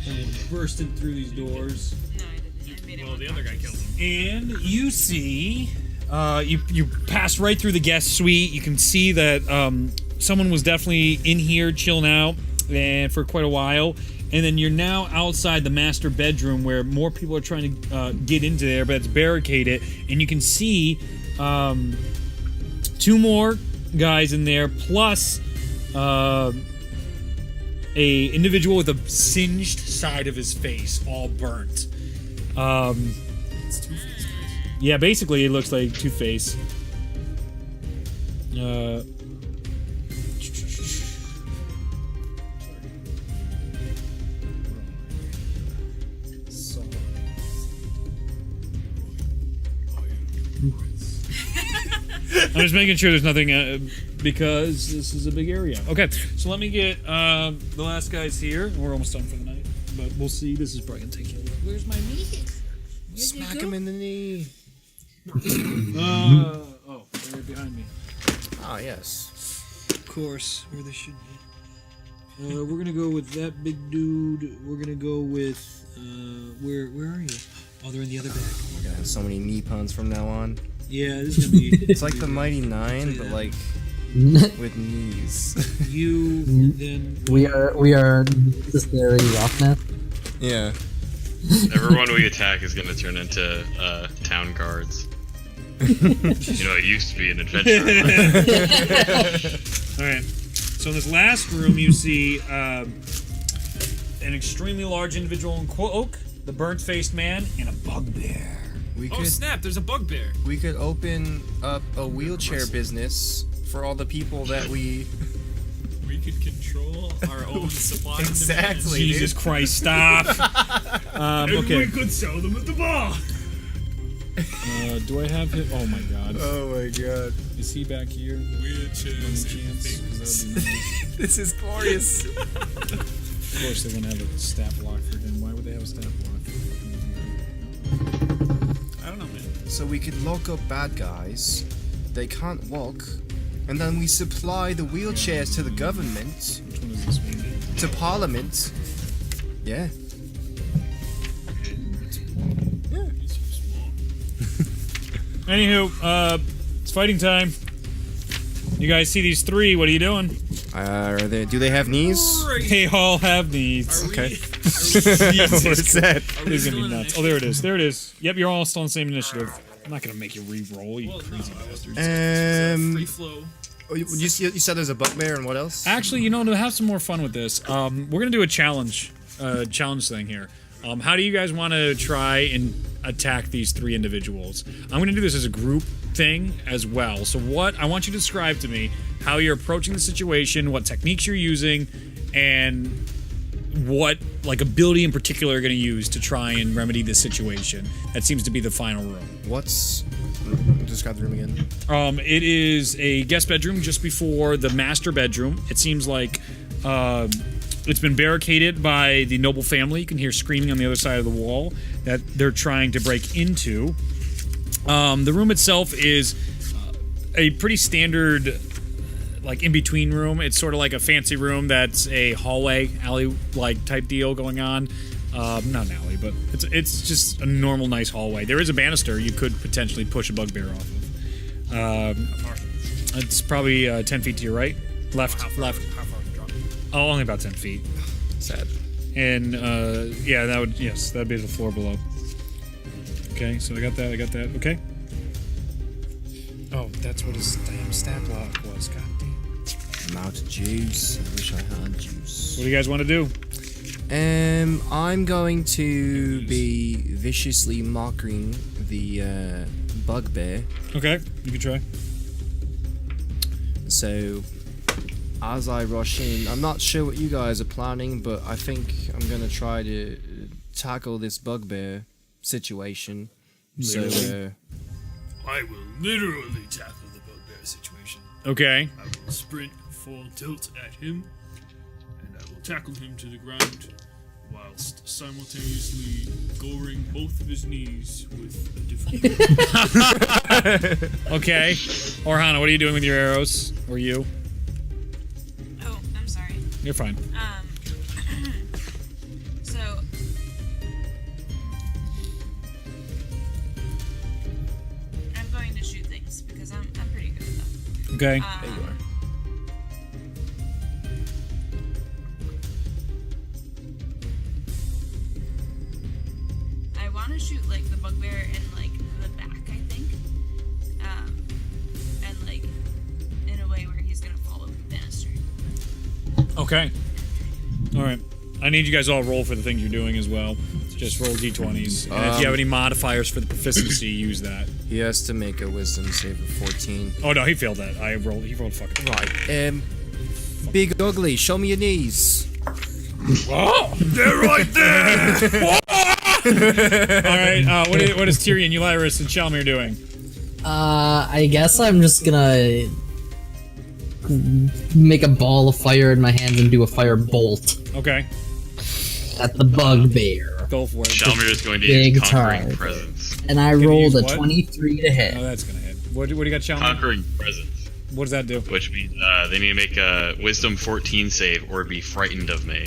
you. And bursting through these doors. No, I didn't. I made Well, the other guy killed him. And you see, you pass right through the guest suite. You can see that someone was definitely in here chilling out and for quite a while. And then you're now outside the master bedroom where more people are trying to get into there, but it's barricaded. And you can see 2 more guys in there, plus a individual with a singed side of his face, all burnt. It's Two-Face, guys. Yeah, basically it looks like Two-Face. I'm just making sure there's nothing because this is a big area. Okay, so let me get the last guys here. We're almost done for the night, but we'll see. This is probably gonna take you. Where's my meat? Smack him in the knee. Oh, they're right behind me. Ah, yes. Of course, where they should be. We're gonna go with that big dude. We're gonna go with where are you? Oh, they're in the other bag. We're gonna have so many knee puns from now on. Yeah, this is gonna be. It's like the Mighty Nine, but like with knees. You then. We are necessary roughness. Yeah. Everyone we attack is gonna turn into town guards. It used to be an adventure. Alright. So in this last room you see an extremely large individual in cloak, the burnt-faced man, and a bugbear. Oh snap! There's a bugbear. We could open up a wheelchair business for all the people that we. We could control our own supply. and Exactly. Jesus Christ, stop! Maybe Okay. we could sell them at the bar. Do I have him? Oh my god. Oh my god. Is he back here? Wheelchairs Any and chance? 'Cause that'd be nice. This is glorious. Of course they wouldn't have a stat block for him. Why would they have a stat block? I don't know, man. So we could lock up bad guys. They can't walk. And then we supply the wheelchairs to the government, Which one is this one? to Parliament. Yeah. Anywho, it's fighting time. You guys see these 3, what are you doing? Do they have knees? They all have needs. Okay. Jesus. Where's that? This is gonna be nuts. Oh, there it is. There it is. Yep, you're all still on the same initiative. I'm not gonna make you re-roll, you crazy bastards. Free flow. Oh, you said there's a bugbear and what else? Actually, to have some more fun with this, we're gonna do a challenge thing here. How do you guys want to try and attack these 3 individuals? I'm gonna do this as a group thing as well. So I want you to describe to me how you're approaching the situation, what techniques you're using, and what ability in particular you're gonna use to try and remedy this situation. That seems to be the final room. Describe the room again. It is a guest bedroom just before the master bedroom. It seems like It's been barricaded by the noble family. You can hear screaming on the other side of the wall that they're trying to break into. The room itself is a pretty standard, like, in-between room. It's sort of like a fancy room that's a hallway, alley-like type deal going on. Not an alley, but it's just a normal, nice hallway. There is a banister you could potentially push a bugbear off of. It's probably 10 feet to your right. Left. How far to drop? Oh, only about 10 feet. Sad. And, yeah, that'd be the floor below. Okay, so I got that, okay. Oh, that's what his damn stat block was, god damn. I'm out of juice. I wish I had juice. What do you guys want to do? I'm going to be viciously mocking the bugbear. Okay, you can try. So, as I rush in, I'm not sure what you guys are planning, but I think I'm gonna try to tackle this bugbear situation. So, I will literally tackle the bugbear situation. Okay. I will sprint full tilt at him, and I will tackle him to the ground, whilst simultaneously goring both of his knees with a different. Okay. Orhana, what are you doing with your arrows? Or you? Oh, I'm sorry. You're fine. So I'm going to shoot things because I'm pretty good at that. Okay. there you are. I want to shoot like the bugbear in like the back, I think, and like in a way where he's gonna fall over the banister. Okay. Alright. I need you guys all roll for the things you're doing as well. Just roll d20s. And if you have any modifiers for the proficiency, use that. He has to make a wisdom save of 14. Oh no, he failed that. He rolled fucking. Right. Big Ugly, show me your knees. Oh! They're right there! Alright, what is Tyrion, Eulyris, and Shalmir doing? I guess I'm just gonna make a ball of fire in my hands and do a fire bolt Okay. at the bugbear. Go for it. Shalmir is going to Big use Conquering target. Presence. And I Can you rolled use a what? 23 to Oh, hit. that's gonna hit. What do you got, Shalmir? Conquering Presence. What does that do? Which means they need to make a Wisdom 14 save or be frightened of me.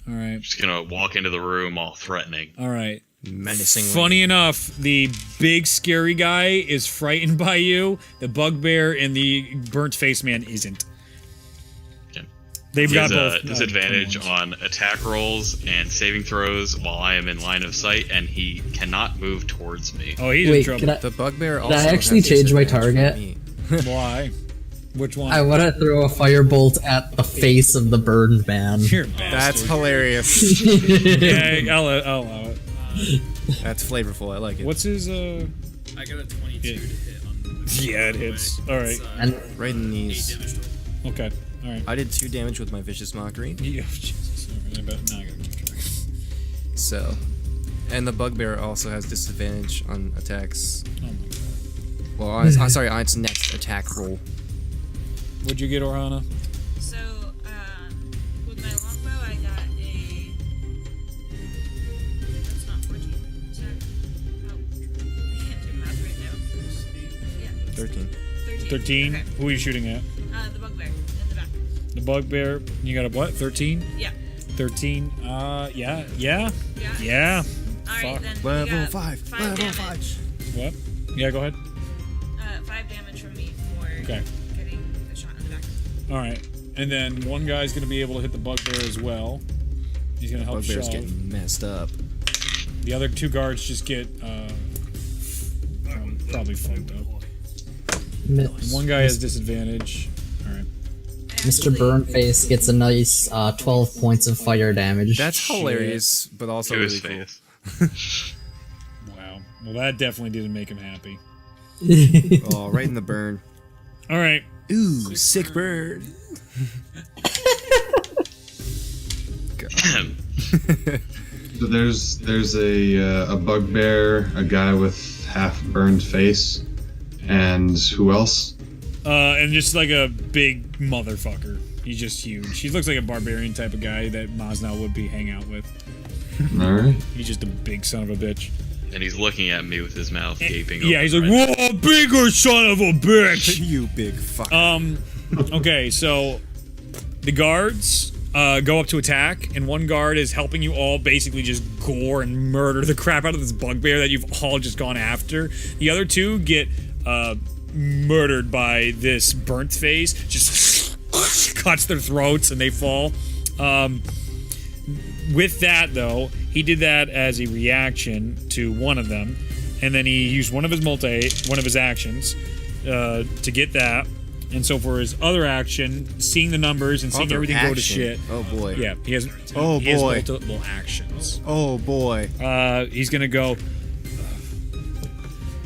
Alright. Just gonna walk into the room all threatening. Alright. Menacingly. Funny enough, the big scary guy is frightened by you. The bugbear and the burnt face man isn't. Okay. They've He got has both. a disadvantage on attack rolls and saving throws while I am in line of sight, and he cannot move towards me. Oh, he's in Wait, trouble. can I, The bugbear also I actually has change my disadvantage target? from me. Why? Which one? I want to throw a firebolt at the face of the burned man. You're a That's bastard. hilarious. Yeah, I'll allow it. That's flavorful. I like it. What's his, I got a 22 Yeah. to hit on the Yeah, it hits. Alright. And Right in the 8 knees. damage total. Okay. Alright. I did 2 damage with my vicious mockery. Yeah, Jesus. Alright, I bet now I gotta keep track. So, and the bugbear also has disadvantage on attacks. Oh my god. Well, I'm sorry, on its next attack roll. What'd you get, Orhana? So, with my longbow, I got a. That's not 14. Is that? Oh, I can't do math right now. Yeah. 13. 13. 13? Okay. Who are you shooting at? The bugbear in the back. The bugbear. You got a what? 13? Yeah. 13. Yeah. Yeah. Yeah. Yeah. Alright, Fuck. then. Level we got 5. Level damage. 5. What? Yeah, go ahead. 5 damage from me for Okay. getting the shot in the back. Alright. And then one guy's gonna be able to hit the bugbear as well. He's gonna help Bugbear's shove. getting messed up. The other 2 guards just get, probably funked up. One guy has disadvantage. Alright. Mr. Burnface gets a nice 12 points of fire damage. That's hilarious, but also To really his cool. face. Wow. Well, that definitely didn't make him happy. Oh, right in the burn. Alright. Ooh, sick bird. So there's a bugbear, a guy with half burned face, and who else? And just like a big motherfucker. He's just huge. He looks like a barbarian type of guy that Mosnell would be hang out with. All right. He's just a big son of a bitch. And he's looking at me with his mouth gaping. Yeah, open he's like, right whoa, bigger son of a bitch! You big fuck. Okay, so the guards go up to attack, and one guard is helping you all basically just gore and murder the crap out of this bugbear that you've all just gone after. The other two get murdered by this burnt face, just cuts their throats and they fall. With that, though, he did that as a reaction to one of them, and then he used one of his actions to get that. And so for his other action, seeing the numbers and seeing Other everything go to action? shit. Oh boy. Yeah, he has. Oh, he has boy. multiple actions. Oh boy. He's gonna go.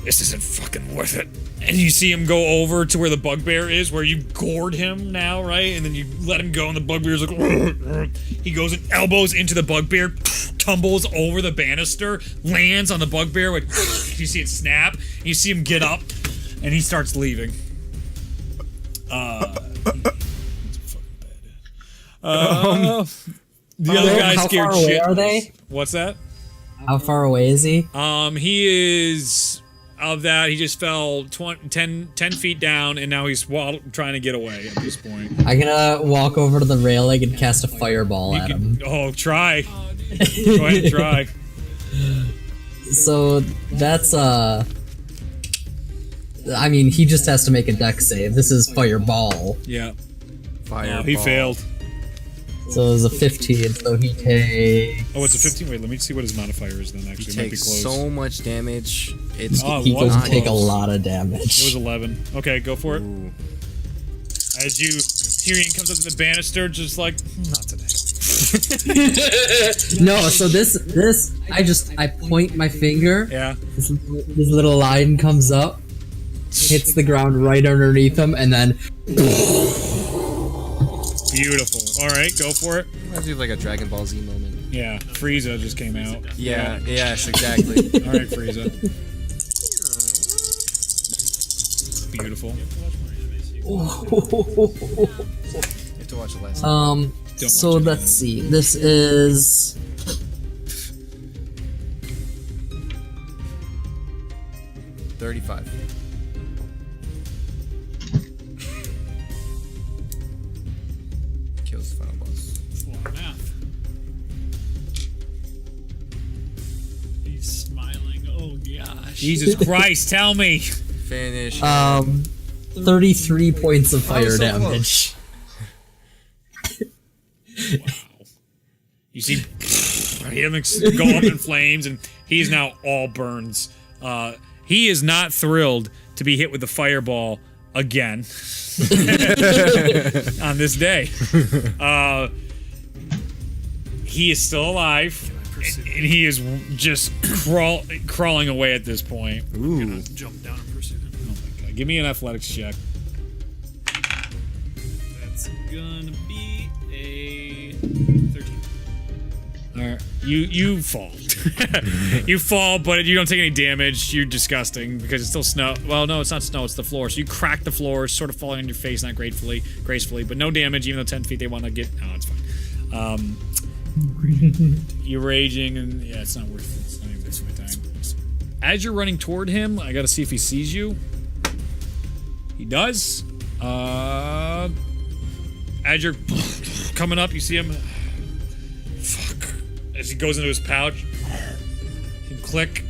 This isn't fucking worth it. And you see him go over to where the bugbear is, where you gored him now, right? And then you let him go, and the bugbear's like, he goes and elbows into the bugbear, tumbles over the banister, lands on the bugbear. With you see it snap. And you see him get up, and he starts leaving. The other guy how scared far away shit. are they? What's that? How far away is he? He is of that. He just fell 10 feet down, and now he's trying to get away at this point. I'm gonna walk over to the railing and cast a fireball at him. Oh, try. Go ahead and try. So that's I mean, he just has to make a dex save. This is fireball. Yeah. Fireball. Oh, he failed. So it was a 15, so he takes... Oh, it's a 15. Wait, let me see what his modifier is then, actually. He It might be takes close. so much damage. It's He was will take a close. lot of It damage. was 11. Okay, go for it. Ooh. As Tyrion comes up to the banister, just like, not today. No, so this, I point my finger, Yeah. this little line comes up, hits the ground right underneath him, and then... Beautiful. Alright, go for it. Reminds me of like a Dragon Ball Z moment. Yeah, Frieza just came out. Yeah, yes, exactly. Alright, Frieza. Beautiful. You have to watch the last So let's see, this is... $35. Kills the final boss. That's a lot of math. He's smiling. Oh gosh. Jesus Christ, tell me! Finish. 33 points of fire so damage. You see him go up in flames, and he's now all burns. He is not thrilled to be hit with the fireball again on this day. He is still alive, and he is just crawling away at this point. Ooh. Jump down and pursue him. Oh my god! Give me an athletics check. That's gonna be a 13. Alright. You fall. You fall, but you don't take any damage. You're disgusting because it's still snow. Well, no, it's not snow. It's the floor. So you crack the floor, sort of falling on your face, not gracefully, but no damage. Even though 10 feet they want to get. Oh, it's fine. You're raging, and yeah, it's not worth it. It's not even worth my time. As you're running toward him, I gotta see if he sees you. He does. As you're coming up, you see him. Fuck. As he goes into his pouch, he can click,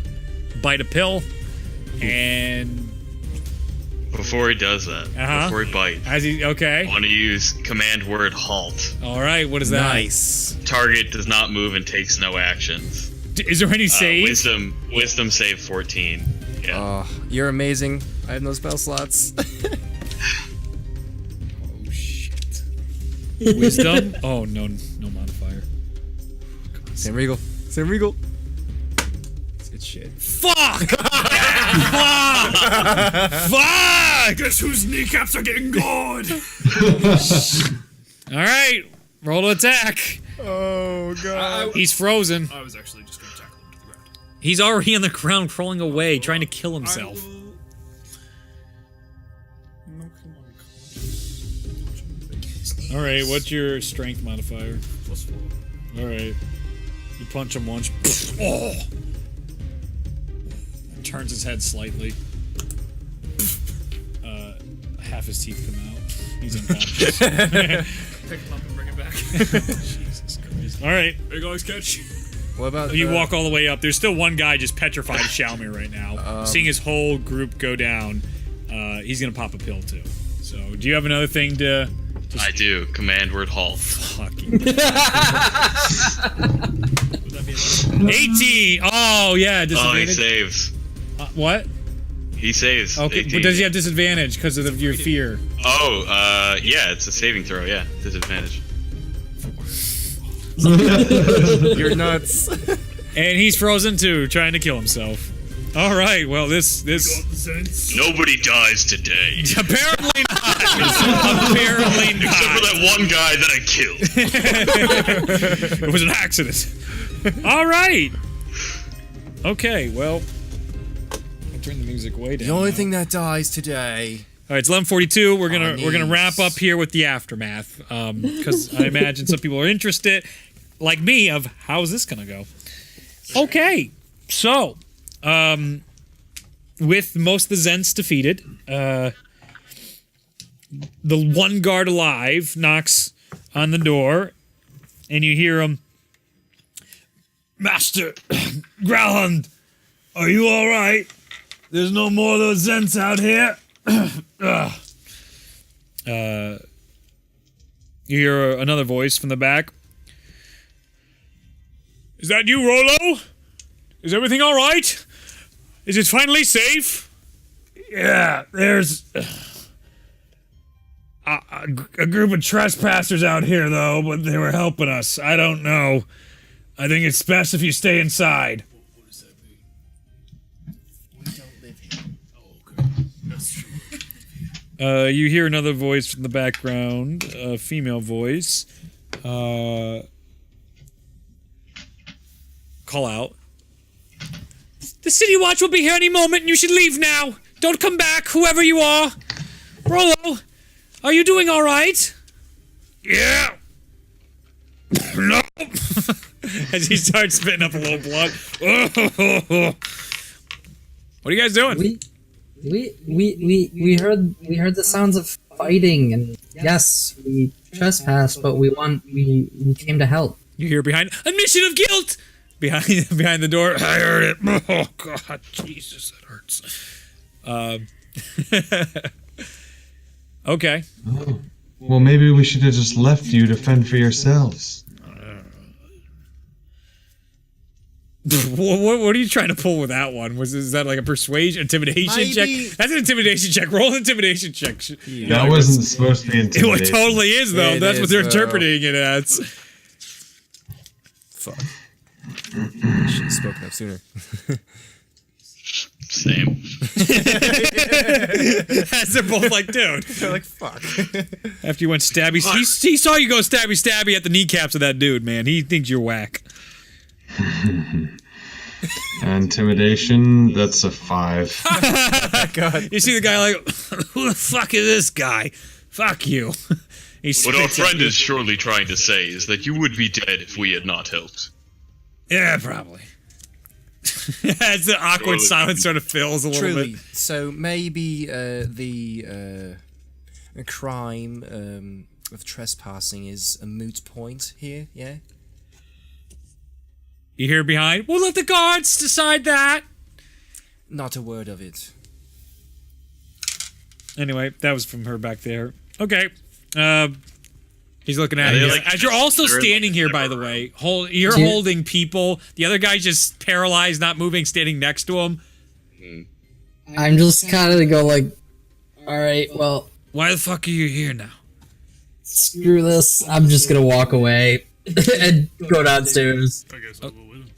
bite a pill, and Before he does that, before he bites, as he I okay. want to use command word halt. All right, what is that? Nice. Target does not move and takes no actions. Is there any save? Wisdom save 14. Yeah. Oh, you're amazing. I have no spell slots. Oh shit. Wisdom? Oh no modifier. Sam Regal. Sam Regal. It's good shit. Fuck! Fuck! Guess whose kneecaps are getting gored? All right, roll to attack. Oh god. He's frozen. I was actually just gonna tackle him to the ground. He's already on the ground, crawling away, trying to kill himself. I will... No, come on, All right, what's your strength modifier? +4. All right, you punch him once. Oh! Turns his head slightly. Half his teeth come out. He's unconscious. Pick him up and bring him back. Jesus Christ. All right. Big always catch. What about You walk all the way up. There's still one guy just petrified of Shalmir right now. Seeing his whole group go down, he's gonna pop a pill too. So, do you have another thing to? I do. Command word halt. Fucking Would that be 18. Oh yeah, Oh, he disadvantage. saves. What? He saves. Okay, 18. but does he have disadvantage because of your fear? Oh, yeah, it's a saving throw. Yeah, disadvantage. You're nuts. And he's frozen too, trying to kill himself. All right, well this Got the sense. Nobody dies today. apparently not. Apparently Except for not. that one guy that I killed. It was an accident. All right. Okay, well, I'll turn the music way down. The only now. thing that dies today. All right, it's 11:42. We're gonna knees. wrap up here with the aftermath, because I imagine some people are interested, like me, of how's this gonna go. Okay, so with most of the Zents defeated, the one guard alive knocks on the door, and you hear him, Master Growlhund, are you all right? There's no more of those Zents out here. You hear another voice from the back. Is that you, Rolo? Is everything all right? Is it finally safe? Yeah, there's a group of trespassers out here, though, but they were helping us. I don't know. I think it's best if you stay inside. What does that mean? We don't live here. Oh, okay. That's true. You hear another voice from the background, a female voice. Call out. The City Watch will be here any moment, and you should leave now. Don't come back, whoever you are. Rolo, are you doing all right? Yeah. No. As he starts spitting up a little blood. What are you guys doing? We heard the sounds of fighting, and yes, we trespassed, but we came to help. You hear behind admission of guilt behind the door. I heard it. Oh God, Jesus, that hurts. Okay. Oh. Well, maybe we should have just left you to fend for yourselves. What are you trying to pull with that one? Is that like a persuasion, intimidation check? That's an intimidation check. Roll an intimidation check. That wasn't supposed to be intimidating. It totally is, though. It That's what is, they're though. interpreting it as. Fuck. Should have spoken up sooner. Same. As they're both like, dude. They're like, fuck. After you went stabby, he saw you go stabby at the kneecaps of that dude, man. He thinks you're whack. Intimidation, that's a 5. God. You see the guy like, who the fuck is this guy? Fuck you. He What our spits at friend you. is surely trying to say is that you would be dead if we had not helped. Yeah, probably. As the awkward Surely. silence sort of fills a little Truly. bit. So maybe the crime of trespassing is a moot point here, yeah? You hear behind, we'll let the guards decide that. Not a word of it. Anyway, that was from her back there. Okay. He's looking at Yeah, you. they're like- As you're also they're standing like here, never by the around. way, you're Dude. holding people. The other guy's just paralyzed, not moving, standing next to him. I'm just kind of go like, all right, well, Why the fuck are you here now? screw this. I'm just gonna walk away and go downstairs. I guess I'll go with him.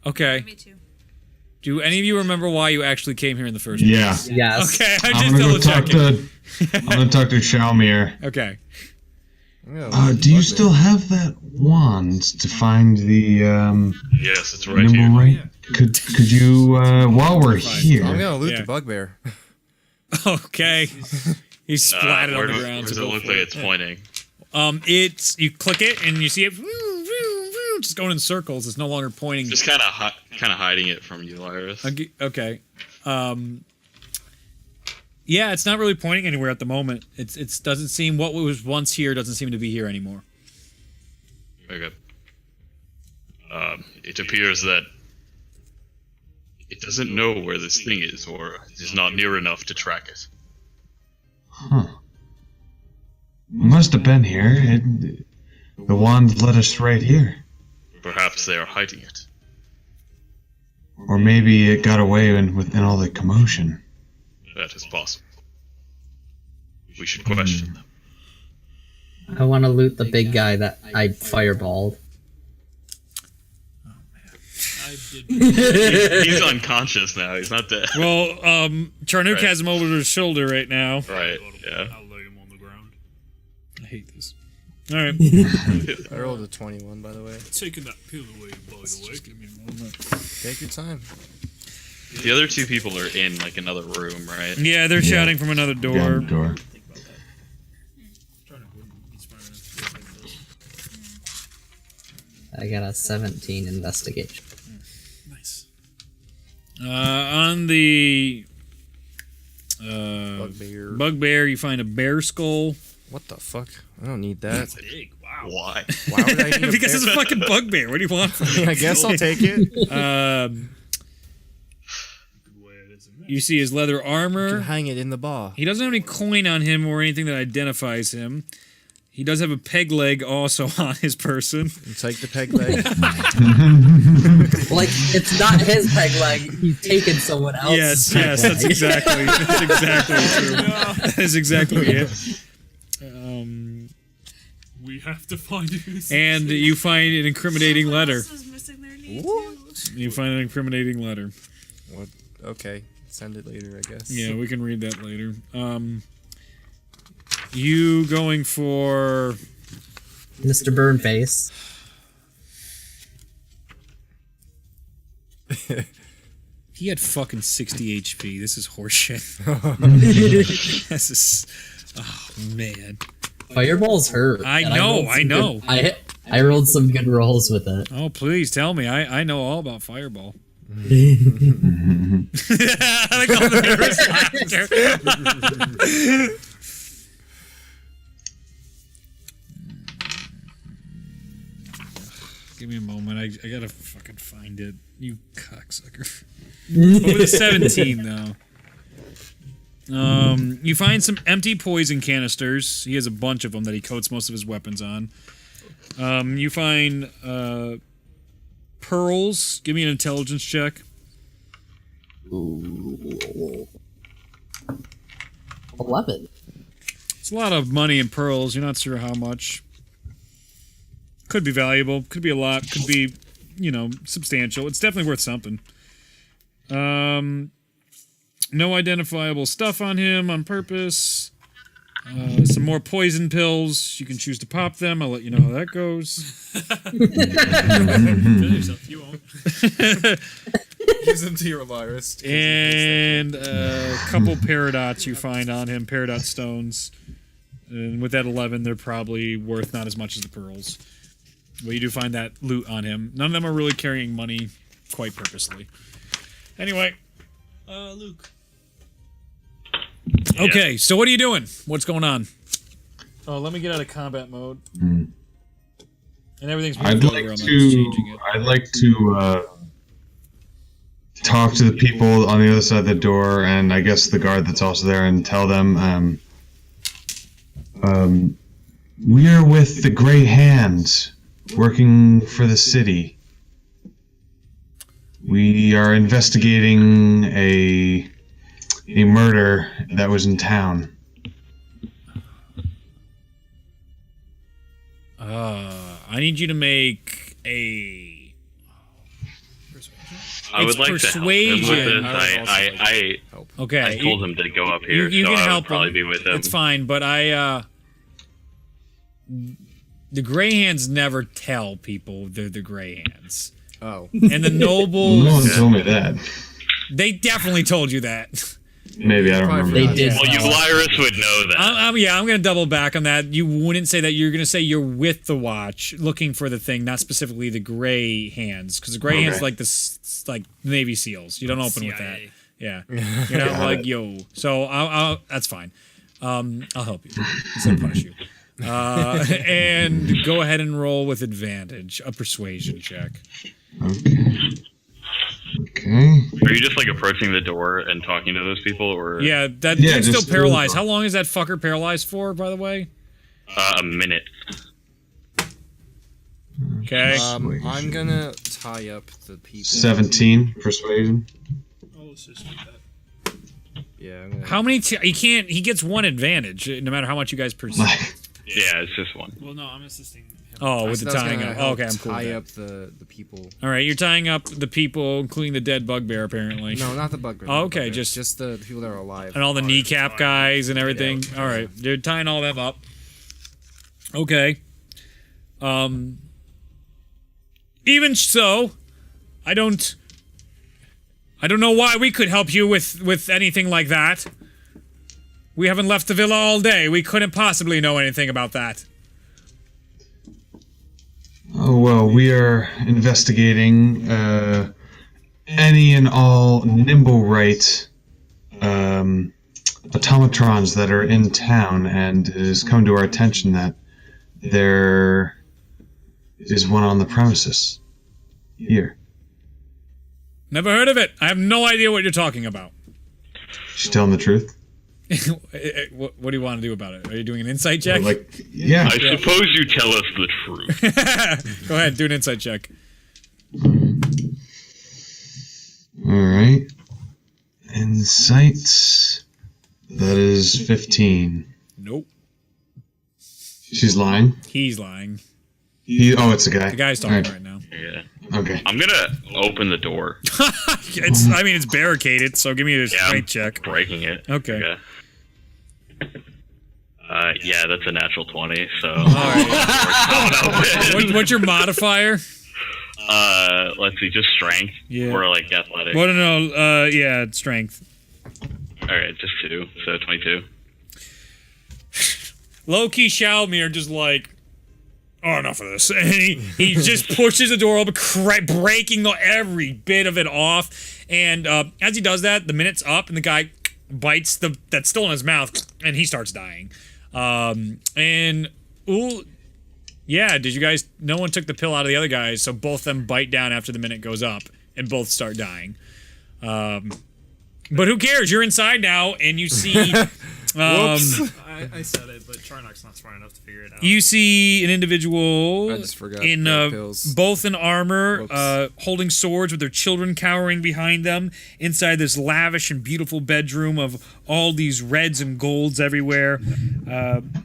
Okay. Me too. Do any of you remember why you actually came here in the first place? Yeah. Yes. Okay, I'm I'm just gonna double go talk checking. I'm gonna talk to Shalmir. Okay. Do you still have that wand to find the Yes, it's right nimble here. right? Could you while we're I'm here? gonna loot Yeah. the bugbear. Okay. He's splatted on Where the does ground. it so go look for like it. it's pointing? It's you click it and you see it just going in circles. It's no longer pointing. Just kind of hiding it from you, Iris. Okay. Yeah, it's not really pointing anywhere at the moment. It doesn't seem what was once here doesn't seem to be here anymore. Okay. It appears that it doesn't know where this thing is, or it is not near enough to track it. Huh. Must have been here. The wand led us right here. Perhaps they are hiding it. Or maybe it got away within all the commotion. That is possible. We should question them. I want to loot the big guy that I fireballed. He's unconscious now. He's not dead. Well, Charnook Right. has him over his shoulder right now. Right. Yeah. I'll lay him on the ground. I hate this. All right. I rolled a 21, by the way. Taking that pill away, by the way. Give me a moment. Take your time. The other two people are in like another room, right? Yeah, they're shouting from another door. Down the door. I got a 17 investigation. Nice. On the bugbear, you find a bear skull. What the fuck? I don't need that. Big. Wow. Why? Why would I need a Because bear? it's a fucking bugbear. What do you want from me? I guess I'll take it. You see his leather You can armor. hang it in the bar. He doesn't have any coin on him or anything that identifies him. He does have a peg leg also on his person. You take the peg leg. Like, it's not his peg leg. He's taken someone else's Yes, peg that's leg. exactly true. That is exactly it. We have to find who's And you find an incriminating Someone letter. else was missing their knee too. You find an incriminating letter. What? Okay. Send it later, I guess. Yeah, we can read that later. You going for... Mr. Burnface. He had fucking 60 HP. This is horseshit. This is... Oh, man. Fireballs hurt. I and know, rolled some I know. good- I rolled some good rolls with it. Oh, please tell me. I know all about Fireball. I like all the nervous laughter. Give me a moment. I gotta fucking find it. You cocksucker. Over the 17, though. You find some empty poison canisters. He has a bunch of them that he coats most of his weapons on. You find pearls. Give me an intelligence check. 11. It's a lot of money in pearls. You're not sure how much. Could be valuable. Could be a lot. Could be, substantial. It's definitely worth something. No identifiable stuff on him on purpose. Some more poison pills. You can choose to pop them. I'll let you know how that goes. You won't. Gives them to your virus. And a couple paradots you find on him. Peridot stones. And with that 11, they're probably worth not as much as the pearls. But you do find that loot on him. None of them are really carrying money quite purposely. Anyway. Luke. Okay, so what are you doing? What's going on? Oh, let me get out of combat mode. And everything's moved I'd over. like I'm not to. changing it. I'd like to talk to the people on the other side of the door, and I guess the guard that's also there, and tell them, we are with the Grey Hands, working for the city. We are investigating a murder that was in town. I need you to make a... I would It's like to help him with persuasion. this. I Okay. told him to go up here, You so can I help would probably him. be with him. It's fine, but the Grey Hands never tell people they're the Grey Hands. Oh. And the nobles... No one told me that. They definitely told you that. Maybe, I don't remember. They that. did. Well, Ulyrus would know that. Yeah, I'm going to double back on that. You wouldn't say that. You're going to say you're with the watch, looking for the thing, not specifically the gray hands, because the gray hands like like Navy SEALs. You don't open with that. Yeah, you're not like yo. So I'll that's fine. I'll help you instead of punish you. And go ahead and roll with advantage a persuasion check. Okay. Are you just like approaching the door and talking to those people, or Yeah, that Yeah, dude's just- still paralyzed. How long is that fucker paralyzed for, by the way? a minute? Okay. I'm gonna tie up the people. 17 persuasion. I'll assist with that. Yeah, I'm gonna. How many? He can't. He gets one advantage no matter how much you guys pursue. Yeah, it's just one. Well, no, I'm assisting him. Oh, with the I was tying gonna up. help Okay, I'm cool. with Tie that. up the people. All right, you're tying up the people, including the dead bugbear, apparently. No, not the bugbear. Oh, okay, just the people that are alive. and all the kneecap guys and everything. All right, they're tying all them up. Okay. Even so, I don't know why we could help you with anything like that. We haven't left the villa all day. We couldn't possibly know anything about that. Oh, well, we are investigating any and all nimble right automatrons that are in town, and it has come to our attention that there is one on the premises here. Never heard of it. I have no idea what you're talking about. She's telling the truth. What do you want to do about it? Are you doing an insight check? Yeah. I suppose you tell us the truth. Go ahead, do an insight check. All right. Insight. That is 15. Nope. She's lying. He's lying. It's a guy. The guy's talking All right now. Yeah. Okay. I'm gonna open the door. It's barricaded, so give me a strength check. Breaking it. Okay. Yeah, that's a natural 20. So. All right. What's your modifier? Let's see, just strength or like athletic. Well, no, yeah, strength. All right, just 2, so 22. Low-key Shalmir just like, oh, enough of this. And he just pushes the door open, breaking every bit of it off. And as he does that, the minute's up, and the guy bites that's still in his mouth, and he starts dying. Yeah, did you guys? No one took the pill out of the other guys, so both of them bite down after the minute goes up, and both start dying. But who cares? You're inside now, and you see. Whoops. I said it, but Charnock's not smart enough to figure it out. You see an individual I just forgot in the pills. both in armor, Whoops. holding swords with their children cowering behind them, inside this lavish and beautiful bedroom of all these reds and golds everywhere.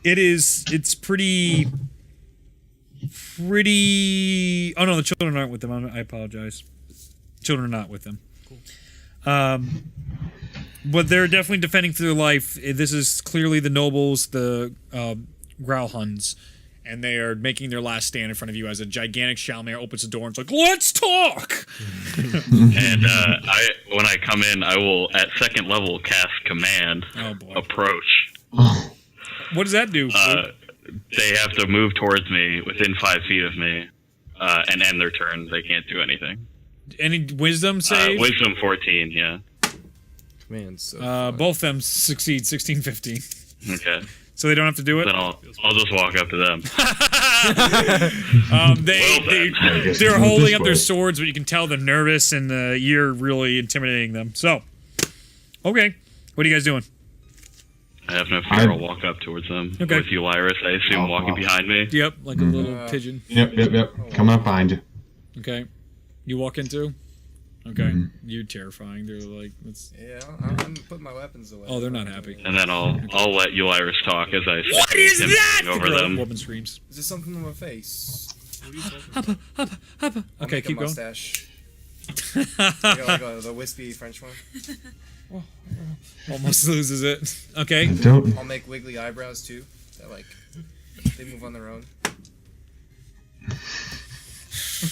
It's pretty. Oh no, the children aren't with them. I apologize. Children are not with them. Cool. But they're definitely defending for their life. This is clearly the nobles, the Growlhuns, and they are making their last stand in front of you as a gigantic Shalmir opens the door and it's like, let's talk! And when I come in, I will, at second level, cast Command. Oh, boy. Approach. What does that do? They have to move towards me within 5 feet of me and end their turn. They can't do anything. Any wisdom save? Wisdom 14, yeah. Man, so both of them succeed 16, 15. Okay. So they don't have to do it? Then I'll just walk up to them. They're holding up their swords, but you can tell they're nervous and you're really intimidating them. So, okay. What are you guys doing? I have no fear. I'll walk up towards them. Okay. With Ulyrus, I assume, walking behind me. Yep, like a little pigeon. Yep. Coming up behind you. Okay. You walk into? Okay. You're terrifying. They're like, yeah, I'm putting my weapons away. Oh, they're not happy. And then I'll let Ulyrus talk as I What is him that? over them. Woman screams. Is this something on my face? What are you talking about? Okay, keep going. Mustache. like the wispy French one. Almost loses it. Okay. Don't. I'll make wiggly eyebrows too. That they move on their own.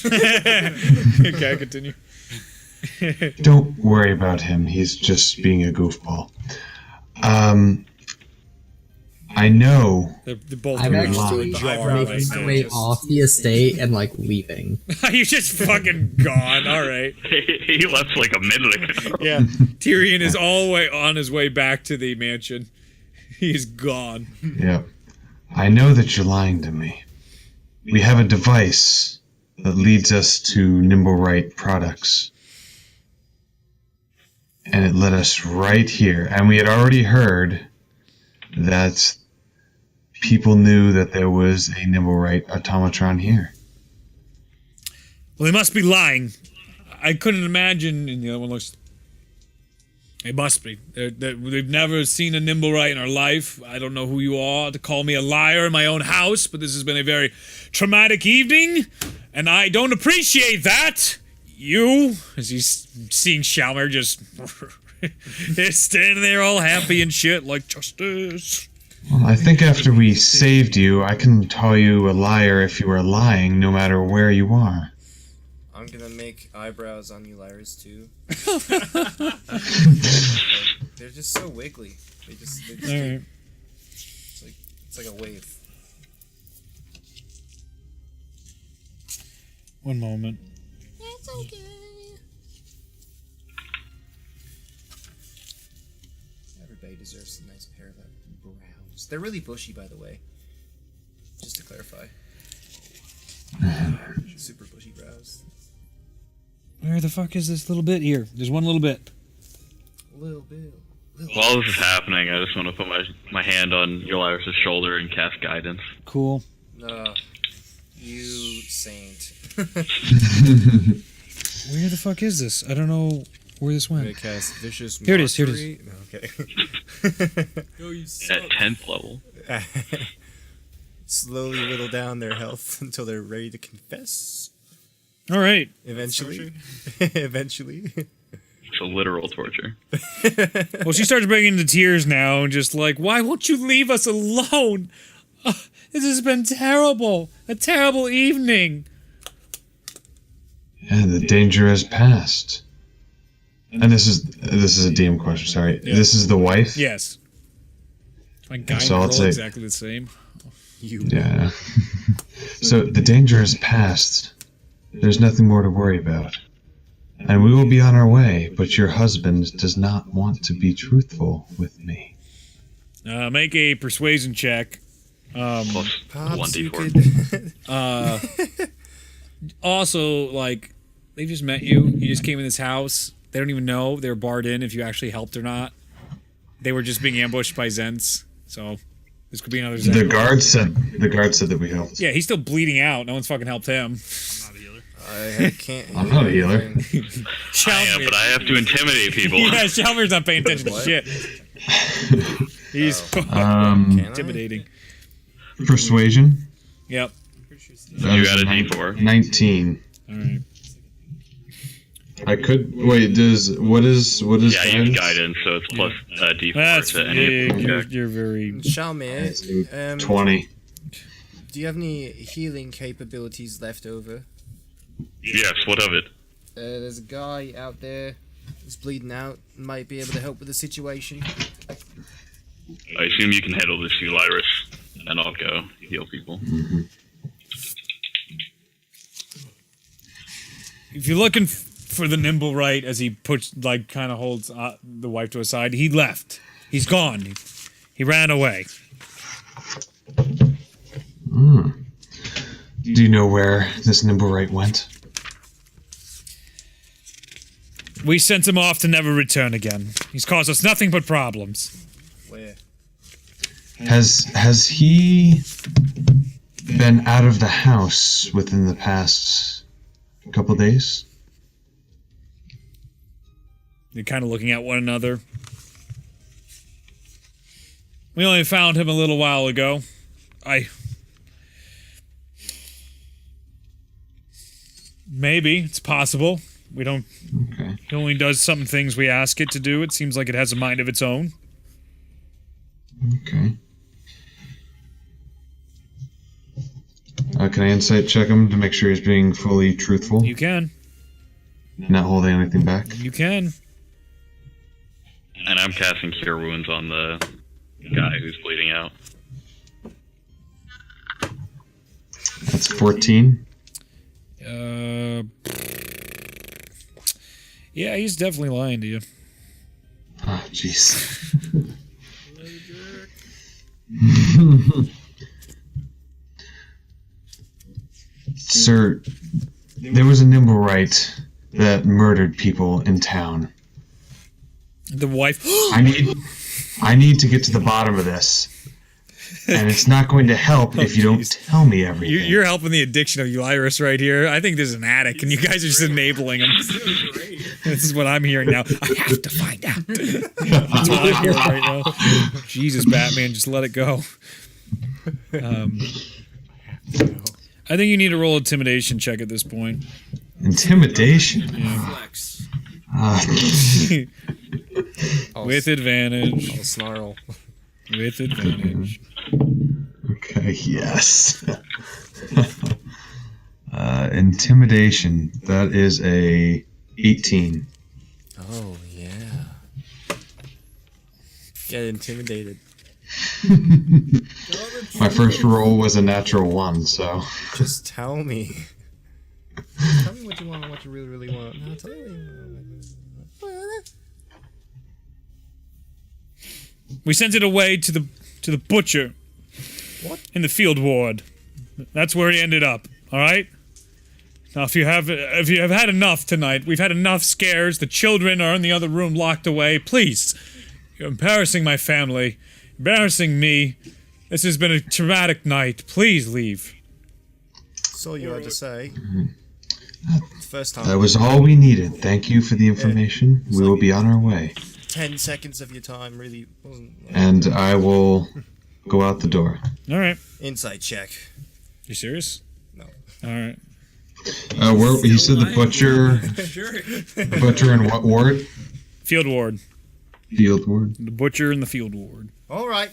Okay, continue. Don't worry about him. He's just being a goofball. I know. They're both I'm doing actually the eyebrow making my right way now. off the estate and like leaving. You're just fucking gone. All right. He left like a minute ago. Yeah. Tyrion is all the way on his way back to the mansion. He's gone. Yep. I know that you're lying to me. We have a device that leads us to Nimble Right products. And it led us right here. And we had already heard that people knew that there was a Nimble Right automatron here. Well, they must be lying. I couldn't imagine. And the other one looks. It must be. They've never seen a nimble right in our life. I don't know who you are to call me a liar in my own house, but this has been a very traumatic evening, and I don't appreciate that. You, as he's seeing Shalmer just they're standing there all happy and shit, like justice. Well, I think after we saved you, I can call you a liar if you are lying, no matter where you are. I'm gonna make eyebrows on you, Lyris, too. They're just so wiggly. They just Alright. it's like a wave. One moment. It's okay. Everybody deserves a nice pair of brows. They're really bushy, by the way. Just to clarify. Super bushy brows. Where the fuck is this little bit here? There's one little bit. Little bit. While this is happening, I just want to put my hand on Yolaris' shoulder and cast guidance. Cool. You saint. Where the fuck is this? I don't know where this I'm gonna went. cast vicious. Here it is, here it mockery. No, okay. Yo, you At suck. 10th level. Slowly whittle down their health until they're ready to confess. All right. Eventually. Eventually. It's a literal torture. Well, she starts breaking into tears now and just like, why won't you leave us alone? This has been terrible. A terrible evening. And the danger has passed. And this is a DM question, sorry. Yeah. This is the wife? Yes. My guy So and I'll girl say- exactly the same. Yeah. So the danger has passed. There's nothing more to worry about. And we will be on our way, but your husband does not want to be truthful with me. Make a persuasion check. Plus Pops, you 1d4. Also, like, they just met you. You just came in this house. They don't even know they were barred in if you actually helped or not. They were just being ambushed by Zents. So this could be another Zent. The guard said that we helped. Yeah, he's still bleeding out. No one's fucking helped him. I can't. I'm not a healer. I am, but I have to intimidate people. Yeah, Shalmer's not paying attention to What? shit. He's intimidating. Persuasion? Yep. You got a D4. 19. Alright. I could wait. What is Yeah, you have guidance? guidance, so it's plus D4 That's to any big. You're very. Shalmir, 20. do you have any healing capabilities left over? Yes, what of it? There's a guy out there who's bleeding out. Might be able to help with the situation. I assume you can handle this, Lyris, and I'll go heal people. If you're looking for the nimble right, as he puts, like, kind of holds the wife to his side, he left. He's gone. He ran away. Do you know where this nimble right went? We sent him off to never return again. He's caused us nothing but problems. Where? Has he been out of the house within the past couple days? They're kind of looking at one another. We only found him a little while ago. Maybe, it's possible. We don't... Okay. It only does some things we ask it to do. It seems like it has a mind of its own. Okay. Can I insight check him to make sure he's being fully truthful? You can. Not holding anything back. You can. And I'm casting Cure Wounds on the guy who's bleeding out. That's 14. Yeah, he's definitely lying to you. Oh, jeez. Sir, there was a Nimblewright that murdered people in town. The wife. I need to get to the bottom of this. And it's not going to help if you don't tell me everything. You're helping the addiction of Ulyrus right here. I think this is an addict, and you guys are just enabling him. This is what I'm hearing now. I have to find out. That's what I'm hearing right now. Jesus, Batman, just let it go. I think you need to roll intimidation check at this point. Intimidation? Flex. With advantage. I'll snarl. With advantage. Okay, yes. Intimidation. That is a 18. Oh, yeah. Get intimidated. My first roll was a natural 1, so... Just tell me. Tell me what you want and what you really, really want. No, tell me what you want. We sent it away to the butcher. What? In the field ward. That's where it ended up. All right. Now, if you have had enough tonight, we've had enough scares. The children are in the other room, locked away. Please, you're embarrassing my family, embarrassing me. This has been a traumatic night. Please leave. That's all you had to say. First time. That was all we needed. Thank you for the information. We will be on our way. 10 seconds of your time really wasn't. And I will go out the door. All right. Insight check. You serious? No. All right. Where you said the butcher? Sure. The butcher in what ward? Field ward. Field ward. The butcher in the field ward. All right.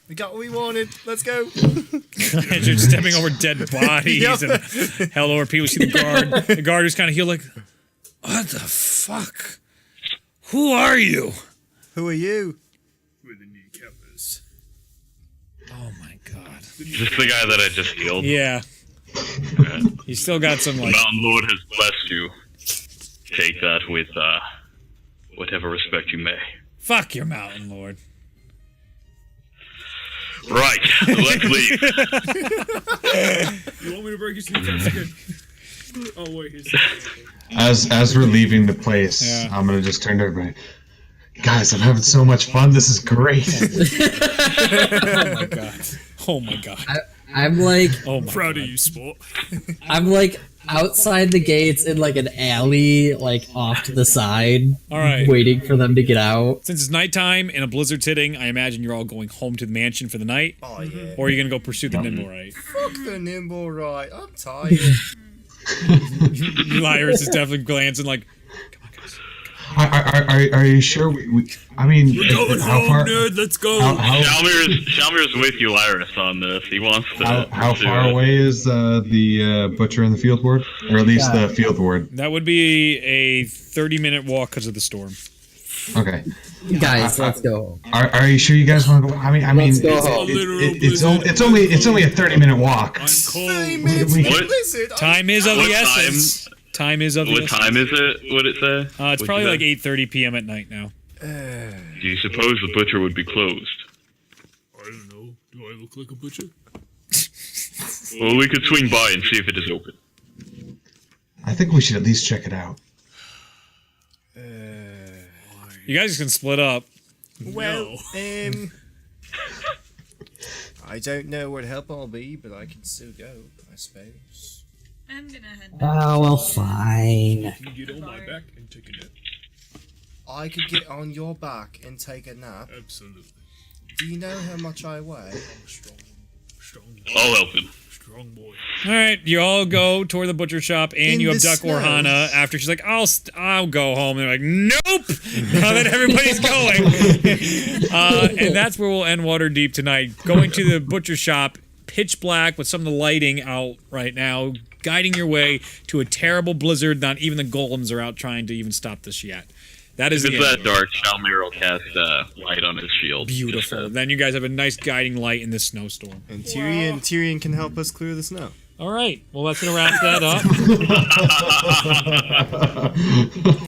We got what we wanted. Let's go. As you're stepping over dead bodies and hell over people. See the guard. The guard is kind of healed like, what the fuck? Who are you? Who are you? We're the kneecappers. Oh my god. Is this the guy that I just healed? Yeah. Okay. He's still got some The like. Mountain Lord has blessed you. Take that with, whatever respect you may. Fuck your mountain lord. Right, let's leave. You want me to break his kneecaps again? Oh wait, he's... As we're leaving the place, Yeah. I'm gonna just turn to everybody. Guys, I'm having so much fun. This is great. Oh my god. Oh my god. I'm like, Oh my Proud god. of you, sport. I'm like outside the gates in like an alley, like off to the side, All right. waiting for them to get out. Since it's nighttime and a blizzard's hitting, I imagine you're all going home to the mansion for the night. Oh, yeah. Or are you gonna go pursue the Nimblewright? Fuck the nimble right. I'm tired. Lyrus is definitely glancing like, Are you sure? I mean, Going how home, far? nerd, let's go! Shalmir's with you, Lyris, on this. He wants to. How pursue far it. away is the butcher and the field ward, or at least the field ward? that would be a 30-minute walk because of the storm. Okay. Guys, let's go. Are you sure you guys want to go? I mean, Let's go it's, home. it's only a 30-minute walk. I'm 30 cold. minutes We- in What? blizzard. Time is of What the time? essence. Time is of the What essence. time is it? Would it say? It's What'd probably you like say? 8:30 p.m. at night now. Do you suppose the butcher would be closed? I don't know. Do I look like a butcher? Well, we could swing by and see if it is open. I think we should at least check it out. You guys can split up. Well, I don't know what help I'll be, but I can still go, I suppose. I'm gonna head back. Oh, well, fine. Can you get on my back and take a nap? I could get on your back and take a nap. Absolutely. Do you know how much I weigh? I'm strong. Strong. I'll help him. Strong boy. All right, you all go toward the butcher shop, and In you the abduct snow. Orhana after she's like, "I'll go home." And they're like, "Nope!" Now that everybody's going, and that's where we'll end Waterdeep tonight. Going to the butcher shop pitch black with some of the lighting out right now, guiding your way to a terrible blizzard. Not even the golems are out trying to even stop this yet. That is If the it's end. that dark, Shalmir will cast light on his shield. Beautiful. Then you guys have a nice guiding light in this snowstorm. And Tyrion can help us clear the snow. All right. Well, that's going to wrap that up.